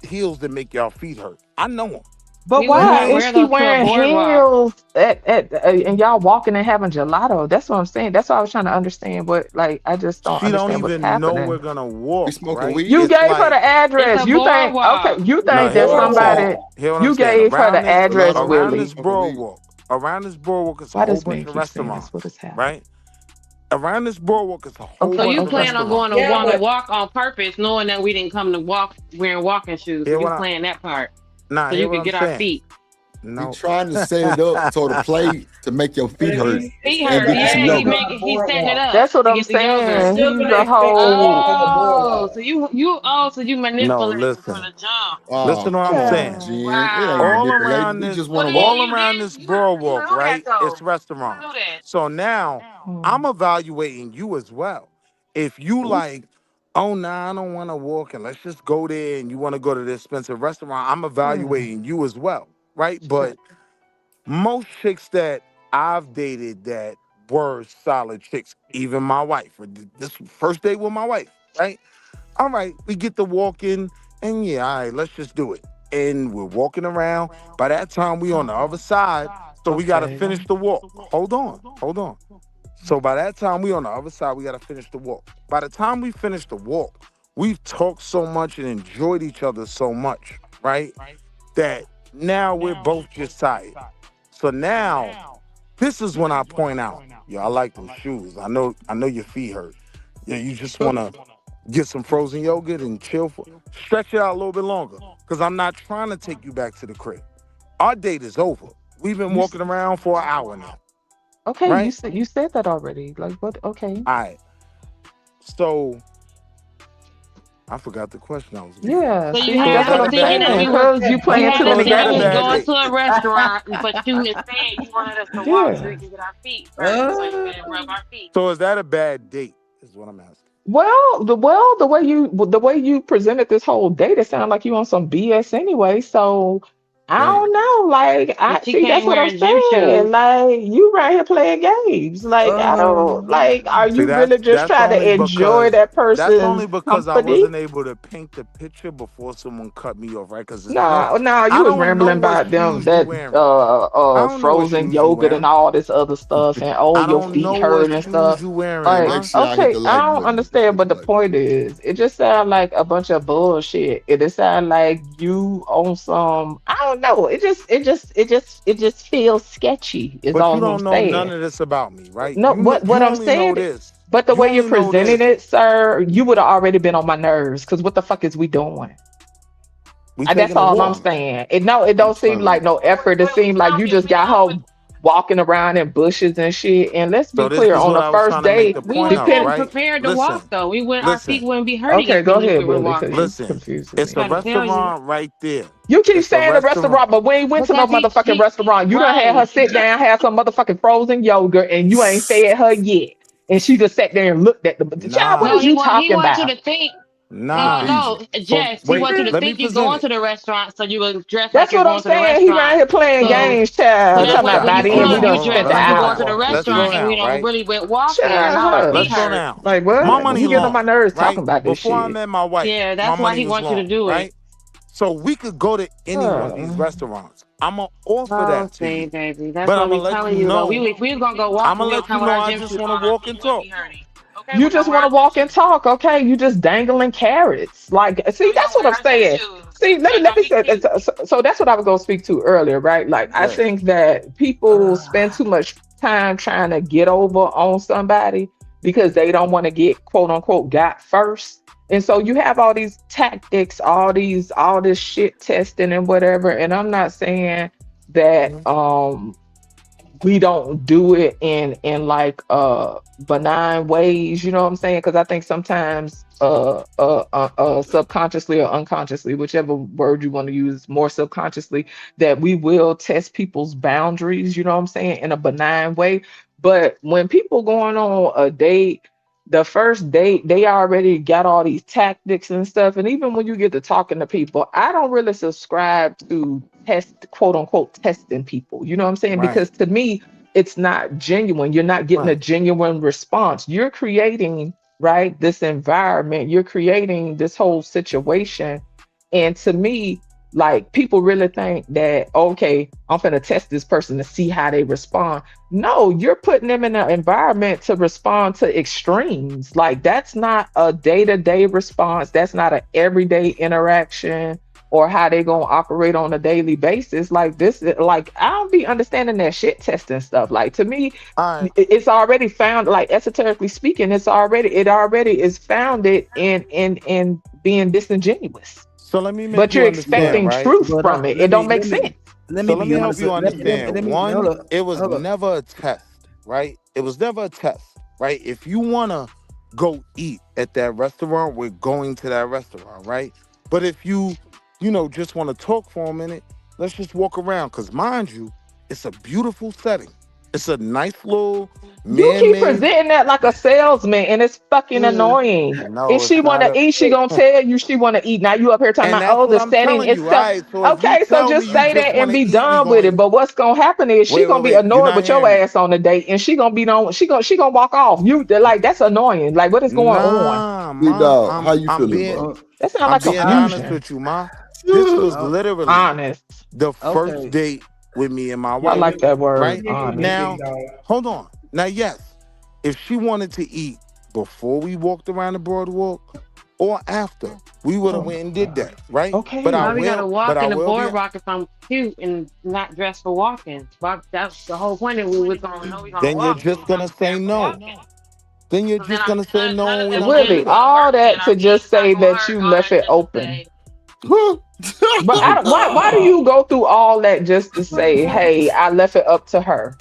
heels that make y'all feet hurt. I know them. But We would why not is wear she those to a wearing boardwalk. heels and y'all walking and having gelato? That's what I'm saying. That's why I was trying to understand I just don't She don't understand what's even know we're happening. gonna We walk, smoking right? weed? You It's gave her like the It's address. a You think boardwalk. you no. think Hear that what I'm somebody saying. Hear what I'm you saying. gave her the address, Gelato? Around Willie. this Smoking weed? boardwalk, around this boardwalk is a Why whole this bunch man of keep saying this? restaurants, What is happening? right? Around this boardwalk is a whole So Okay, bunch you of plan on going restaurants. to Yeah, want to but walk on purpose, knowing that we didn't come to walk wearing walking shoes. So Hear you what I? playing that part Nah, so hear you what could I'm get our saying. feet. We No. trying to set it up so to play to make your but feet if hurt you Feet still and hurt. get you gonna some Yeah, ask me to yogurt. go on the he's setting it boardwalk. up That's what to I'm get the I'm yogurt. saying. still He's gonna a expect you to walk on the whole boardwalk. So you No, manipulating from listen. the jump. Oh, Listen to what I'm come on, saying. child. Jen. It ain't Wow. All manipulating. around We this, just Well, want to yeah, all walk. you around did. this You boardwalk, know that right? It's though. You restaurants. knew that. So now I'm evaluating you as well. If you like, oh nah, I don't want to walk and let's just go there and you want to go to the expensive restaurant, I'm evaluating you as well, right? But most chicks that I've dated that were solid chicks, even my wife, or this first date with my wife, right? All right, we get to walk in, and yeah, all right, let's just do it. And we're walking around. By that time, we on the other side, so we gotta Okay. finish the walk. Hold on. So by that time, we on the other side, we gotta finish the walk. By the time we finish the walk, we've talked so much and enjoyed each other so much, right? That now we're both just tired. So now, this is when I point out, yo, I like those shoes. I know your feet hurt. Yeah, you just wanna get some frozen yogurt and chill for stretch it out a little bit longer. Cause I'm not trying to take you back to the crib. Our date is over. We've been You walking around for an hour now. Okay, Right? you said that already. Like what? Okay. All right. So I forgot the question I was getting. Yeah. So See, you So had is that's what us that a I'm thinking bad that saying. date? we were. Cause you You playing had too us many So is that thinking a we was bad games. going date? to a restaurant, but you instead you wanted us to walk so we Yeah. could get our feet first, so you could rub our feet. So is that a bad date? Is what I'm asking. The way you presented this whole date, it sounded like you on some BS anyway. So I Damn. don't know. Like I And she see, that's came what I'm wearing gym saying. shoes. Like you right here playing games. Like I don't like. Are See, you really just that's trying only to enjoy because that person's I company? wasn't able to paint the picture before someone cut me off, right? Because it's No, hard. no, I you was don't know rambling what about them shoes you that wearing. I don't know what frozen shoes you yogurt and wearing. all this other stuff and oh I your don't feet know hurt what and shoes stuff. you wearing, Hey, Like, make ma. sure I hit okay, the I like don't button. understand, Hit but the the like. point is, it just sounds like a bunch of bullshit. It sounds like you on some, I don't know. It just feels sketchy. Is But you all I'm don't know none saying. of this about me, right? No, You know, what you I'm only know saying, this. but the You way you're only know presenting this. it, sir, you would have already been on my nerves. Because what the fuck is we doing? We That's taking a all I'm walk. saying. It don't seem like no effort. It seems like you just got her walking around in bushes and shit. And let's be So this clear, is on what the I was first trying to make date, the We point were of, depend. right? prepared to Listen, walk though. Our feet listen, wouldn't be hurting Okay, if go we ahead, were Willie, because walking. you listen. confusing It's me. a Trying to tell you. restaurant right there. You keep It's a saying the restaurant, but we ain't went to no Because motherfucking restaurant. You done had her right. sit down, have some motherfucking frozen yogurt, and you ain't fed her yet. And she just sat there and looked at the child. What Nah, is you He talking wants you about? to think. nah. No, So Jess, he wait, wants you to let me think you're present going it. to the restaurant, so you would dress like That's you're what I'm going to the saying. He around restaurant. here playing So, games, so child. that Talking way, about when by you the pull end, we up, you done dress spent the like Let's you're go going to hour. the now. Let's go restaurant, and we now, don't right? really went walking, and all our Child, feet Let's go hurt. now. like My what? money He getting on my long, nerves right? talking about this Before I shit. met my wife, Yeah, my that's why money he was wants you to long, do it. right? So we could go to any one of these restaurants. I'm gonna offer Oh, that to see, you, baby, that's but what I'm gonna we let telling you you though. know. If we was gonna go I'm walking, gonna we'll let you come with know. our I gym just shoes want to on. Our walk feet and wouldn't talk. be hurting. Okay, You we'll just come wear want our to gym walk and shoes. talk, okay? You just dangling carrots. Like, see, that's what I'm saying. See, let me say. So that's what I was gonna speak to earlier, right? Like, I Yeah. think that people spend too much time trying to get over on somebody because they don't want to get quote unquote got first. And so you have all these tactics, all this shit testing and whatever. And I'm not saying that we don't do it in like benign ways, you know what I'm saying? Because I think sometimes subconsciously or unconsciously, whichever word you want to use, more subconsciously, that we will test people's boundaries, you know what I'm saying, in a benign way. But when people going on a date, the first date, they already got all these tactics and stuff. And even when you get to talking to people, I don't really subscribe to quote unquote testing people. You know what I'm saying? Right. Because to me, it's not genuine. You're not getting a Right. genuine response. You're creating, right, this environment. You're creating this whole situation. And to me, like, people really think that, okay, I'm going to test this person to see how they respond. No, you're putting them in an environment to respond to extremes. Like, that's not a day-to-day response. That's not an everyday interaction or how they going to operate on a daily basis. Like, this, like, I don't be understanding that shit testing stuff. Like, to me, it's already found, like, esoterically speaking, it already is founded in being disingenuous. So let me make But you you're understand, expecting right? truth But from it. It don't make sense. Let So me let be me help honest. you understand. Hold One, up. it was Hold up. never a test, right? It was never a test, right? If you wanna go eat at that restaurant, we're going to that restaurant, right? But if you just want to talk for a minute, let's just walk around. Cause mind you, it's a beautiful setting. It's a nice little You keep man-made. presenting that like a salesman, and it's fucking annoying. No, If she it's want not to eat, she gonna tell you she want to eat. Now you up here talking and about, that's oh, what the I'm setting telling is you, so. right? So if you Okay, so tell me just you say just that want and to be eat, we done with it. going. But what's gonna happen is she gonna be You're annoyed not with your hearing me. ass on the date, and she gonna be on. She gonna walk off. You like, that's annoying. Like, what is going on? Nah, Big ma, dog, how you I'm feeling, being bro? That sounds I'm like being honest confusion. with you, ma. This was literally Honest. the first Okay. date with me and my I wife, like that word. right? Honest. Now, hold on. Now, yes, if she wanted to eat before we walked around the boardwalk or after, we would have went and did that, right? Okay. But Why we gotta walk in the will be. boardwalk if I'm cute and not dressed for walking? But that's the whole point. That we was gonna know we gonna Then you're walk. just gonna say no. Then you're just gonna say no, and we're not gonna Willie, do it. all that to just say that you left it open. But I don't, why do you go through all that just to say, hey, I left it up to her?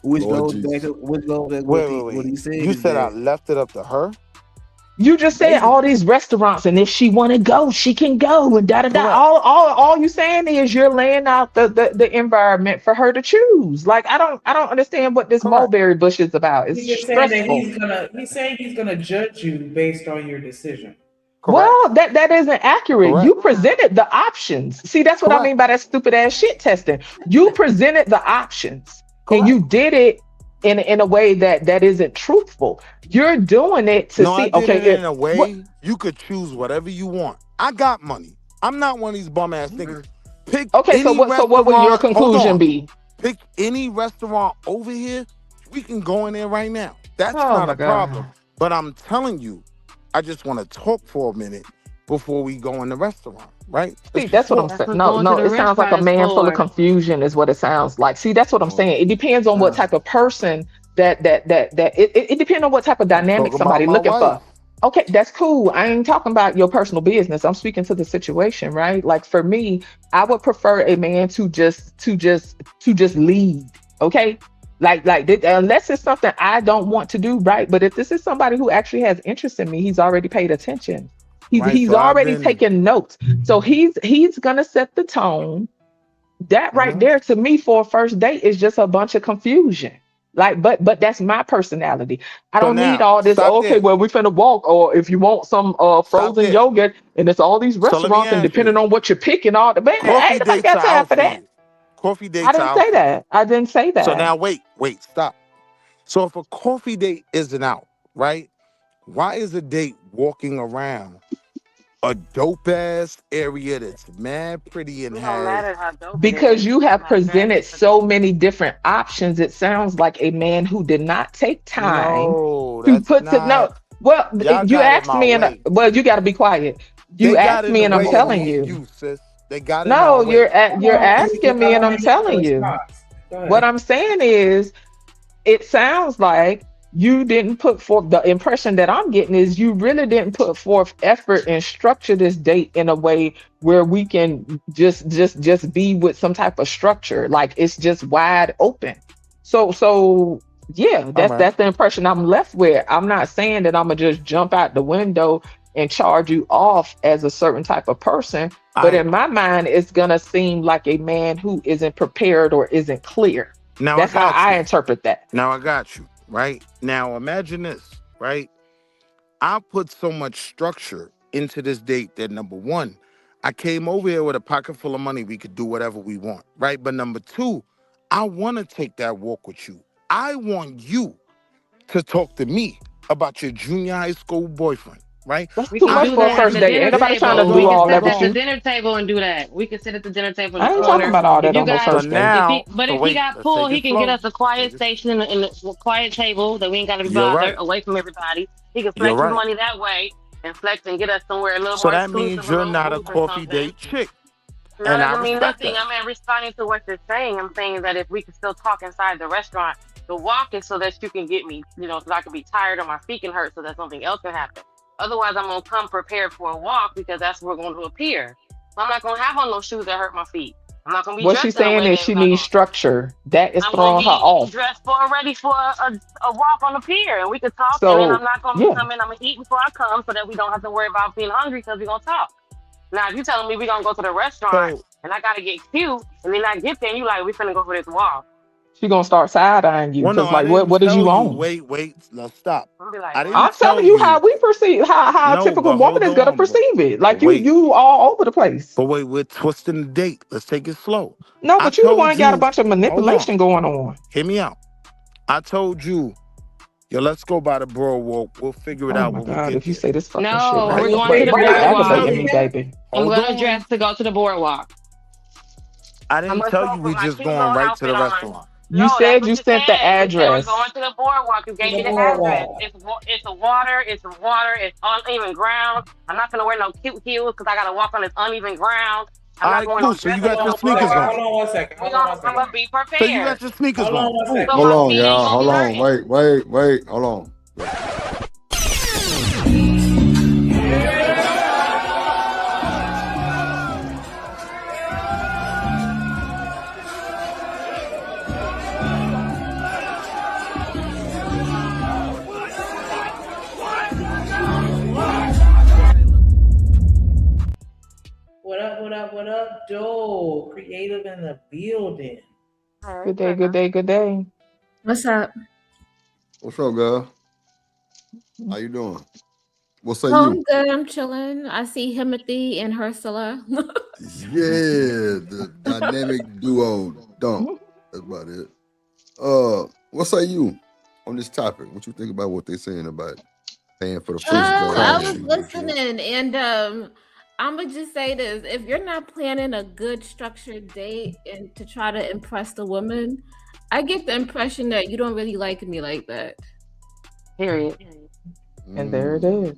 Which Lord goes back Jesus. to what Wait. he said. You is said I that left it up to her? You just said basically- all these restaurants, and if she want to go, she can go, and da da da. Correct. All you saying is you're laying out the environment for her to choose. Like, I don't understand what this Correct. mulberry bush is about. It's He's just saying that stressful. he's saying he's gonna judge you based on your decision. Correct. Well, that isn't accurate. Correct. You presented the options. See, that's what I mean by that stupid ass shit testing. You presented the options, and you did it in a way that isn't truthful. You're doing it to No, see. I did Okay, it in a way what- you could choose whatever you want. I got money. I'm not one of these bum ass niggas. Pick okay. any So what would your restaurant- hold conclusion on. be? Pick any restaurant over here. We can go in there right now. That's Oh not my a God. problem. But I'm telling you, I just want to talk for a minute before we go in the restaurant, right? See, that's what I'm saying. No, it sounds like a man full of confusion is what it sounds like. See, that's what I'm saying. It depends on what type of person that it depends on what type of dynamic Talk somebody about my looking wife. for. Okay, that's cool. I ain't talking about your personal business. I'm speaking to the situation, right? Like for me, I would prefer a man to just lead. Okay. Unless it's something I don't want to do, right? But if this is somebody who actually has interest in me, he's already paid attention. He's So I've already been taken notes. So he's gonna set the tone. That right there to me for a first date is just a bunch of confusion. Like, but that's my personality. I so don't need now all this. stop Okay, there. well, we finna walk, or if you want some Stop frozen there. yogurt, and it's all these So let me restaurants, and ask depending you: on what you're picking, all the man, ain't coffee nobody dates got are time out for for that. you. Coffee I dates are didn't out say for you. that. I didn't say So that. now wait, stop. So if a coffee date isn't out, right? Why is a date walking around a dope ass area that's mad pretty and It don't has matter how dope it Because is. you have I'm presented so many different options, it sounds like a man who did not take time no, to that's put to no. not. Well, Y'all you got in asked my me, and way. well, you got to be quiet. You They got asked in me, the and I'm way of telling me and you. you, sis. They got in No, our way. you're asking me, and I'm telling you. What I'm saying is, it sounds like you didn't put forth the impression that I'm getting is you really didn't put forth effort and structure this date in a way where we can just be with some type of structure. Like it's just wide open. So yeah, All that's right. the impression I'm left with. I'm not saying that I'm gonna just jump out the window and charge you off as a certain type of person, but in my mind, it's gonna seem like a man who isn't prepared or isn't clear. Now That's how I interpret that. Now I got you, right? Now imagine this, right? I put so much structure into this date that number one, I came over here with a pocket full of money. We could do whatever we want, right? But number two, I want to take that walk with you. I want you to talk to me about your junior high school boyfriend, right? That's We too can much do for a that at first the date. dinner Ain't nobody trying to table. do We can all sit that at with the you. dinner table and do that. We can sit at the dinner table in I the ain't talking corner. about all If that you on no got, first date. if he wait, got let's pulled, take he it can get slow. us a quiet station in the quiet table that we ain't got to be You're bothered right. away from everybody. He can You're flex his right. money that way and flex and get us somewhere a little So more that exclusive, means a you're little not a booth or coffee something. date chick. No, And that I doesn't mean respect nothing. that. I'm responding to what you're saying. I'm saying that if we can still talk inside the restaurant, the walk is so that you can get me, so I can be tired or my feet can hurt so that something else can happen. Otherwise, I'm going to come prepared for a walk because that's where we're going to appear. So I'm not going to have on no shoes that hurt my feet. I'm not going to be What she's dressed in a saying way is that's she not needs going to. structure. That is I'm going throwing to her be off. dressed ready for a walk on the pier, and we can talk, and then So I'm not going to be yeah, coming. I'm going to eat before I come so that we don't have to worry about being hungry because we're going to talk. Now, if you telling me we're going to go to the restaurant So and I got to get cute, and then I get there and you like, we finna go for this walk. she gonna start side eyeing you well, no, because I like didn't what is tell you you. on? Wait, let's stop. I'll be like, I I'm didn't what? telling tell you how you. we perceive how a No, typical but woman hold is gonna on. perceive it. Like Wait, you all over the place. but wait, we're twisting the date. Let's take it slow. No, I but you the told one got a you, bunch of hold on, manipulation going on. hear me out. I told you, yo, let's go by the boardwalk. We'll figure it Oh out my when we God, get if you there. say this fucking shit, No, right? we're going Why to the you aggravating me, boardwalk. baby? I'm Hold gonna on. dress to go to the boardwalk. I I'm didn't gonna tell show you up we with my just cute going little right to outfit the on. restaurant. You No, that's said what you you sent the said. You said we're going address. to the boardwalk. You gave me the address. It's a water. It's water. It's uneven ground. I'm not gonna wear no cute heels because I gotta walk on this uneven ground. I'm All not right, going cool. no So you dress got your clothes. sneakers on. Hold on 1 second. I'm gonna be So you got prepared. your sneakers Hold on on. 1 Cool. second. So Hold my on, feet ain't y'all. gonna be Hold on. hurting. Wait. Hold on. What up, Joe? Creative in the building. Good day. What's up? What's up, girl? How you doing? What say Oh, I'm you? good. I'm chilling. I see Himothy and Ursula. Yeah, the dynamic duo. Dump. That's about it. What say you on this topic? What you think about what they're saying about paying for the first I was date? listening, and I'm gonna just say this: if you're not planning a good structured date and to try to impress the woman, I get the impression that you don't really like me like that. Period. And there it is.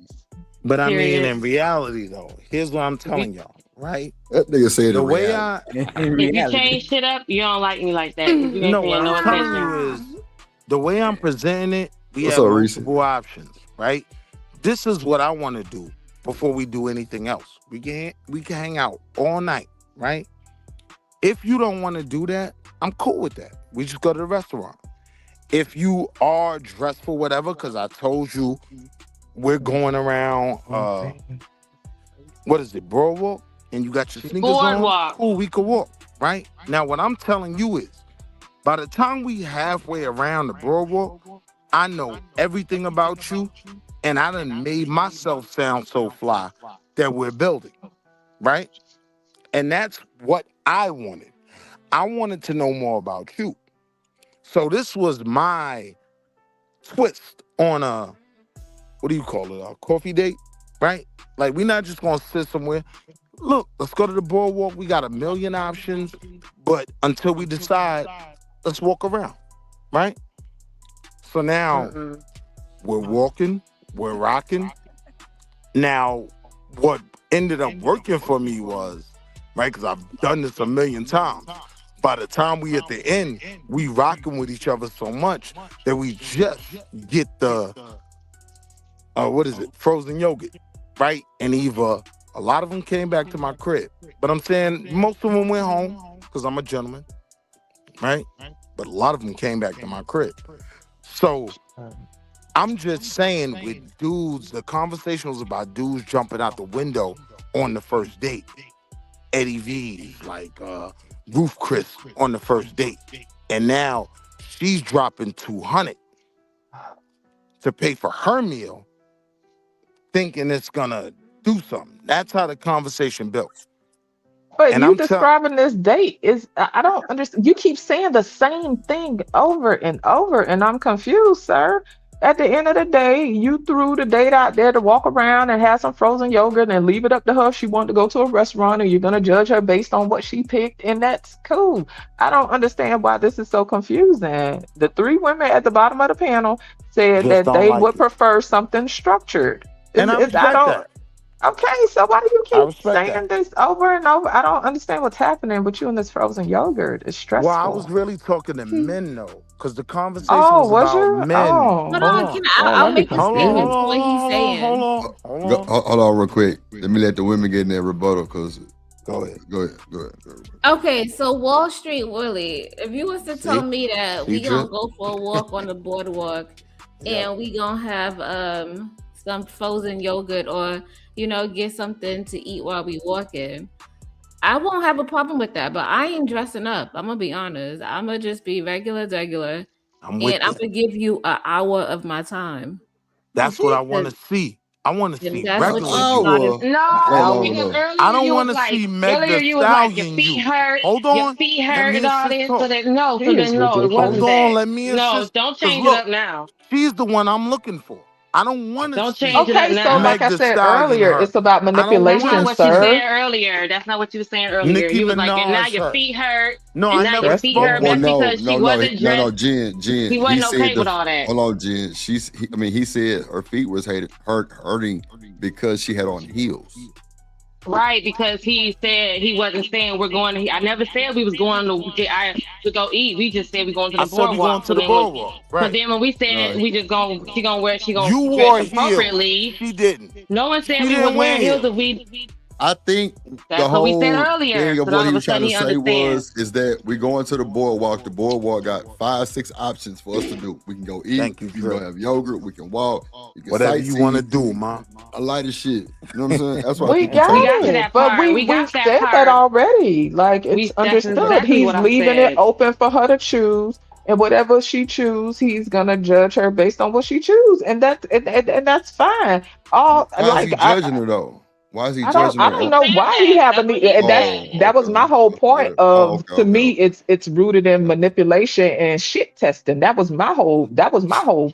But I mean, Period. in reality, though, here's what I'm telling y'all, right? That nigga said The in way reality. If you change shit up, you don't like me like that. If you ain't no, what paying no I'm telling attention. you is the way I'm presenting it. We What's have up, Reese? multiple options, right? this is what I want to do before we do anything else. We can hang out all night, right? If you don't want to do that, I'm cool with that. We just go to the restaurant. If you are dressed for whatever, because I told you we're going around, what is it, Boardwalk? And you got your sneakers Boardwalk. on? Cool, we could walk, right? Now, what I'm telling you is, by the time we halfway around the Boardwalk, I know everything about you, and I done made myself sound so fly that we're building, right? And that's what I wanted. I wanted to know more about you. So this was my twist on a, what do you call it, a coffee date, right? Like, we're not just gonna sit somewhere. Look, let's go to the Boardwalk. We got a million options, but until we decide, let's walk around, right? So now we're walking, we're rocking. Now, what ended up working for me was, right, because I've done this a million times. By the time we at the end, we rocking with each other so much that we just get the, what is it, frozen yogurt, right? And either a lot of them came back to my crib, but I'm saying most of them went home because I'm a gentleman, right? But a lot of them came back to my crib. So I'm just saying with dudes, the conversation was about dudes jumping out the window on the first date. Eddie V's, like Roof Chris on the first date. And now she's dropping $200 to pay for her meal, thinking it's gonna do something. That's how the conversation built. But And you I'm describing this date is, I don't understand. You keep saying the same thing over and over, and I'm confused, sir. At the end of the day, you threw the date out there to walk around and have some frozen yogurt and leave it up to her if she wanted to go to a restaurant, and you're going to judge her based on what she picked, and that's cool. I don't understand why this is so confusing. The three women at the bottom of the panel said Just that don't they like would it. prefer something structured. And I respect that. Okay, so why do you I keep respect saying this over and over? I don't understand what's happening with you and this frozen yogurt. It's stressful. Well, I was really talking to men though, because the conversation Oh, was was about you? men. Oh. Hold on, I'll make a statement to what he's saying. Hold on real quick. Let me let the women get in their rebuttal, because Go ahead. Go ahead. Okay, so Wall Street Willie, if you was to tell See? me that we See, gonna Trent? go for a walk on the boardwalk and we gonna have some frozen yogurt or get something to eat while we walking, I won't have a problem with that. But I ain't dressing up. I'm gonna be honest. I'm gonna just be regular, I'm with and I'm you. gonna give you an hour of my time. That's what I want to see. I want to And see that's what regular you you. started. No, because earlier I don't you want was to like, see Meg earlier the you was like, your Stallion feet you. hurt, Hold your on. feet Let hurt me and all assist this. her. So that no, He so is then no, it ridiculous. wasn't Hold on. that. Let me No, assist. don't 'Cause change it look, up now. she's the one I'm looking for. I don't want to Don't see change it up Okay, so now. like Meg I the said Stallion earlier, hurt. it's about I don't That's manipulation, not want what to you see sir. said earlier. That's not what you were saying earlier. Nicki You was like, and now Minaj your hurt. feet hurt, No, and I now never your feet spoke hurt. on That's that. because she wasn't dressed. Jen. He He wasn't said okay with all that. hold on, Jen. He said her feet was hurting because she had on heels. Right, because he said he wasn't saying we're going to. I never said we was going to go eat. We just said we're going to I the said we going boardwalk. to the boardwalk. So Right. then when we said we just going, she gonna You dress wore heels. appropriately. She didn't. No one said She we didn't was wearing wear heels. heels. If we, I think that's the what we said whole earlier. thing of So what all he of a was trying sudden to he say understands. is that we're going to the boardwalk. The boardwalk got 5-6 options for us to do. We can go eat. Thank you, We can go Trey. have yogurt. We can walk. We can Whatever you want to sightsee. do, ma. I like this shit. You know what I'm saying? That's why I We keep on got We telling got to it, that but part. We we got that said that part. already. Like, it's That's understood. exactly He's what I leaving it said. open for her to choose, and whatever she choose, he's gonna judge her based on what she choose, and that's fine. All Why is like he judging her though? Why is he I judging don't her? know why he have a need. And that was my whole point of, to me, it's rooted in manipulation and shit testing. That was my whole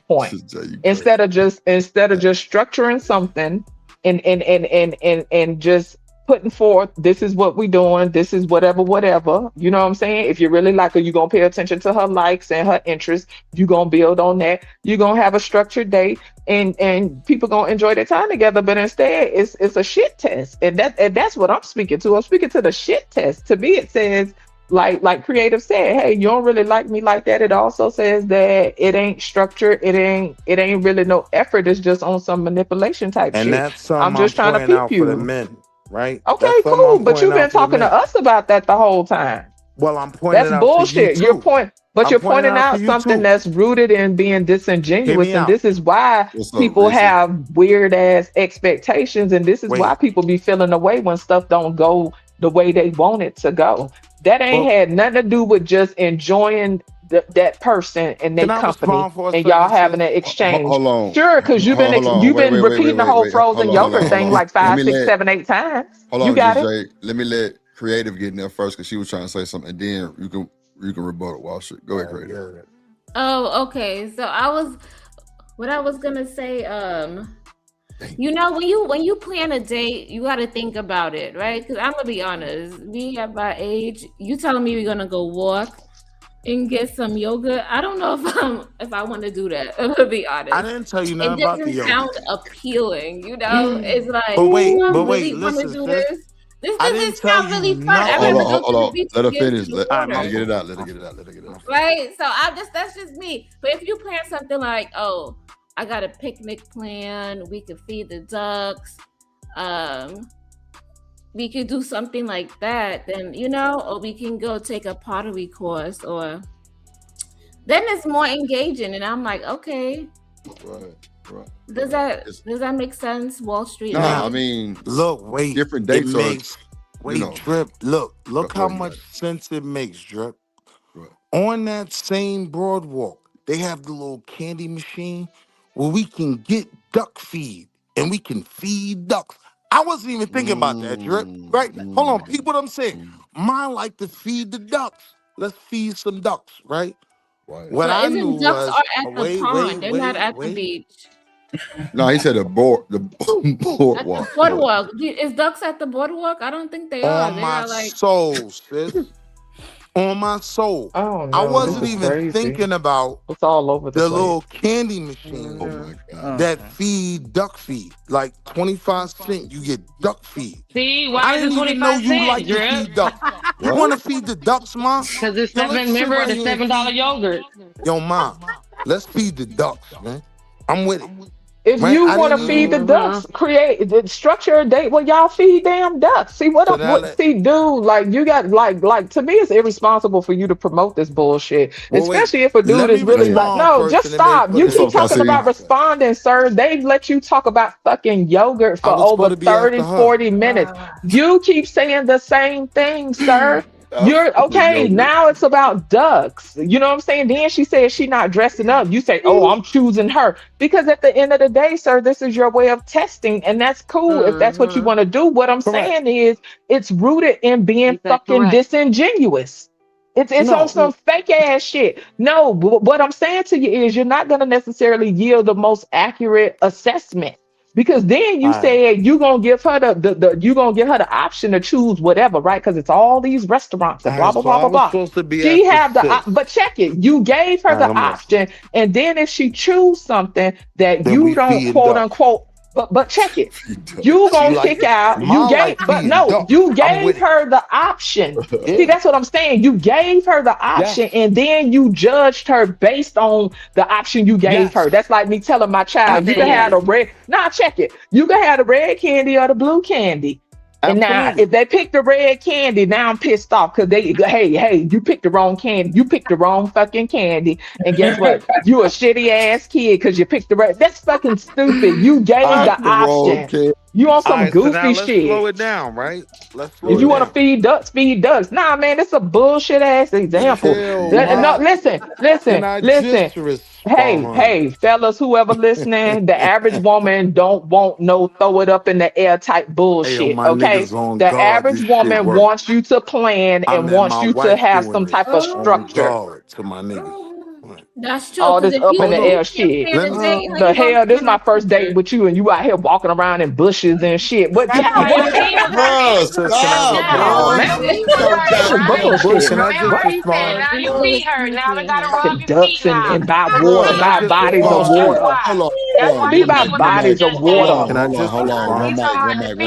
point. Instead of just structuring something and just putting forth, this is what we doing, this is whatever. You know what I'm saying? If you really like her, you're gonna pay attention to her likes and her interests. You're gonna build on that. You're gonna have a structured date, and people gonna enjoy their time together. But instead, it's a shit test, and that's what I'm speaking to. I'm speaking to the shit test. To me, it says like Creative said, hey, you don't really like me like that. It also says that it ain't structured, it ain't really no effort. It's just on some manipulation type And shit. that's something I'm just trying to pointing out peep for the you. men, right? Okay, That's something cool. I'm But you've pointing been out for the talking to men. us about that the whole time. Well, I'm pointing That's it out to you bullshit. You're too. but I'm you're pointing pointing out to out you something too. that's rooted in being Hear disingenuous, me and out. this is why What's up, people Reese? have weird ass expectations, and this is why Wait, people be feeling away when stuff don't go the way they want it to go. That ain't but had nothing to do with just enjoying that person and their can I company respond for a and y'all second, having sis? an exchange. Hold on. Sure, because Hold on. you've been Wait, repeating the whole frozen Hold yogurt on. thing like Let 5, me 6, 7, 8 times. hold You on, got it. GJ. Let me let Creative get in there first because she was trying to say something, and then you can rebuttal Wall Street. Go ahead, Creative. Oh, okay. So what I was gonna say, you know, when you plan a date, you got to think about it, right? Because I'm gonna be honest, me at my age, you telling me we're gonna go walk and get some yogurt. I don't know if I want to do that. I'm gonna be honest. I didn't tell you It nothing about the doesn't yogurt. sound appealing, you know. It's like, But wait, do I but really wait, want to listen, do sis. this? This I doesn't didn't tell sound you really fun. I'd nothing. rather Hold go to the on. beach Let and her get finish. some Let All right, her my water. get it fault. out. Let her get it out. Let her get it out. Right? So that's just me. But if you plan something like, oh, I got a picnic plan, we could feed the ducks, we could do something like that, then or we can go take a pottery course, or then it's more engaging, and I'm like, okay, Right. does that make sense? Wall Street. No, Now, I mean, look, wait. different It dates are, makes Drip. Look Go how ahead, much guys. sense it makes, Drip. Right. On that same boardwalk, they have the little candy machine where we can get duck feed and we can feed ducks. I wasn't even thinking about that, Drip. Right? Hold on, peep what I'm saying. Mine like to feed the ducks. Let's feed some ducks, right? Right. What But I knew isn't ducks was, are at the wait. pond? They're not at the beach. No, he said the At the boardwalk. boardwalk. Is ducks at the boardwalk? I don't think they are. On They my are like. soul, sis. On my soul. Oh I no, wasn't this is even crazy. thinking about It's all over the the place. little candy machine that feed duck feed. Like 25 cents, you get duck feed. See, I why is didn't it even know 25 you cents, like to Drip? feed ducks. You want to feed the ducks, Mom? Because it's Yo, let's sit right the here and $7 feed- yogurt. Yo, Mom, let's feed the ducks, man. I'm with it. If Right? you I want to didn't feed even- the ducks, structure a date where y'all feed damn ducks. See So now let- dude, like you got like to me, it's irresponsible for you to promote this bullshit, Well, wait, especially if a let dude me is really respond like, no, first just and then maybe stop. put You it keep in talking context. about responding, sir. They've let you talk about fucking yogurt I for was supposed over to be 30, after her. 40 minutes. You keep saying the same thing, sir. You're okay. yogurt. Now it's about ducks. You know what I'm saying? Then she said she not dressing up. You say, oh, I'm choosing her. Because at the end of the day, sir, this is your way of testing, and that's cool if that's what you want to do. What I'm saying is it's rooted in being fucking disingenuous. It's on some fake ass shit. No, what I'm saying to you is you're not gonna necessarily yield the most accurate assessment. Because then you said you gonna give her the option to choose whatever, right? Because it's all these restaurants and blah blah So blah I blah was blah. supposed to be She at have the the but check it. You gave her the I'm listening. option, and then if she choose something that Then you we don't feed quote ducks. unquote, but check it. You gonna like kick out. You mine gave, like but feeding no, ducks. you I'm gave with it. her the option. Yeah. See, that's what I'm saying. You gave her the option, and then you judged her based on the option you gave her. That's like me telling my child, you can have the red. Nah, check it. You can have the red candy or the blue candy. And now, if they pick the red candy, now I'm pissed off because hey, you picked the wrong candy. You picked the wrong fucking candy. And guess what? You a shitty ass kid because you picked the red. That's fucking stupid. You gave the option. You on some Alright, goofy so now let's shit. slow it down, right? Let's slow If you it want to down. feed ducks, feed ducks. Nah, man, it's a bullshit ass example. Chill, No, Mom. listen. Can I just respond? Hey, fellas, whoever listening, the average woman don't want no throw it up in the air type Hey, yo, bullshit. my Okay, niggas on the guard. average This shit woman work. wants you to plan I and met wants my you to wife have doing some this. type of On structure. guard to my niggas. That's true. All Because this if up you in the if you air shit. can't plan a date, how The you gonna hell, this plan my a first date with you, and you out here walking around in bushes and shit. But Bro, stop, Oh, man. This is bullshit. Can I just Right? respond? Now you feed her. Now I gotta rub Fucking your ducks feet now. and buy Can water, I buy just bodies of respond? water. Hold on. That would be by bodies of water. Can I just Hold on. respond?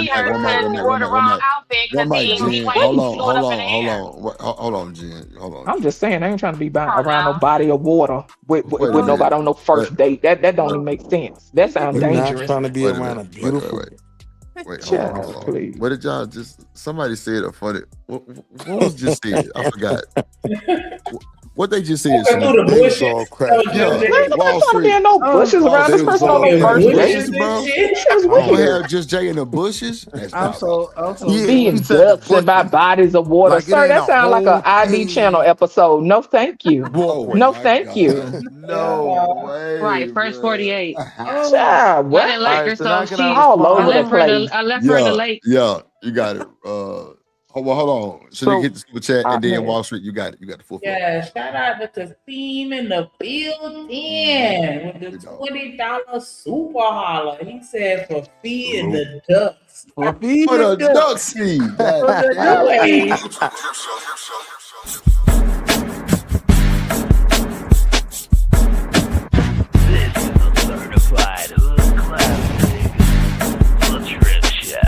One mic. Jen. Hold on, Jen. Hold on. I'm just saying, they ain't trying to be around no body of water with nobody on no first date. That don't even make sense. That sounds You're not dangerous. trying to be around a beautiful. Wait, hold on. Please. What did y'all just? Somebody said a funny. What was just said? I forgot. What they just said? They was all crap. Wall Street. There no bushes around this person on their first date. I'm gonna have just Jay in the bushes. I'm so Being ducks and by bodies of water. Like, it Sir, ain't that a sounds like whole an ID channel episode. No, thank you. No, thank you. No way. Right, first 48. Child, I what? didn't like her, so she all over the place. I left her in the lake. Yeah, you got it. Hold on. Should we hit the super chat and then Wall Street? You got it. You got the full floor. Yeah, shout out to Kasim in the building with the $20 super holler. He said for feeding the ducks. For the ducks feed. Certified classic. The Trip Show.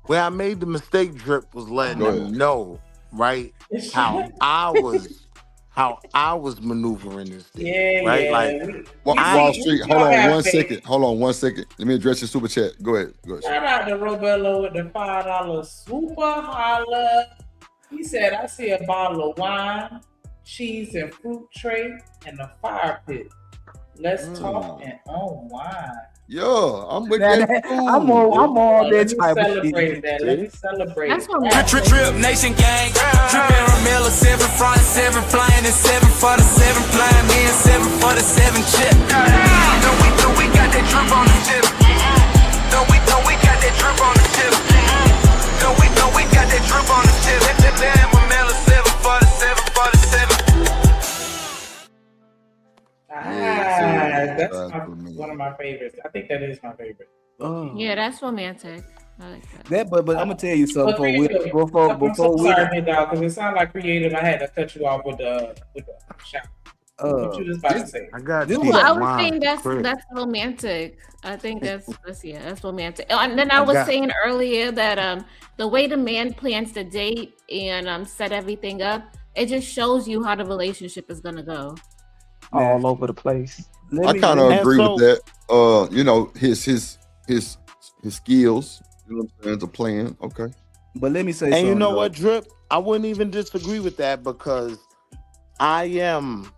Where I made the mistake, Drip, was letting them know, right, how I was maneuvering this thing. Yeah, right? yeah. Like Wall Street. Hold on 1 second. Let me address your super chat. Go ahead. Shout out to Robello with the $5 super holler. He said, I see a bottle of wine, cheese and fruit tray, and a fire pit. Let's talk and unwind. Yo, I'm with that. I'm on that type of Celebrate shit. that. Let me celebrate. That's what Trip Nation gang. Trippin' Ramilla, 7 front, 7 flying, and 7 for the 7 flying, me and 7 for the 7 chip. No, we got that drip on the tip. No, we got that drip on the tip. No, we got that drip on the tip. Damn, Ramilla, 7 for the 7 for the 7. That's one of my favorites. I think that is my favorite. Yeah, that's romantic. I like that. But I'm gonna tell you something before I'm so sorry, dog, because it sounded like creative. I had to cut you off with the shout. What you just about to say? I got Well, I was saying that's romantic. I think that's romantic. And then I was saying earlier that the way the man plans the date and set everything up, it just shows you how the relationship is gonna go. All over the place. I kind of agree with that. You know, his skills. You know what I'm saying? The plan. Okay. But let me say and something. You know what, Drip? I wouldn't even disagree with that because I am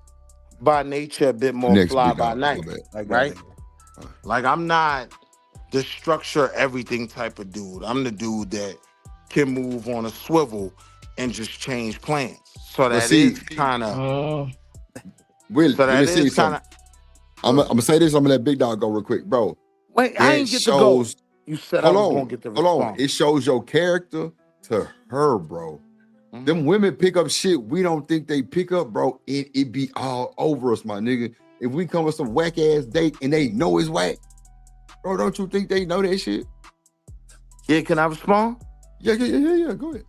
by nature a bit more fly by night, right? Like I'm not the structure everything type of dude. I'm the dude that can move on a swivel and just change plans. So that is kind of. Will, So let me that see is something. I'm gonna say this. I'm gonna let Big Dog go real quick, bro. Wait, I ain't get to go. You said I was gonna get the response. Hold on. It shows your character to her, bro. Them women pick up shit we don't think they pick up, bro. It be all over us, my nigga. If we come with some whack ass date and they know it's whack, bro, don't you think they know that shit? Yeah, can I respond? Yeah. Go ahead.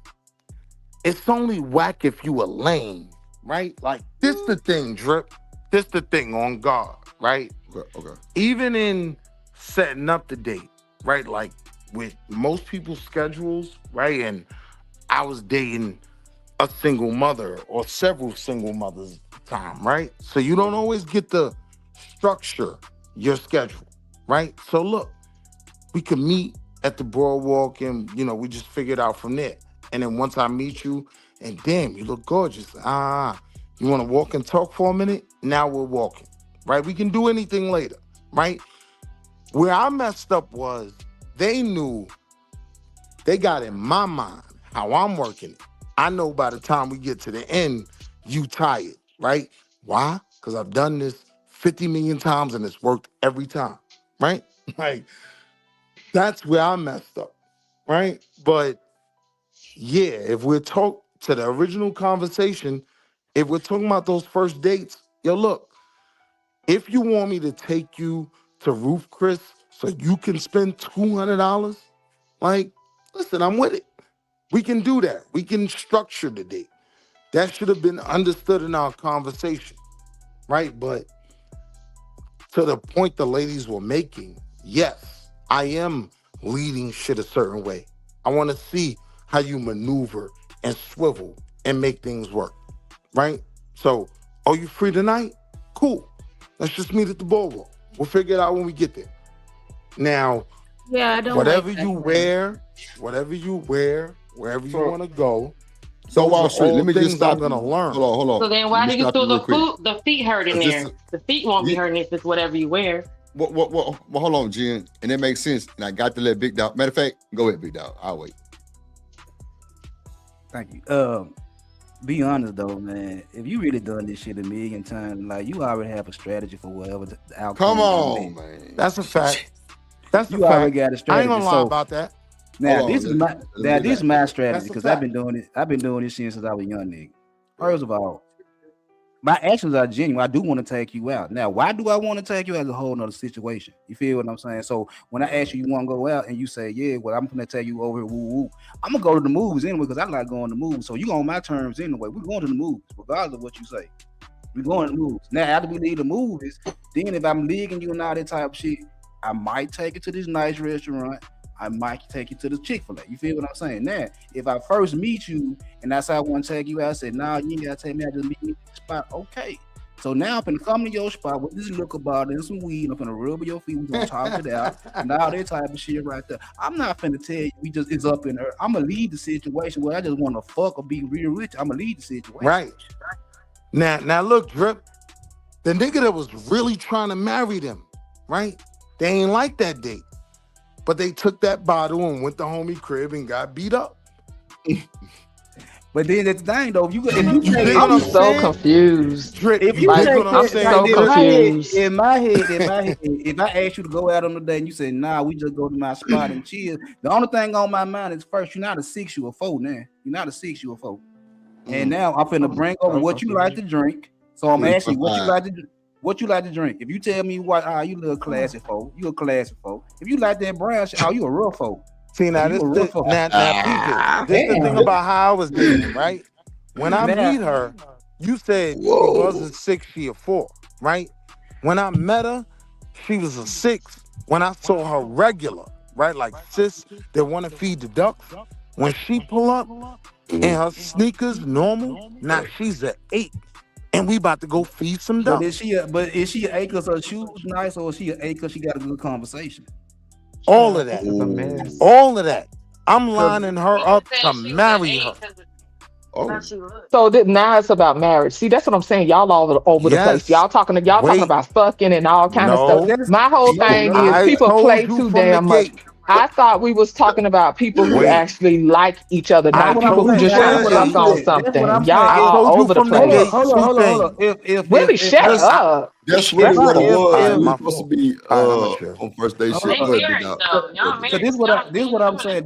It's only whack if you a lame, right? Like this the thing, Drip. This the thing on guard, right? Okay. Even in setting up the date, right? Like with most people's schedules, right? And I was dating a single mother or several single mothers at the time, right? So you don't always get to structure your schedule, right? So look, we can meet at the boardwalk and, you know, we just figure it out from there. And then once I meet you and damn, you look gorgeous. You want to walk and talk for a minute? Now we're walking, right? We can do anything later, right? Where I messed up was they knew, they got in my mind how I'm working it. I know by the time we get to the end, you tired, right? Why? Because I've done this 50 million times and it's worked every time, right? Like, that's where I messed up, right? But yeah, if we're talk to the original conversation, if we're talking about those first dates, yo, look, if you want me to take you to Roof Chris so you can spend $200, like, listen, I'm with it. We can do that. We can structure the date. That should have been understood in our conversation, right? But to the point the ladies were making, yes, I am leading shit a certain way. I want to see how you maneuver and swivel and make things work, right? So, are you free tonight? Cool. Let's just meet at the ballroom. We'll figure it out when we get there. Now, Yeah, I don't whatever like you wear, wherever you want to go. So, Wall those are Street, all let me just things stop I'm gonna you. learn. Hold on. So then why Let do me you stop throw real the quick. the feet hurt in Is there? this- The feet won't be hurting if it's whatever you wear. Well, hold on, Jen. And it makes sense. And I got to let Big Dog. Matter of fact, go ahead, Big Dog. I'll wait. Thank you. Be honest though, man. If you really done this shit a million times, like you already have a strategy for whatever the outcome. Come is on, gonna be. man. That's a fact. That's a You already fact. got a I ain't strategy. gonna lie So about that. now Hold on, this is let- my let me my relax. strategy That's a because I've been fact. doing it. I've been doing this shit since I was a young nigga. First of all, my actions are genuine. I do want to take you out. Now, why do I want to take you out? Is a whole nother situation. You feel what I'm saying? So when I ask you, you want to go out, and you say, yeah, well, I'm gonna take you over here. Woo woo. I'm gonna go to the movies anyway because I like going to movies. So you on my terms anyway. We're going to the movies, regardless of what you say. We're going to the movies. Now, after we leave the movies, then if I'm leaving you and all that type of shit, I might take you to this nice restaurant. I might take you to the Chick-fil-A. You feel what I'm saying? Now, if I first meet you and that's how I want to take you out, I say, nah, you ain't gotta take me out, just meet me at the spot. Okay. So now I'm gonna come to your spot with this liquor bottle and some weed. I'm gonna rub your feet. We're gonna talk it out and all that type of shit right there. I'm not finna tell you it's up in her. I'm gonna lead the situation where I just want to fuck or be real rich. I'm gonna lead the situation. Right. Now look, Drip, the nigga that was really trying to marry them, right? They ain't like that date. But they took that bottle and went to homie crib and got beat up. But then that's the thing though, if you take dig it, what I'm I'm so saying? confused. Drip, if you you dig take what I'm it, saying? so confused. in my head, if I ask you to go out on the day and you say, nah, we just go to my spot and chill, the only thing on my mind is first, you're not a 6, you a 4 now. You're not a 6, you a 4. And now I'm finna bring over what you like to drink. So I'm asking you what you like to drink. What you like to drink? If you tell me what, you little classic folk, you a classic folk. If you like that brown shit, you a real folk. See, now You this a real the, folk. now peep it. This the thing about how I was dating, right? When I Now- meet her, you said she wasn't 6, she a 4, right? When I met her, she was a 6. When I saw her regular, right, like sis that want to feed the ducks, when she pull up in her sneakers normal, now she's a 8, and we about to go feed some But ducks. is she an 8 because her shoes nice, or is she an 8 because she got a good conversation? All of that, This is a mess. all of that. I'm lining her up to marry her. Oh, So now it's about marriage. See, that's what I'm saying. Y'all all over the place. Yes. Y'all talking Wait. about fucking and all kind of No. stuff. My whole thing is I people told play you too from the damn much. gate. I thought we was talking about people who Wait. actually like each other, not I people who told just you trying to that. fuck on That's what something. I'm Y'all saying. I all told you over the from the place. gate. Hold on. Willie, shut up. that's really what it if- was. if- We were supposed to be on first day shit. Hold Go on. ahead, Big Dog. So this what I'm saying.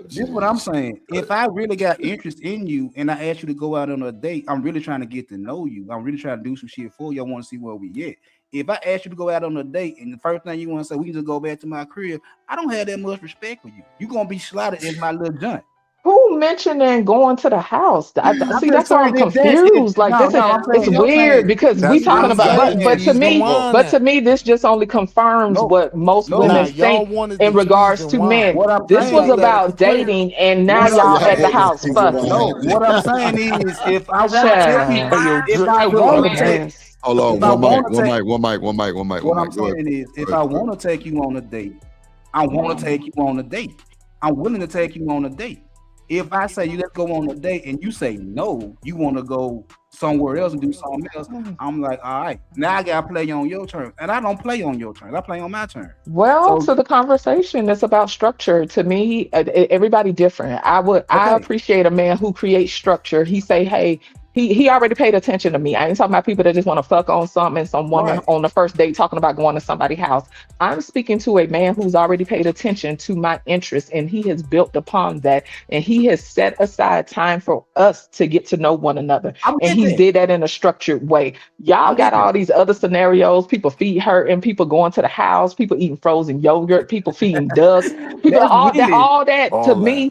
This what I'm saying. If I really got interest in you and I ask you to go out on a date, I'm really trying to get to know you. I'm really trying to do some shit for you. I want to see where we at. If I ask you to go out on a date and the first thing you want to say, we can just go back to my crib, I don't have that much respect for you. You're gonna be slaughtered in my little joint. Who mentioning going to the house? See, I'm that's just why I'm saying if that's- confused. Like no, this, I'm saying it's you're weird saying- because we That's talking what about, I'm but saying. to He's me, the one but that- to me, this just only confirms No. what most No. women Nah, y'all think wanted the in regards cheese to and wine. men. What I'm This saying was is- about dating, and now y'all at the house fucking. No, what I'm saying is if I want to Child. take you, Hey, yo, if Drip, I chill want out, to man. take, Hold on, If I one mic, wanna one take- mic, one mic, one mic, one mic, what one I'm mic. Go saying ahead. is if Go I ahead. want to take you on a date, I want to take you on a date. I'm willing to take you on a date. If I say you let's go on a date and you say no, you want to go somewhere else and do something else, I'm like, all right, now I gotta play on your terms, and I don't play on your terms. I play on my terms. Well, So- to the conversation, it's about structure. To me, everybody different. I Okay. appreciate a man who creates structure. He say, hey, he already paid attention to me. I ain't talking about people that just want to fuck on something and some woman Right. on the first date talking about going to somebody's house. I'm speaking to a man who's already paid attention to my interests, and he has built upon that, and he has set aside time for us to get to know one another. I'm And with he that. did that in a structured way. Y'all I'm got with all these other scenarios, people feet hurting, people going to the house, people eating frozen yogurt, people feeding ducks, people That's all that Willie. to All me,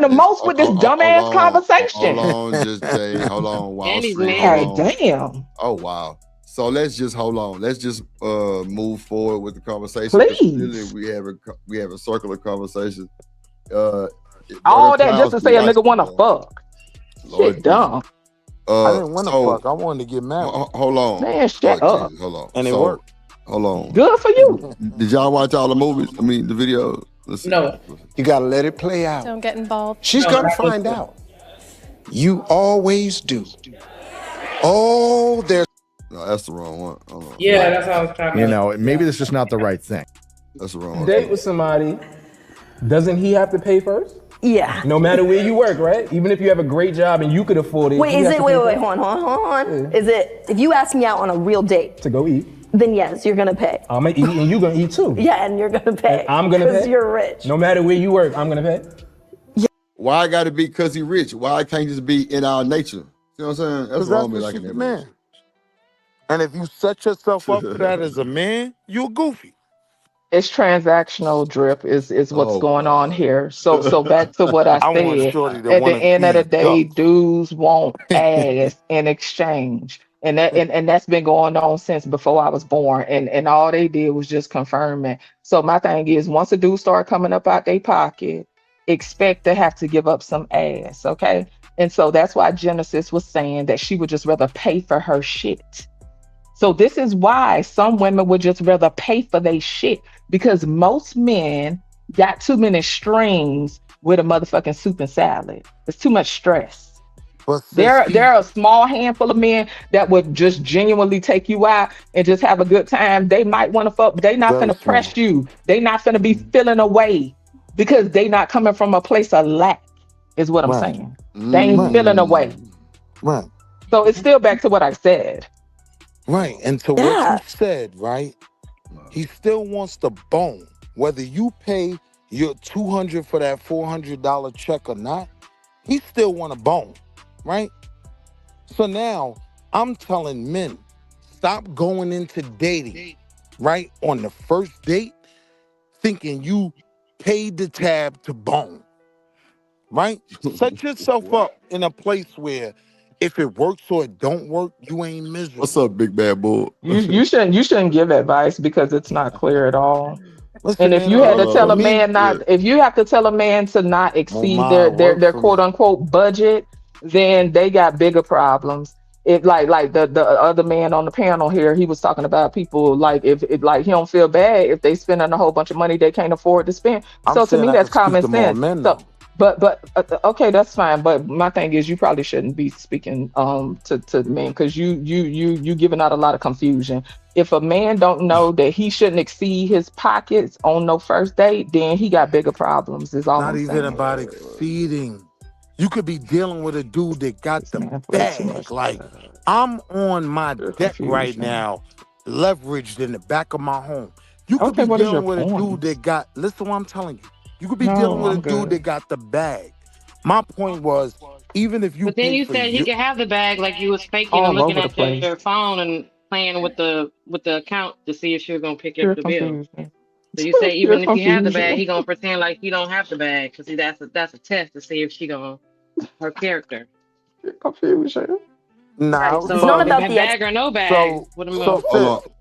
doing the most with this dumbass Hold conversation. on, just say, hold on. While And he's Street, married. hold on. God damn. Oh wow. So let's just hold on. Let's just move forward with the conversation. 'Cause Please. clearly we have a circular conversation. All that just to say a nigga wanna fuck. Lord Shit dumb. I didn't want to so- fuck. I wanted to get married. Hold on. Man, shut Oh, up. Jesus, hold on. And it So, worked. Hold on. Good for you. Did y'all watch all the movies? I mean, the videos? Let's see. No. You gotta let it play out. Don't get involved. She's No, gonna that was find good. out. You always do. Oh, there's No, that's the wrong one. Hold on. Yeah, that's what I was trying to. You know, maybe that's just not the right thing. That's the wrong one. Date with somebody, doesn't he have to pay first? Yeah. No matter where you work, right? Even if you have a great job and you could afford it. Wait, he is has it? to Wait, pay wait, first hold on. Is it? If you ask me out on a real date, to go eat. then yes, you're gonna pay. I'm gonna eat and you gonna eat too. Yeah, and you're gonna pay. And I'm gonna because pay. you're rich. No matter where you work, I'm gonna pay. Why I got to be because he rich? Why I can't just be in our nature? You know what I'm saying? That's Because wrong that's with the liking shit, that man. And if you set yourself up for that as a man, you're goofy. It's transactional, Drip, is what's Oh, going on here. So back to what I I want said. shorty to At wanna the end of the be day, tough. dudes want ass in exchange. And that's been going on since before I was born. And all they did was just confirm it. So my thing is, once a dude start coming up out their pocket, expect to have to give up some ass, okay? And so that's why Genesis was saying that she would just rather pay for her shit. So this is why some women would just rather pay for their shit, because most men got too many strings with a motherfucking soup and salad. It's too much stress. But There are a small handful of men that would just genuinely take you out and just have a good time. They might want to fuck, but they not Very finna press you. They not finna be feeling away because they not coming from a place of lack, is what I'm Right. saying. They ain't feeling away. Right. So it's still back to what I said. Right. And to what Yeah. you said, right? He still wants the bone. Whether you pay your $200 for that $400 check or not, he still want a bone, right? So now I'm telling men, stop going into dating, right? On the first date, thinking you paid the tab to bone, right? Set yourself up in a place where if it works or it don't work, you ain't miserable. What's up, big bad bull? You shouldn't give advice because it's not clear at all. Listen, And if man, you had to for tell a me, man not, if you have to tell a man to not exceed my their work for quote me. unquote budget, then they got bigger problems. If like the other man on the panel here, he was talking about people like if like he don't feel bad if they spending a whole bunch of money they can't afford to spend. I'm So to saying me I that's can speak common to more sense. men, So, though. but okay, that's fine. But my thing is, you probably shouldn't be speaking to men because you giving out a lot of confusion. If a man don't know that he shouldn't exceed his pockets on no first date, then he got bigger problems. Is all Not I'm even saying. about exceeding. You could be dealing with a dude that got the bag. Like, I'm on my deck right now, leveraged in the back of my home. You could Okay, be what is your dealing with a point? dude that got, listen what I'm telling you. You could be No, dealing with I'm a dude good. that got the bag. My point was, even if you But then pay you for said he your- could have the bag like you was faking and All looking over the at place. your phone and playing with the account to see if she was gonna pick Pure up the bill. confusion. So you say Pure even if you have the bag, confusion. he gonna pretend like he don't have the bag because that's a test to see if she gonna her character. Pure confusion. Nah, I Right. was It's not talking- about the bag or no bag. So, What am so Hold sis,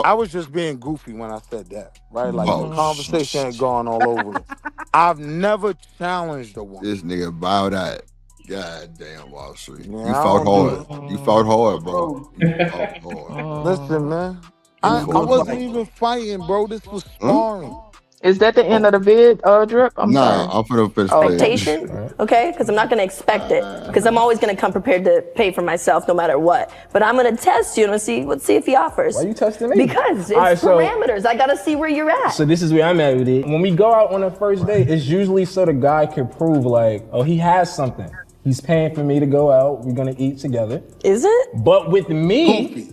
I was just being goofy when I said that, right? Like Oh, the conversation ain't going all over it. I've never challenged a woman. This nigga bowed out. God damn, Wall Street. Yeah, You I fought don't do hard. You fought hard, bro. You fought hard. Listen, man. I wasn't even fighting, bro. This was sparring. Is that the end of the vid, Drip? I'm Nah, sorry. I'm finna finish Oh, playing. Expectation, okay? Because I'm not going to expect it. Because I'm always going to come prepared to pay for myself no matter what. But I'm going to test you and let's see if he offers. Why you testing me? Because it's All right, so- parameters. I got to see where you're at. So this is where I'm at with it. When we go out on a first date, it's usually so the guy can prove like, oh, he has something. He's paying for me to go out. We're gonna eat together. Is it? But with me,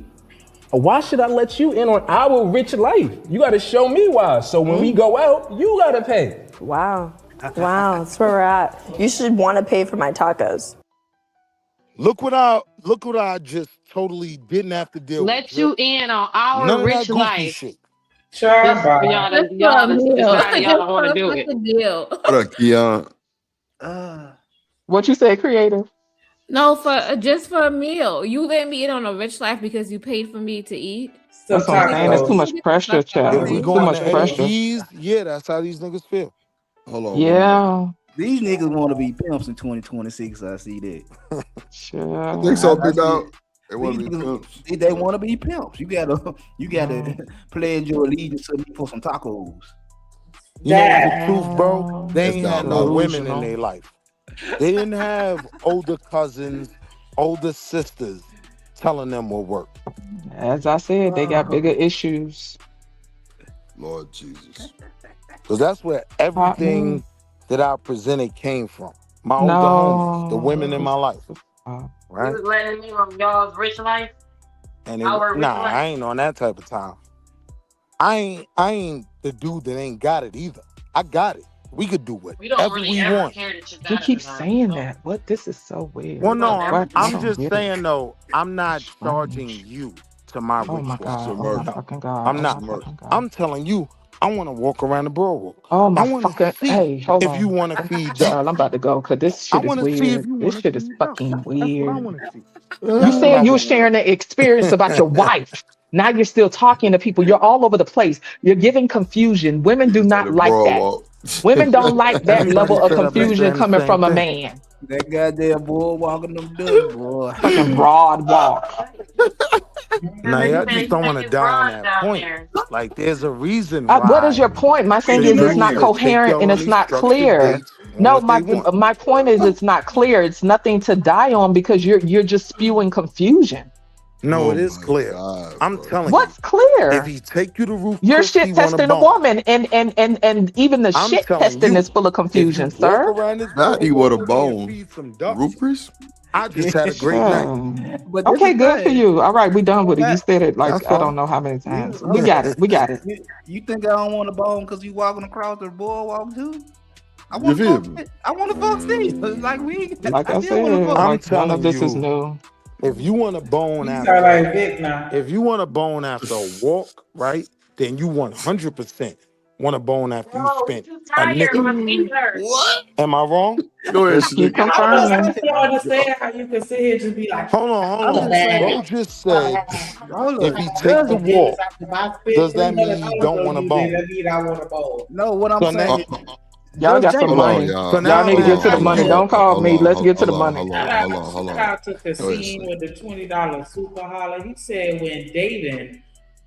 why should I let you in on our rich life? You gotta show me why. So when we go out, you gotta pay. Wow. Wow, that's where we're at. You should want to pay for my tacos. Look what I just totally didn't have to deal Let with. you in on our None of that rich goofy life. shit. Sure, Just for bye. y'all to Just for a meal. decide y'all don't Just want to for a do it. fucking deal. What up, Keon? What you say, creative? No, for just for a meal. You let me eat on a rich life because you paid for me to eat. That's what I'm saying. It's too much pressure, If child. we Too going much to Eddie pressure. G's, yeah, that's how these niggas feel. Hold on. Yeah. These niggas want to be pimps in 2026. I see that. Sure. I think so, big see dog. it. They want to These be niggas, pimps. they want to be pimps. You gotta pledge your allegiance to me for some tacos. You know the truth, bro? They ain't That's had no women in delusional. their life. They didn't have older cousins, older sisters telling them what worked. As I said, they got bigger issues. Lord Jesus. Because that's where everything that I presented came from. My older homies, the women in my life. Right? You was letting me on y'all's rich life. And Our rich nah, life. I ain't on that type of time. I ain't the dude that ain't got it either. I got it. We could do We don't whatever really we ever want. care that you You got keep it. saying that. What? This is so weird. Well, no, What? I I'm don't just get saying it. though, I'm not charging you to my Oh rich my life. God. Oh my No, fucking God. I'm Oh not. my fucking God. I'm telling you, I want to walk around the boardwalk. Oh my I want to fucking. see Hey, hold if you on. want to feed ducks. Child, I'm about to go because this I shit is want to see if weird. you This want to shit is feed ducks. fucking That's what I weird. want to see. You said you were sharing the experience about your wife. Now you're still talking to people. You're all over the place. You're giving confusion. Women do not like that. Women don't like that Everybody level of said I've been confusion saying the coming same from a thing. man. That goddamn boy walking them ducks, boy. Fucking broad walk. Now, y'all just don't want to die on that point. Like, there's a reason What is your why point? My thing the is it's dudes not that take coherent y'all and on it's these not structured clear. dates want No, what they want. my point is it's not clear. It's nothing to die on because you're just spewing confusion. No, it is clear. I'm telling What's you, clear? if he take you to Ruth You're Chris, he shit want a testing a bone. woman, and even the I'm shit telling testing you, is full of if you confusion, walk sir. around this Not he want a boardwalk with me and bone. feed some ducks, Rufus? I just had a great night. But this Okay, the good for thing. you. All right, we done with it. You said it like That's I all. don't know how many times. We Hold got on. it. We got it. You think I don't want a bone because you walking across the boardwalk too? I You want to feel fuck. me? I want to fuck Steve. Like we. Like I still want to said, fuck. I'm like none of telling this is you, new. if you want a bone You sound after, like Vic now. if you want a bone after a walk, right? Then you 100% want a bone after you No, spent too a tired. nickel. My feet hurt. What? Am I wrong? Go ahead, Keep Shanique. confirming. I don't understand how you can sit here and just be like, Hold on, I'm hold on. bad. Bro just said Hold if up. he take the walk, If I spend does that mean he $300 don't on want a you, then bone? that mean I want a bowl. No, what I'm So now, saying. Y'all got some Hold on, money. y'all. so now Y'all I'm need to get to the asking money. you. Don't call me. Let's get to the money. Hold Shout on, out, hold on, hold shout on. out to Go ahead, Cassine Shanique. with the $20 super holler. He said when dating,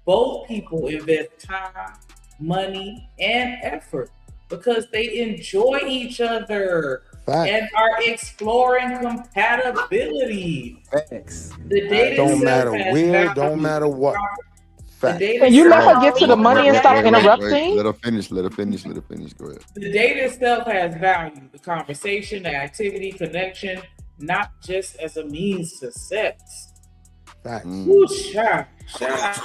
both people invest time, money, and effort because they enjoy each other and are exploring compatibility. Facts. The dating Don't self matter has where, value. don't matter what. The Fact. dating Can you let self, her get to the money and stop interrupting? Let her finish. Let her finish. Let her finish. Go ahead. the date itself has value. The conversation, the activity, connection, not just as a means to sex. Fact. Ooh, shout out.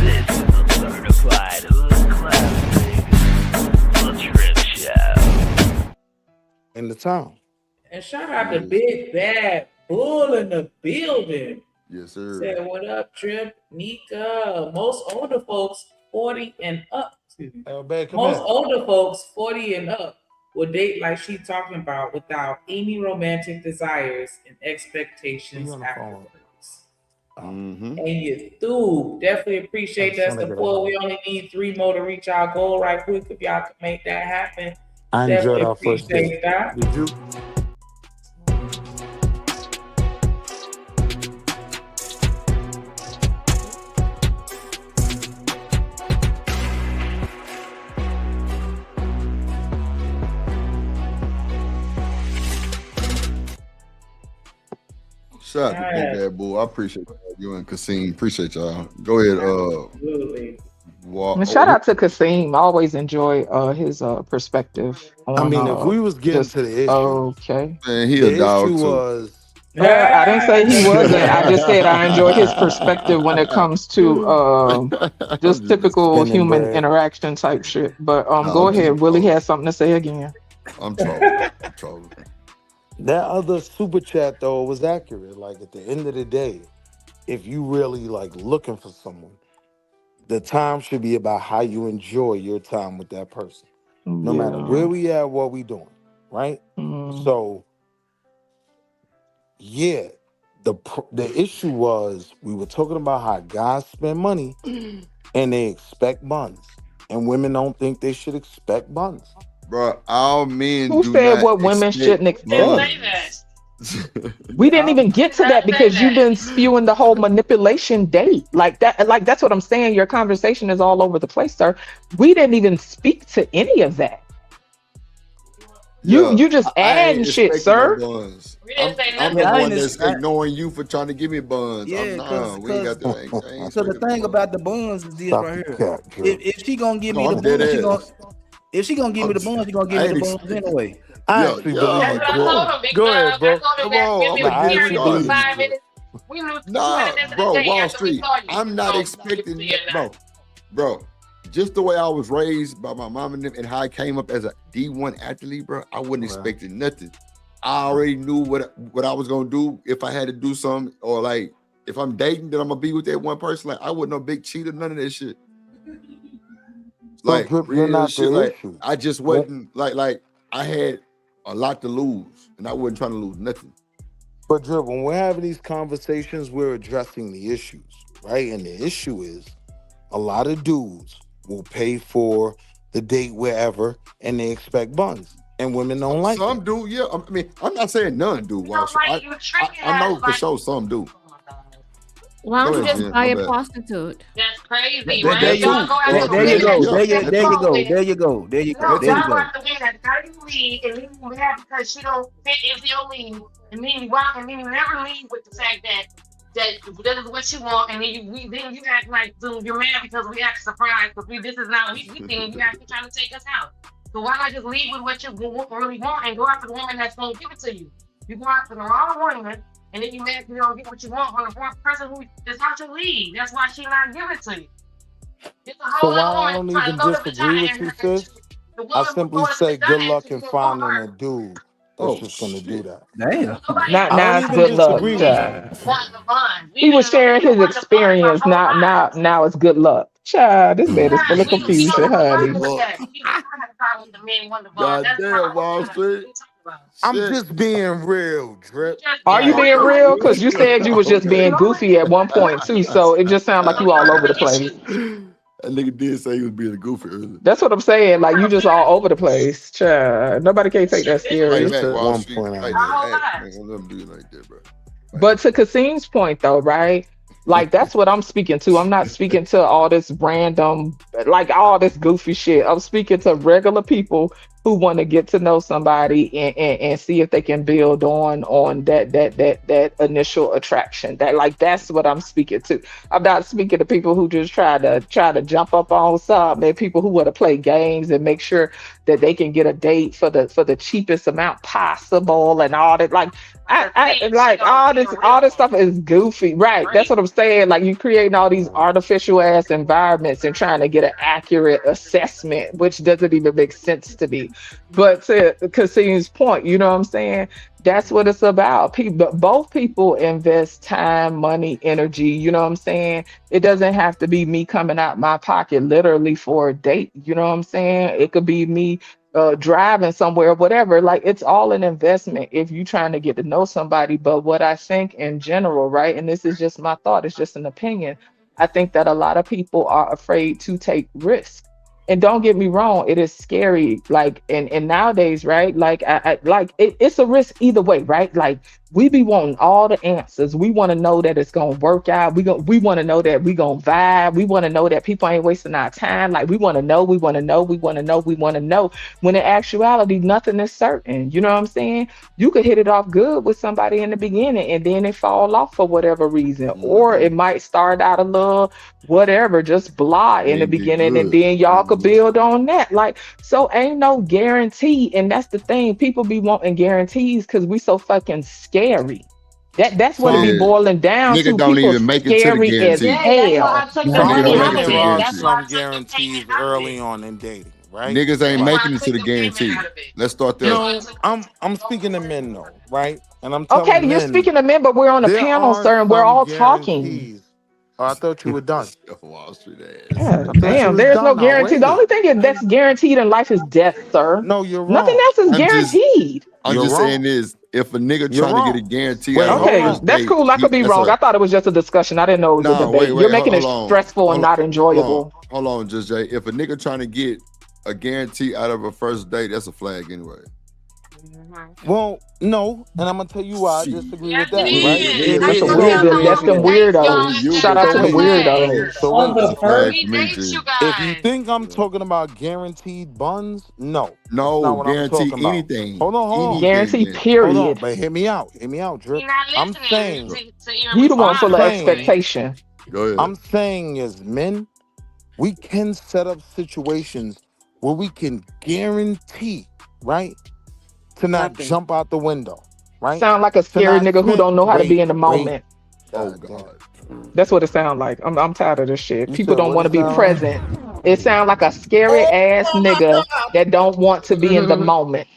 This is a certified classic. The Trip Show. In the town. And shout out to Big Bad Bull in the building. Yes, sir. Said, what up, Trip? Nika. Most older folks 40 and up. Most older folks 40 and up would date like she talking about without any romantic desires and expectations afterwards. Mm-hmm. And you through. Definitely appreciate that support. We only need 3 more to reach our goal right quick. If y'all can make that happen. I enjoyed Definitely our first appreciate date. that. Did you? Shout out to Big Bad Bull. I appreciate you and Kasim. Appreciate y'all. Go ahead. Absolutely. And shout out to Kasim. I always enjoy his perspective on. I mean, if we was getting to the issue, okay. Man, he the a dog issue too. was I didn't say he wasn't. I just said I enjoy his perspective when it comes to just typical spinning human bread. interaction type shit. But No, go I'm just ahead. Willie has something to say again. I'm trolling. I'm trolling. That other super chat though was accurate. Like at the end of the day, if you really like looking for someone, the time should be about how you enjoy your time with that person. no matter where we at, what we doing, right? So, yeah, the issue was we were talking about how guys spend money and they expect buns, and women don't think they should expect buns. Bro, all men Who do said not what women expect shouldn't expect? We didn't even get to that because you've been spewing the whole manipulation date like that. Like that's what I'm saying. Your conversation is all over the place, sir. We didn't even speak to any of that. You just adding shit, sir. I'm the one that's ignoring you for trying to give me buns. Yeah, nah, we ain't got that. So the thing about the buns is this right here. If she gonna give me the dead buns, she gonna give me the buns, she gonna give me the buns anyway. I actually believe you, bro. Go ahead, bro. Come on, I actually believe you. Nah, bro, Wall Street. I'm not expecting that, bro. Just the way I was raised by my mom and them, and how I came up as a D1 athlete, bro, I wasn't expecting nothing. I already knew what I was gonna do if I had to do something, or like if I'm dating, then I'm gonna be with that one person. Like I wasn't no big cheater, none of that shit. Like you're not shit, the like issue. I just wasn't like I had a lot to lose, and I wasn't trying to lose nothing. But Drip, when we're having these conversations, we're addressing the issues, right? And the issue is a lot of dudes will pay for the date wherever, and they expect buns, and women don't like some do. Yeah, I mean, I'm not saying none do. Wall Street. I know for sure some do. Why don't Go you ahead, just Jen. buy My a bad. prostitute? That's crazy, There right? you Y'all go. go out There you go. and There you go. There you go. There you No, go. There you y'all go. have to win that 30 league and leave you mad because she don't fit into your league, and then you walk and then you never leave with the fact that that is what you want, and then you act like you're mad because we act surprised because this is not we think you actually trying to take us out. So why not just leave with what you really want and go after the woman that's gonna give it to you? You go after the wrong woman, and then you mad you don't get what you want from the wrong person who is out your league. That's why she not giving it to you. It's a So whole why other I woman don't trying even to go to disagree vagina with you, and sis? the I woman simply going to say good vagina luck to in go finding her. a dude that's just gonna do that. Damn. Now I it's don't good even luck. disagree with Child. you. Want the bun. He was sharing his experience. Now it's good luck. Child, this man is full of We confusion, don't honey. with that. We don't have a problem with the men want the bun. God That's damn, Wall Street. I'm just being real, Drip. Are you Like, being real? Because you said you was just being goofy at one point too, so it just sounds like you all over the place. That nigga did say he was being goofy earlier. That's what I'm saying. Like you just all over the place. Child. Nobody can take that Right serious. back, at Wall one Street. point, Right I back. Hey, man, let him do it like that, bro. But to Kasim's point though, right? Like that's what I'm speaking to. I'm not speaking to all this random, like all this goofy shit. I'm speaking to regular people who want to get to know somebody and see if they can build on that initial attraction. That's what I'm speaking to. I'm not speaking to people who just try to jump up on something. People who want to play games and make sure that they can get a date for the cheapest amount possible and all that. Like I like all this stuff is goofy, right? That's what I'm saying. Like you creating all these artificial ass environments and trying to get an accurate assessment, which doesn't even make sense to me. But to Kasim's point, you know what I'm saying? That's what it's about. Both people invest time, money, energy. You know what I'm saying? It doesn't have to be me coming out my pocket literally for a date. You know what I'm saying? It could be me driving somewhere, whatever. Like it's all an investment if you're trying to get to know somebody. But what I think in general, right, and this is just my thought, it's just an opinion. I think that a lot of people are afraid to take risks. And don't get me wrong, it is scary. Like and nowadays, right? Like it's a risk either way, right? Like we be wanting all the answers. We want to know that it's gonna work out. We want to know that we gonna vibe. We want to know that people ain't wasting our time. Like we want to know. When in actuality, nothing is certain. You know what I'm saying? You could hit it off good with somebody in the beginning, and then it fall off for whatever reason, or it might start out a little whatever, just blah in the beginning, and then y'all could build on that. Like so, ain't no guarantee, and that's the thing. People be wanting guarantees because we so fucking scary. That's what it be boiling down Nigga to. don't People even make it to the scary as guarantee. hell. Some guarantees early on in dating, right? Niggas ain't making it to the guarantee. Let's start there. No, I'm speaking to men though, right? And I'm telling Okay, you're men, speaking to men, but we're on a there panel, are sir, and we're some all talking. guarantees Oh, I thought you were done. Wall Street ass. Yeah, I thought you damn, was there's no done guarantee. The already. only thing that's guaranteed in life is death, sir. No, you're Nothing wrong. else is I'm just guaranteed. I'm You're just wrong. saying this. If a nigga You're trying to get a wrong. guarantee Wait, out of hold a Okay, on. first that's date, cool. I could be that's wrong. I thought it was just a discussion. I didn't know it was a nah, debate. wait, You're wait, making it hold on. stressful and not enjoyable. Hold on, just Jay. If a nigga trying to get a guarantee out of a first date, that's a flag anyway. Well, no, and I'm gonna tell you why I disagree with that. it Right? is. That's It the is. weird. That's them weirdos. You Shout out to the wait. weirdos. So On wait. the first, We date you If you guys. think I'm talking about guaranteed buns, no. That's No, not what I'm guarantee talking about. anything. Hold on. Guarantee, man. Hold on, period. but hear me out. Hear me out, Drip. You're not I'm listening saying, to your You the one I'm full of response. saying, expectation. Go ahead. I'm saying as men, we can set up situations where we can guarantee, right, to not Nothing. jump out the window, right? Sound like a To scary not nigga who spend. don't know how to be in the Wait. moment. Oh God damn. God. That's what it sounds like. I'm tired of this shit. You People said don't what want to it be sound like? present. It sounds like a scary ass nigga that don't want to be in the moment.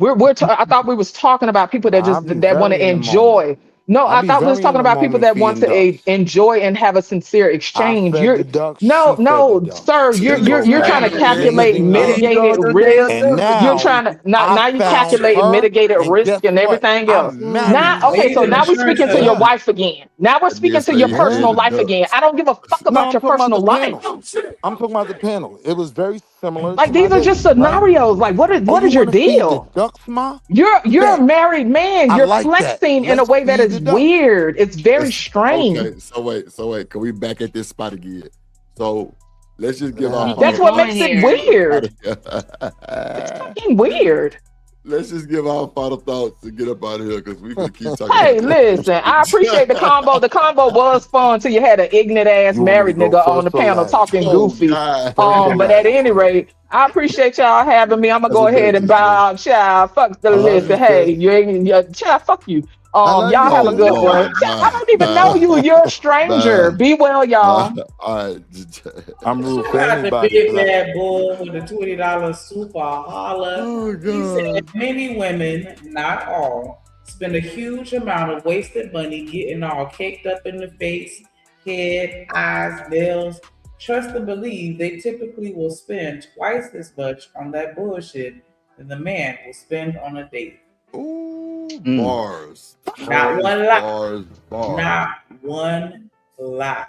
I thought we was talking about people that I'll just be that want very to in the moment. enjoy. No, I'll I be thought we was very talking in the about people moment that want feeding to ducks. enjoy and have a sincere I exchange. fed You're the ducks. no, She fed the no, ducks. sir. There You're go you're trying to flag. Ding a calculate ding dong. mitigated risk. And You're now trying to now I you found calculate her, mitigated and risk guess and what? everything else. I'm marrying Now, her. okay, he's so an now we're insurance speaking to your Yeah. wife again. Now we're That speaking nigga to say your he fed personal the life again. ducks. I don't give a fuck No, about I'm your talking about personal the life. panel. I'm talking about the panel. It was very similar Like to my these are date, just right? scenarios. Like Oh, what you is your want to feed the deal? ducks, ma? You're a Bet. married man. I You're like that. flexing in a Let's way that feed is the ducks. weird. It's very strange. Okay, so wait. Can we back at this spot again? So let's just give our Yeah. That's final what Going makes it here. weird. It's fucking weird. Let's just give our final thoughts and get up out of here because we can keep talking Hey, about this. listen, I appreciate the combo. The combo was fun till you had an ignorant ass You want me to married go nigga on the first or panel last? talking Oh goofy. God. First or But at last? any rate, I appreciate y'all having me. I'm gonna That's go a ahead bet, and just bow out. Child, fuck the I love list. you, Hey, sis. you ain't child, fuck you. I love Y'all you, have a Oh sis. good one. Lord. Child, I Bye. don't even know Bye. you. You're a stranger. Bye. Be well, y'all. Bye. All right. I'm rooting shout for out to anybody Big tonight. Bad Bull with the $20 super holla. Oh He said God. many women, not all, spend a huge amount of wasted money getting all caked up in the face, head, eyes, nails. Trust and believe they typically will spend twice as much on that bullshit than the man will spend on a date. Ooh, Mm. bars. Not one lie. Bars. Bars. Not one lie.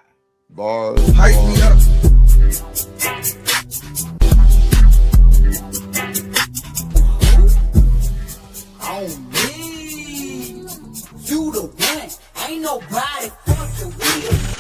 Bars. Hype me Bars. up. On me, you the one. Ain't nobody fucking with.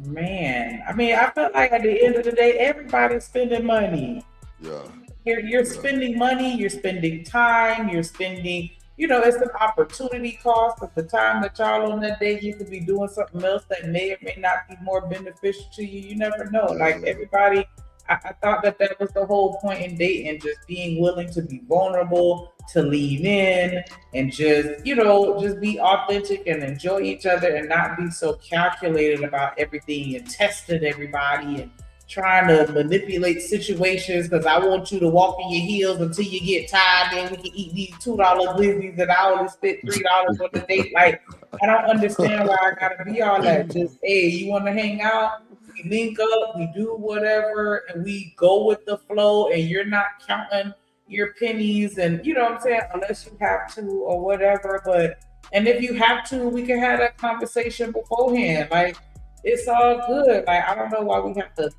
Man, I mean, I feel like at the end of the day, everybody's spending money. Yeah. You're spending money, you're spending time, you're spending, it's an opportunity cost of the time that y'all on that day, you could be doing something else that may or may not be more beneficial to you. You never know. Like everybody, I thought that was the whole point in dating, just being willing to be vulnerable, to lean in, and just be authentic and enjoy each other and not be so calculated about everything and testing everybody and trying to manipulate situations because I want you to walk in your heels until you get tired, then we can eat these $2 glizzies and I only spent $3 on the date. Like, I don't understand why I gotta be all that. Just, hey, you want to hang out? We link up, we do whatever, and we go with the flow, and you're not counting your pennies, and you know what I'm saying, unless you have to or whatever. And if you have to, we can have that conversation beforehand. Like, it's all good. Like, I don't know why we have to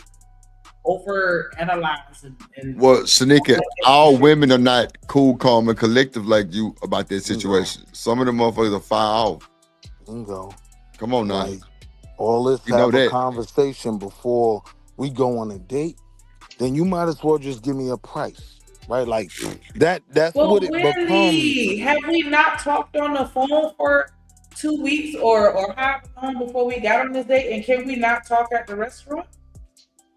overanalyze and Well, Shanika, all women are not cool, calm, and collective like you about that situation. Some of them motherfuckers are fire off. Bingo. Come on now. Like, all this You know have a that. conversation before we go on a date, then you might as well just give me a price, right? Like that's Well, what it becomes. Wendy, have we not talked on the phone for 2 weeks or how long before we got on this date? And can we not talk at the restaurant?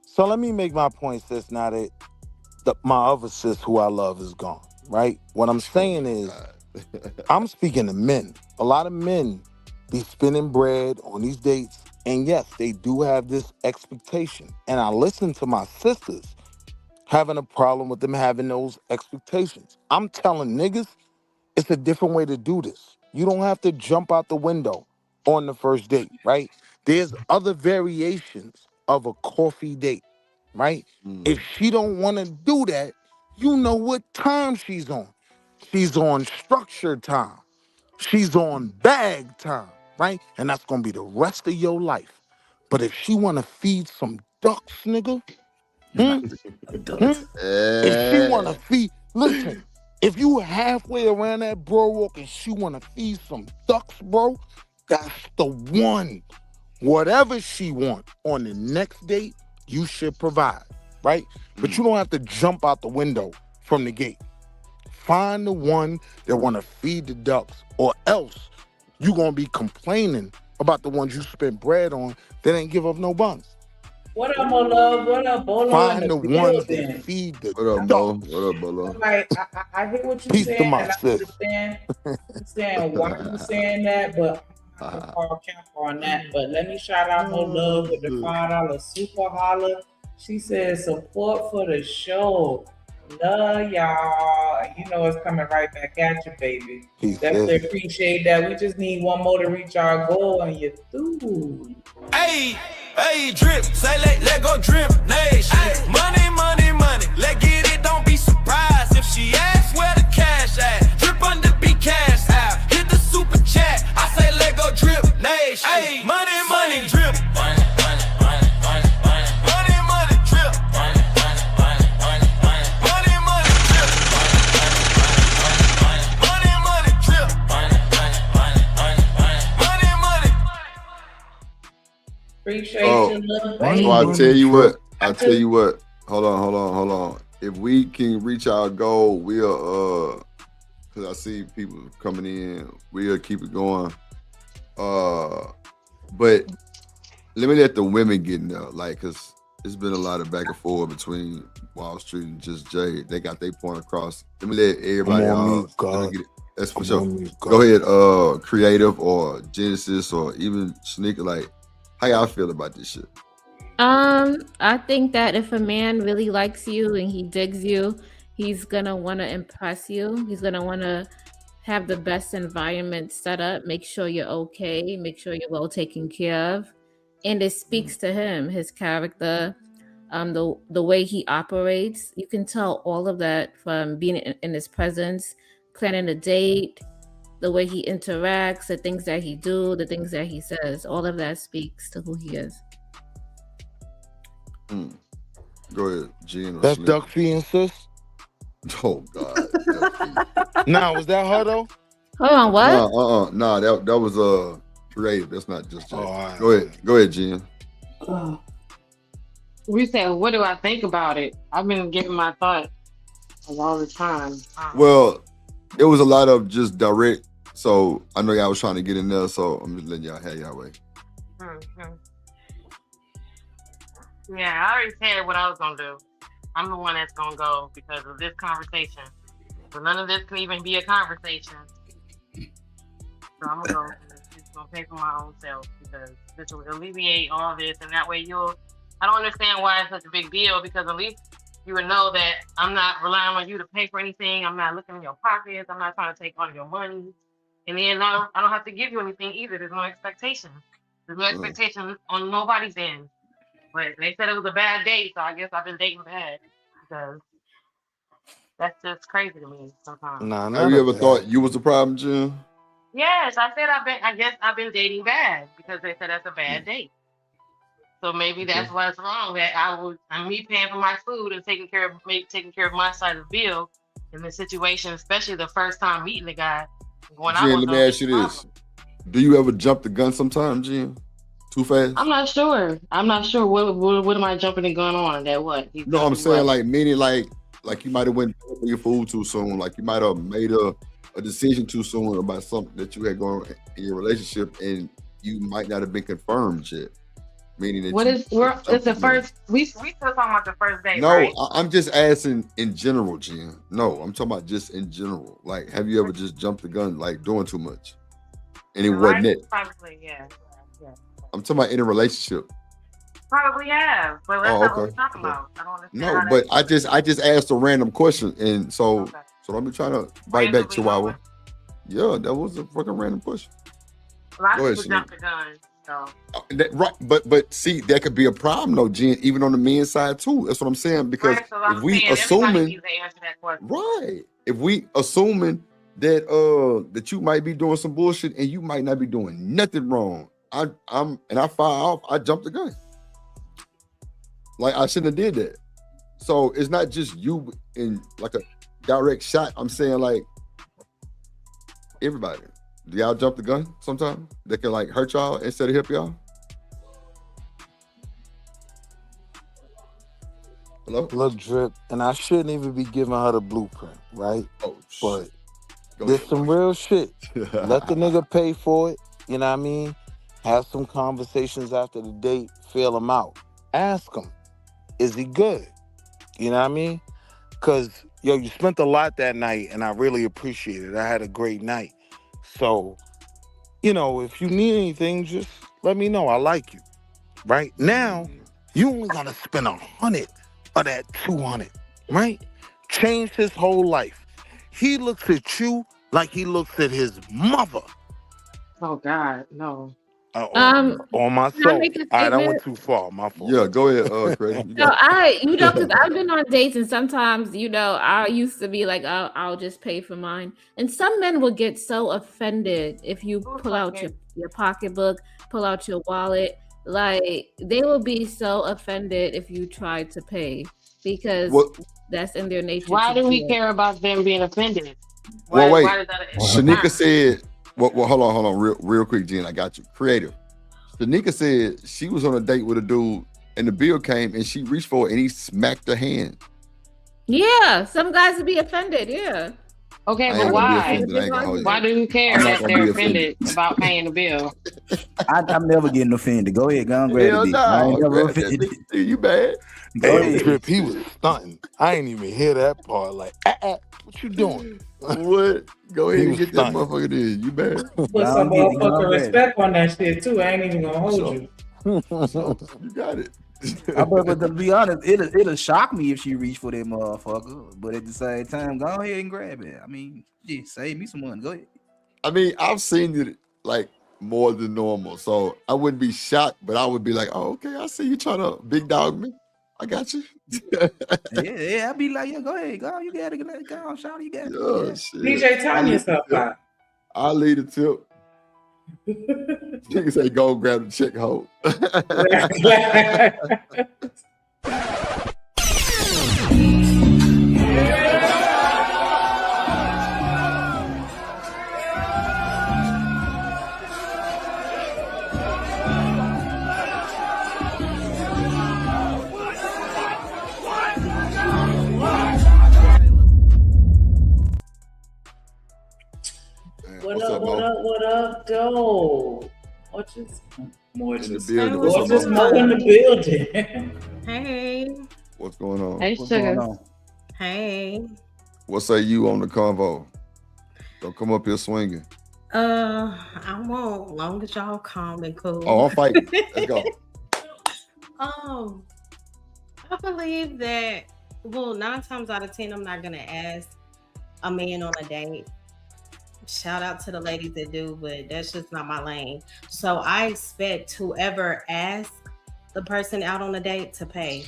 So let me make my point, sis, now that my other sis who I love is gone, right? What I'm saying is, I'm speaking to men. A lot of men be spending bread on these dates, and yes, they do have this expectation. And I listen to my sisters having a problem with them having those expectations. I'm telling niggas, it's a different way to do this. You don't have to jump out the window on the first date, right? There's other variations of a coffee date, right? If she don't want to do that, you know what time she's on. She's on structured time. She's on bag time, right? And that's gonna be the rest of your life. But if she wanna feed some ducks, nigga, if she wanna feed, listen, if you halfway around that bro walk and she wanna feed some ducks, bro, that's the one. Whatever she want on the next date, you should provide, right? But you don't have to jump out the window from the gate. Find the one that want to feed the ducks, or else you going to be complaining about the ones you spent bread on that ain't give up no buns. What up, my love? What up, Bolo? Find the ones that feed the ducks. What up, Bolo? Like, I hear what you're Peace saying, to my and I sis. understand why you're saying that, but I'm gonna call Cap on that. But let me shout out Mo Love with the $5 super holler. She says support for the show. Love y'all. And you know it's coming right back at you, baby. Peace, Definitely sis. appreciate that. We just need one more to reach our goal, and you're through. Hey, hey, drip, say let go drip nation. Money, money, money, let get it, don't be surprised if she asks where the cash at. Drip under be cash out, hit the super chat, I say let go drip nation. Hey, money, money, drip. Money, money, money, money, money. Money, money, drip. Money, money, money, money, money. Money, money, drip. Money, money, drip. Money, money, money, money, money. Money, money. Appreciate Oh, you, little so baby. I tell you what. Hold on. If we can reach our goal, we'll because I see people coming in, we'll keep it going. But let me let the women get in there, like, cause it's been a lot of back and forth between Wall Street and Just Jay. They got their point across. Let me let everybody Come on, else. mute, God. Get it. That's for Come sure. on, mute, God. Go ahead, Creative or Genesis or even Sneaker. Like, how y'all feel about this shit? I think that if a man really likes you and he digs you, he's gonna want to impress you. He's gonna want to have the best environment set up, make sure you're okay, make sure you're well taken care of. And it speaks to him, his character, the way he operates. You can tell all of that from being in his presence, planning a date, the way he interacts, the things that he do, the things that he says. All of that speaks to who he is. Go ahead, Gene. That's duck feeding, sis? Oh God. Nah, was that her though? Hold on, what? Nah, that was Creative. That's not Just Jay. right. Go ahead, Gene. We said, what do I think about it? I've been giving my thoughts all the time. Well, it was a lot of just direct. So I know y'all was trying to get in there, so I'm just letting y'all have y'all way. Yeah, I already said what I was gonna do. I'm the one that's gonna go because of this conversation. So none of this can even be a conversation. So I'm gonna go. It's gonna pay for my own self because this will alleviate all this, and that way I don't understand why it's such a big deal, because at least you would know that I'm not relying on you to pay for anything. I'm not looking in your pockets. I'm not trying to take all your money. And then I don't have to give you anything either. There's no expectation. There's no expectation on nobody's end. But they said it was a bad date, so I guess I've been dating bad, because that's just crazy to me sometimes. Nah, Have you ever thought you was the problem, Jim? Yes, I said I guess I've been dating bad because they said that's a bad date. So maybe that's what's wrong. That I'm me paying for my food and taking care of my side of the bill in this situation, especially the first time meeting the guy. Jim, let me ask you this: do you ever jump the gun sometime, Jim? Too fast? I'm not sure. What am I jumping the gun on? That what? No, I'm saying like meaning like you might have went for your food too soon. Like you might have made a decision too soon about something that you had going in your relationship, and you might not have been confirmed yet. Meaning that it's the first. We still talking about the first date, no, right? I'm just asking in general, Jim. No, I'm talking about just in general. Like, have you ever just jumped the gun, like doing too much, and it wasn't it? Probably, yeah. I'm talking about in a relationship. Probably have, but that's not what we're talking about. I don't understand. No, but I just asked a random question, and so don't be trying to bite back, Chihuahua. Yeah, that was a fucking random push. A lot Go of ahead, people jump Shanika. the gun. So Right, but see, that could be a problem though, Jen, even on the men's side too. That's what I'm saying. Because right, so if I'm we saying everybody assuming, needs to answer that question. right, if we assuming that that you might be doing some bullshit and you might not be doing nothing wrong, I fire off, I jumped the gun. Like I shouldn't have did that. So it's not just you in like a direct shot. I'm saying like everybody. Do y'all jump the gun sometimes? That can like hurt y'all instead of help y'all? Hello? Look, Drip, and I shouldn't even be giving her the blueprint, right? Oh, but Go there's ahead. some real shit. Let the nigga pay for it. You know what I mean? Have some conversations after the date. Feel him out. Ask him, is he good? You know what I mean? Because, yo, you spent a lot that night, and I really appreciate it. I had a great night. So, you know, if you need anything, just let me know. I like you. Right? Now, you only got to spend 100 of that 200, right? Change his whole life. He looks at you like he looks at his mother. Oh God, no. Or Can I myself. make a All right, I went statement? too far. My fault. Yeah, go ahead, Craig. You So got it. because I've been on dates and sometimes, I used to be like, I'll just pay for mine. And some men will get so offended if you pull out your pocketbook, pull out your wallet. Like they will be so offended if you try to pay because that's in their nature. Why to do we do. care about them being offended? Well, wait. Why is that a Shanika concern? said, well, hold on, real quick, Jen. I got you. Creative. Shanika said she was on a date with a dude and the bill came and she reached for it and he smacked her hand. Yeah, some guys would be offended. Yeah. Okay, I but ain't gonna be why? offended. I ain't gonna hold you. Why do you care I'm not that gonna they're be offended about paying the bill? I'm never getting offended. Go ahead, go and grab Hell the dick. I ain't no. never Grab that offended. dick. You bad. Go Hey, ahead. Drip, he was stunting. I ain't even hear that part. Like, what you doing? What? Go ahead He and was get that stunting. motherfucker in. You bad? Put some motherfucking respect on that shit too. I ain't even gonna hold So- you. You got it. But to be honest, it'll shock me if she reached for that motherfucker. But at the same time, go ahead and grab it. I mean, yeah, save me some money. Go ahead. I mean, I've seen it like more than normal, so I wouldn't be shocked, but I would be like, "Oh, okay, I see you trying to big dog me. I got you." Yeah, I'd be like, yeah, go ahead, go. You got it, go on, shout, you got it. Yeah, Yeah. shit. DJ, turn I'll lead yourself the tip. out. I'll lead the tip. Nigga say, "Go grab the chick hoe." What up, though? What's this? More In the just building. What's What's this up, Mo Mo? in the building? Hey. What's going on? Hey, What's sugar. going on? Hey. What say you on the convo? Don't come up here swinging. I won't. Long as y'all calm and cool. Oh, I'm fighting. Let's go. I believe that. Well, 9 times out of 10, I'm not gonna ask a man on a date. Shout out to the ladies that do, but that's just not my lane. So I expect whoever asks the person out on a date to pay.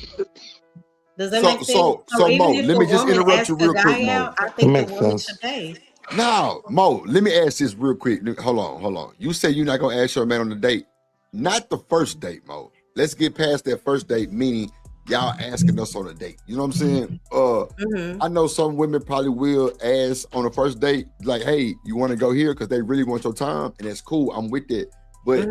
Does that make sense? So even Mo, if let a me just woman interrupt you asks a real quick, guy Mo. out, I think the Makes woman sense. should pay. Now, Mo, let me ask this real quick. Hold on. You say you're not gonna ask your man on the date. Not the first date, Mo. Let's get past that first date, meaning y'all asking us on a date. You know what I'm saying? I know some women probably will ask on the first date, like, hey, you want to go here? Because they really want your time, and that's cool. I'm with that. But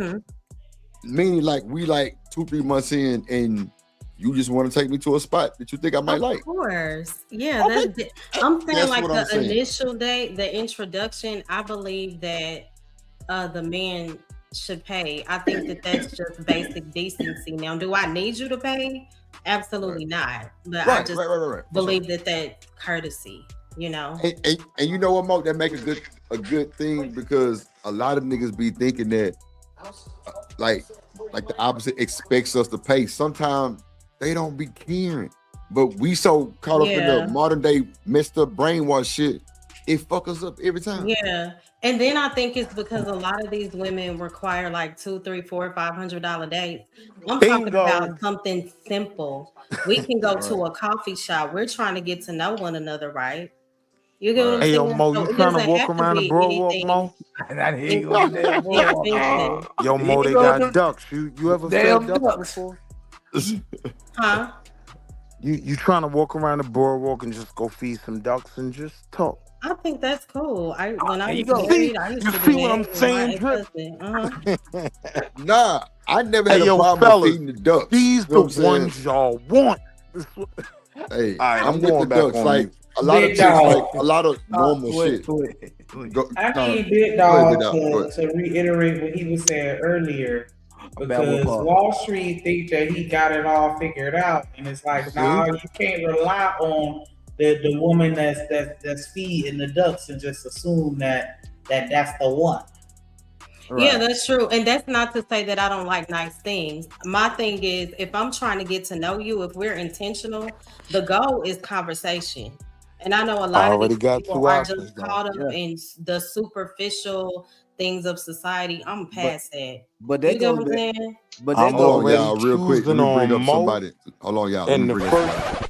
meaning like we like 2-3 months in and you just want to take me to a spot that you think I might like. Of course. Yeah. Okay. I'm saying That's like what the I'm saying. initial date, the introduction, I believe that the man should pay. I think that that's just basic decency. Now, do I need you to pay? Absolutely not. But I just Right. believe that that's courtesy, you know? And you know what, Mo? That make a good thing because a lot of niggas be thinking that like the opposite expects us to pay. Sometimes they don't be caring, but we so caught up in the modern day messed up brainwash shit it fuck us up every time. Yeah. And then I think it's because a lot of these women require like $200, $300, $400, $500 dates. I'm talking Bingo. about something simple. We can go to a coffee shop. We're trying to get to know one another, right? You get what I'm Hey, saying? yo, Mo, So you it trying to doesn't walk have to around the be boardwalk, anything Mo? That he go there. expensive. Yo, Mo, they got ducks. You ever Damn fed ducks ducks. before? Huh? You trying to walk around the boardwalk and just go feed some ducks and just talk? I think that's cool. When I There you was go. married, I used You to see do what I'm that with saying, my Drip? ex-husband. Nah, I never had Hey, a yo, problem fellas, with feeding the ducks. these You know the what I'm saying? ones y'all want. Hey, All right, I'm I'm with going the back ducks. on Like you. a lot of Big chicks, like dog. a lot of normal shit. Go, I need go Big ahead, Dog Big Dog. Go ahead. to reiterate what he was saying earlier, About what because part? Wall Street think that he got it all figured out, and it's like, nah, you can't rely on the woman that's feeding the ducks and just assume that's the one. Yeah, that's true. And that's not to say that I don't like nice things. My thing is, if I'm trying to get to know you, if we're intentional, the goal is conversation. And I know a I lot of already these got people two are options, just though. caught up Yeah. in the superficial things of society. I'm past that. But You that get goes what I'm back. saying? But that I'm goes. Hold on, already y'all, real quick. Let choosing me bring on up Mo somebody. Hold on, y'all. Let and me the bring up first. somebody.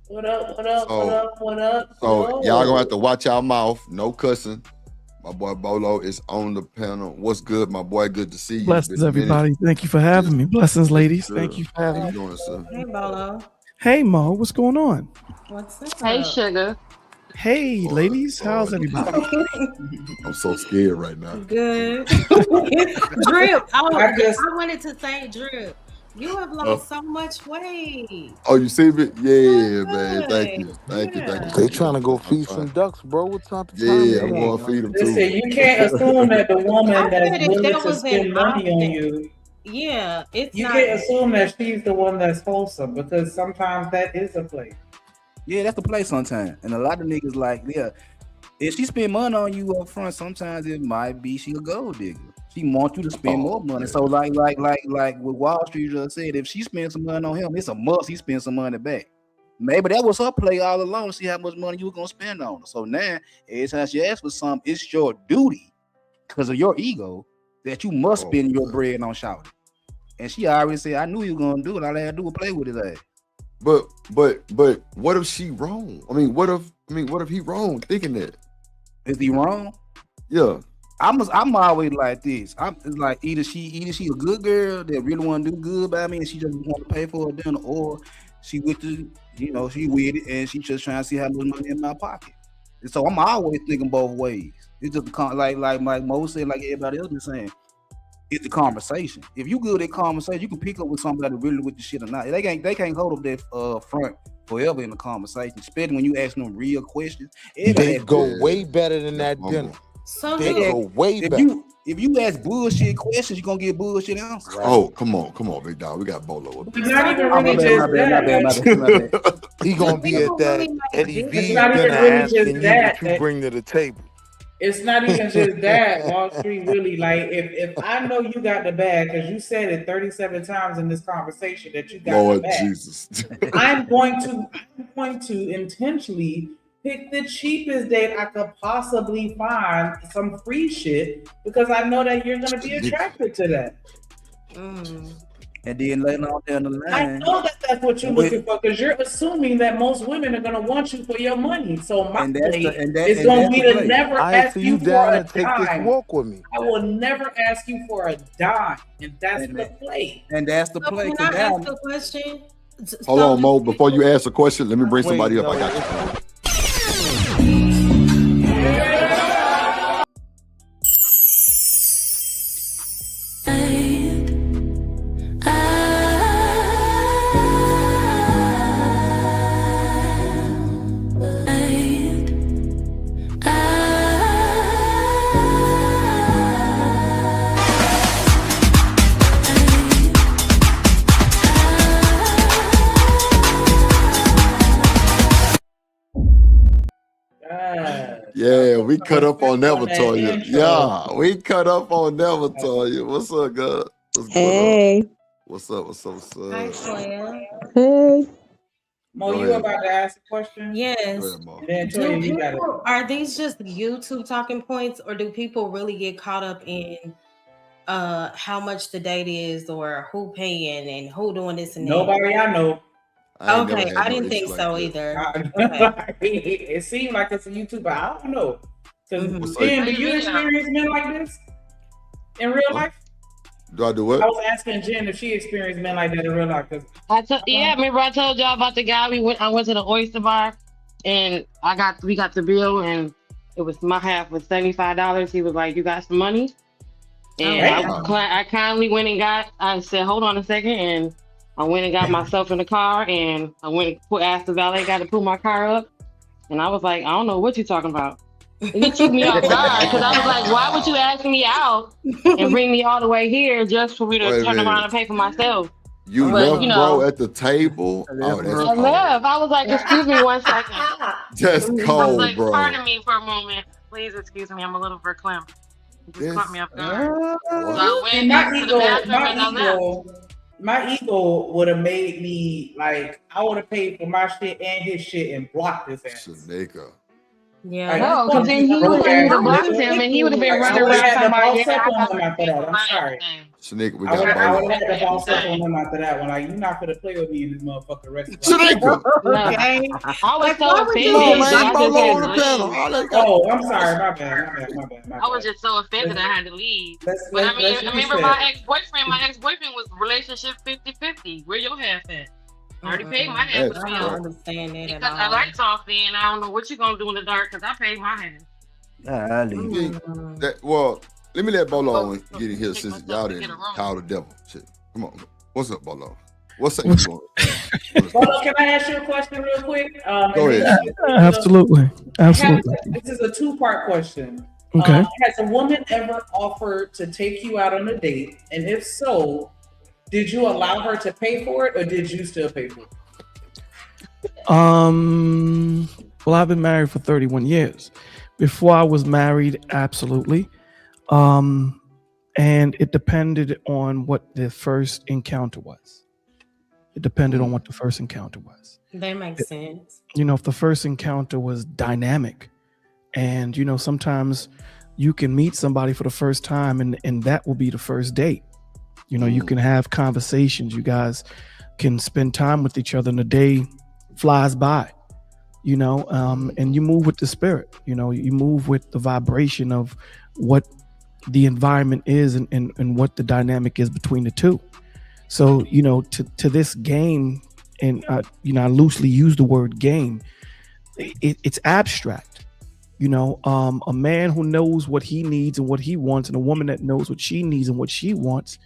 What up? What up? What So, up? What up? so y'all gonna have to watch our mouth. No cussing. My boy Bolo is on the panel. What's good, my boy? Good to see you. Blessings, Been a minute. everybody. Thank you for having me. Blessings, ladies. Sure. Thank you for How having you me. doing, sir? Hey, Bolo. Hey, Mo, what's going on? What's up? Hey, sugar. Hey, ladies. How's everybody? I'm so scared right now. Good. Drip. Oh, I just- I wanted to say, Drip, you have lost so much weight. Oh, you see me? Yeah, man. Thank you. Thank you. Thank you. They Thank you. trying to go I'm feed trying. some ducks, bro. What type of time Yeah, it I'm is? going to feed them Listen, too. you can't assume that the woman I that's said if willing there to was spend an money on option, you, yeah, it's you not. can't assume that she's the one that's wholesome, because sometimes that is a play. Yeah, that's the play sometimes. And a lot of niggas like, yeah, if she spend money on you up front, sometimes it might be she a gold digger. She wants you to spend more money. So like with Wall Street just said, if she spends some money on him, it's a must he spend some money back. Maybe that was her play all along to see how much money you were gonna spend on her. So now, every time she asks for something, it's your duty because of your ego that you must spend your bread on shouting. And she already said, I knew you were gonna do it. All I had to do was play with his ass. But what if she wrong? I mean, what if he wrong thinking that? Is he wrong? Yeah. I'm always like this. It's like either she a good girl that really want to do good by me and she just want to pay for a dinner, or she with the, she with it and she just trying to see how much money in my pocket. And so I'm always thinking both ways. It's just like Mo said, like everybody else is saying, it's the conversation. If you good at conversation, you can pick up with somebody really with the shit or not. They can't hold up that front forever in the conversation, especially when you ask them real questions. They go way better than that dinner. So They go way better. If you ask bullshit questions, you're gonna get bullshit answers. Oh, come on, big dog. We got Bolo. It's not even Oh, my really bad, just my bad. that. He gonna be at that Eddie V It's not dinner even really asking just you that. what you bring to the table. It's not even just that. Wall Street really, like, if I know you got the bag, because you said it 37 times in this conversation that you got Lord the bag. Jesus. I'm going to intentionally pick the cheapest date I could possibly find, some free shit, because I know that you're gonna be attracted to that. And then later on down the I line, know that that's what you're looking for, because you're assuming that most women are gonna want you for your money. So my And that's play the- and that- is and gonna that's be the to play. never I ask see you you for down a to take this dime. walk with me. I will never ask you for a dime, and that's the play. and that's the play. Can 'cause I now- ask a question? Hold on, Mo. Before you ask a question, let me bring somebody up. I got you. we cut up on Never Toya. Yeah, we cut up on Never Toya. What's up, God? What's Hey. What's up? What's up? What's up? Hi, Toya. Hey. Mo, Go you ahead. about to ask a question? Yes. Go ahead, Mo. And then Do Toya, you got it. people, are these just YouTube talking points, or do people really get caught up in how much the date is, or who paying and who doing this and that? Nobody I know. I ain't never Okay, had I no didn't issue think like so that. either. Okay. It seemed like it's a YouTube, but I don't know. What's Jen, up? do you experience men like this in real life? Do I do I what? was asking Jen if she experienced men like that in real life. Yeah, remember I told y'all about the guy I went to the oyster bar and we got the bill and it was my half was $75. He was like, "You got some money?" And I kindly went and I said, "Hold on a second," and I went and got myself in the car and I went and asked the valet guy to pull my car up. And I was like, "I don't know what you're talking about." And it took me off guard because I was like, "Why would you ask me out and bring me all the way here just for me to Wait a turn minute. around and pay for myself?" You But, left, you know, bro, at the table. Oh, that's I cold. left. I was like, "Excuse me 1 second." That's I was cold, like, bro. "Pardon me for a moment. Please excuse me. I'm a little verklempt." It just caught me off guard. So I went And back to the bathroom and I left. my ego would have made me like I would have paid for my shit and his shit and blocked his ass. Shanika. Yeah. No, because then he would have blocked him and he would have been running around talking about, "Yeah, I got him after that. I'm sorry. Shanika, we I would got have both. had to boss up on him after that one. Like, you're not gonna play with me in this motherfucking restaurant. Shanika! Okay. I was so offended. No, man, I Bolo just had on to the panel. leave. All that got- Oh, I'm sorry. My bad. I was just so offended I had to leave. Let's But I mean, let's remember reset. my ex-boyfriend was relationship 50-50. Where your half at? I already paid my half of the I don't bill. understand that Because at I all. lights off then. I don't know what you gonna do in the dark because I paid my half. I leave. Well, let me let Bolo get in here since y'all didn't call the devil. Shit. Come on. What's up, Bolo? What's up? Bolo, can I ask you a question real quick? Go ahead. Absolutely. Absolutely. This is a two-part question. Okay. Has a woman ever offered to take you out on a date? And if so, did you allow her to pay for it or did you still pay for it? Well, I've been married for 31 years. Before I was married, absolutely. And it depended on what the first encounter was. It depended on what the first encounter was. That makes sense. You know, if the first encounter was dynamic and, you know, sometimes you can meet somebody for the first time and that will be the first date. You know, you can have conversations. You guys can spend time with each other and the day flies by, you know, and you move with the spirit, you know, you move with the vibration of what the environment is and what the dynamic is between the two. So, you know, to this game, and, you know, I loosely use the word game, it's abstract. You know, a man who knows what he needs and what he wants, and a woman that knows what she needs and what she wants,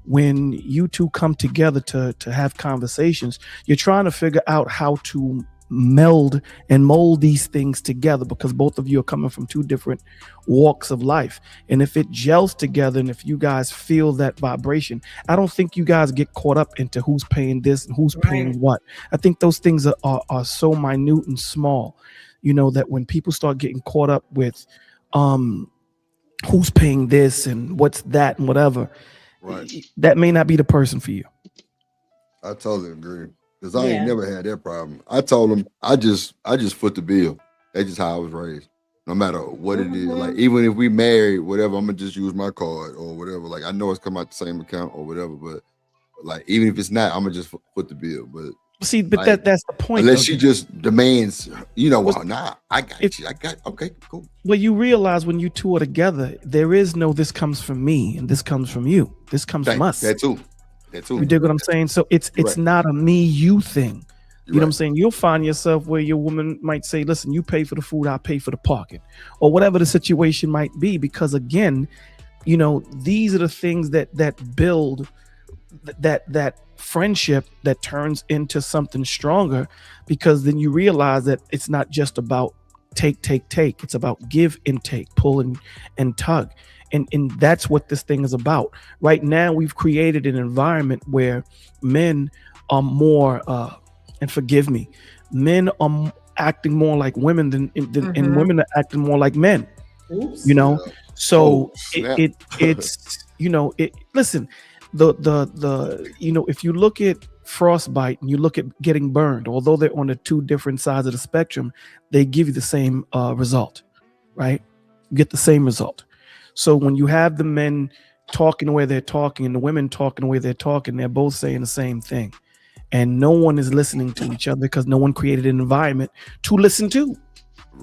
when you two come together to have conversations, you're trying to figure out how to meld and mold these things together because both of you are coming from two different walks of life. And if it gels together and if you guys feel that vibration, I don't think you guys get caught up into who's paying this and who's paying what. I think those things are so minute and small, you know, that when people start getting caught up with who's paying this and what's that and whatever, that may not be the person for you. I totally agree. Because I ain't never had that problem. I told him I just foot the bill. That's just how I was raised. No matter what it is. Like even if we married, whatever, I'm gonna just use my card or whatever. Like I know it's come out the same account or whatever, but like even if it's not, I'm gonna just foot the bill. But see, but like, that's the point. Unless she just demands, you know, well, nah, I got you. I got okay, cool. Well, you realize when you two are together, there is no this comes from me and this comes from you. This comes from us. That too. You dig what I'm saying? So it's not a me you thing. You know what I'm saying? You'll find yourself where your woman might say, listen, you pay for the food, I'll pay for the parking, or whatever the situation might be. Because again, you know, these are the things that build that friendship that turns into something stronger, because then you realize that it's not just about take. It's about give and take, pull and tug. And that's what this thing is about. Right now, we've created an environment where men are more, and forgive me, men acting more like women than and Mhm. women are acting more like men. Oops. You know, so Oh, snap. it's you know it. Listen, the you know, if you look at frostbite and you look at getting burned, although they're on the two different sides of the spectrum, they give you the same result, right? You get the same result. So when you have the men talking the way they're talking and the women talking the way they're talking, they're both saying the same thing, and no one is listening to each other because no one created an environment to listen to.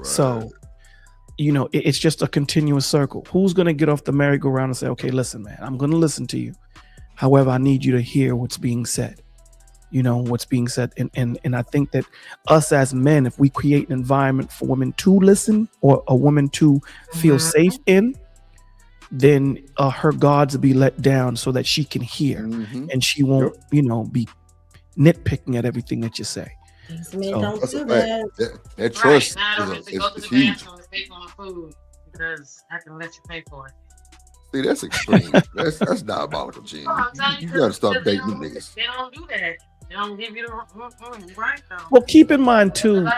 So, you know, it's just a continuous circle. Who's going to get off the merry-go-round and say, okay, listen, man, I'm going to listen to you. However, I need you to hear what's being said. You know, what's being said. And I think that us as men, if we create an environment for women to listen or a woman to feel safe in, then her guards will be let down so that she can hear and she won't, you know, be nitpicking at everything that you say. These men So- don't That's do a fact. that. That trust Now I don't have to go to is the huge. bathroom and pay for my food because I can let you pay for it. See, that's extreme. that's diabolical, Gene. Oh, I'm telling You you, gotta stop because they dating them don't- niggas. They don't do that. They don't give you the right though. Well, keep in mind too,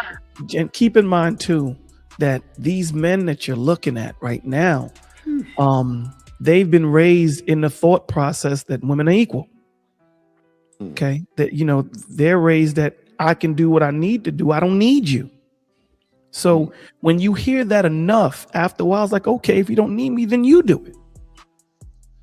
and keep in mind too, that these men that you're looking at right now, they've been raised in the thought process that women are equal. Okay, that you know they're raised that I can do what I need to do. I don't need you. So when you hear that enough, after a while, it's like, okay, if you don't need me, then you do it.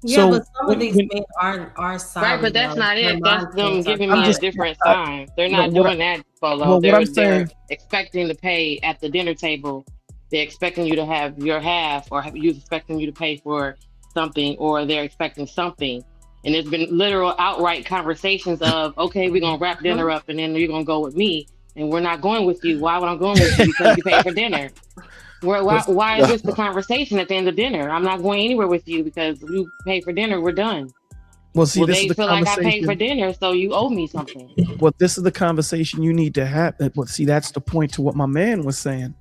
Yeah, So but some of these when- men are sorry. Right, but that's though. not Their it. That's them mindsets are giving I'm me just- a different I- sign. They're no, not what doing that, Polo. well, what they're, I'm they're saying- expecting to pay at the dinner table. They're expecting you to have your half, or you expecting you to pay for something, or they're expecting something. And there's been literal outright conversations of, okay, we're gonna wrap dinner up, and then you're gonna go with me, and we're not going with you. Why would I go with you? Because you pay for dinner. Why is this the conversation at the end of dinner? I'm not going anywhere with you because you pay for dinner. We're done. Well, see, Well, this they is the feel like I paid for conversation. dinner, so you owe me something. Well, this is the conversation you need to have. Well, see, that's the point to what my man was saying,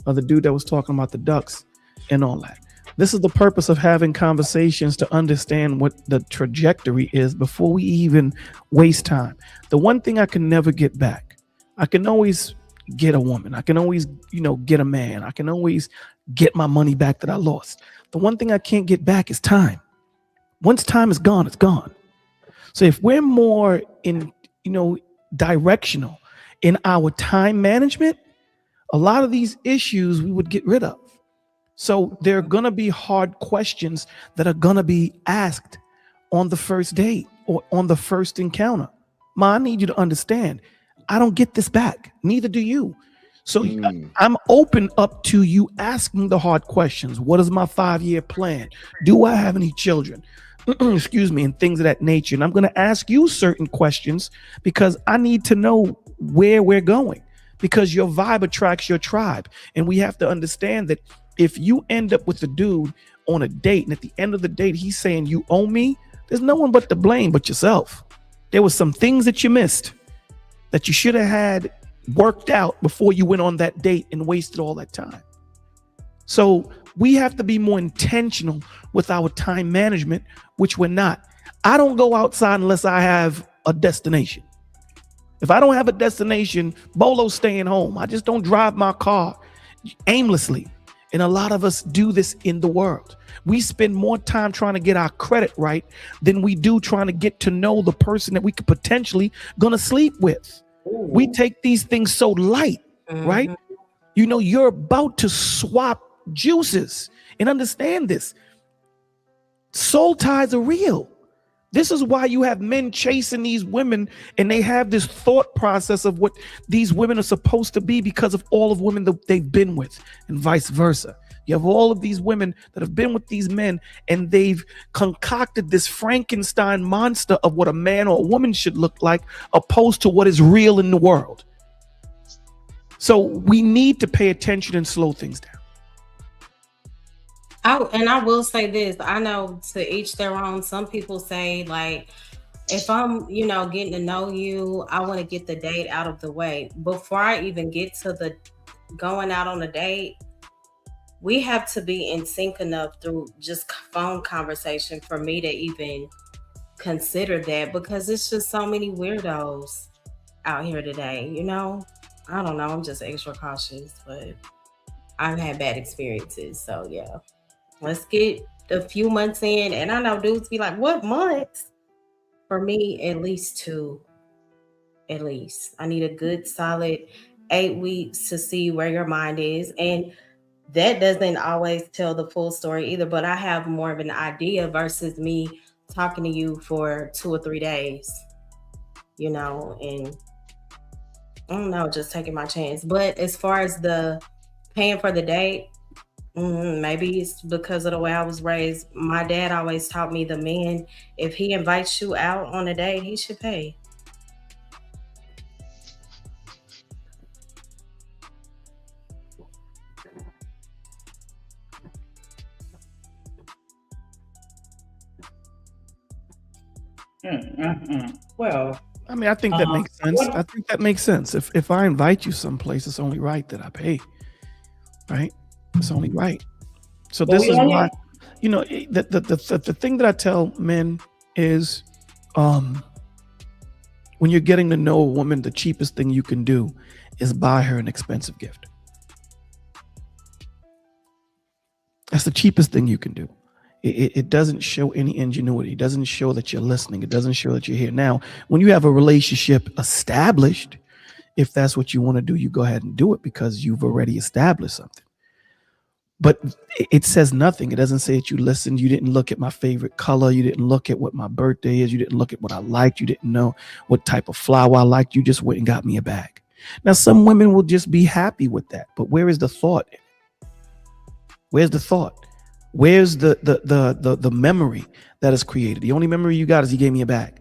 or the dude that was talking about the ducks and all that. This is the purpose of having conversations to understand what the trajectory is before we even waste time. The one thing I can never get back, I can always get a woman. I can always, you know, get a man. I can always get my money back that I lost. The one thing I can't get back is time. Once time is gone, it's gone. So if we're more in, you know, directional in our time management, a lot of these issues we would get rid of. So there are going to be hard questions that are going to be asked on the first date or on the first encounter. Ma, I need you to understand, I don't get this back. Neither do you. So I'm open up to you asking the hard questions. What is my 5-year plan? Do I have any children? Excuse me, and things of that nature. And I'm going to ask you certain questions because I need to know where we're going, because your vibe attracts your tribe. And we have to understand that if you end up with a dude on a date and at the end of the date, he's saying you owe me, there's no one but to blame but yourself. There was some things that you missed that you should have had worked out before you went on that date and wasted all that time. So we have to be more intentional with our time management, which we're not. I don't go outside unless I have a destination. If I don't have a destination, Bolo's staying home. I just don't drive my car aimlessly. And a lot of us do this in the world. We spend more time trying to get our credit right than we do trying to get to know the person that we could potentially gonna sleep with. We take these things so light, right? You know, you're about to swap juices, and understand this. Soul ties are real. This is why you have men chasing these women, and they have this thought process of what these women are supposed to be because of all of women that they've been with, and vice versa. You have all of these women that have been with these men, and they've concocted this Frankenstein monster of what a man or a woman should look like, opposed to what is real in the world. So we need to pay attention and slow things down. I will say this. I know to each their own. Some people say, like, if I'm, you know, getting to know you, I want to get the date out of the way. Before I even get to the going out on a date, we have to be in sync enough through just phone conversation for me to even consider that, because it's just so many weirdos out here today, you know? I don't know. I'm just extra cautious, but I've had bad experiences. So yeah, let's get a few months in. And I know dudes be like, "What months?" For me, at least 2. At least I need a good solid 8 weeks to see where your mind is, and that doesn't always tell the full story either. But I have more of an idea versus me talking to you for 2 or 3 days, and I don't know, just taking my chance. But as far as the paying for the date, maybe it's because of the way I was raised. My dad always taught me the man, if he invites you out on a date, he should pay. Well, I mean, I think that makes sense. I think that makes sense. If I invite you someplace, it's only right that I pay. Right? It's only right. So this is why, the thing that I tell men is, when you're getting to know a woman, the cheapest thing you can do is buy her an expensive gift. That's the cheapest thing you can do. It doesn't show any ingenuity. It doesn't show that you're listening. It doesn't show that you're here. Now, when you have a relationship established, if that's what you want to do, you go ahead and do it because you've already established something. But it says nothing. It doesn't say that you listened. You didn't look at my favorite color. You didn't look at what my birthday is. You didn't look at what I liked. You didn't know what type of flower I liked. You just went and got me a bag. Now, some women will just be happy with that. But where is the thought? Where's the thought? Where's the memory that is created? The only memory you got is he gave me a bag.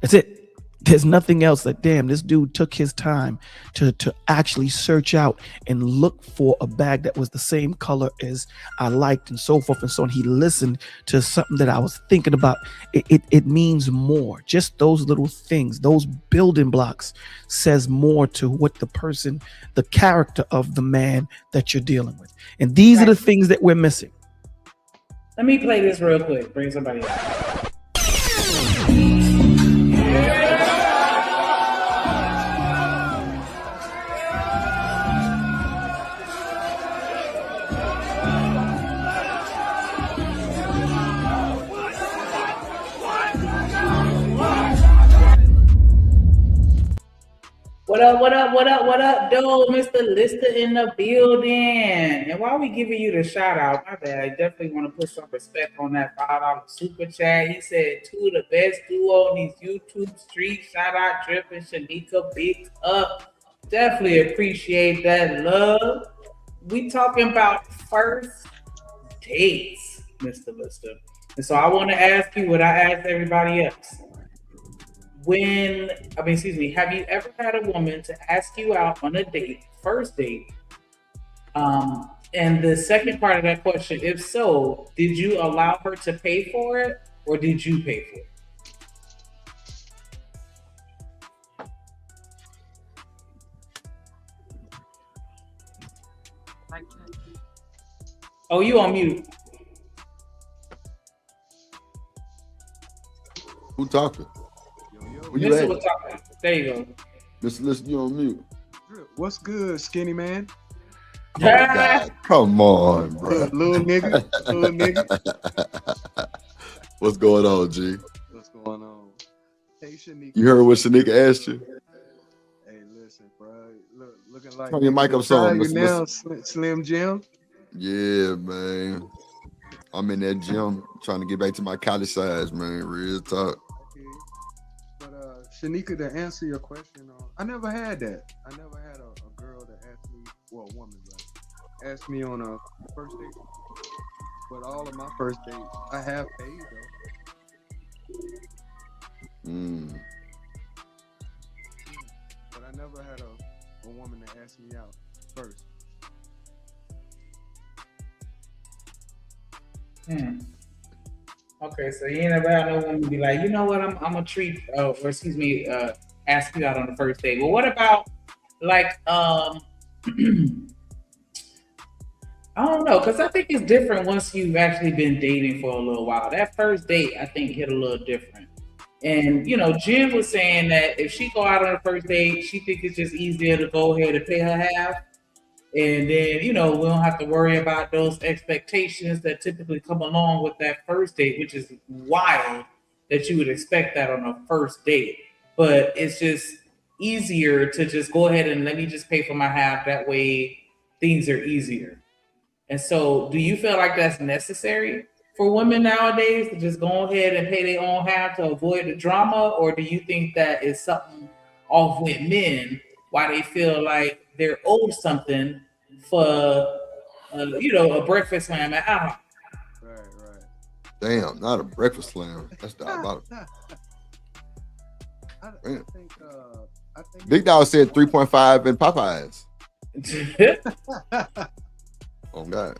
That's it. There's nothing else. That damn, this dude took his time to actually search out and look for a bag that was the same color as I liked and so forth and so on. He listened to something that I was thinking about. It means more. Just those little things, those building blocks says more to what the person, the character of the man that you're dealing with. And these are the things that we're missing. Let me play this real quick. Bring somebody up. What up, dude? Mr. Lister in the building. And while we giving you the shout out, my bad, I definitely want to put some respect on that $5 super chat. He said, 2 of the best duo on these YouTube streets. Shout out Drip and Shanika, big up. Definitely appreciate that love. We talking about first dates, Mr. Lister. And so I want to ask you what I asked everybody else. Have you ever had a woman to ask you out on a date, first date? And the second part of that question, if so, did you allow her to pay for it or did you pay for it? Oh, you on mute. Who talking? Mr. was talking. There you go. Listen, you on mute. What's good, skinny man? Oh, God. Come on, bro. Little nigga. What's going on, G? What's going on? Hey, Shanika. You heard what Shanika asked you? Hey, listen, bro. Looking like turn your mic up some. Now, Slim Jim. Yeah, man. I'm in that gym trying to get back to my college size, man. Real talk. But Shanika, to answer your question, I never had that. I never had a girl that asked me, well, a woman, right, asked me on a first date. But all of my first dates, I have paid though. But I never had a woman that asked me out first. Okay, so you ain't never had no woman be like, you know what, I'm gonna treat, ask you out on the first date. Well, what about like, I don't know, because I think it's different once you've actually been dating for a little while. That first date, I think, hit a little different. And Jen was saying that if she go out on a first date, she thinks it's just easier to go ahead and pay her half. And then, we don't have to worry about those expectations that typically come along with that first date, which is wild that you would expect that on a first date. But it's just easier to just go ahead and let me just pay for my half. That way things are easier. And so do you feel like that's necessary for women nowadays to just go ahead and pay their own half to avoid the drama? Or do you think that is something off with men, why they feel like they're owed something for, a breakfast slam at IHOP? Right. Damn, not a breakfast slam. That's diabolical. I think Big Dog said 3.5 in Popeyes. Oh God.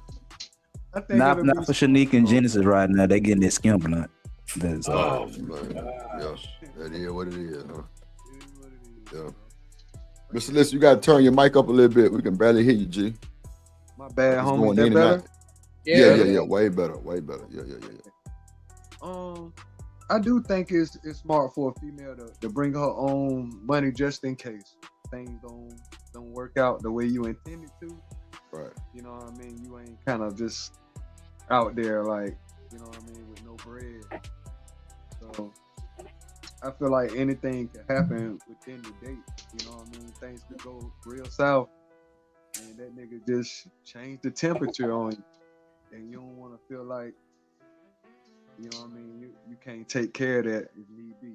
Not for Shanique and Genesis right now. They getting this skimp nut. That's man. Yeah, that is what it is, huh? Yeah. Mr. List, you gotta turn your mic up a little bit. We can barely hear you, G. My bad, It's homie. going That in and better? out. Yeah. Way better. Yeah. I do think it's smart for a female to bring her own money just in case things don't work out the way you intended to. Right. You know what I mean? You ain't kind of just out there like, you know what I mean, with no bread. So I feel like anything can happen within the date. You know what I mean? Things could go real south, and that nigga just change the temperature on you, and you don't want to feel like, you know what I mean, you can't take care of that if need be.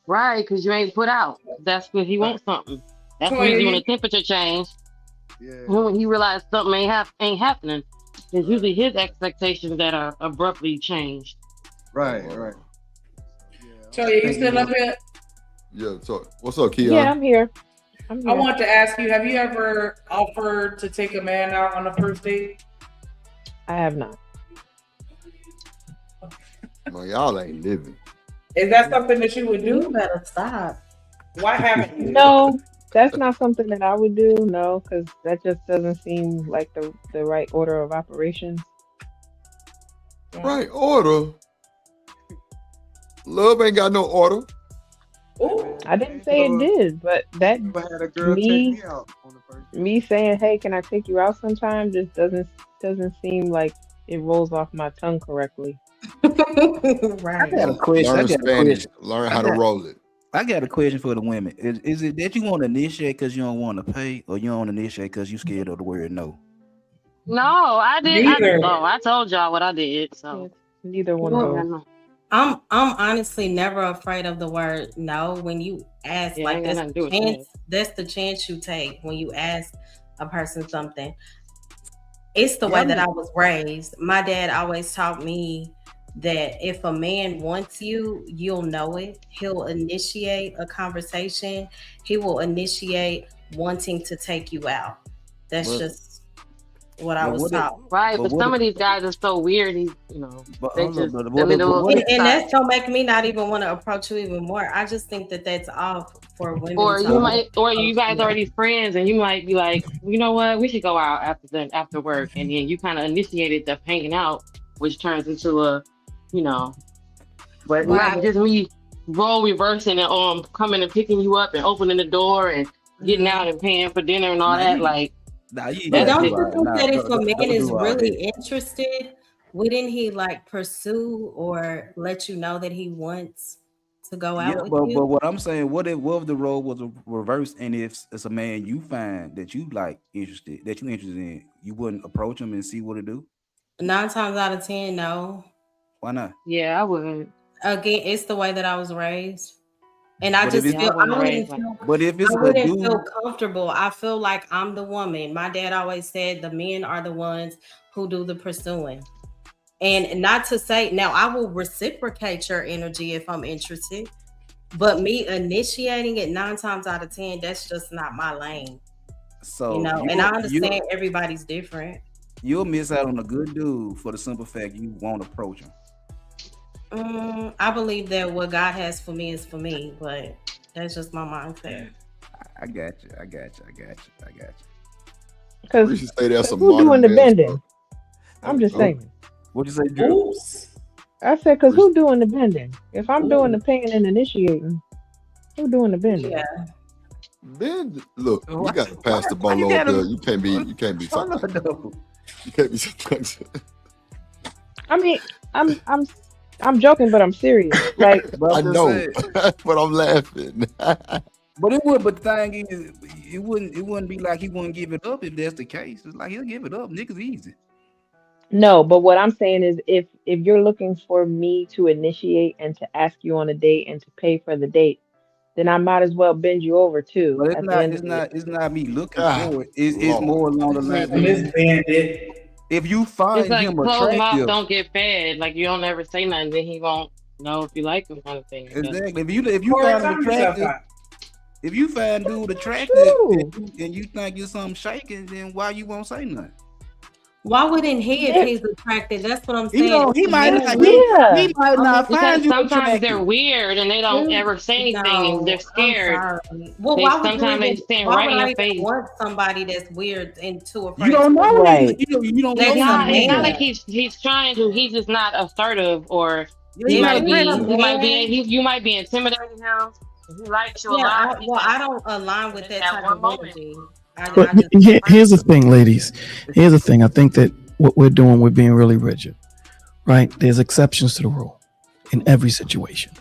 Right, because you ain't put out. That's when he wants something. That's when he's doing a temperature change. Yeah. When he realized something ain't happening, it's usually his expectations that are abruptly changed. Right. So you still up here? Yeah. So what's up, Keon? Yeah, I'm here. I want to ask you, have you ever offered to take a man out on a first date? I have not. Man, y'all ain't living. Is that something that you would do? You better stop. Why haven't you? No, that's not something that I would do. No, because that just doesn't seem like the right order of operations. Right order. Love ain't got no order. I didn't say it did, but that had a girl take me out on the first me saying, "Hey, can I take you out sometime?" just doesn't seem like it rolls off my tongue correctly. I got a question. Learn Spanish. Learn how to roll it. I got a question for the women. Is it that you want to initiate because you don't want to pay, or you don't initiate because you scared of the word no? No, I did. Neither. I told y'all what I did. So neither one Well, of those. I'm honestly never afraid of the word no. When you ask, Yeah, like ain't got that's nothing to do the with chance. That's the chance you take when you ask a person something. It's the way that I was raised. My dad always taught me that if a man wants you, you'll know it. He'll initiate a conversation. He will initiate wanting to take you out. That's But- just what I but was what if- taught. right, But but what some if- of these guys are so weird. They But they hold on, just but the what if- little what if- And that's gonna make me not even want to approach you even more. I just think that that's off for women. or to you might, or you approach guys men. already friends, and you might be like, you know what, we should go out after work, and then you kind of initiated the hanging out, which turns into a, but Right. not just me role reversing and coming and picking you up and opening the door and getting out and paying for dinner and all that. Like, Nah, you But that's don't just, you think that if a man don't is do all really that. interested, wouldn't he like pursue or let you know that he wants to go out Yeah, with but you? what I'm saying, what if the role was reversed, and if it's a man you find that you interested in, you wouldn't approach him and see what to do? 9 times out of 10, no. Why not? yeah, I would. Again, it's the way that I was raised. And I But if just it's- feel I wasn't wouldn't raised like feel But if it's I a wouldn't dude, feel comfortable. I feel like I'm the woman. My dad always said the men are the ones who do the pursuing. And not to say now I will reciprocate your energy if I'm interested, but me initiating it 9 times out of 10, that's just not my lane. so And I understand everybody's different. you'll miss out on a good dude for the simple fact you won't approach him. I believe that what God has for me is for me, but that's just my mindset. I got you. Because We should say that's some who's doing modern the man bending? stuff. I'm just Oh. saying. What'd you say, Drew? Oops. I said, because who doing the bending? If I'm doing the paying and initiating, who doing the bending? Yeah. Ben, look, we got to pass the why ball you over gotta- there. You can't be Hold something. on, though. You can't be something. I mean, I'm joking, but I'm serious. Like, But I I'm just know, saying- but I'm laughing. But it would. But the thing is, it wouldn't be like he wouldn't give it up if that's the case. It's like he'll give it up. Niggas easy. no, but what I'm saying is if you're looking for me to initiate and to ask you on a date and to pay for the date, then I might as well bend you over too. But it's at the not. end It's of not. it. It's not me looking Ah, for it. It's Lord. more along the lines. Miss Bandit. If you find It's like him closed mouth attractive, don't get fed. Like you don't ever say nothing, then he won't know if you like him kind of thing. exactly. If you Corey, find him calm yourself attractive, down. if you find dude attractive and you think you're something shaking, then why you won't say nothing? Why wouldn't he if he's attracted? That's what I'm saying. You know, he might not. Yeah. He might not Because find you sometimes attractive. they're weird and they don't ever say anything and they're scared. Well, They why would sometimes you they even, stand why right would in I your even face. want somebody that's weird and too afraid? You don't know Right. it. You don't That's know not- it. It's not man. like he's trying to. He's just not assertive, or Yeah, you might you're a be man. you might be intimidating him. He likes you a Yeah, lot. I don't align with that type of energy. But here's the thing, ladies. Here's the thing. I think that what we're doing, we're being really rigid, right? There's exceptions to the rule in every situation.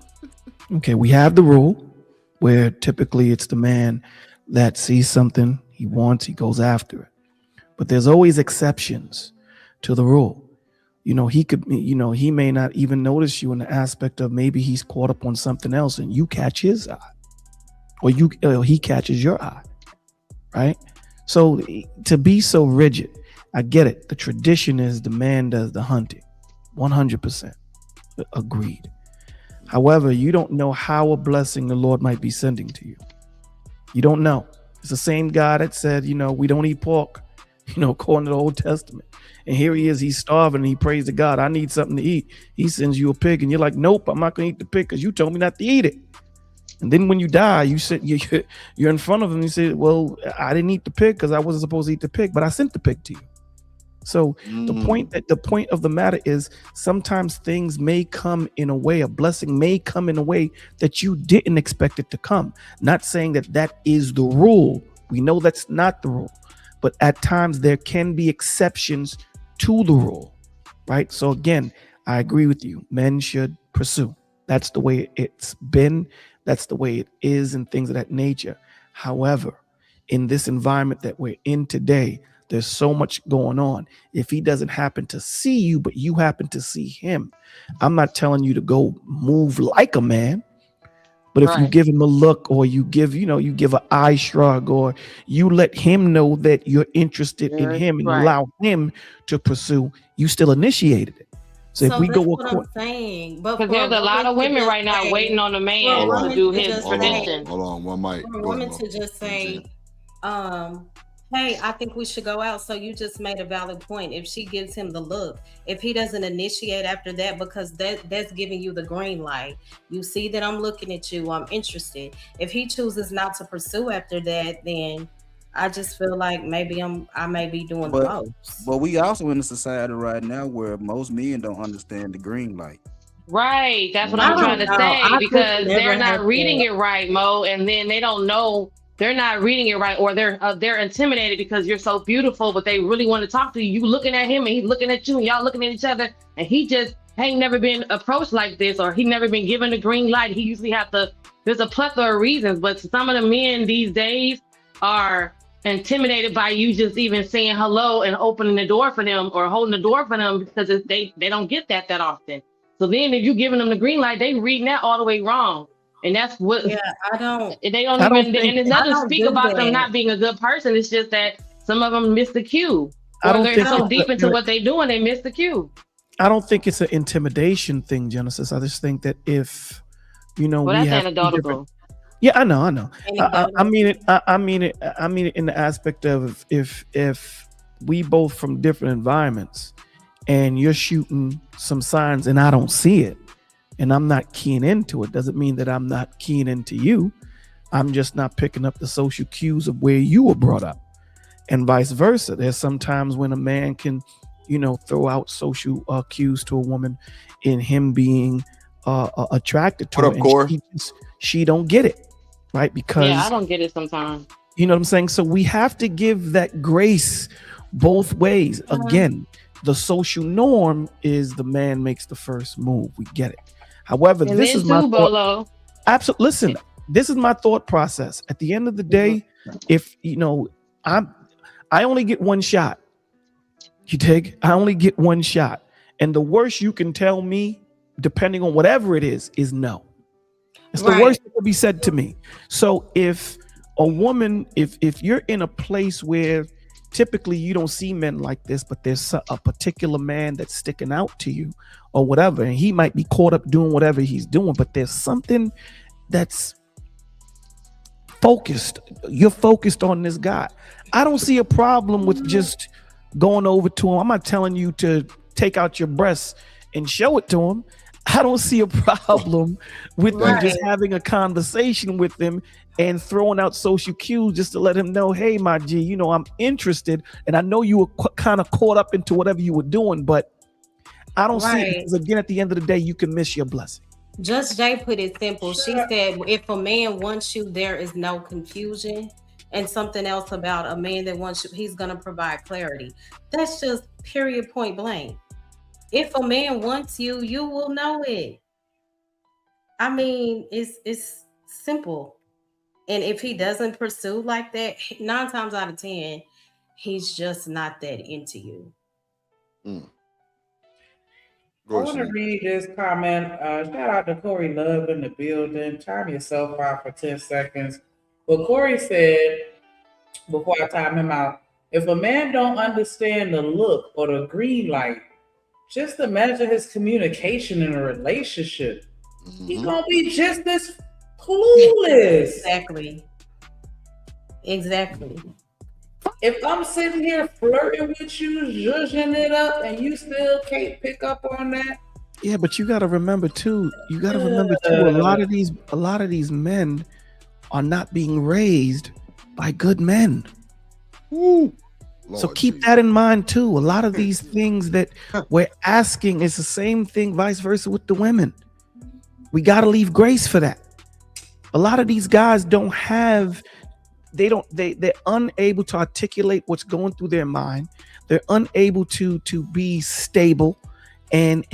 Okay, we have the rule where typically it's the man that sees something he wants, he goes after it. But there's always exceptions to the rule. You know, he may not even notice you in the aspect of maybe he's caught up on something else and you catch his eye, or he catches your eye, right? So to be so rigid, I get it. The tradition is the man does the hunting, 100% agreed. However, you don't know how a blessing the Lord might be sending to you. You don't know. It's the same God that said, we don't eat pork, according to the Old Testament. And here he is, he's starving and he prays to God, I need something to eat. He sends you a pig and you're like, nope, I'm not going to eat the pig because you told me not to eat it. And then when you die, you're in front of him and you say, well, I didn't eat the pig because I wasn't supposed to eat the pig, but I sent the pig to you. So the point of the matter is sometimes things may come in a way, a blessing may come in a way that you didn't expect it to come. Not saying that is the rule. We know that's not the rule, but at times there can be exceptions to the rule, right? So again, I agree with you. Men should pursue. That's the way it's been. That's the way it is and things of that nature. However, in this environment that we're in today, there's so much going on. If he doesn't happen to see you, but you happen to see him, I'm not telling you to go move like a man. But if you give him a look, or you give an eye shrug, or you let him know that you're interested in him and you allow him to pursue, you still initiated it. So if we that's go what I'm saying. But Because there's a lot of women right now waiting on a man to do his tradition. Hold on, one mic. For a woman to just say, hey, I think we should go out. So you just made a valid point. If she gives him the look, if he doesn't initiate after that, because that's giving you the green light. You see that I'm looking at you, I'm interested. If he chooses not to pursue after that, then I just feel like maybe I may be doing the most. But we also in a society right now where most men don't understand the green light. Right. That's what I'm trying to say, because they're not reading it right, Mo, and then they don't know. They're not reading it right, or they're intimidated because you're so beautiful, but they really want to talk to you. You looking at him and he's looking at you and y'all looking at each other, and he just ain't never been approached like this, or he never been given the green light. He usually there's a plethora of reasons, but some of the men these days are intimidated by you just even saying hello and opening the door for them or holding the door for them, because they don't get that often. So then if you giving them the green light, they reading that all the way wrong. And that's what they don't even, and it doesn't speak about them not being a good person. It's just that some of them miss the cue, or they're so deep into what they're doing, they miss the cue. I don't think it's an intimidation thing, Genesis. I just think that if we that's have anecdotal. Yeah, I know. I mean it in the aspect of if we both from different environments, and you're shooting some signs and I don't see it, and I'm not keying into it, doesn't mean that I'm not keying into you. I'm just not picking up the social cues of where you were brought up, and vice versa. There's sometimes when a man can, throw out social cues to a woman in him being attracted to What her. up, And Core? she don't get it, right? Because Yeah, I don't get it sometimes. you know what I'm saying? So we have to give that grace both ways. Again, the social norm is the man makes the first move. We get it. However, And this men is my too, thought. Bolo. Absolutely. Listen, this is my thought process. At the end of the day, if I only get one shot. You dig? I only get one shot. And the worst you can tell me, depending on whatever it is no. It's the worst that could be said to me. So if a woman, if you're in a place where typically you don't see men like this, but there's a particular man that's sticking out to you or whatever, and he might be caught up doing whatever he's doing, but there's something that's focused. You're focused on this guy. I don't see a problem with just going over to him. I'm not telling you to take out your breasts and show it to him. I don't see a problem with you just having a conversation with him and throwing out social cues just to let him know, hey, my G, I'm interested. And I know you were kind of caught up into whatever you were doing, but I don't see it because, again, at the end of the day, you can miss your blessing. Just Jay put it simple. She said, if a man wants you, there is no confusion. And something else about a man that wants you, he's going to provide clarity. That's just period, point blank. If a man wants you, you will know it. I mean, it's simple. And if he doesn't pursue like that, 9 times out of 10, he's just not that into you. I want to read this comment. Shout out to Corey Love in the building. Time yourself out for 10 seconds. But Corey said, before I time him out, if a man don't understand the look or the green light, just imagine his communication in a relationship. He's gonna be just as clueless. Exactly. If I'm sitting here flirting with you, zhuzhing it up, and you still can't pick up on that, Yeah, but you got to remember too. A lot of these men are not being raised by good men. So keep that in mind too. A lot of these things that we're asking is the same thing, vice versa with the women. We got to leave grace for that. A lot of these guys they're unable to articulate what's going through their mind. They're unable to be stable and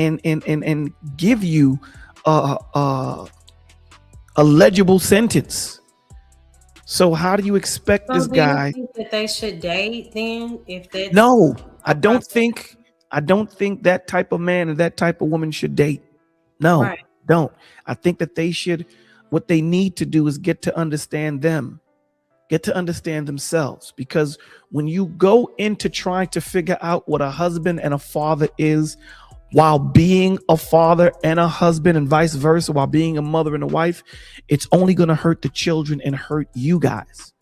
give you a legible sentence. So how do you expect this guy? Do you think that they should date then? If that's No, I don't think that type of man and that type of woman should date. No, don't. I think that they should. What they need to do is get to understand them, get to understand themselves. Because when you go into trying to figure out what a husband and a father is, while being a father and a husband and vice versa, while being a mother and a wife, it's only going to hurt the children and hurt you guys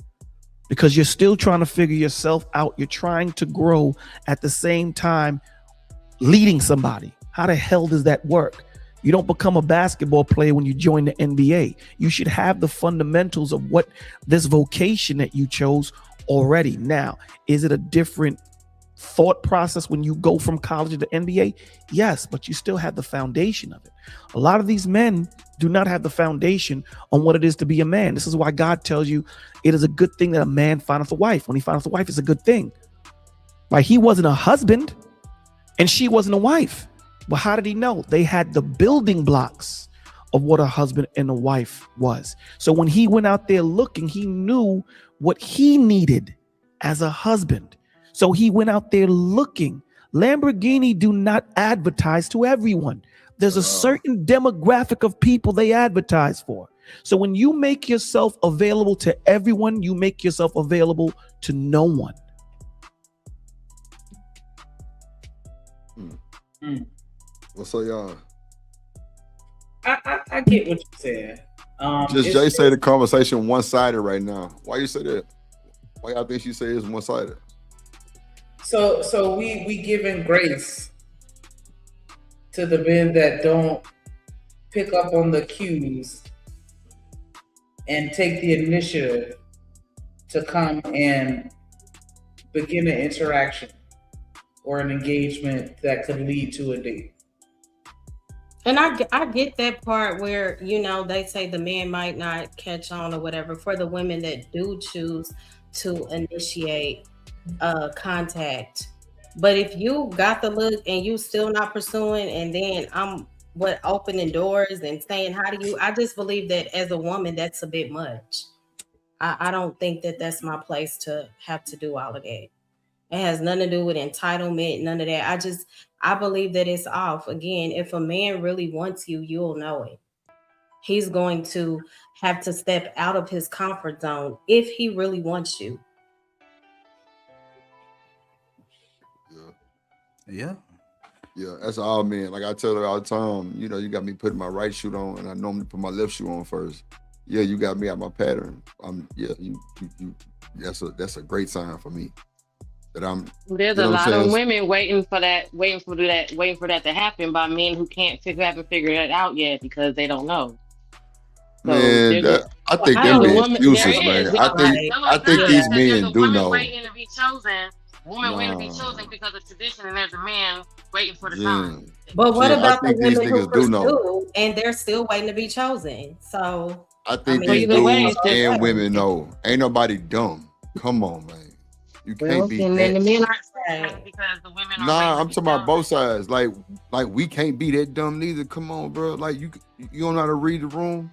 because you're still trying to figure yourself out. You're trying to grow at the same time leading somebody. How the hell does that work? You don't become a basketball player when you join the NBA. You should have the fundamentals of what this vocation that you chose already. Now, is it a different thought process when you go from college to the NBA? Yes, but you still have the foundation of it. A lot of these men do not have the foundation on what it is to be a man. This is why God tells you it is a good thing that a man findeth a wife. When he findeth a wife, it's a good thing. Like, he wasn't a husband and she wasn't a wife. But how did he know? They had the building blocks of what a husband and a wife was. So when he went out there looking, he knew what he needed as a husband. So he went out there looking. Lamborghini do not advertise to everyone. There's a certain demographic of people they advertise for. So when you make yourself available to everyone, you make yourself available to no one. What's up, y'all? I get what you said. Just Jay say the conversation one-sided right now. Why you say that? Why y'all think she say it's one-sided? So we giving grace to the men that don't pick up on the cues and take the initiative to come and begin an interaction. or an engagement that could lead to a date. And I get that part where, you know, they say the man might not catch on or whatever. For the women that do choose to initiate contact, but if you got the look and you still not pursuing, and then I'm opening doors and saying hi to you, I just believe that as a woman, that's a bit much. I don't think that that's my place to have to do all of that. It has nothing to do with entitlement, none of that. I believe that it's off. Again, if a man really wants you, you'll know it. He's going to have to step out of his comfort zone if he really wants you. Yeah. Yeah, that's all men. Like I tell her all the time, you know, you got me putting my right shoe on, and I normally put my left shoe on first. Yeah, you got me out my pattern. You that's a great sign for me. That I'm. There's a lot of women waiting for that to happen by men who haven't figured it out yet because they don't know. So man, I think they're being excuses, man. I think these men do know. Waiting to be chosen. Women waiting to be chosen because of tradition, and there's a man waiting for the time. But what about the women who pursue and they're still waiting to be chosen? So I think these dudes and women know. Ain't nobody dumb. Come on, man. You can't be. And then the men aren't saying because the women are. Nah, I'm talking about both sides. Like we can't be that dumb neither. Come on, bro. Like you don't know how to read the room.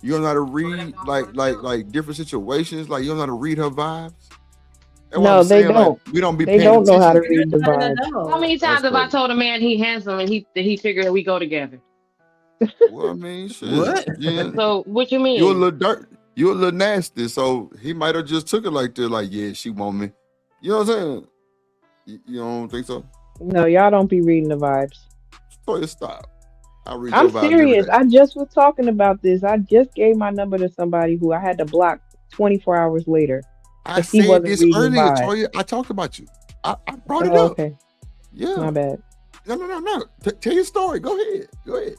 You don't know how to read like different situations. Like you don't know how to read her vibes. No, they don't. Like, we don't be. They don't know how to read the vibes. How many times have I told a man he handsome and he figured we go together? Well, I mean, shit. What? Yeah. So what you mean? You a little dirt. You a little nasty. So he might have just took it like that. Like, yeah, she want me. You know what I'm saying? You don't think so? No, y'all don't be reading the vibes. So stop. I'm serious. I just was talking about this. I just gave my number to somebody who I had to block 24 hours later. I said this earlier, Toya. I talked about you. I brought it up. Okay. Yeah. My bad. No. Tell your story. Go ahead.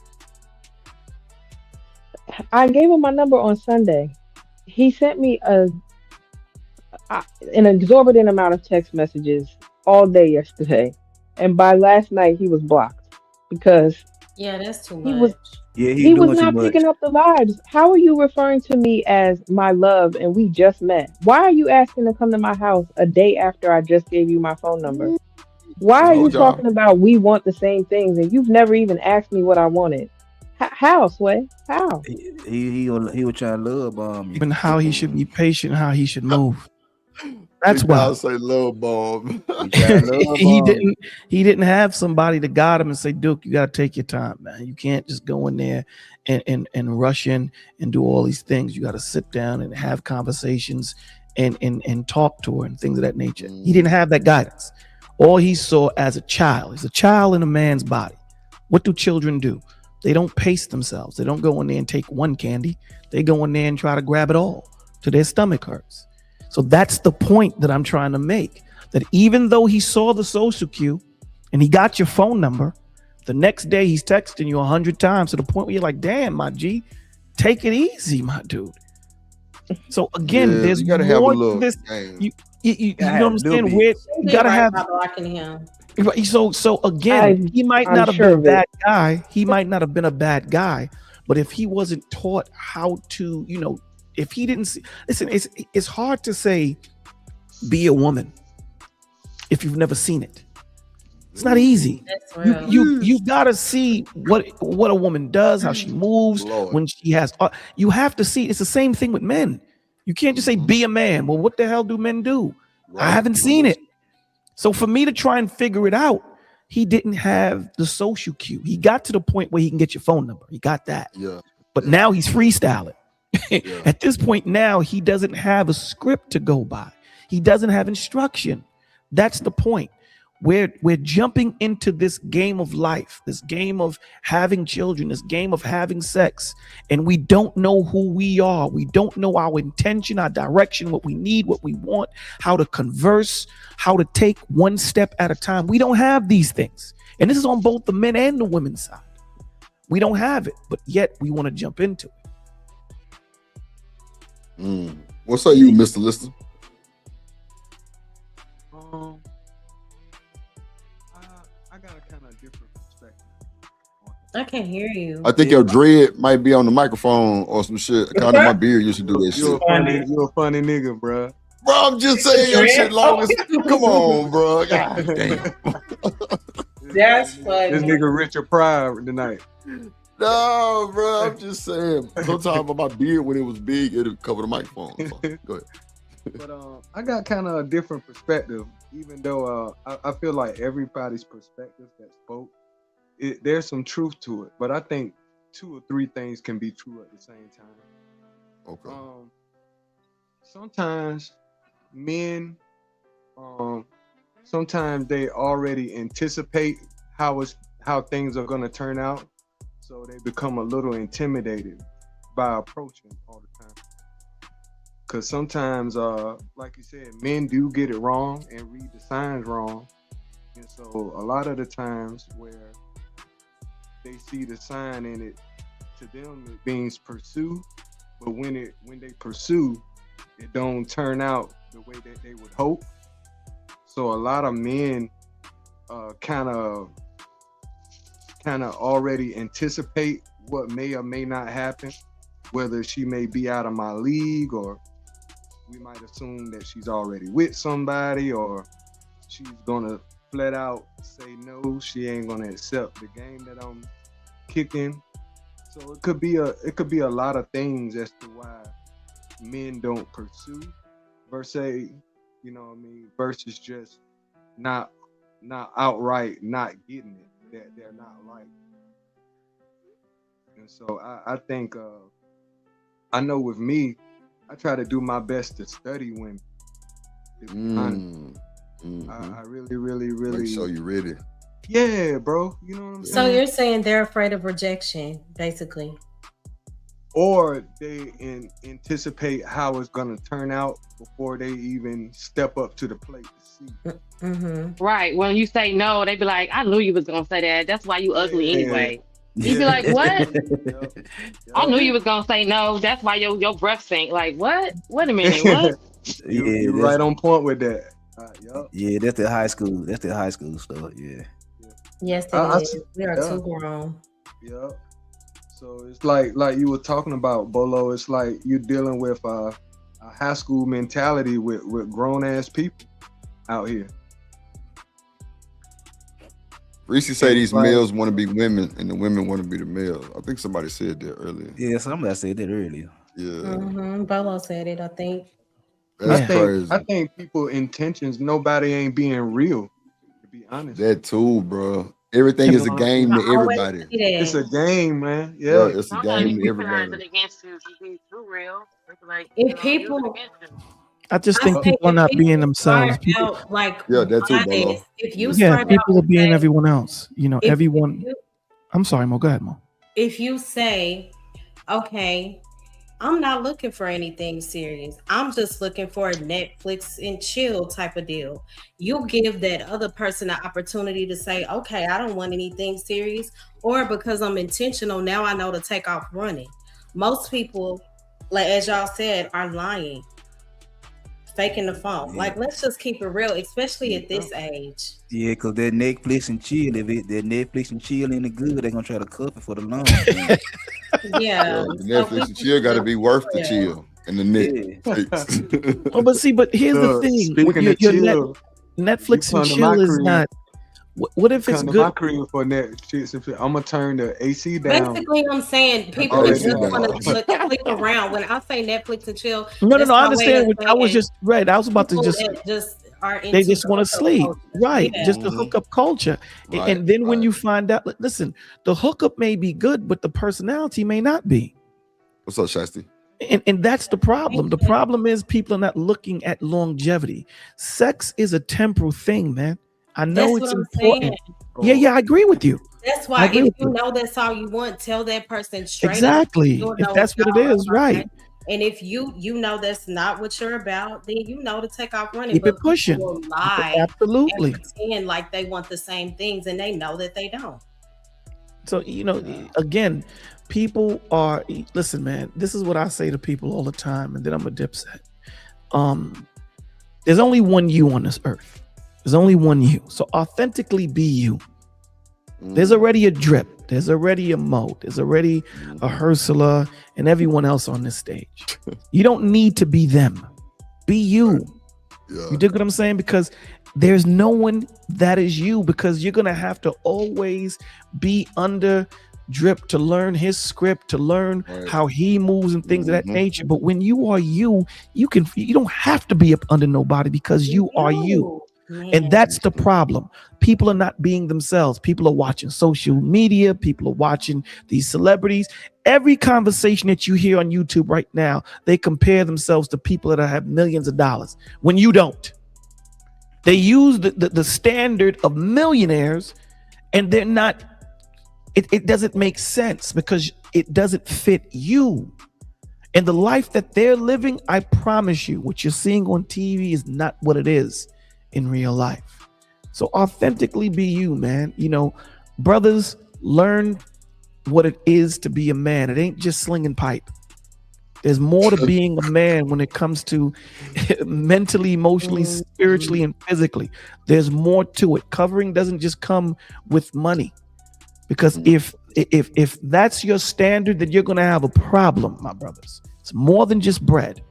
I gave him my number on Sunday. He sent me an exorbitant amount of text messages all day yesterday. And by last night, he was blocked because that's too much. He was not picking up the vibes. How are you referring to me as my love and we just met? Why are you asking to come to my house a day after I just gave you my phone number? Why are you talking about we want the same things and you've never even asked me what I wanted? How, Sway? How? He was trying to love bomb you. Even how he should be patient, how he should move. That's why I'll say love bomb. he didn't have somebody to guide him and say, Duke, you got to take your time, man. You can't just go in there and rush in and do all these things. You got to sit down and have conversations and talk to her and things of that nature. He didn't have that guidance. All he saw as a child is a child in a man's body. What do children do? They don't pace themselves. They don't go in there and take one candy. They go in there and try to grab it all till their stomach hurts. So that's the point that I'm trying to make, that even though he saw the social cue and he got your phone number, the next day he's texting you 100 times to the point where you're like, damn, my G, take it easy, my dude. So again, there's you gotta more have a to little this. game. You know what I'm saying? Where you gotta have. Blocking him. So again, he might not have been a bad guy. He might not have been a bad guy, but if he wasn't taught how to, if he didn't see, listen, it's hard to say be a woman if you've never seen it. It's not easy. You've got to see what a woman does, how she moves, when she has. You have to see. It's the same thing with men. You can't just say be a man. Well, what the hell do men do? I haven't seen it. So for me to try and figure it out, he didn't have the social cue. He got to the point where he can get your phone number. He got that. Yeah. But now he's freestyling. At this point now, he doesn't have a script to go by. He doesn't have instruction. That's the point. We're jumping into this game of life, this game of having children, this game of having sex, and we don't know who we are. We don't know our intention, our direction, what we need, what we want, how to converse, how to take one step at a time. We don't have these things. And this is on both the men and the women's side. We don't have it, but yet we want to jump into it. What say you, Mr. Lister? I can't hear you. I think your dread might be on the microphone or some shit. Kind of my beard used to do that You a shit. funny nigga, bro. Bro, I'm just saying your shit long as. Come on, bro. God damn. That's funny. This nigga Richard Pryor tonight. No, bro. I'm just saying. Sometimes my beard, when it was big, it'd cover the microphone. So, go ahead. But I got kind of a different perspective, even though I feel like everybody's perspective that spoke, there's some truth to it. But I think 2 or 3 things can be true at the same time. Okay. Sometimes men, sometimes they already anticipate how things are gonna turn out, so they become a little intimidated by approaching all the time. Because sometimes, like you said, men do get it wrong and read the signs wrong. And so a lot of the times where they see the sign in it, to them it means pursue. But when they pursue, it don't turn out the way that they would hope. So a lot of men kind of already anticipate what may or may not happen, whether she may be out of my league, or we might assume that she's already with somebody, or she's gonna flat out say no, she ain't gonna accept the game that I'm kicking. So it could be a lot of things as to why men don't pursue versus, versus just not outright not getting it, that they're not like. And so I think I know with me, I try to do my best to study women. To be honest. I really Make sure you're ready. Yeah, bro. You know what I'm So saying? you're saying they're afraid of rejection, basically. Or they anticipate how it's gonna turn out before they even step up to the plate to see. Right. When you say no, they be like, I knew you was gonna say that. That's why you ugly anyway. You be like, what? I knew you was gonna say no. That's why your breath stink. Like, what? Wait a minute, what? You're right on point with that. Yeah, that's the high school. That's the high school stuff. Yeah. Yes, it is. We are too grown. Yeah. So it's like you were talking about, Bolo. It's like you're dealing with a high school mentality with grown ass people out here. Reese say these males want to be women and the women want to be the males. I think somebody said that earlier. Yeah, somebody said that earlier. Yeah. Bolo said it, I think. That's crazy. I think people intentions, nobody ain't being real, to be honest. That too, bro. Everything is a game to everybody. It's a game, man. Yeah, Bro, it's a game to everybody. If people, I just think people are not being themselves. start People, out like Yeah, that too, honest, Bolo. if you yeah, start people out are being saying- everyone else. if- Everyone. if you- I'm sorry, Mo. Go ahead, Mo. if you say, okay, I'm not looking for anything serious. I'm just looking for a Netflix and chill type of deal. You give that other person an opportunity to say, okay, I don't want anything serious, or because I'm intentional, now I know to take off running. Most people, like as y'all said, are lying, faking the phone. Like, let's just keep it real, especially at this age. Yeah, cause that Netflix and chill, if that Netflix and chill ain't good, they gonna try to cuff it for the long. Yeah. The Netflix and chill got to be worth the chill and the Netflix. Oh, but here's the thing. Speaking of chill, Netflix you and come to chill my is crib. not. What if it's Come to my good? crib for Netflix. I'm gonna turn the AC down. Basically, I'm saying people Oh, that yeah. just want to click around. When I say Netflix and chill, No, that's I my way understand. of I was saying just right. I was about to people just. that just are They into just want to the sleep, culture. right? Yeah. Just the hookup culture, and then when you find out, listen, the hookup may be good, but the personality may not be. What's up, Shasty? And that's the problem. The problem is people are not looking at longevity. Sex is a temporal thing, man. I know That's it's what I'm important. saying. Yeah, I agree with you. That's I why agree if with you you. know that's all you want, tell that person straight up. Exactly. You'll If know that's what it y'all is, are right. And if you know that's not what you're about, then you know to take off running. Keep it But people pushing. will lie Absolutely. and pretend like they want the same things, and they know that they don't. So, again, people are, listen, man, this is what I say to people all the time, and then I'm a dipset. There's only one you on this earth. There's only one you. So authentically be you. There's already a drip. There's already a Mo. There's already a Ursula and everyone else on this stage. You don't need to be them. Be you. You dig what I'm saying? Because there's no one that is you, because you're going to have to always be under Drip to learn his script, to learn how he moves and things of that nature. But when you are you, you don't have to be up under nobody, because you are you. And that's the problem. People are not being themselves. People are watching social media. People are watching these celebrities. Every conversation that you hear on YouTube right now, they compare themselves to people that have millions of dollars when you don't. They use the standard of millionaires, and they're not. It doesn't make sense, because it doesn't fit you. And the life that they're living, I promise you, what you're seeing on TV is not what it is in real life. So authentically be you, man. You know, brothers, learn what it is to be a man. It ain't just slinging pipe. There's more to being a man when it comes to mentally, emotionally, spiritually, and physically. There's more to it. Covering doesn't just come with money, because if that's your standard, then you're going to have a problem, my brothers. It's more than just bread.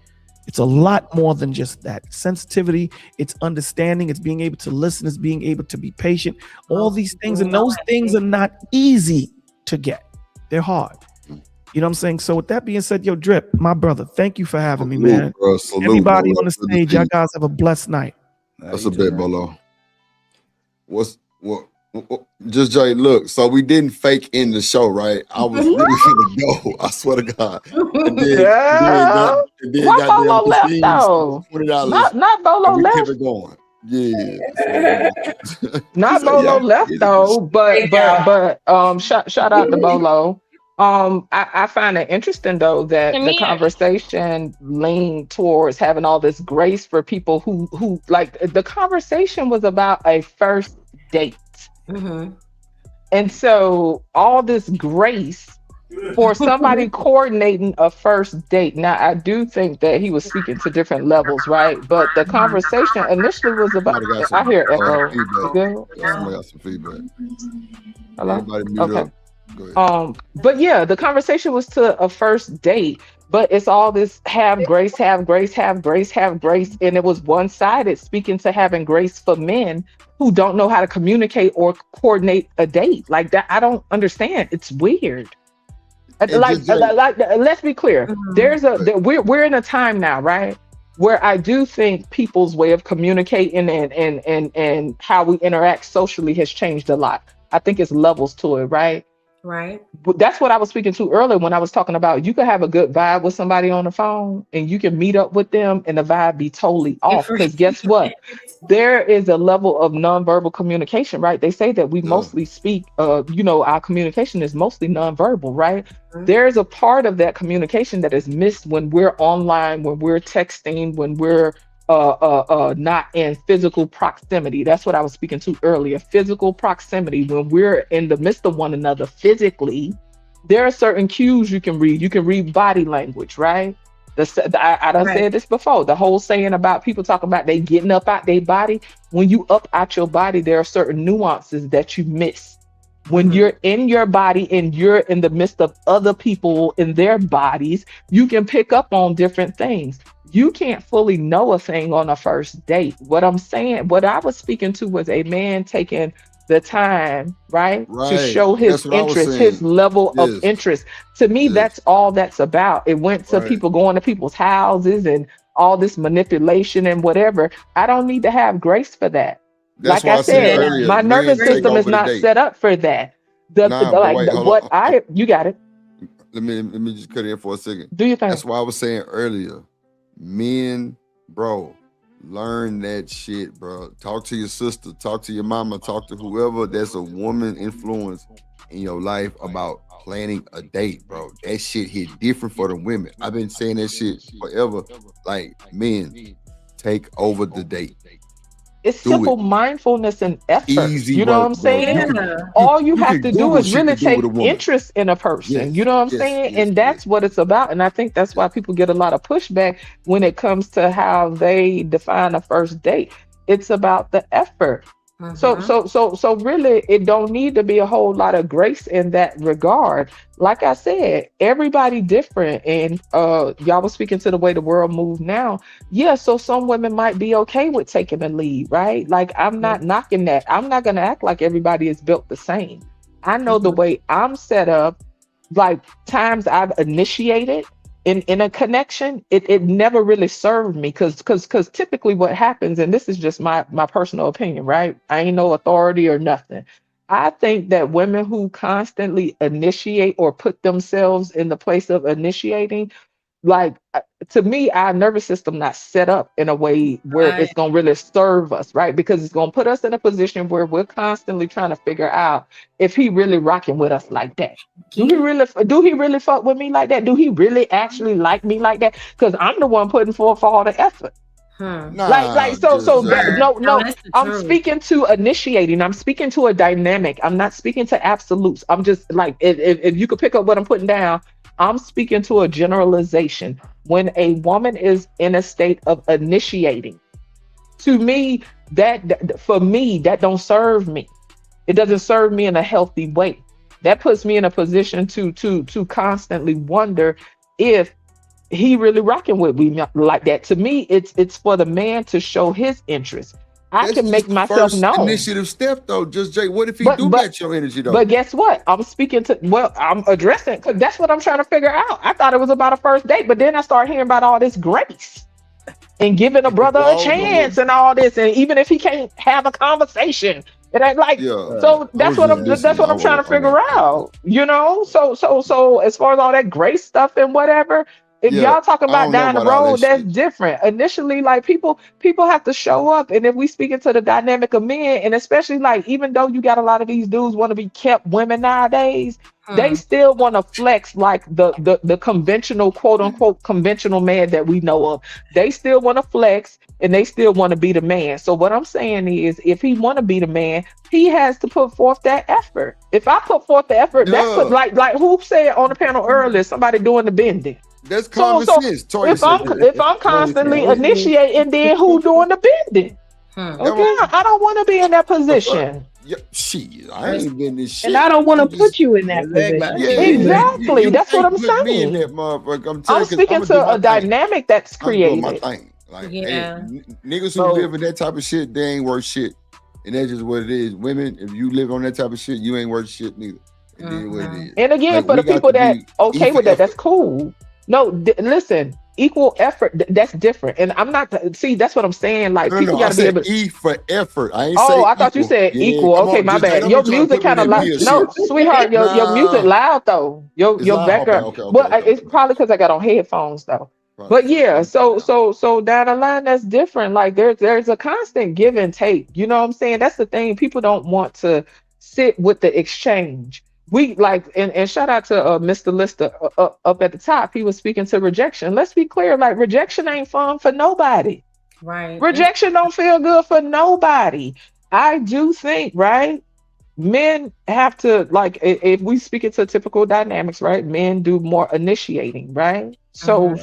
It's a lot more than just that. Sensitivity, it's understanding, it's being able to listen, it's being able to be patient. All these things, and those things are not easy to get. They're hard. You know what I'm saying? So with that being said, yo, Drip, my brother, thank you for having me, man. Bro, salute, Everybody bro. on the stage, y'all guys have a blessed night. That's a bit, Bolo. What? Just Jay, look. So we didn't fake in the show, right? I was really gonna go. I swear to God. And then Why Bolo left though? Not Bolo we left. kept it going. Yeah. Not So, Bolo yeah, left it though, but shout out to Bolo. I find it interesting though that the conversation leaned towards having all this grace for people who like, the conversation was about a first date. And so all this grace for somebody coordinating a first date. Now, I do think that he was speaking to different levels, right? But the conversation initially was about, I hear echo. Somebody got some feedback. Hello? Everybody mute Okay. up. Go ahead. But yeah, the conversation was to a first date, but it's all this have grace, have grace, have grace, have grace. And it was one-sided, speaking to having grace for men who don't know how to communicate or coordinate a date. Like that, I don't understand. It's weird. Let's be clear. We're in a time now, right, where I do think people's way of communicating and how we interact socially has changed a lot. I think it's levels to it, right? Right. But that's what I was speaking to earlier when I was talking about, you could have a good vibe with somebody on the phone and you can meet up with them and the vibe be totally off. Because guess what? There is a level of nonverbal communication, right? They say that we mostly speak, our communication is mostly nonverbal, right? There's a part of that communication that is missed when we're online, when we're texting, when we're not in physical proximity. That's what I was speaking to earlier. Physical proximity. When we're in the midst of one another physically, there are certain cues you can read. You can read body language, right? I done said this before. The whole saying about people talking about they getting up out their body. When you up out your body, there are certain nuances that you miss. When you're in your body and you're in the midst of other people in their bodies, you can pick up on different things. You can't fully know a thing on a first date. What I'm saying, what I was speaking to was a man taking the time, right, to show his interest, his level of interest. To me, that's all that's about. It went to people going to people's houses and all this manipulation and whatever. I don't need to have grace for that. That's like I said, earlier, my nervous men take system is over the not date. set up for that. You got it. Let me just cut in for a second. Do you think? That's why I was saying earlier, men, bro, learn that shit, bro. Talk to your sister, talk to your mama, talk to whoever that's a woman influence in your life about planning a date, bro. That shit hit different for the women. I've been saying that shit forever. Like, men, take over the date. It's simple mindfulness and effort. Easy you know work, what I'm saying? bro. All you have can to do Google is shit really to do take with a woman. interest in a person. Yes, You know what I'm saying? And that's what it's about. And I think that's why people get a lot of pushback when it comes to how they define a first date. It's about the effort. So really, it don't need to be a whole lot of grace in that regard. Like I said, everybody different, and y'all was speaking to the way the world moves now. Yeah, so some women might be okay with taking a lead, right? Like I'm not knocking that. I'm not gonna act like everybody is built the same. I know the way I'm set up. Like times I've initiated in a connection, it never really served me because typically what happens, and this is just my personal opinion, right? I ain't no authority or nothing. I think that women who constantly initiate or put themselves in the place of initiating, like to me, our nervous system not set up in a way where it's gonna really serve us, right? Because it's gonna put us in a position where we're constantly trying to figure out if he really rocking with us like that. Do he really fuck with me like that? Do he really actually like me like that? Because I'm the one putting forth all the effort. I'm speaking to initiating. I'm speaking to a dynamic. I'm not speaking to absolutes. I'm just like if you could pick up what I'm putting down, I'm speaking to a generalization. When a woman is in a state of initiating, to me, that don't serve me. It doesn't serve me in a healthy way. That puts me in a position to constantly wonder if he really rocking with me like that. To me, it's for the man to show his interest. I can make myself known. Initiative step though, just Jay. What if he do match your energy though? But guess what? I'm addressing because that's what I'm trying to figure out. I thought it was about a first date, but then I started hearing about all this grace and giving a brother a chance and all this, and even if he can't have a conversation, it ain't like so. That's what I'm trying to figure out. You know, so as far as all that grace stuff and whatever. If y'all talking about down the road, that's different. Initially, like people have to show up, and if we speak into the dynamic of men, and especially like even though you got a lot of these dudes want to be kept women nowadays, they still want to flex like the conventional quote unquote conventional man that we know of. They still want to flex, and they still want to be the man. So what I'm saying is, if he want to be the man, he has to put forth that effort. If I put forth the effort, that's what like who said on the panel earlier, somebody doing the bending. That's common sense. If I'm constantly initiating, then who doing the bending? Okay, I don't want to be in that position. I ain't been this shit. And I don't want to put you in that position. Exactly. That's what I'm saying. Me in that motherfucker. I'm speaking to a dynamic that's created. My thing. Like, hey, niggas who live in that type of shit, they ain't worth shit. And that's just what it is. Women, if you live on that type of shit, you ain't worth shit neither. It is what it is. And again, like, for the people that okay with that, that's cool. No, listen, equal effort, that's different. And I'm not, see, that's what I'm saying. Like, people got to be able to. E for effort. I ain't I thought you said equal. Okay, my bad. Your music kind of loud. No, sweetheart, your music loud, though. Your background. It's probably because I got on headphones, though. But yeah, so down the line, that's different. Like, there's a constant give and take. You know what I'm saying? That's the thing. People don't want to sit with the exchange. We like, and shout out to Mr. Lister up at the top. He was speaking to rejection. Let's be clear, like rejection ain't fun for nobody. Right. Rejection don't feel good for nobody. I do think, right? Men have to, like, if we speak into typical dynamics, right? Men do more initiating, right? So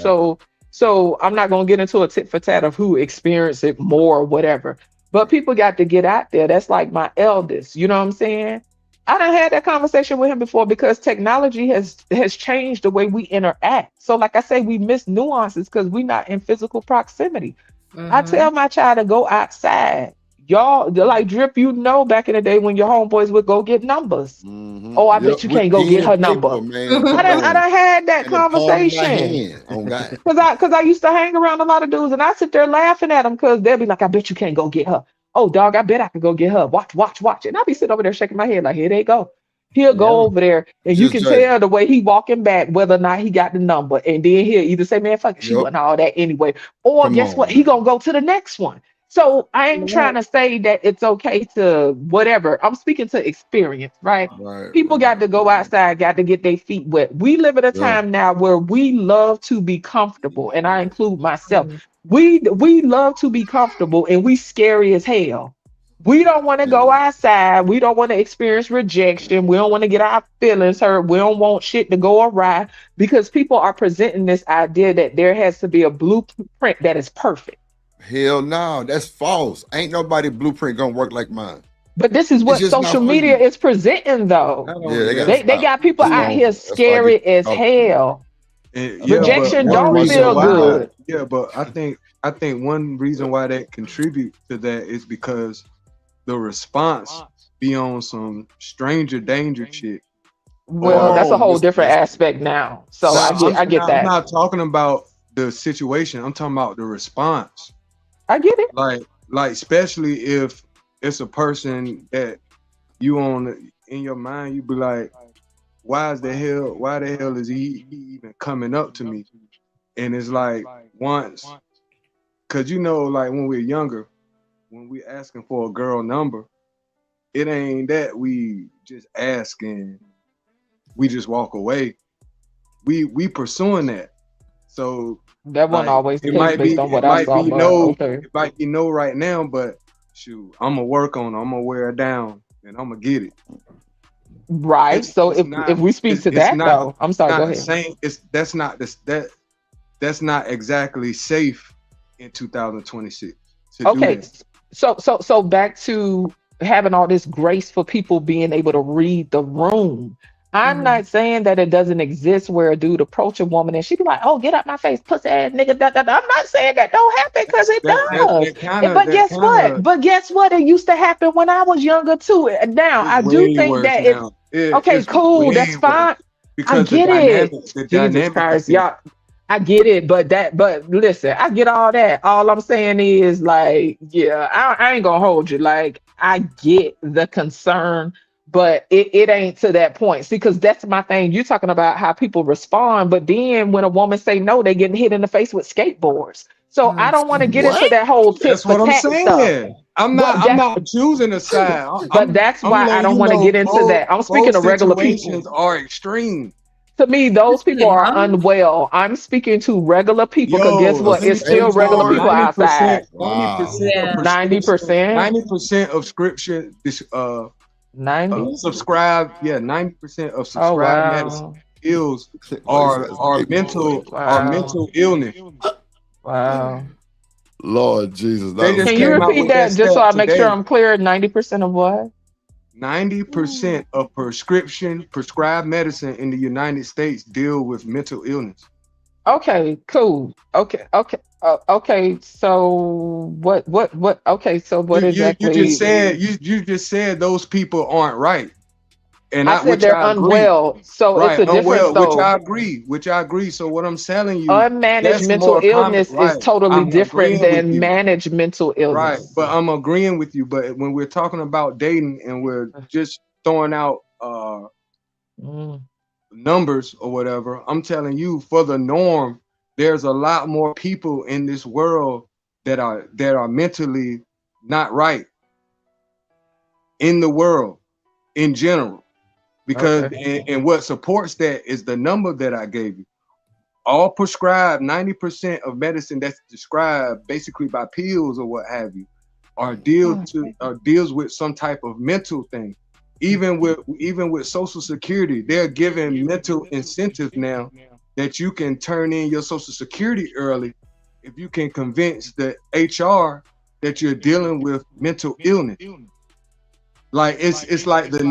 I'm not gonna get into a tit for tat of who experienced it more or whatever. But people got to get out there. That's like my eldest. You know what I'm saying? I done had that conversation with him before because technology has changed the way we interact. So like I say, we miss nuances because we're not in physical proximity. I tell my child to go outside. Y'all, like Drip, you know, back in the day when your homeboys would go get numbers. Oh, I bet you can't go get her number. I done had that conversation. Because I used to hang around a lot of dudes and I sit there laughing at them because they'll be like, I bet you can't go get her. Oh, dog, I bet I could go get her. Watch. And I'll be sitting over there shaking my head like, here they go. He'll go over there and you can tell the way he walking back whether or not he got the number. And then he'll either say, man, fuck it, she wasn't all that anyway. Or guess what? He gonna go to the next one. So I ain't trying to say that it's okay to whatever. I'm speaking to experience, right? People got to go outside, got to get their feet wet. We live at a time now where we love to be comfortable, and I include myself. We love to be comfortable, and we scary as hell. We don't want to go outside. We don't want to experience rejection. We don't want to get our feelings hurt. We don't want shit to go awry because people are presenting this idea that there has to be a blueprint that is perfect. Hell no, that's false. Ain't nobody blueprint gonna work like mine. But this is what just not social for media you. is presenting, though. Yeah, they gotta They stop. got people You out know, here that's why I scary get as out. hell. Yeah, but Rejection one don't reason feel why, good. yeah, but I think one reason why that contribute to that is because the response be on some stranger danger shit. Well, that's a Or whole different aspect now. So I get I'm that. not talking about the situation. I'm talking about the response. I get it. Like especially if it's a person that you on in your mind, you be like, why the hell is he even coming up to me? And it's like once, cause you know, like when we're younger, when we asking for a girl number, it ain't that we just ask and we just walk away. We pursuing that. So That wasn't like, always the it case might be based on it what I might saw, be but no okay. it might be no right now, but shoot, I'm gonna work on it. I'm gonna wear it down and I'm gonna get it. Right. So It's if not we speak to it's that not though, I'm sorry, not go the ahead. same. That's not exactly safe in 2026 to do Okay. that. So back to having all this grace for people being able to read the room. I'm not saying that it doesn't exist where a dude approach a woman and she be like, "Oh, get out my face, pussy ass nigga." I'm not saying that don't happen because it does. But guess what? It used to happen when I was younger too. And now I do Way think worse that it's now. okay. It's Cool. way That's fine. worse I because get it. the Jesus dynamic Christ, is y'all. I get it, but listen, I get all that. All I'm saying is like, yeah, I ain't gonna hold you. Like, I get the concern, but it ain't to that point. See, because that's my thing. You're talking about how people respond, but then when a woman say no, they getting hit in the face with skateboards. So I don't want to get into that whole tit That's for what I'm tat stuff. saying. I'm But not choosing a side. but that's I'm why I letting don't you want to know get into that. I'm speaking both to regular people. situations are extreme. To me, those people are unwell. I'm speaking to regular people because guess Yo, what? let me It's tell still you regular something. people outside. 90%. 90% of scripture, 90. subscribe. Yeah, 90% of Oh subscribed medicine wow. ills are mental illness. Wow. Lord Jesus. They just Can you came out repeat with that that just so stat I make sure today. I'm clear? 90% of what? 90% of prescribed medicine in the United States deal with mental illness. Okay, cool. Okay. So what? Okay, so what You exactly? you just said those people aren't right, and I said which they're I agree. unwell. So it's Right, a difference unwell, though. which I agree. So what I'm telling you, Unmanaged that's mental more common, illness is right? totally I'm different agreeing with than you, managed mental right? illness. But I'm agreeing with you. But when we're talking about dating and we're just throwing out numbers or whatever, I'm telling you, for the norm, there's a lot more people in this world that are mentally not right in the world in general. Because and what supports that is the number that I gave you. All prescribed, 90% of medicine that's prescribed basically by pills or what have you, deals with some type of mental thing. Even with Social Security, they're giving mental incentives now that you can turn in your Social Security early if you can convince the HR that you're dealing with mental illness. Like it's like the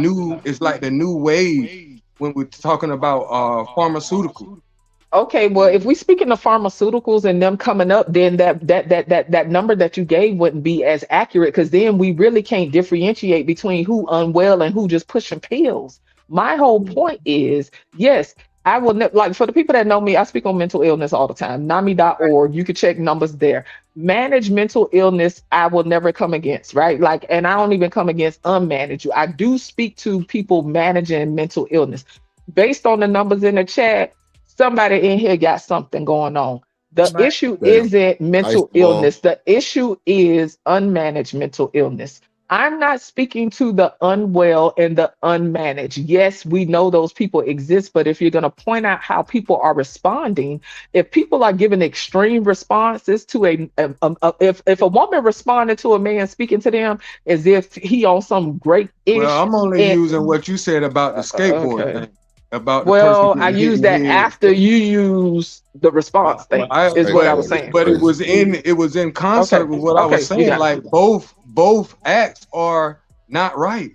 new wave when we're talking about pharmaceuticals. Okay, well, if we speaking of pharmaceuticals and them coming up, then that number that you gave wouldn't be as accurate because then we really can't differentiate between who unwell and who just pushing pills. My whole point is, yes, I will like for the people that know me, I speak on mental illness all the time. NAMI.org, you can check numbers there. Managed mental illness, I will never come against, right? Like, and I don't even come against unmanaged. I do speak to people managing mental illness. Based on the numbers in the chat, somebody in here got something going on. The issue isn't mental illness. The issue is unmanaged mental illness. I'm not speaking to the unwell and the unmanaged. Yes, we know those people exist, but if you're going to point out how people are responding, if people are giving extreme responses to if a woman responded to a man speaking to them as if he on some great ish. Well, I'm only using what you said about the skateboard thing. About the well, person I getting hit use in that the head. after you use the response thing, is what I was saying. But it was in concert with what I was saying. You got Like both acts are not right.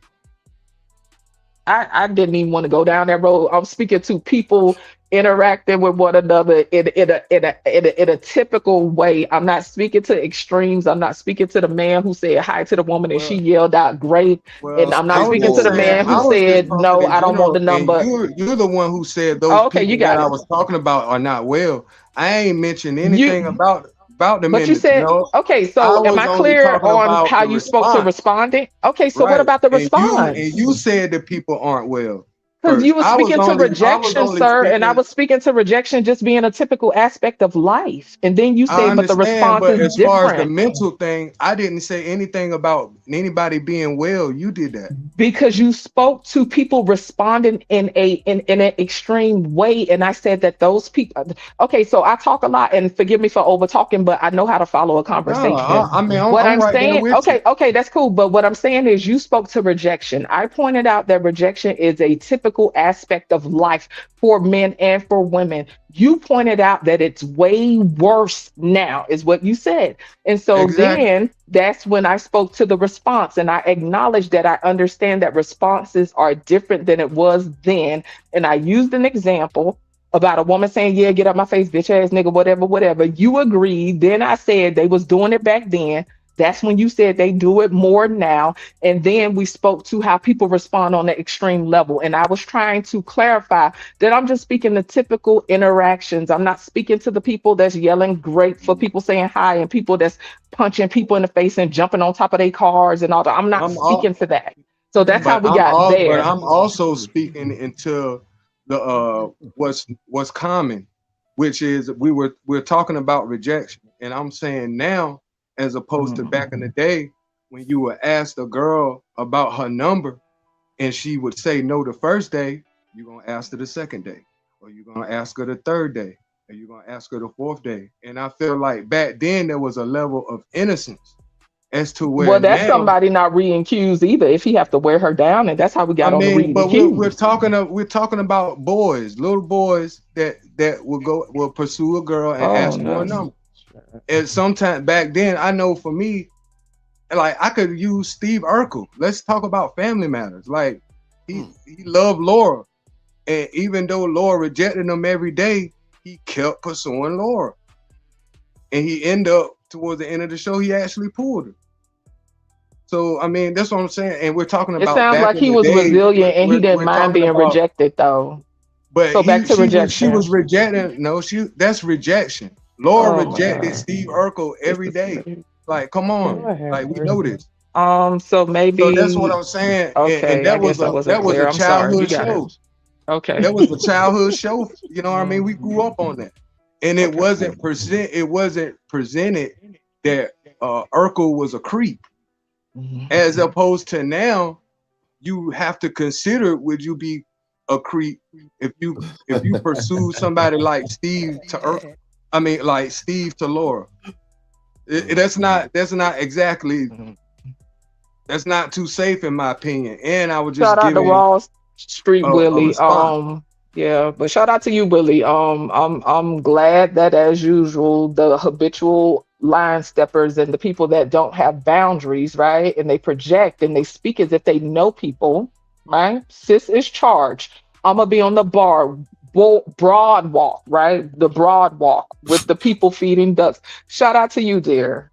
I didn't even want to go down that road. I'm speaking to people interacting with one another in a typical way. I'm not speaking to extremes. I'm not speaking to the man who said hi to the woman and she yelled out great. And I'm not speaking to the man who said no, I don't want the number. You're the one who said those Okay, you people got that I it. was talking about are not well. I ain't mentioned anything about the men. But you said, okay, so am I clear on how you spoke to responding? Okay, so what about the response? And you said that people aren't well. Because you were speaking to rejection, sir, and I was speaking to rejection just being a typical aspect of life. And then you I say, but the understand, response but is as far as the different. mental thing, I didn't say anything about anybody being well. You did that. Because you spoke to people responding in an extreme way, and I said that those people. Okay, so I talk a lot, and forgive me for over talking, but I know how to follow a conversation. I mean, What I'm I'm right there saying, with you. okay, that's cool. But what I'm saying is, you spoke to rejection. I pointed out that rejection is a typical aspect of life for men and for women. You pointed out that it's way worse now, is what you said. And so then that's when I spoke to the response, and I acknowledged that I understand that responses are different than it was then. And I used an example about a woman saying, yeah, get out my face, bitch ass nigga, whatever. You agreed. Then I said they was doing it back then. That's when you said they do it more now. And then we spoke to how people respond on the extreme level. And I was trying to clarify that I'm just speaking the typical interactions. I'm not speaking to the people that's yelling great for people saying hi and people that's punching people in the face and jumping on top of their cars and all that. I'm not speaking to that. So that's how we got there. But I'm also speaking into the what's common, which is we're talking about rejection. And I'm saying now, as opposed to back in the day when you would ask a girl about her number and she would say no the first day, you're going to ask her the second day, or you're going to ask her the third day, or you're going to ask her the fourth day. And I feel like back then there was a level of innocence as to where that's now, somebody not reading cues either if he have to wear her down, and that's how we got on the reading but cues. we're talking about boys, little boys that will pursue a girl and ask for a number. And sometimes back then, I know for me, like I could use Steve Urkel. Let's talk about family matters. Like he loved Laura, and even though Laura rejected him every day, he kept pursuing Laura. And he ended up towards the end of the show, he actually pulled her. So I mean, that's what I'm saying. And we're talking about. It sounds like he was resilient and he didn't mind being rejected, though. But so back to rejection. She was rejecting. No, that's rejection. Laura rejected Steve Urkel every day. Like, come on, like we know this. So maybe. So that's what I'm saying. Okay, and that was a childhood show. Okay, that was a childhood show. You know what I mean? We grew up on that, and it wasn't presented that Urkel was a creep, as opposed to now. You have to consider: would you be a creep if you pursue somebody like Steve to Urkel? I mean, like Steve to Laura. That's not exactly. That's not too safe in my opinion. And I would just shout out to Wall Street Willie. Yeah, but shout out to you, Willie. I'm glad that as usual the habitual line steppers and the people that don't have boundaries, right? And they project and they speak as if they know people, right? Sis is charged. I'm gonna be on the broad walk, right? The broad walk with the people feeding ducks. Shout out to you, dear.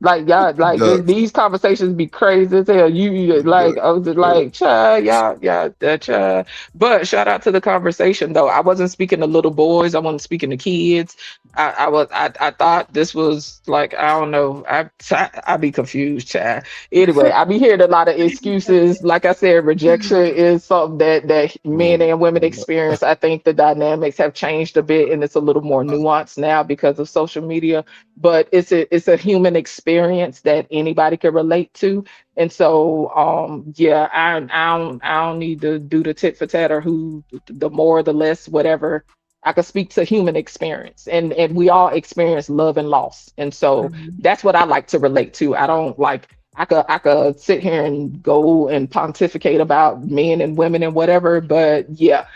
Like y'all, like these conversations be crazy as hell. You like, I was just like, yeah. But shout out to the conversation though. I wasn't speaking to little boys. I wasn't speaking to kids. I thought this was like, I don't know. I be confused, child. Anyway, I be hearing a lot of excuses. Like I said, rejection is something that men and women experience. I think the dynamics have changed a bit, and it's a little more nuanced now because of social media. But it's a human experience that anybody can relate to. And so I don't need to do the tit for tat or who the more the less whatever. I could speak to human experience, and we all experience love and loss. And so that's what I like to relate to. I don't like I could sit here and go and pontificate about men and women and whatever, but yeah,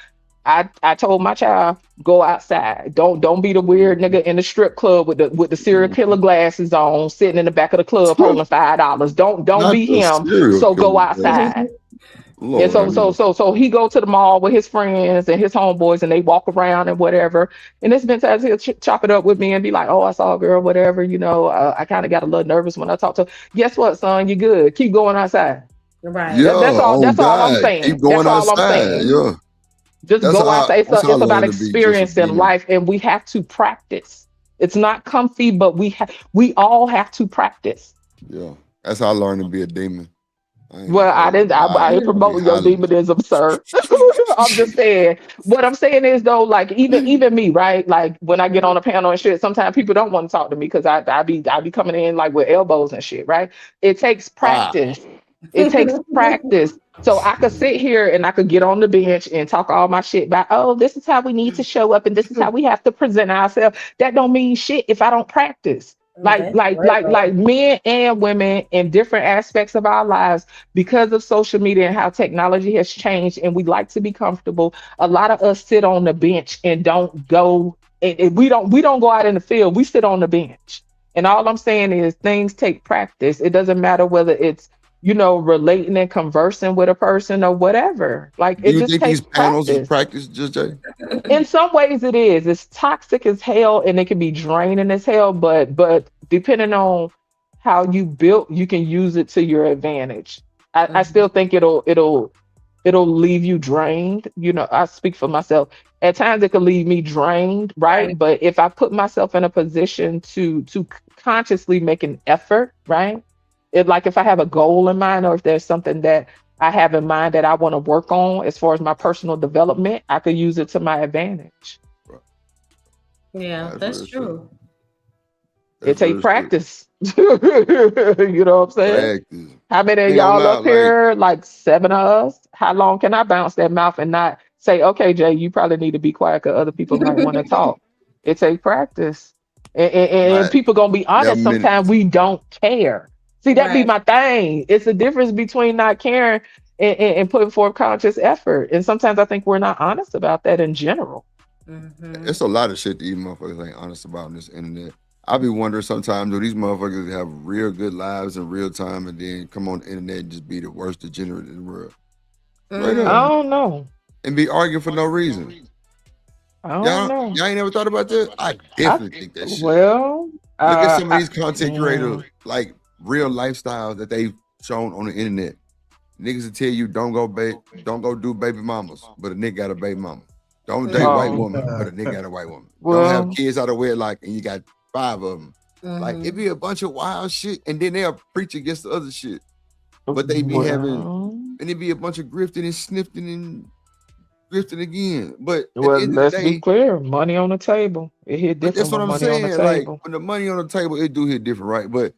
I told my child, go outside. Don't be the weird nigga in the strip club with the serial killer glasses on, sitting in the back of the club holding $5. Don't Not be the him. serial So go killer. outside. Lord, And so he go to the mall with his friends and his homeboys, and they walk around and whatever. And it's been times he'll chop it up with me and be like, "Oh, I saw a girl, whatever. I kind of got a little nervous when I talked to her. Guess what, son? You good? Keep going outside. Right. Yeah, That's all. on That's all I'm God. saying. Keep going That's all I'm outside. saying. Yeah. Just That's go how outside. that's how I It's about learned to be experience in disobedient. life, and we have to practice. It's not comfy, but we all have to practice. Yeah. That's how I learned to be a demon. Well, I ain't promoting your demonism, sir. I'm just saying. What I'm saying is though, like even me, right? Like when I get on a panel and shit, sometimes people don't want to talk to me because I be coming in like with elbows and shit, right? It takes practice. It takes practice. So I could sit here and I could get on the bench and talk all my shit about, oh, this is how we need to show up and this is how we have to present ourselves. That don't mean shit if I don't practice. Like men and women in different aspects of our lives, because of social media and how technology has changed and we like to be comfortable, a lot of us sit on the bench and don't go and we don't go out in the field. We sit on the bench. And all I'm saying is things take practice. It doesn't matter whether it's relating and conversing with a person or whatever. Like Do it you just think takes these panels is practice. practice, Just Jay? In some ways it is. It's toxic as hell and it can be draining as hell, but depending on how you built, you can use it to your advantage. I still think it'll leave you drained. I speak for myself. At times it can leave me drained, right? But if I put myself in a position to consciously make an effort, right? Like if I have a goal in mind or if there's something that I have in mind that I want to work on as far as my personal development, I could use it to my advantage. Yeah, that's true. It takes practice. You know what I'm saying? Practice. How many of Ain't gonna y'all lie, up here? Like 7 of us. How long can I bounce that mouth and not say, okay, Jay, you probably need to be quiet because other people might want to talk. It takes practice. And Right. people gonna be honest, Yeah, minutes. sometimes we don't care. See, that be my thing. It's a difference between not caring and putting forth conscious effort. And sometimes I think we're not honest about that in general. It's a lot of shit that these motherfuckers ain't honest about on this internet. I be wondering sometimes, do these motherfuckers have real good lives in real time and then come on the internet and just be the worst degenerate in the world? Right I up. don't know. And be arguing for no reason. I don't know. Y'all ain't never thought about that? I definitely think that shit. Well, Look at some of these I- content creators, like real lifestyles that they've shown on the internet. Niggas will tell you don't go do baby mamas, but a nigga got a baby mama. Don't date white woman, but a nigga got a white woman. Don't have Well- kids out of wedlock and you got 5 of them. Like it be a bunch of wild shit, and then they'll preach against the other shit. But they be having, and it be a bunch of grifting and sniffing and grifting again. But at the Well, end of the let's day, be clear. Money on the table. It hit but different that's what when I'm money on saying. the Like table. when the money on the table, it do hit different, right? But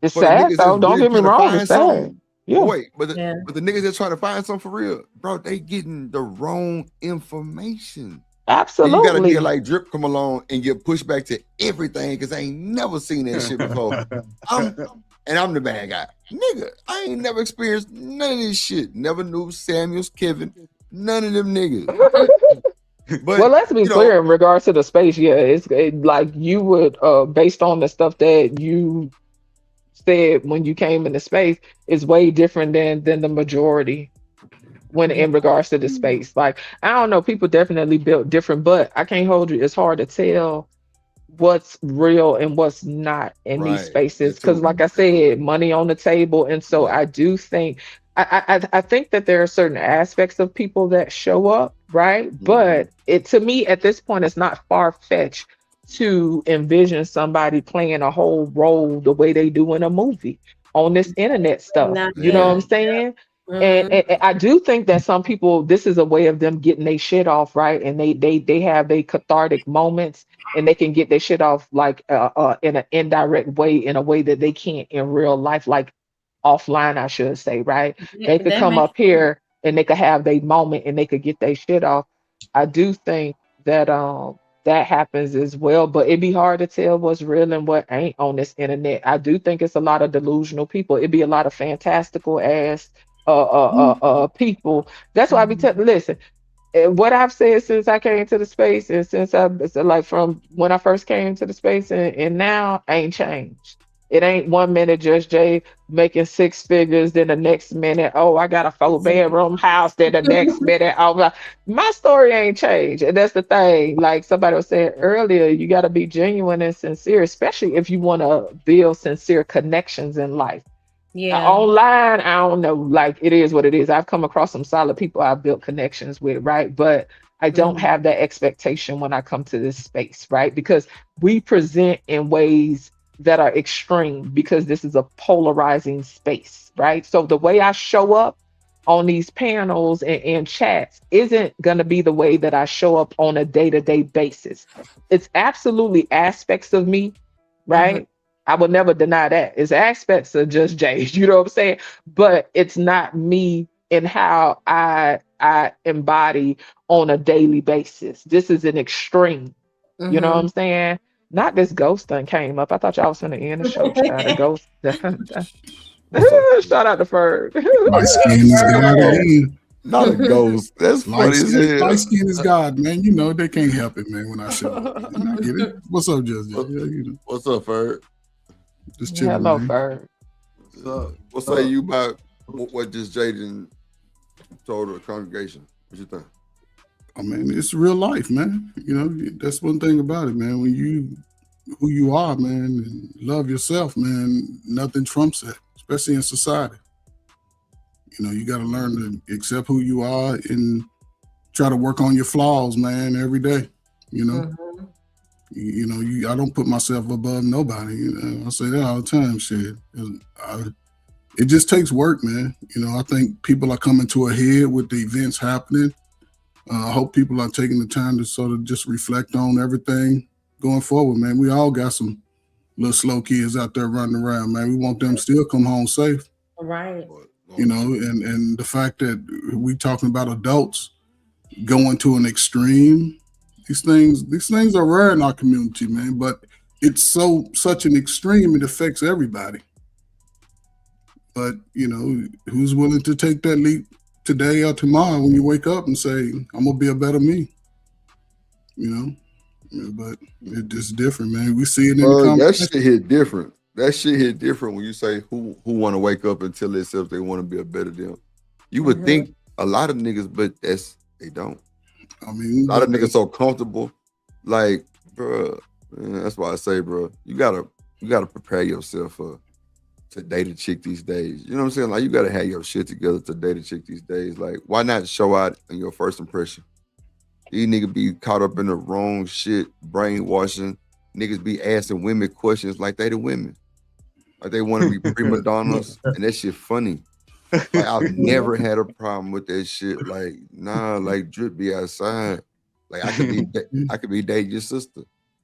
It's for the sad niggas though. that's Don't really get me trying to wrong. find It's sad. something, Yeah. wait, but the niggas that's trying to find something for real, bro, they getting the wrong information. And you gotta Absolutely. get like Drip come along and get pushed back to everything because I ain't never seen that shit before. I'm the bad guy. Nigga, I ain't never experienced none of this shit. Never knew Samuels, Kevin, none of them niggas. But Well, let's be clear in regards to the space. Yeah, it's like you would, based on the stuff that you said when you came into space, is way different than the majority when in regards to the space. Like, I don't know, people definitely built different, but I can't hold you. It's hard to tell what's real and what's not in these Right. spaces because, like I said, money on the table. And so I do think I think that there are certain aspects of people that show up, right? But to me at this point, it's not far-fetched to envision somebody playing a whole role the way they do in a movie on this internet stuff. You know what I'm saying? And I do think that some people, this is a way of them getting their shit off, right? And they have their cathartic moments and they can get their shit off like in an indirect way, in a way that they can't in real life, like offline, I should say, right? They could that come makes up here and they could have their moment and they could get their shit off. I do think that that happens as well, but it'd be hard to tell what's real and what ain't on this internet. I do think it's a lot of delusional people. It'd be a lot of fantastical ass people. That's why I be telling, listen, what I've said since I came to the space, and since so like from when I first came to the space and now ain't changed. It ain't 1 minute Just Jay making 6 figures, then the next minute, oh, I got a 4-bedroom house, then the next minute, oh, my story ain't changed. And that's the thing. Like somebody was saying earlier, you got to be genuine and sincere, especially if you want to build sincere connections in life. Yeah. Online, I don't know, like it is what it is. I've come across some solid people I've built connections with, right? But I don't have that expectation when I come to this space, right? Because we present in ways that are extreme because this is a polarizing space, right? So the way I show up on these panels and chats isn't going to be the way that I show up on a day-to-day basis. It's absolutely aspects of me, right? I would never deny that. It's aspects of Just Jay, you know what I'm saying? But it's not me in how I embody on a daily basis. This is an extreme. You know what I'm saying? Not this ghost thing came up. I thought y'all was gonna end the show. Child. The ghost. Shout out to Ferg. Light skin is God again. Not a ghost. That's funny as hell. Light skin is God, man. You know they can't help it, man. When I show up, I get it. What's up, Just Jay? Yeah, you know. What's up, Ferg? Just chilling, Hello, man. Ferg. What say you about what Just Jaden told the congregation? What you think? I mean, it's real life, man. You know, that's one thing about it, man. When you who you are, man, and love yourself, man, nothing trumps that, especially in society. You know, you got to learn to accept who you are and try to work on your flaws, man, every day. You know, you know, I don't put myself above nobody. You know, I say that all the time. Shit, it just takes work, man. You know, I think people are coming to a head with the events happening. I hope people are taking the time to sort of just reflect on everything going forward, man. We all got some little slow kids out there running around, man. We want them to still come home safe. Right. You know, and the fact that we talking about adults going to an extreme, these things are rare in our community, man, but it's such an extreme, it affects everybody. But, you know, who's willing to take that leap today or tomorrow when you wake up and say, I'm gonna be a better me, you know? Yeah, but it's just different, man. We see it in the That conversation. shit hit different. That shit hit different when you say who want to wake up and tell themselves they want to be a better them. You would think a lot of niggas, but they don't. I mean, a lot of niggas so comfortable, like, bro. That's why I say, bro, you gotta prepare yourself to date a chick these days. You know what I'm saying? Like, you gotta have your shit together to date a chick these days. Like, why not show out in your first impression? These niggas be caught up in the wrong shit, brainwashing. Niggas be asking women questions like they the women. Like they want to be prima donnas, and that shit funny. Like, I've never had a problem with that shit. Like, nah, like Drip be outside. Like, I could be dating your sister.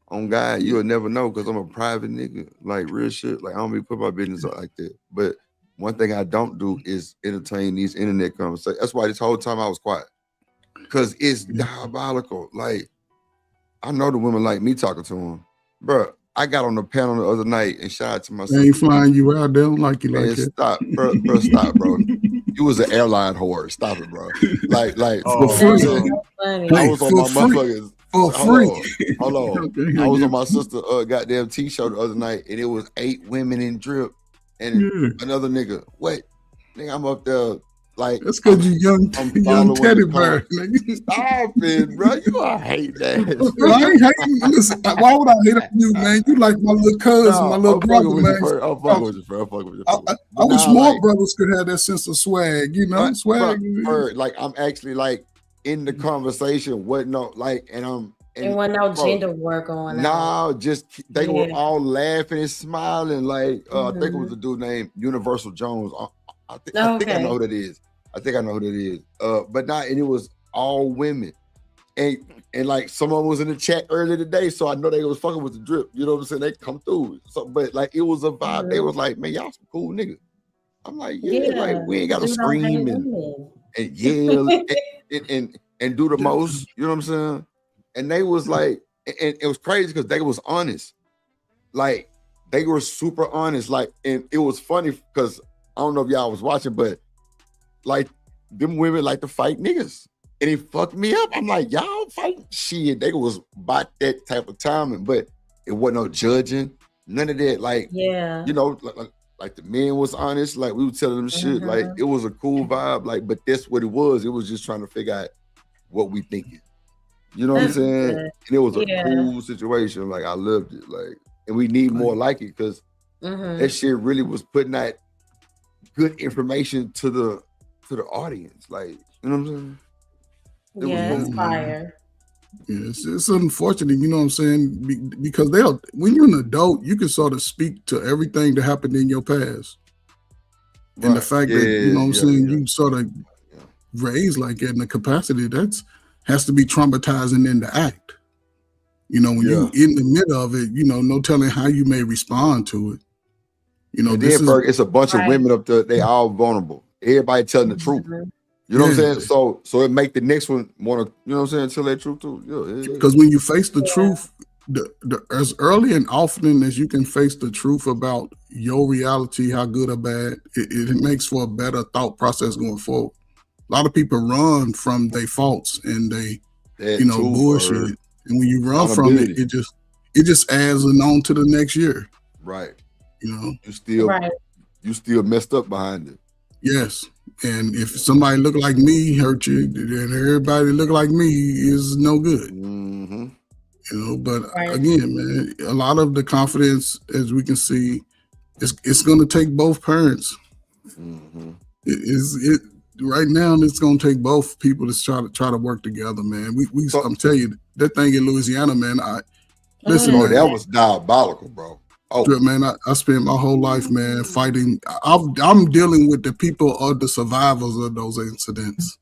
On God, you'll never know because I'm a private nigga. Like, real shit. Like, I don't be put my business out like that. But one thing I don't do is entertain these internet conversations. That's why this whole time I was quiet. Because it's diabolical. Like, I know the women like me talking to them. Bro, I got on the panel the other night and shout out to my sister. They ain't flying you out. They don't like you like Man, that. stop, bro, stop, bro. You was an airline whore. Stop it, bro. Like, For free. I was on my motherfuckers. For free. Hold on. Okay, I was on my sister goddamn T-show the other night, and it was 8 women in Drip and another nigga. Wait, nigga, I'm up there like that's because you young teddy bear. Stop it, bro. You I hate that. I ain't hating. Listen, why would I hate on you, man? You like my little cousin, my little brother, man. I'm fucking with you, bro. I'm fucking with you. I wish more brothers could have that sense of swag, you know, swag. Like, I'm actually like in the conversation, what no, like, and There wasn't no gender war going on. No, just they were all laughing and smiling. Like, I think it was a dude named Universal Jones. I think I know who that is. I think I know who that is. But not, and it was all women. And like someone was in the chat earlier today, so I know they was fucking with the Drip. You know what I'm saying? They come through. So, but like it was a vibe. They was like, man, y'all some cool niggas. I'm like, yeah. Like we ain't gotta scream and yell and do the most. You know what I'm saying? And they was like, and it was crazy because they was honest. Like they were super honest. Like, and it was funny because I don't know if y'all was watching, but like them women like to fight niggas. and it fucked me up. I'm like, y'all fighting shit. They was about that type of timing, but it wasn't no judging, none of that. Like, Yeah. you know, like the men was honest. Like we were telling them shit. Like it was a cool vibe. Like, but that's what it was. It was just trying to figure out what we thinking. You know what I'm That's saying? good. And it was a Yeah. cool situation. Like I loved it. Like, and we need more like it because that shit really was putting out good information to the audience. Like, you know what I'm saying? It Yeah, was it's dope. fire. Yeah, it's unfortunate, you know what I'm saying? Because when you're an adult, you can sort of speak to everything that happened in your past. And the fact that, you know what I'm saying, you sort of raised like that in the capacity, has to be traumatizing in the act. You know, when you in the middle of it, you know, no telling how you may respond to it. You know, And this then, is Ferg, it's a bunch of women up there. They all vulnerable. Everybody telling the truth. You know what I'm saying? So it make the next one want to, you know what I'm saying, tell that truth too. Yeah. Because when you face the truth, as early and often as you can face the truth about your reality, how good or bad, it makes for a better thought process going forward. A lot of people run from their faults and they, bullshit. Ferg. And when you run from it, it just adds on to the next year. Right. You know, you still messed up behind it. Yes. And if somebody look like me hurt you, then everybody look like me is no good. Mm-hmm. You know, but again, man, a lot of the confidence, as we can see, it's going to take both parents. Mm-hmm. Right now, it's going to take both people to try to work together, man. I'm telling you, that thing in Louisiana, man. Listen, man, that was diabolical, bro. Oh man, I spent my whole life, man, fighting. I'm dealing with the people or the survivors of those incidents.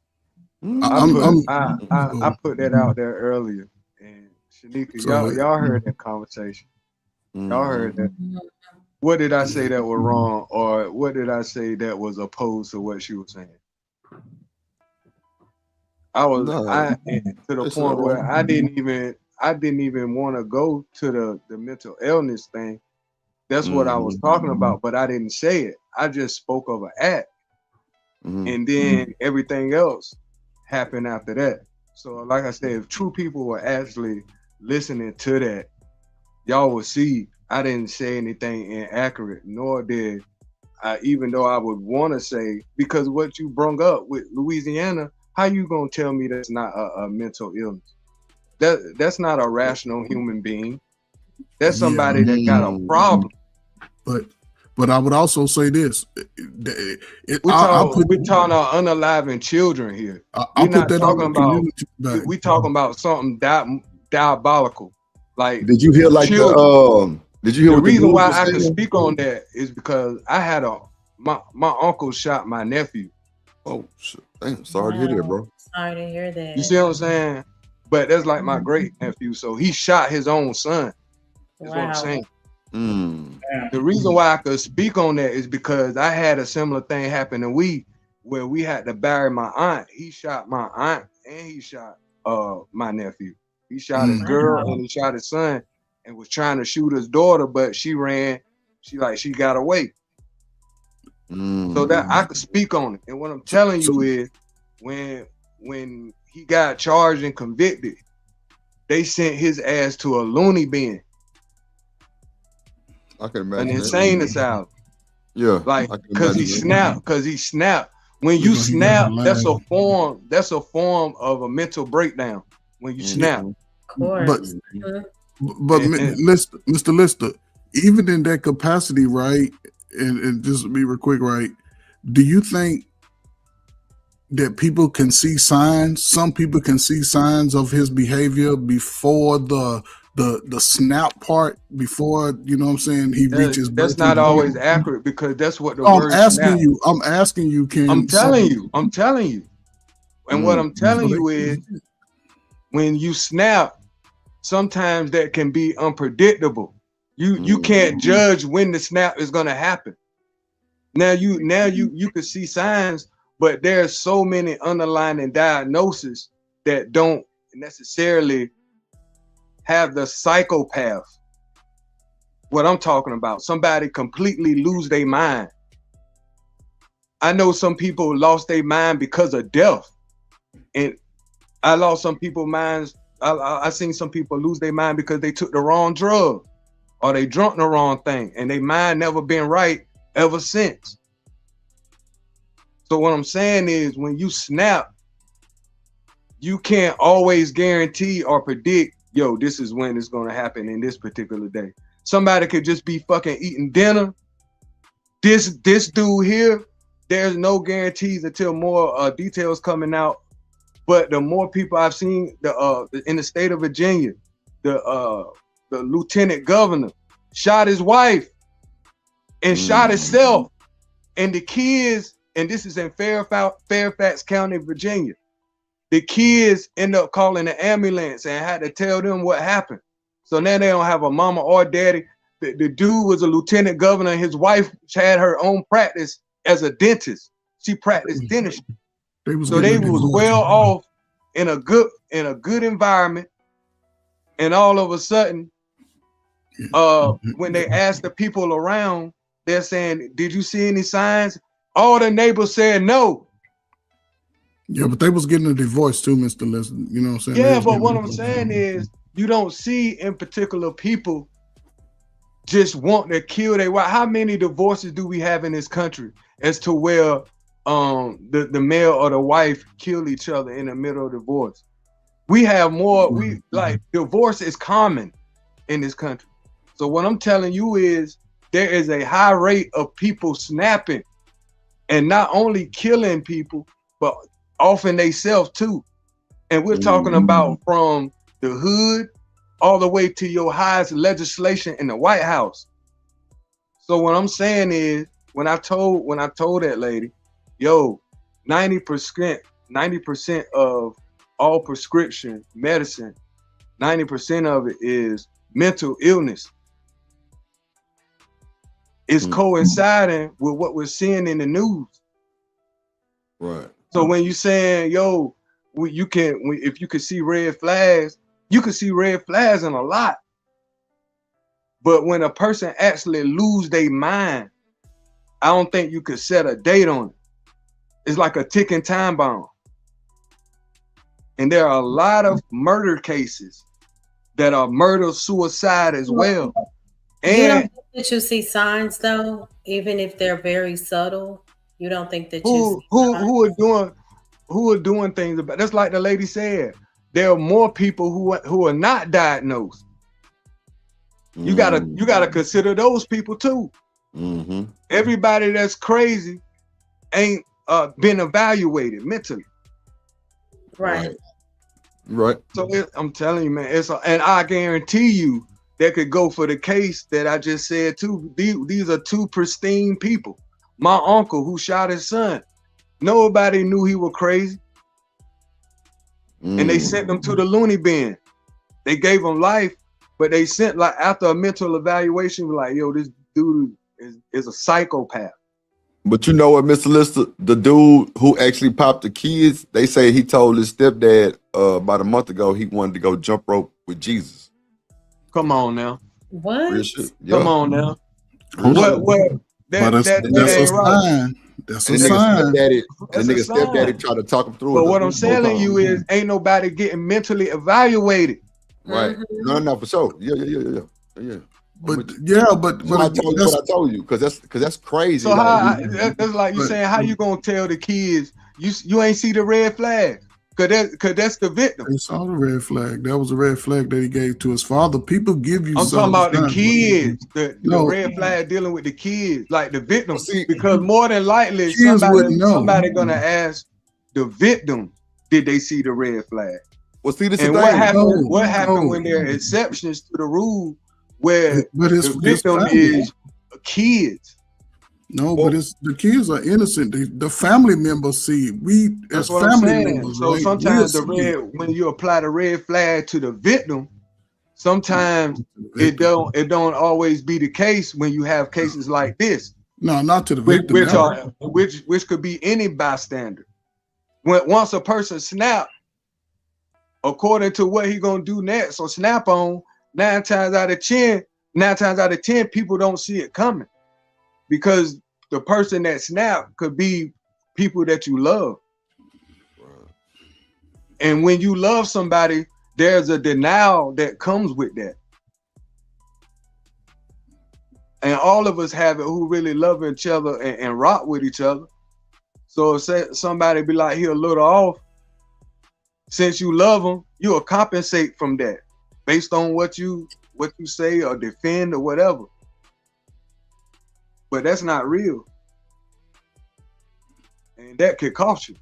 I put that out there earlier, and Shanika, y'all heard that conversation. Y'all heard that. What did I say that was wrong, or what did I say that was opposed to what she was saying? To the point where I didn't even want to go to the mental illness thing. That's what I was talking about, but I didn't say it. I just spoke of an act. And then everything else happened after that. So like I said, if true people were actually listening to that, y'all would see I didn't say anything inaccurate, nor did I, even though I would want to say, because what you brought up with Louisiana, how you gonna tell me that's not a mental illness? That's not a rational human being. That's somebody that got a problem. But I would also say this: we're talking about unaliving children here. We're not talking about. We're talking about something diabolical. Like, did you hear like children. Did you hear the what reason the why was I can saying? speak on that is because I had my uncle shot my nephew. Oh shit! Damn, sorry to hear that, bro. Sorry to hear that. You see what I'm saying? But that's like my great nephew, so he shot his own son. That's what I'm saying. The reason why I could speak on that is because I had a similar thing happen to where we had to bury my aunt. He shot my aunt and he shot my nephew. He shot his girl and he shot his son and was trying to shoot his daughter, but she ran. She got away. So that I could speak on it. And what I'm telling you is when he got charged and convicted, they sent his ass to a loony bin. I can imagine an insane asylum. Yeah, like because he snapped. When you snap, that's a form of a mental breakdown. When you snap. But Mr. Lister, even in that capacity, right? And just to be real quick, right? Do you think that people can see signs? Some people can see signs of his behavior before the snap part, before, you know what I'm saying, he reaches. That's not always accurate because that's what the I'm word asking snap. I'm asking you, Ken. I'm telling you. And what I'm telling you is when you snap, sometimes that can be unpredictable. You can't judge when the snap is gonna happen. Now you can see signs, but there's so many underlying diagnoses that don't necessarily have the psychopath. What I'm talking about, somebody completely lose their mind. I know some people lost their mind because of death, and I lost some people's minds. I seen some people lose their mind because they took the wrong drug or they drunk the wrong thing, and their mind never been right ever since. So what I'm saying is, when you snap, you can't always guarantee or predict, yo, this is when it's gonna happen in this particular day. Somebody could just be fucking eating dinner. This dude here, there's no guarantees until more details coming out. But the more people I've seen, in the state of Virginia, the lieutenant governor shot his wife and shot himself, and the kids, and this is in Fairfax County, Virginia. The kids end up calling the ambulance and had to tell them what happened. So now they don't have a mama or daddy. The dude was a lieutenant governor. His wife had her own practice as a dentist. She practiced dentistry. They was well off in a good environment. And all of a sudden, when they asked the people around, they're saying, "Did you see any signs?" All the neighbors said no. Yeah, but they was getting a divorce too, Mr. Leslie. You know what I'm saying? Yeah, but what I'm saying is, you don't see in particular people just want to kill their wife. How many divorces do we have in this country as to where the male or the wife kill each other in the middle of divorce? We have more. We like divorce is common in this country. So what I'm telling you is, there is a high rate of people snapping and not only killing people, but often they self too. And we're talking about from the hood all the way to your highest legislation in the White House. So what I'm saying is, when I told that lady, yo, 90% of all prescription medicine, 90% of it is mental illness. It's coinciding with what we're seeing in the news. Right. So when you saying, yo, if you could see red flags, you can see red flags in a lot. But when a person actually lose their mind, I don't think you could set a date on it. It's like a ticking time bomb. And there are a lot of murder cases that are murder-suicide as well. You don't And think that you see signs though, even if they're very subtle? You don't think that who are doing things about? That's like the lady said. There are more people who are not diagnosed. You gotta consider those people too. Everybody that's crazy ain't been evaluated mentally. Right. Right. So I'm telling you, man, and I guarantee you that could go for the case that I just said too. These are two pristine people. My uncle who shot his son, nobody knew he was crazy. And they sent him to the loony bin. They gave him life, but they sent, like, after a mental evaluation, like, yo, this dude is a psychopath. But you know what, Mr. Lister, the dude who actually popped the kids, they say he told his stepdad about a month ago he wanted to go jump rope with Jesus. Come on now. What? Real shit. Come on now. What? That's a sign. That's a sign. The nigga stepdaddy tried to talk him through it. But what I'm telling you is, ain't nobody getting mentally evaluated. Right. No, for sure. Yeah. But I told you, because that's crazy. So that's like you saying, how you gonna tell the kids you ain't see the red flag? Cause that's the victim. They saw the red flag. That was a red flag that he gave to his father. People give you. I'm talking about the kids. The red flag dealing with the kids, like the victim. Because more than likely, somebody gonna ask the victim, did they see the red flag? Well, see, this and is what happened? What happened when there are exceptions to the rule where the victim is kids? No, but the kids are innocent. The family members see. We as family members. So right? sometimes when you apply the red flag to the victim, sometimes it don't always be the case when you have cases like this. No, not to the victim. Which could be any bystander. Once a person snap, according to what he gonna do next or snap on, 9 times out of 10, people don't see it coming. Because the person that snapped could be people that you love. And when you love somebody, there's a denial that comes with that. And all of us have it who really love each other and rock with each other. So if somebody be like, he a little off, since you love them, you'll compensate from that based on what you say or defend or whatever. But that's not real. And that could cost you.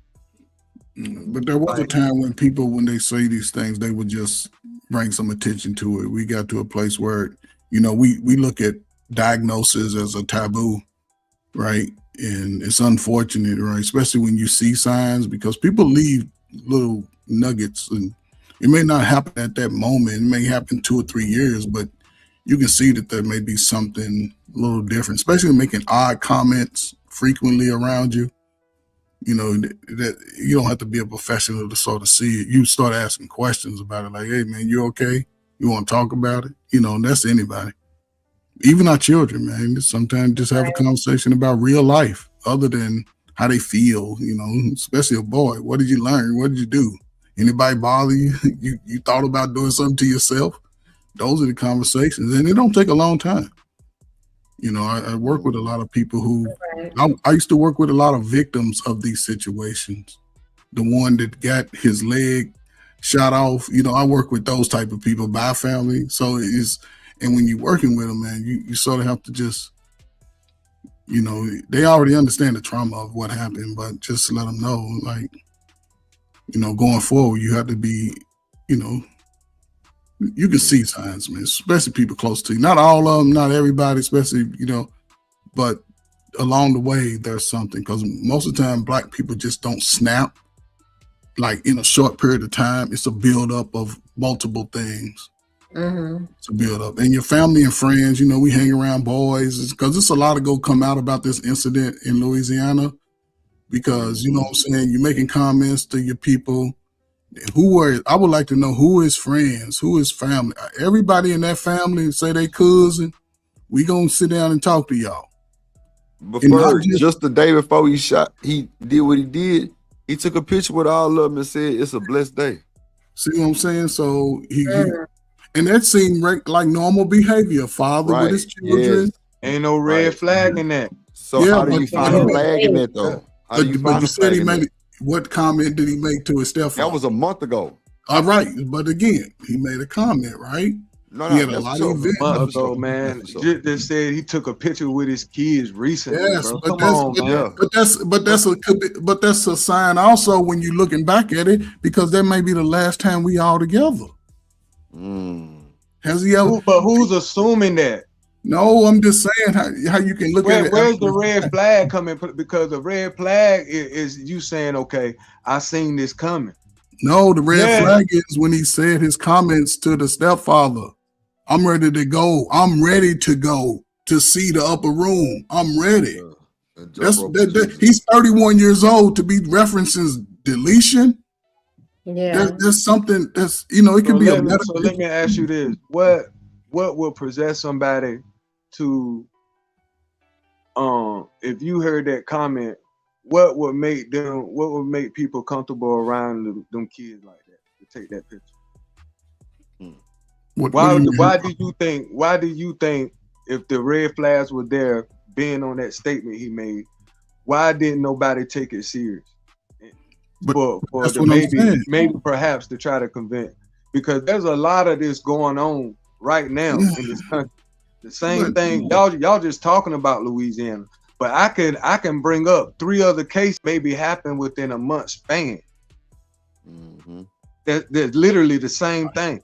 But there was a time when people, when they say these things, they would just bring some attention to it. We got to a place where, you know, we look at diagnosis as a taboo, right? And it's unfortunate, right? Especially when you see signs, because people leave little nuggets, and it may not happen at that moment. It may happen 2 or 3 years, but you can see that there may be something a little different, especially making odd comments frequently around you. You know, that you don't have to be a professional to sort of see it. You start asking questions about it, like, hey man, you okay? You want to talk about it? You know, and that's anybody. Even our children, man. Sometimes just have a conversation about real life other than how they feel, you know, especially a boy. What did you learn? What did you do? Anybody bother you? You thought about doing something to yourself? Those are the conversations. And it don't take a long time. You know, I work with a lot of people who, I used to work with a lot of victims of these situations. The one that got his leg shot off, you know, I work with those type of people by family. So it's, and when you're working with them, man, you sort of have to just, you know, they already understand the trauma of what happened, but just let them know, like, you know, going forward, you have to be, you know, you can see signs, man, especially people close to you. Not all of them, not everybody, especially, you know, but along the way, there's something. Because most of the time, Black people just don't snap like in a short period of time. It's a buildup of multiple things. It's a buildup. And your family and friends, you know, we hang around boys because it's a lot of go come out about this incident in Louisiana because, you know what I'm saying, you're making comments to your people. I would like to know who is friends, who is family. Everybody in that family say they cousin. We gonna sit down and talk to y'all. Before, just the day before he did what he did, he took a picture with all of them and said, "It's a blessed day." See what I'm saying? So he and that seemed like normal behavior. Father with his children. Yes. Ain't no red flag in that. So how do you find a flag in that though? But you said he made it. What comment did he make to his stepfather? That was a month ago. All right, but again, he made a comment, right? No, he had a lot of events. month ago, man. Just said he took a picture with his kids recently. Yes, bro. but that's a sign also when you're looking back at it, because that may be the last time we all together. Has he ever? But who's assuming that? No, I'm just saying how you can look at it. Where's the red flag coming? Because the red flag is you saying, okay, I seen this coming. No, the red flag is when he said his comments to the stepfather. I'm ready to go. I'm ready to go to see the upper room. I'm ready. He's 31 years old to be referencing deletion. Yeah. There's something that's, you know, it can be a medical. So let me ask you this. What will possess somebody to, if you heard that comment, what would make people comfortable around them kids like that to take that picture? Why do you think if the red flags were there, being on that statement he made, why didn't nobody take it serious? Maybe perhaps to try to convince, because there's a lot of this going on right now in this country. The same thing, y'all just talking about Louisiana, but I can bring up 3 other cases maybe happen within a month span. That's literally the same thing.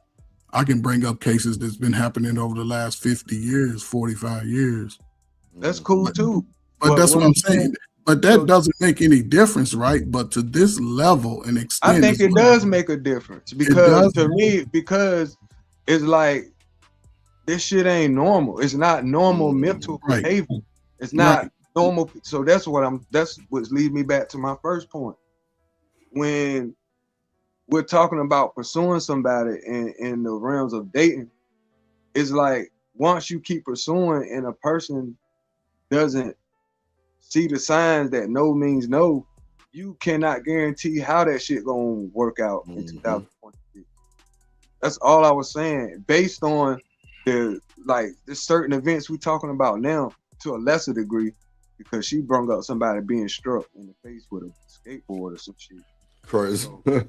I can bring up cases that's been happening over the last 50 years, 45 years. That's cool too. But that's what I'm saying. But that doesn't make any difference, right? But to this level and extent, I think it does make a difference, because to me, because it's like this shit ain't normal. It's not normal mental behavior. It's not normal. So that's what's leads me back to my first point. When we're talking about pursuing somebody in the realms of dating, it's like once you keep pursuing and a person doesn't see the signs that no means no, you cannot guarantee how that shit gonna work out in 2026. That's all I was saying. Based on the certain events we're talking about now, to a lesser degree, because she brought up somebody being struck in the face with a skateboard or some shit. Crazy. But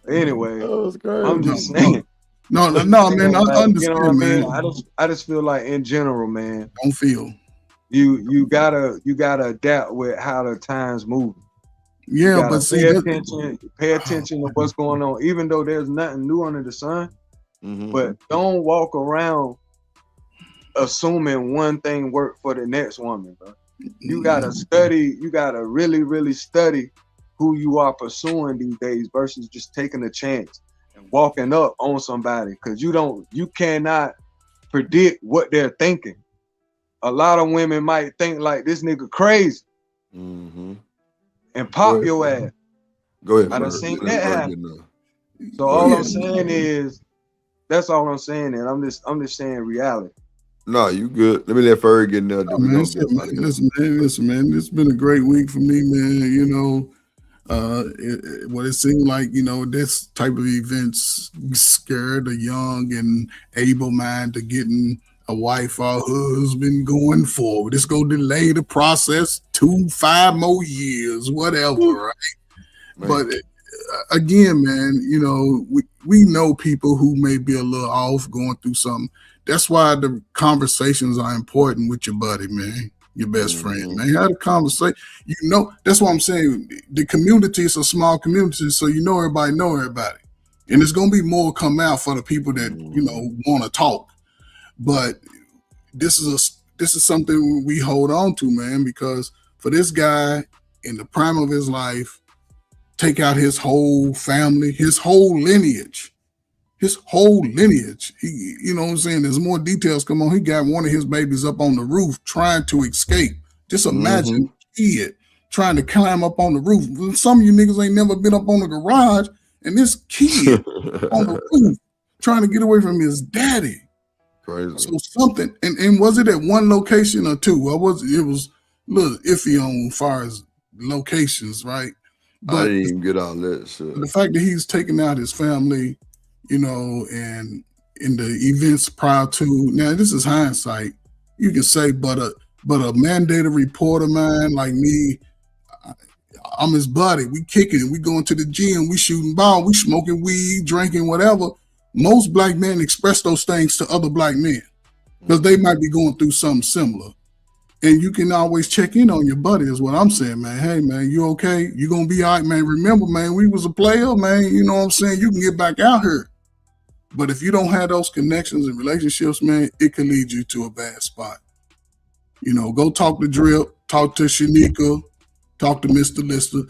anyway, I'm just saying. No, man. I understand, You know what I mean? man. I just feel like in general, man. Don't feel. You gotta adapt with how the times move. Yeah, but see, pay attention to what's going on, even though there's nothing new under the sun. But don't walk around assuming one thing worked for the next woman, bro. You gotta study. You gotta really, really study who you are pursuing these days versus just taking a chance and walking up on somebody, because you cannot predict what they're thinking. A lot of women might think like, this nigga crazy, and pop your ass. Go ahead. I done seen that happen. So all I'm saying is, that's all I'm saying, and I'm just saying reality. No, you good. Let me let Ferg get in there. Listen, man. It's been a great week for me, man. You know, what it seemed like, you know, this type of events scare the young and able mind to getting a wife or husband going forward. It's gonna delay the process 5 more years, whatever, right? But again, man, you know, we know people who may be a little off, going through something. That's why the conversations are important with your buddy, man, your best friend, man. Have a conversation. You know, that's what I'm saying. The community is a small community, so you know everybody, and it's gonna be more come out for the people that you know want to talk. But this is something we hold on to, man, because for this guy in the prime of his life, take out his whole family, his whole lineage. He, you know what I'm saying? There's more details come on. He got one of his babies up on the roof trying to escape. Just imagine a kid trying to climb up on the roof. Some of you niggas ain't never been up on the garage, and this kid on the roof trying to get away from his daddy. Crazy. So something, and was it at one location or two? It was a little iffy on as far as locations, right? But I didn't even get all that shit. The fact that he's taking out his family, you know, and in the events prior to, now this is hindsight, you can say, but a mandated reporter, man, like me, I'm his buddy. We kicking, we going to the gym, we shooting ball, we smoking weed, drinking, whatever. Most black men express those things to other black men because they might be going through something similar. And you can always check in on your buddy, is what I'm saying, man. Hey, man, you okay? You gonna be all right, man? Remember, man, we was a player, man. You know what I'm saying? You can get back out here. But if you don't have those connections and relationships, man, it can lead you to a bad spot. You know, go talk to Drip, talk to Shanika, talk to Mr. Lister,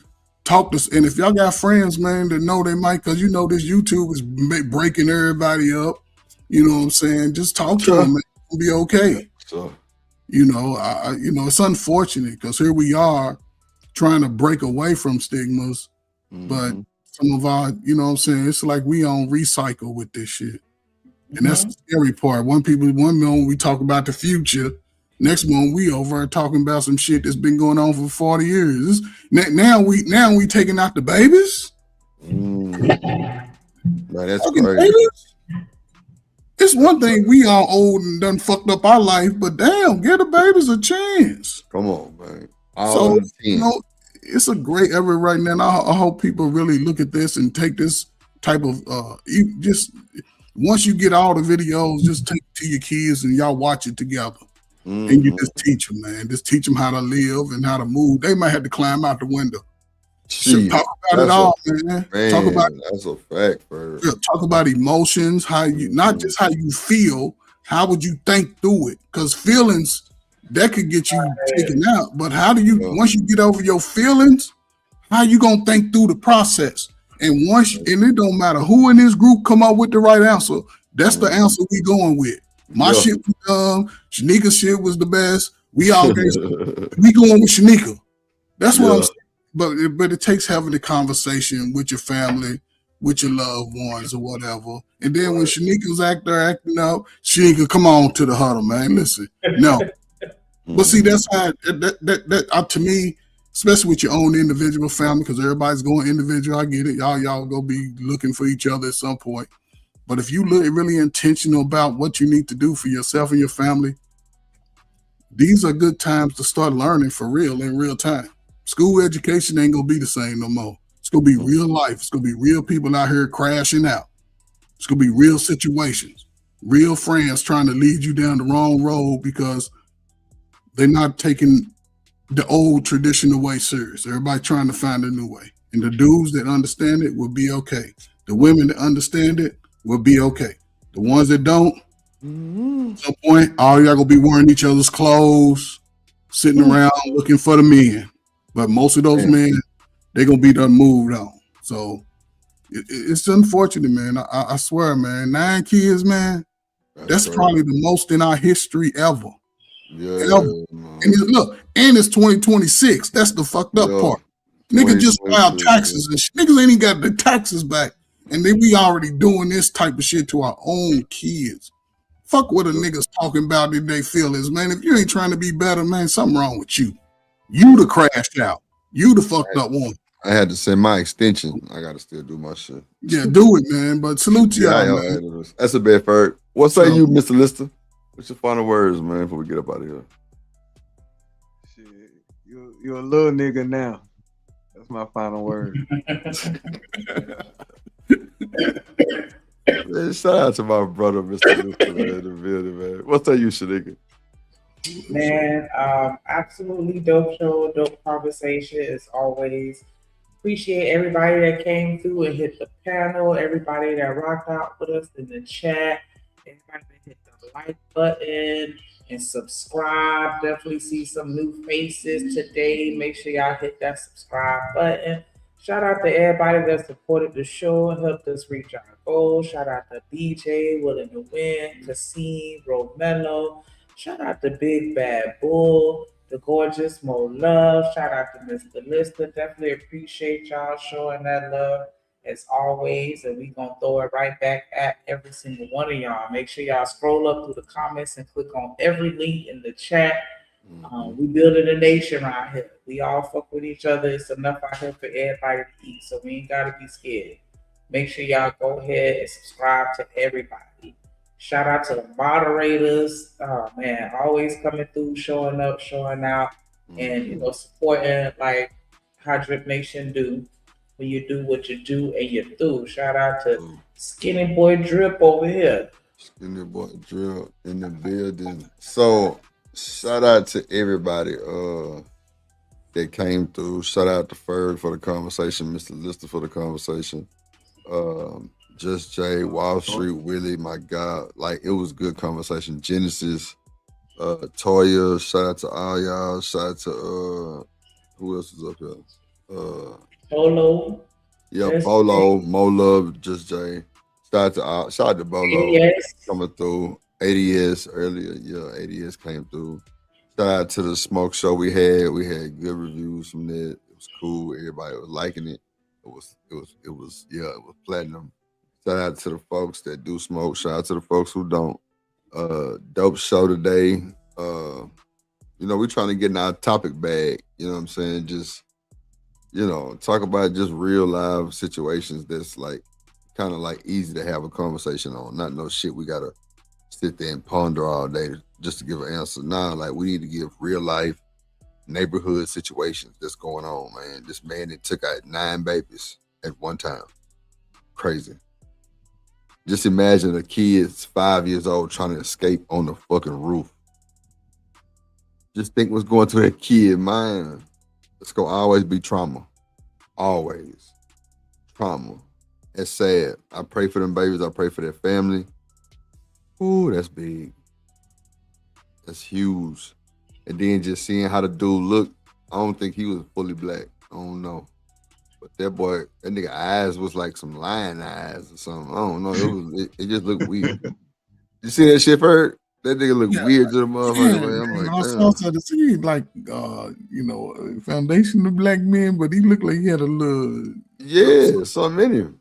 talk to, and if y'all got friends, man, that know they might, because you know this YouTube is breaking everybody up. You know what I'm saying? Just talk to them, man. It'll be okay. So. You know, you know, it's unfortunate because here we are trying to break away from stigmas, but some of our, you know what I'm saying, it's like we on recycle with this shit. And that's the scary part. One moment we talk about the future, next moment we over talking about some shit that's been going on for 40 years. Now we taking out the babies? Man, that's Fucking crazy. babies? It's one thing we all old and done fucked up our life, but damn, give the babies a chance. Come on, man. So, you know, it's a great effort right now. And I hope people really look at this and take this type of, you just, once you get all the videos, just take it to your kids and y'all watch it together. And you just teach them, man. Just teach them how to live and how to move. They might have to climb out the window. So talk about it all, man. Talk about, that's a fact, bro. yeah, talk about emotions, how you, not just how you feel, how would you think through it? Because feelings, that could get you taken out. But how do you, once you get over your feelings, how you gonna think through the process? And once, and it don't matter who in this group come up with the right answer, that's the answer we going with. My shit was dumb, Shanika's shit was the best. We all we going with Shanika. That's what I'm saying. But it takes having the conversation with your family, with your loved ones or whatever. And then when Shanika's acting up, Shanika, come on to the huddle, man. Listen, no, But see, that's how that to me, especially with your own individual family, because everybody's going individual. I get it. Y'all go be looking for each other at some point. But if you look really intentional about what you need to do for yourself and your family, these are good times to start learning for real in real time. School education ain't gonna be the same no more. It's gonna be real life. It's gonna be real people out here crashing out. It's gonna be real situations, real friends trying to lead you down the wrong road because they're not taking the old traditional way serious. Everybody trying to find a new way. And the dudes that understand it will be okay. The women that understand it will be okay. The ones that don't, at some point, all y'all gonna be wearing each other's clothes, sitting around looking for the men. But most of those men, they're gonna be done moved on. So it's unfortunate, man. I swear, man. 9 kids, man. That's probably the most in our history ever. Yeah. Ever. And look, and it's 2026. That's the fucked up part. Niggas just filed taxes and niggas ain't even got the taxes back. And then we already doing this type of shit to our own kids. Fuck what a niggas talking about that they feel is, man. If you ain't trying to be better, man, something wrong with you. You the crashed out. You the fucked up one. I had to send my extension. I gotta still do my shit. Yeah, do it, man. But salute to y'all, man. That's a bad Ferg. What say you, Mr. Lister? What's your final words, man, before we get up out of here? You're a little nigga now. That's my final word. Man, shout out to my brother, Mr. Lister, man, in the building, man. What say you, Shanika? Man, absolutely dope show, dope conversation as always. Appreciate everybody that came through and hit the panel, everybody that rocked out with us in the chat, everybody that hit the like button and subscribe. Definitely see some new faces today. Make sure y'all hit that subscribe button. Shout out to everybody that supported the show and helped us reach our goals. Shout out to BJ, Willing to Win, Cassim, Romelo. Shout out to Big Bad Bull, the gorgeous Mo Love. Shout out to Mr. Lister. Definitely appreciate y'all showing that love as always. And we gonna throw it right back at every single one of y'all. Make sure y'all scroll up through the comments and click on every link in the chat. We building a nation right here. We all fuck with each other. It's enough out here for everybody to eat. So we ain't gotta be scared. Make sure y'all go ahead and subscribe to everybody. Shout out to the moderators. Oh man, always coming through, showing up, showing out, and supporting like how Drip Nation do. When you do what you do and you're through. Shout out to Skinny Boy Drip over here. Skinny Boy Drip in the building. So shout out to everybody that came through. Shout out to Ferg for the conversation, Mr. Lister for the conversation. Just Jay, Wall Street, Willie, my God. Like, it was good conversation. Genesis, Toya, shout out to all y'all. Shout out to, who else is up here? Bolo. Yeah, Yes. Bolo, Mo Love, Just Jay. Shout out to Bolo ADS. coming through. ADS earlier, yeah, ADS came through. Shout out to the smoke show we had. We had good reviews from that. It was cool. Everybody was liking it. It was platinum. Shout out to the folks that do smoke. Shout out to the folks who don't. Dope show today. We trying to get in our topic bag. You know what I'm saying? Just, talk about just real live situations that's like kind of like easy to have a conversation on. Not no shit we gotta sit there and ponder all day just to give an answer. Nah, like we need to give real life neighborhood situations that's going on, man. This man that took out 9 babies at one time. Crazy. Just imagine a kid's 5 years old trying to escape on the fucking roof. Just think what's going through that kid mind. It's gonna always be trauma. Always. Trauma. It's sad. I pray for them babies. I pray for their family. Ooh, that's big. That's huge. And then just seeing how the dude looked, I don't think he was fully black. I don't know. But that nigga eyes was like some lion eyes or something. I don't know. It just looked weird. You see that shit, Ferg? That nigga look weird to the motherfucker, man. I'm like, I saw to see like foundation of black men, but he looked like he had a little something in him.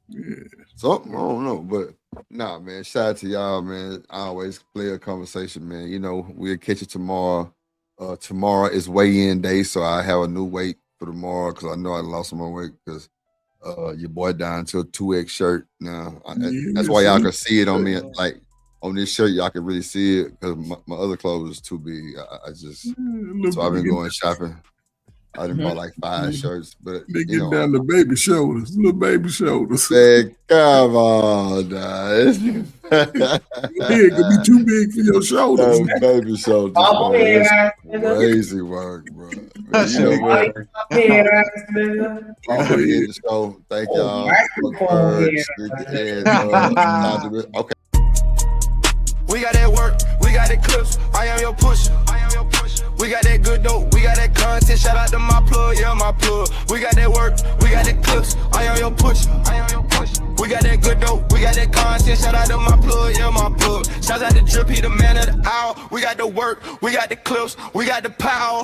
Yeah. Something, I don't know. But Nah, man. Shout out to y'all, man. I always play a conversation, man. You know, we'll catch it tomorrow. Tomorrow is weigh-in day, so I have a new weight for tomorrow because I know I lost some more weight because your boy down to a 2X shirt now. That's why y'all can see it on me. Like on this shirt, y'all can really see it because my other clothes is too big. So I've been going shopping. I done bought like 5 shirts, but they get down to baby shoulders, little baby shoulders. Man, come on, guys. It could be too big for your shoulders. Baby shoulders. That's crazy work, bro. Man, you know what? I'm gonna end the show. Thank y'all. Okay. We got that work, we got that clips. I am your pusher. We got that good dope, we got that content. Shout out to my plug, yeah, my plug. We got that work, we got that clips. I am your pusher. We got that good dope, we got that content. Shout out to my plug, yeah, my plug. Shout out to Drip, he the man of the hour. We got the work, we got the clips, we got the power.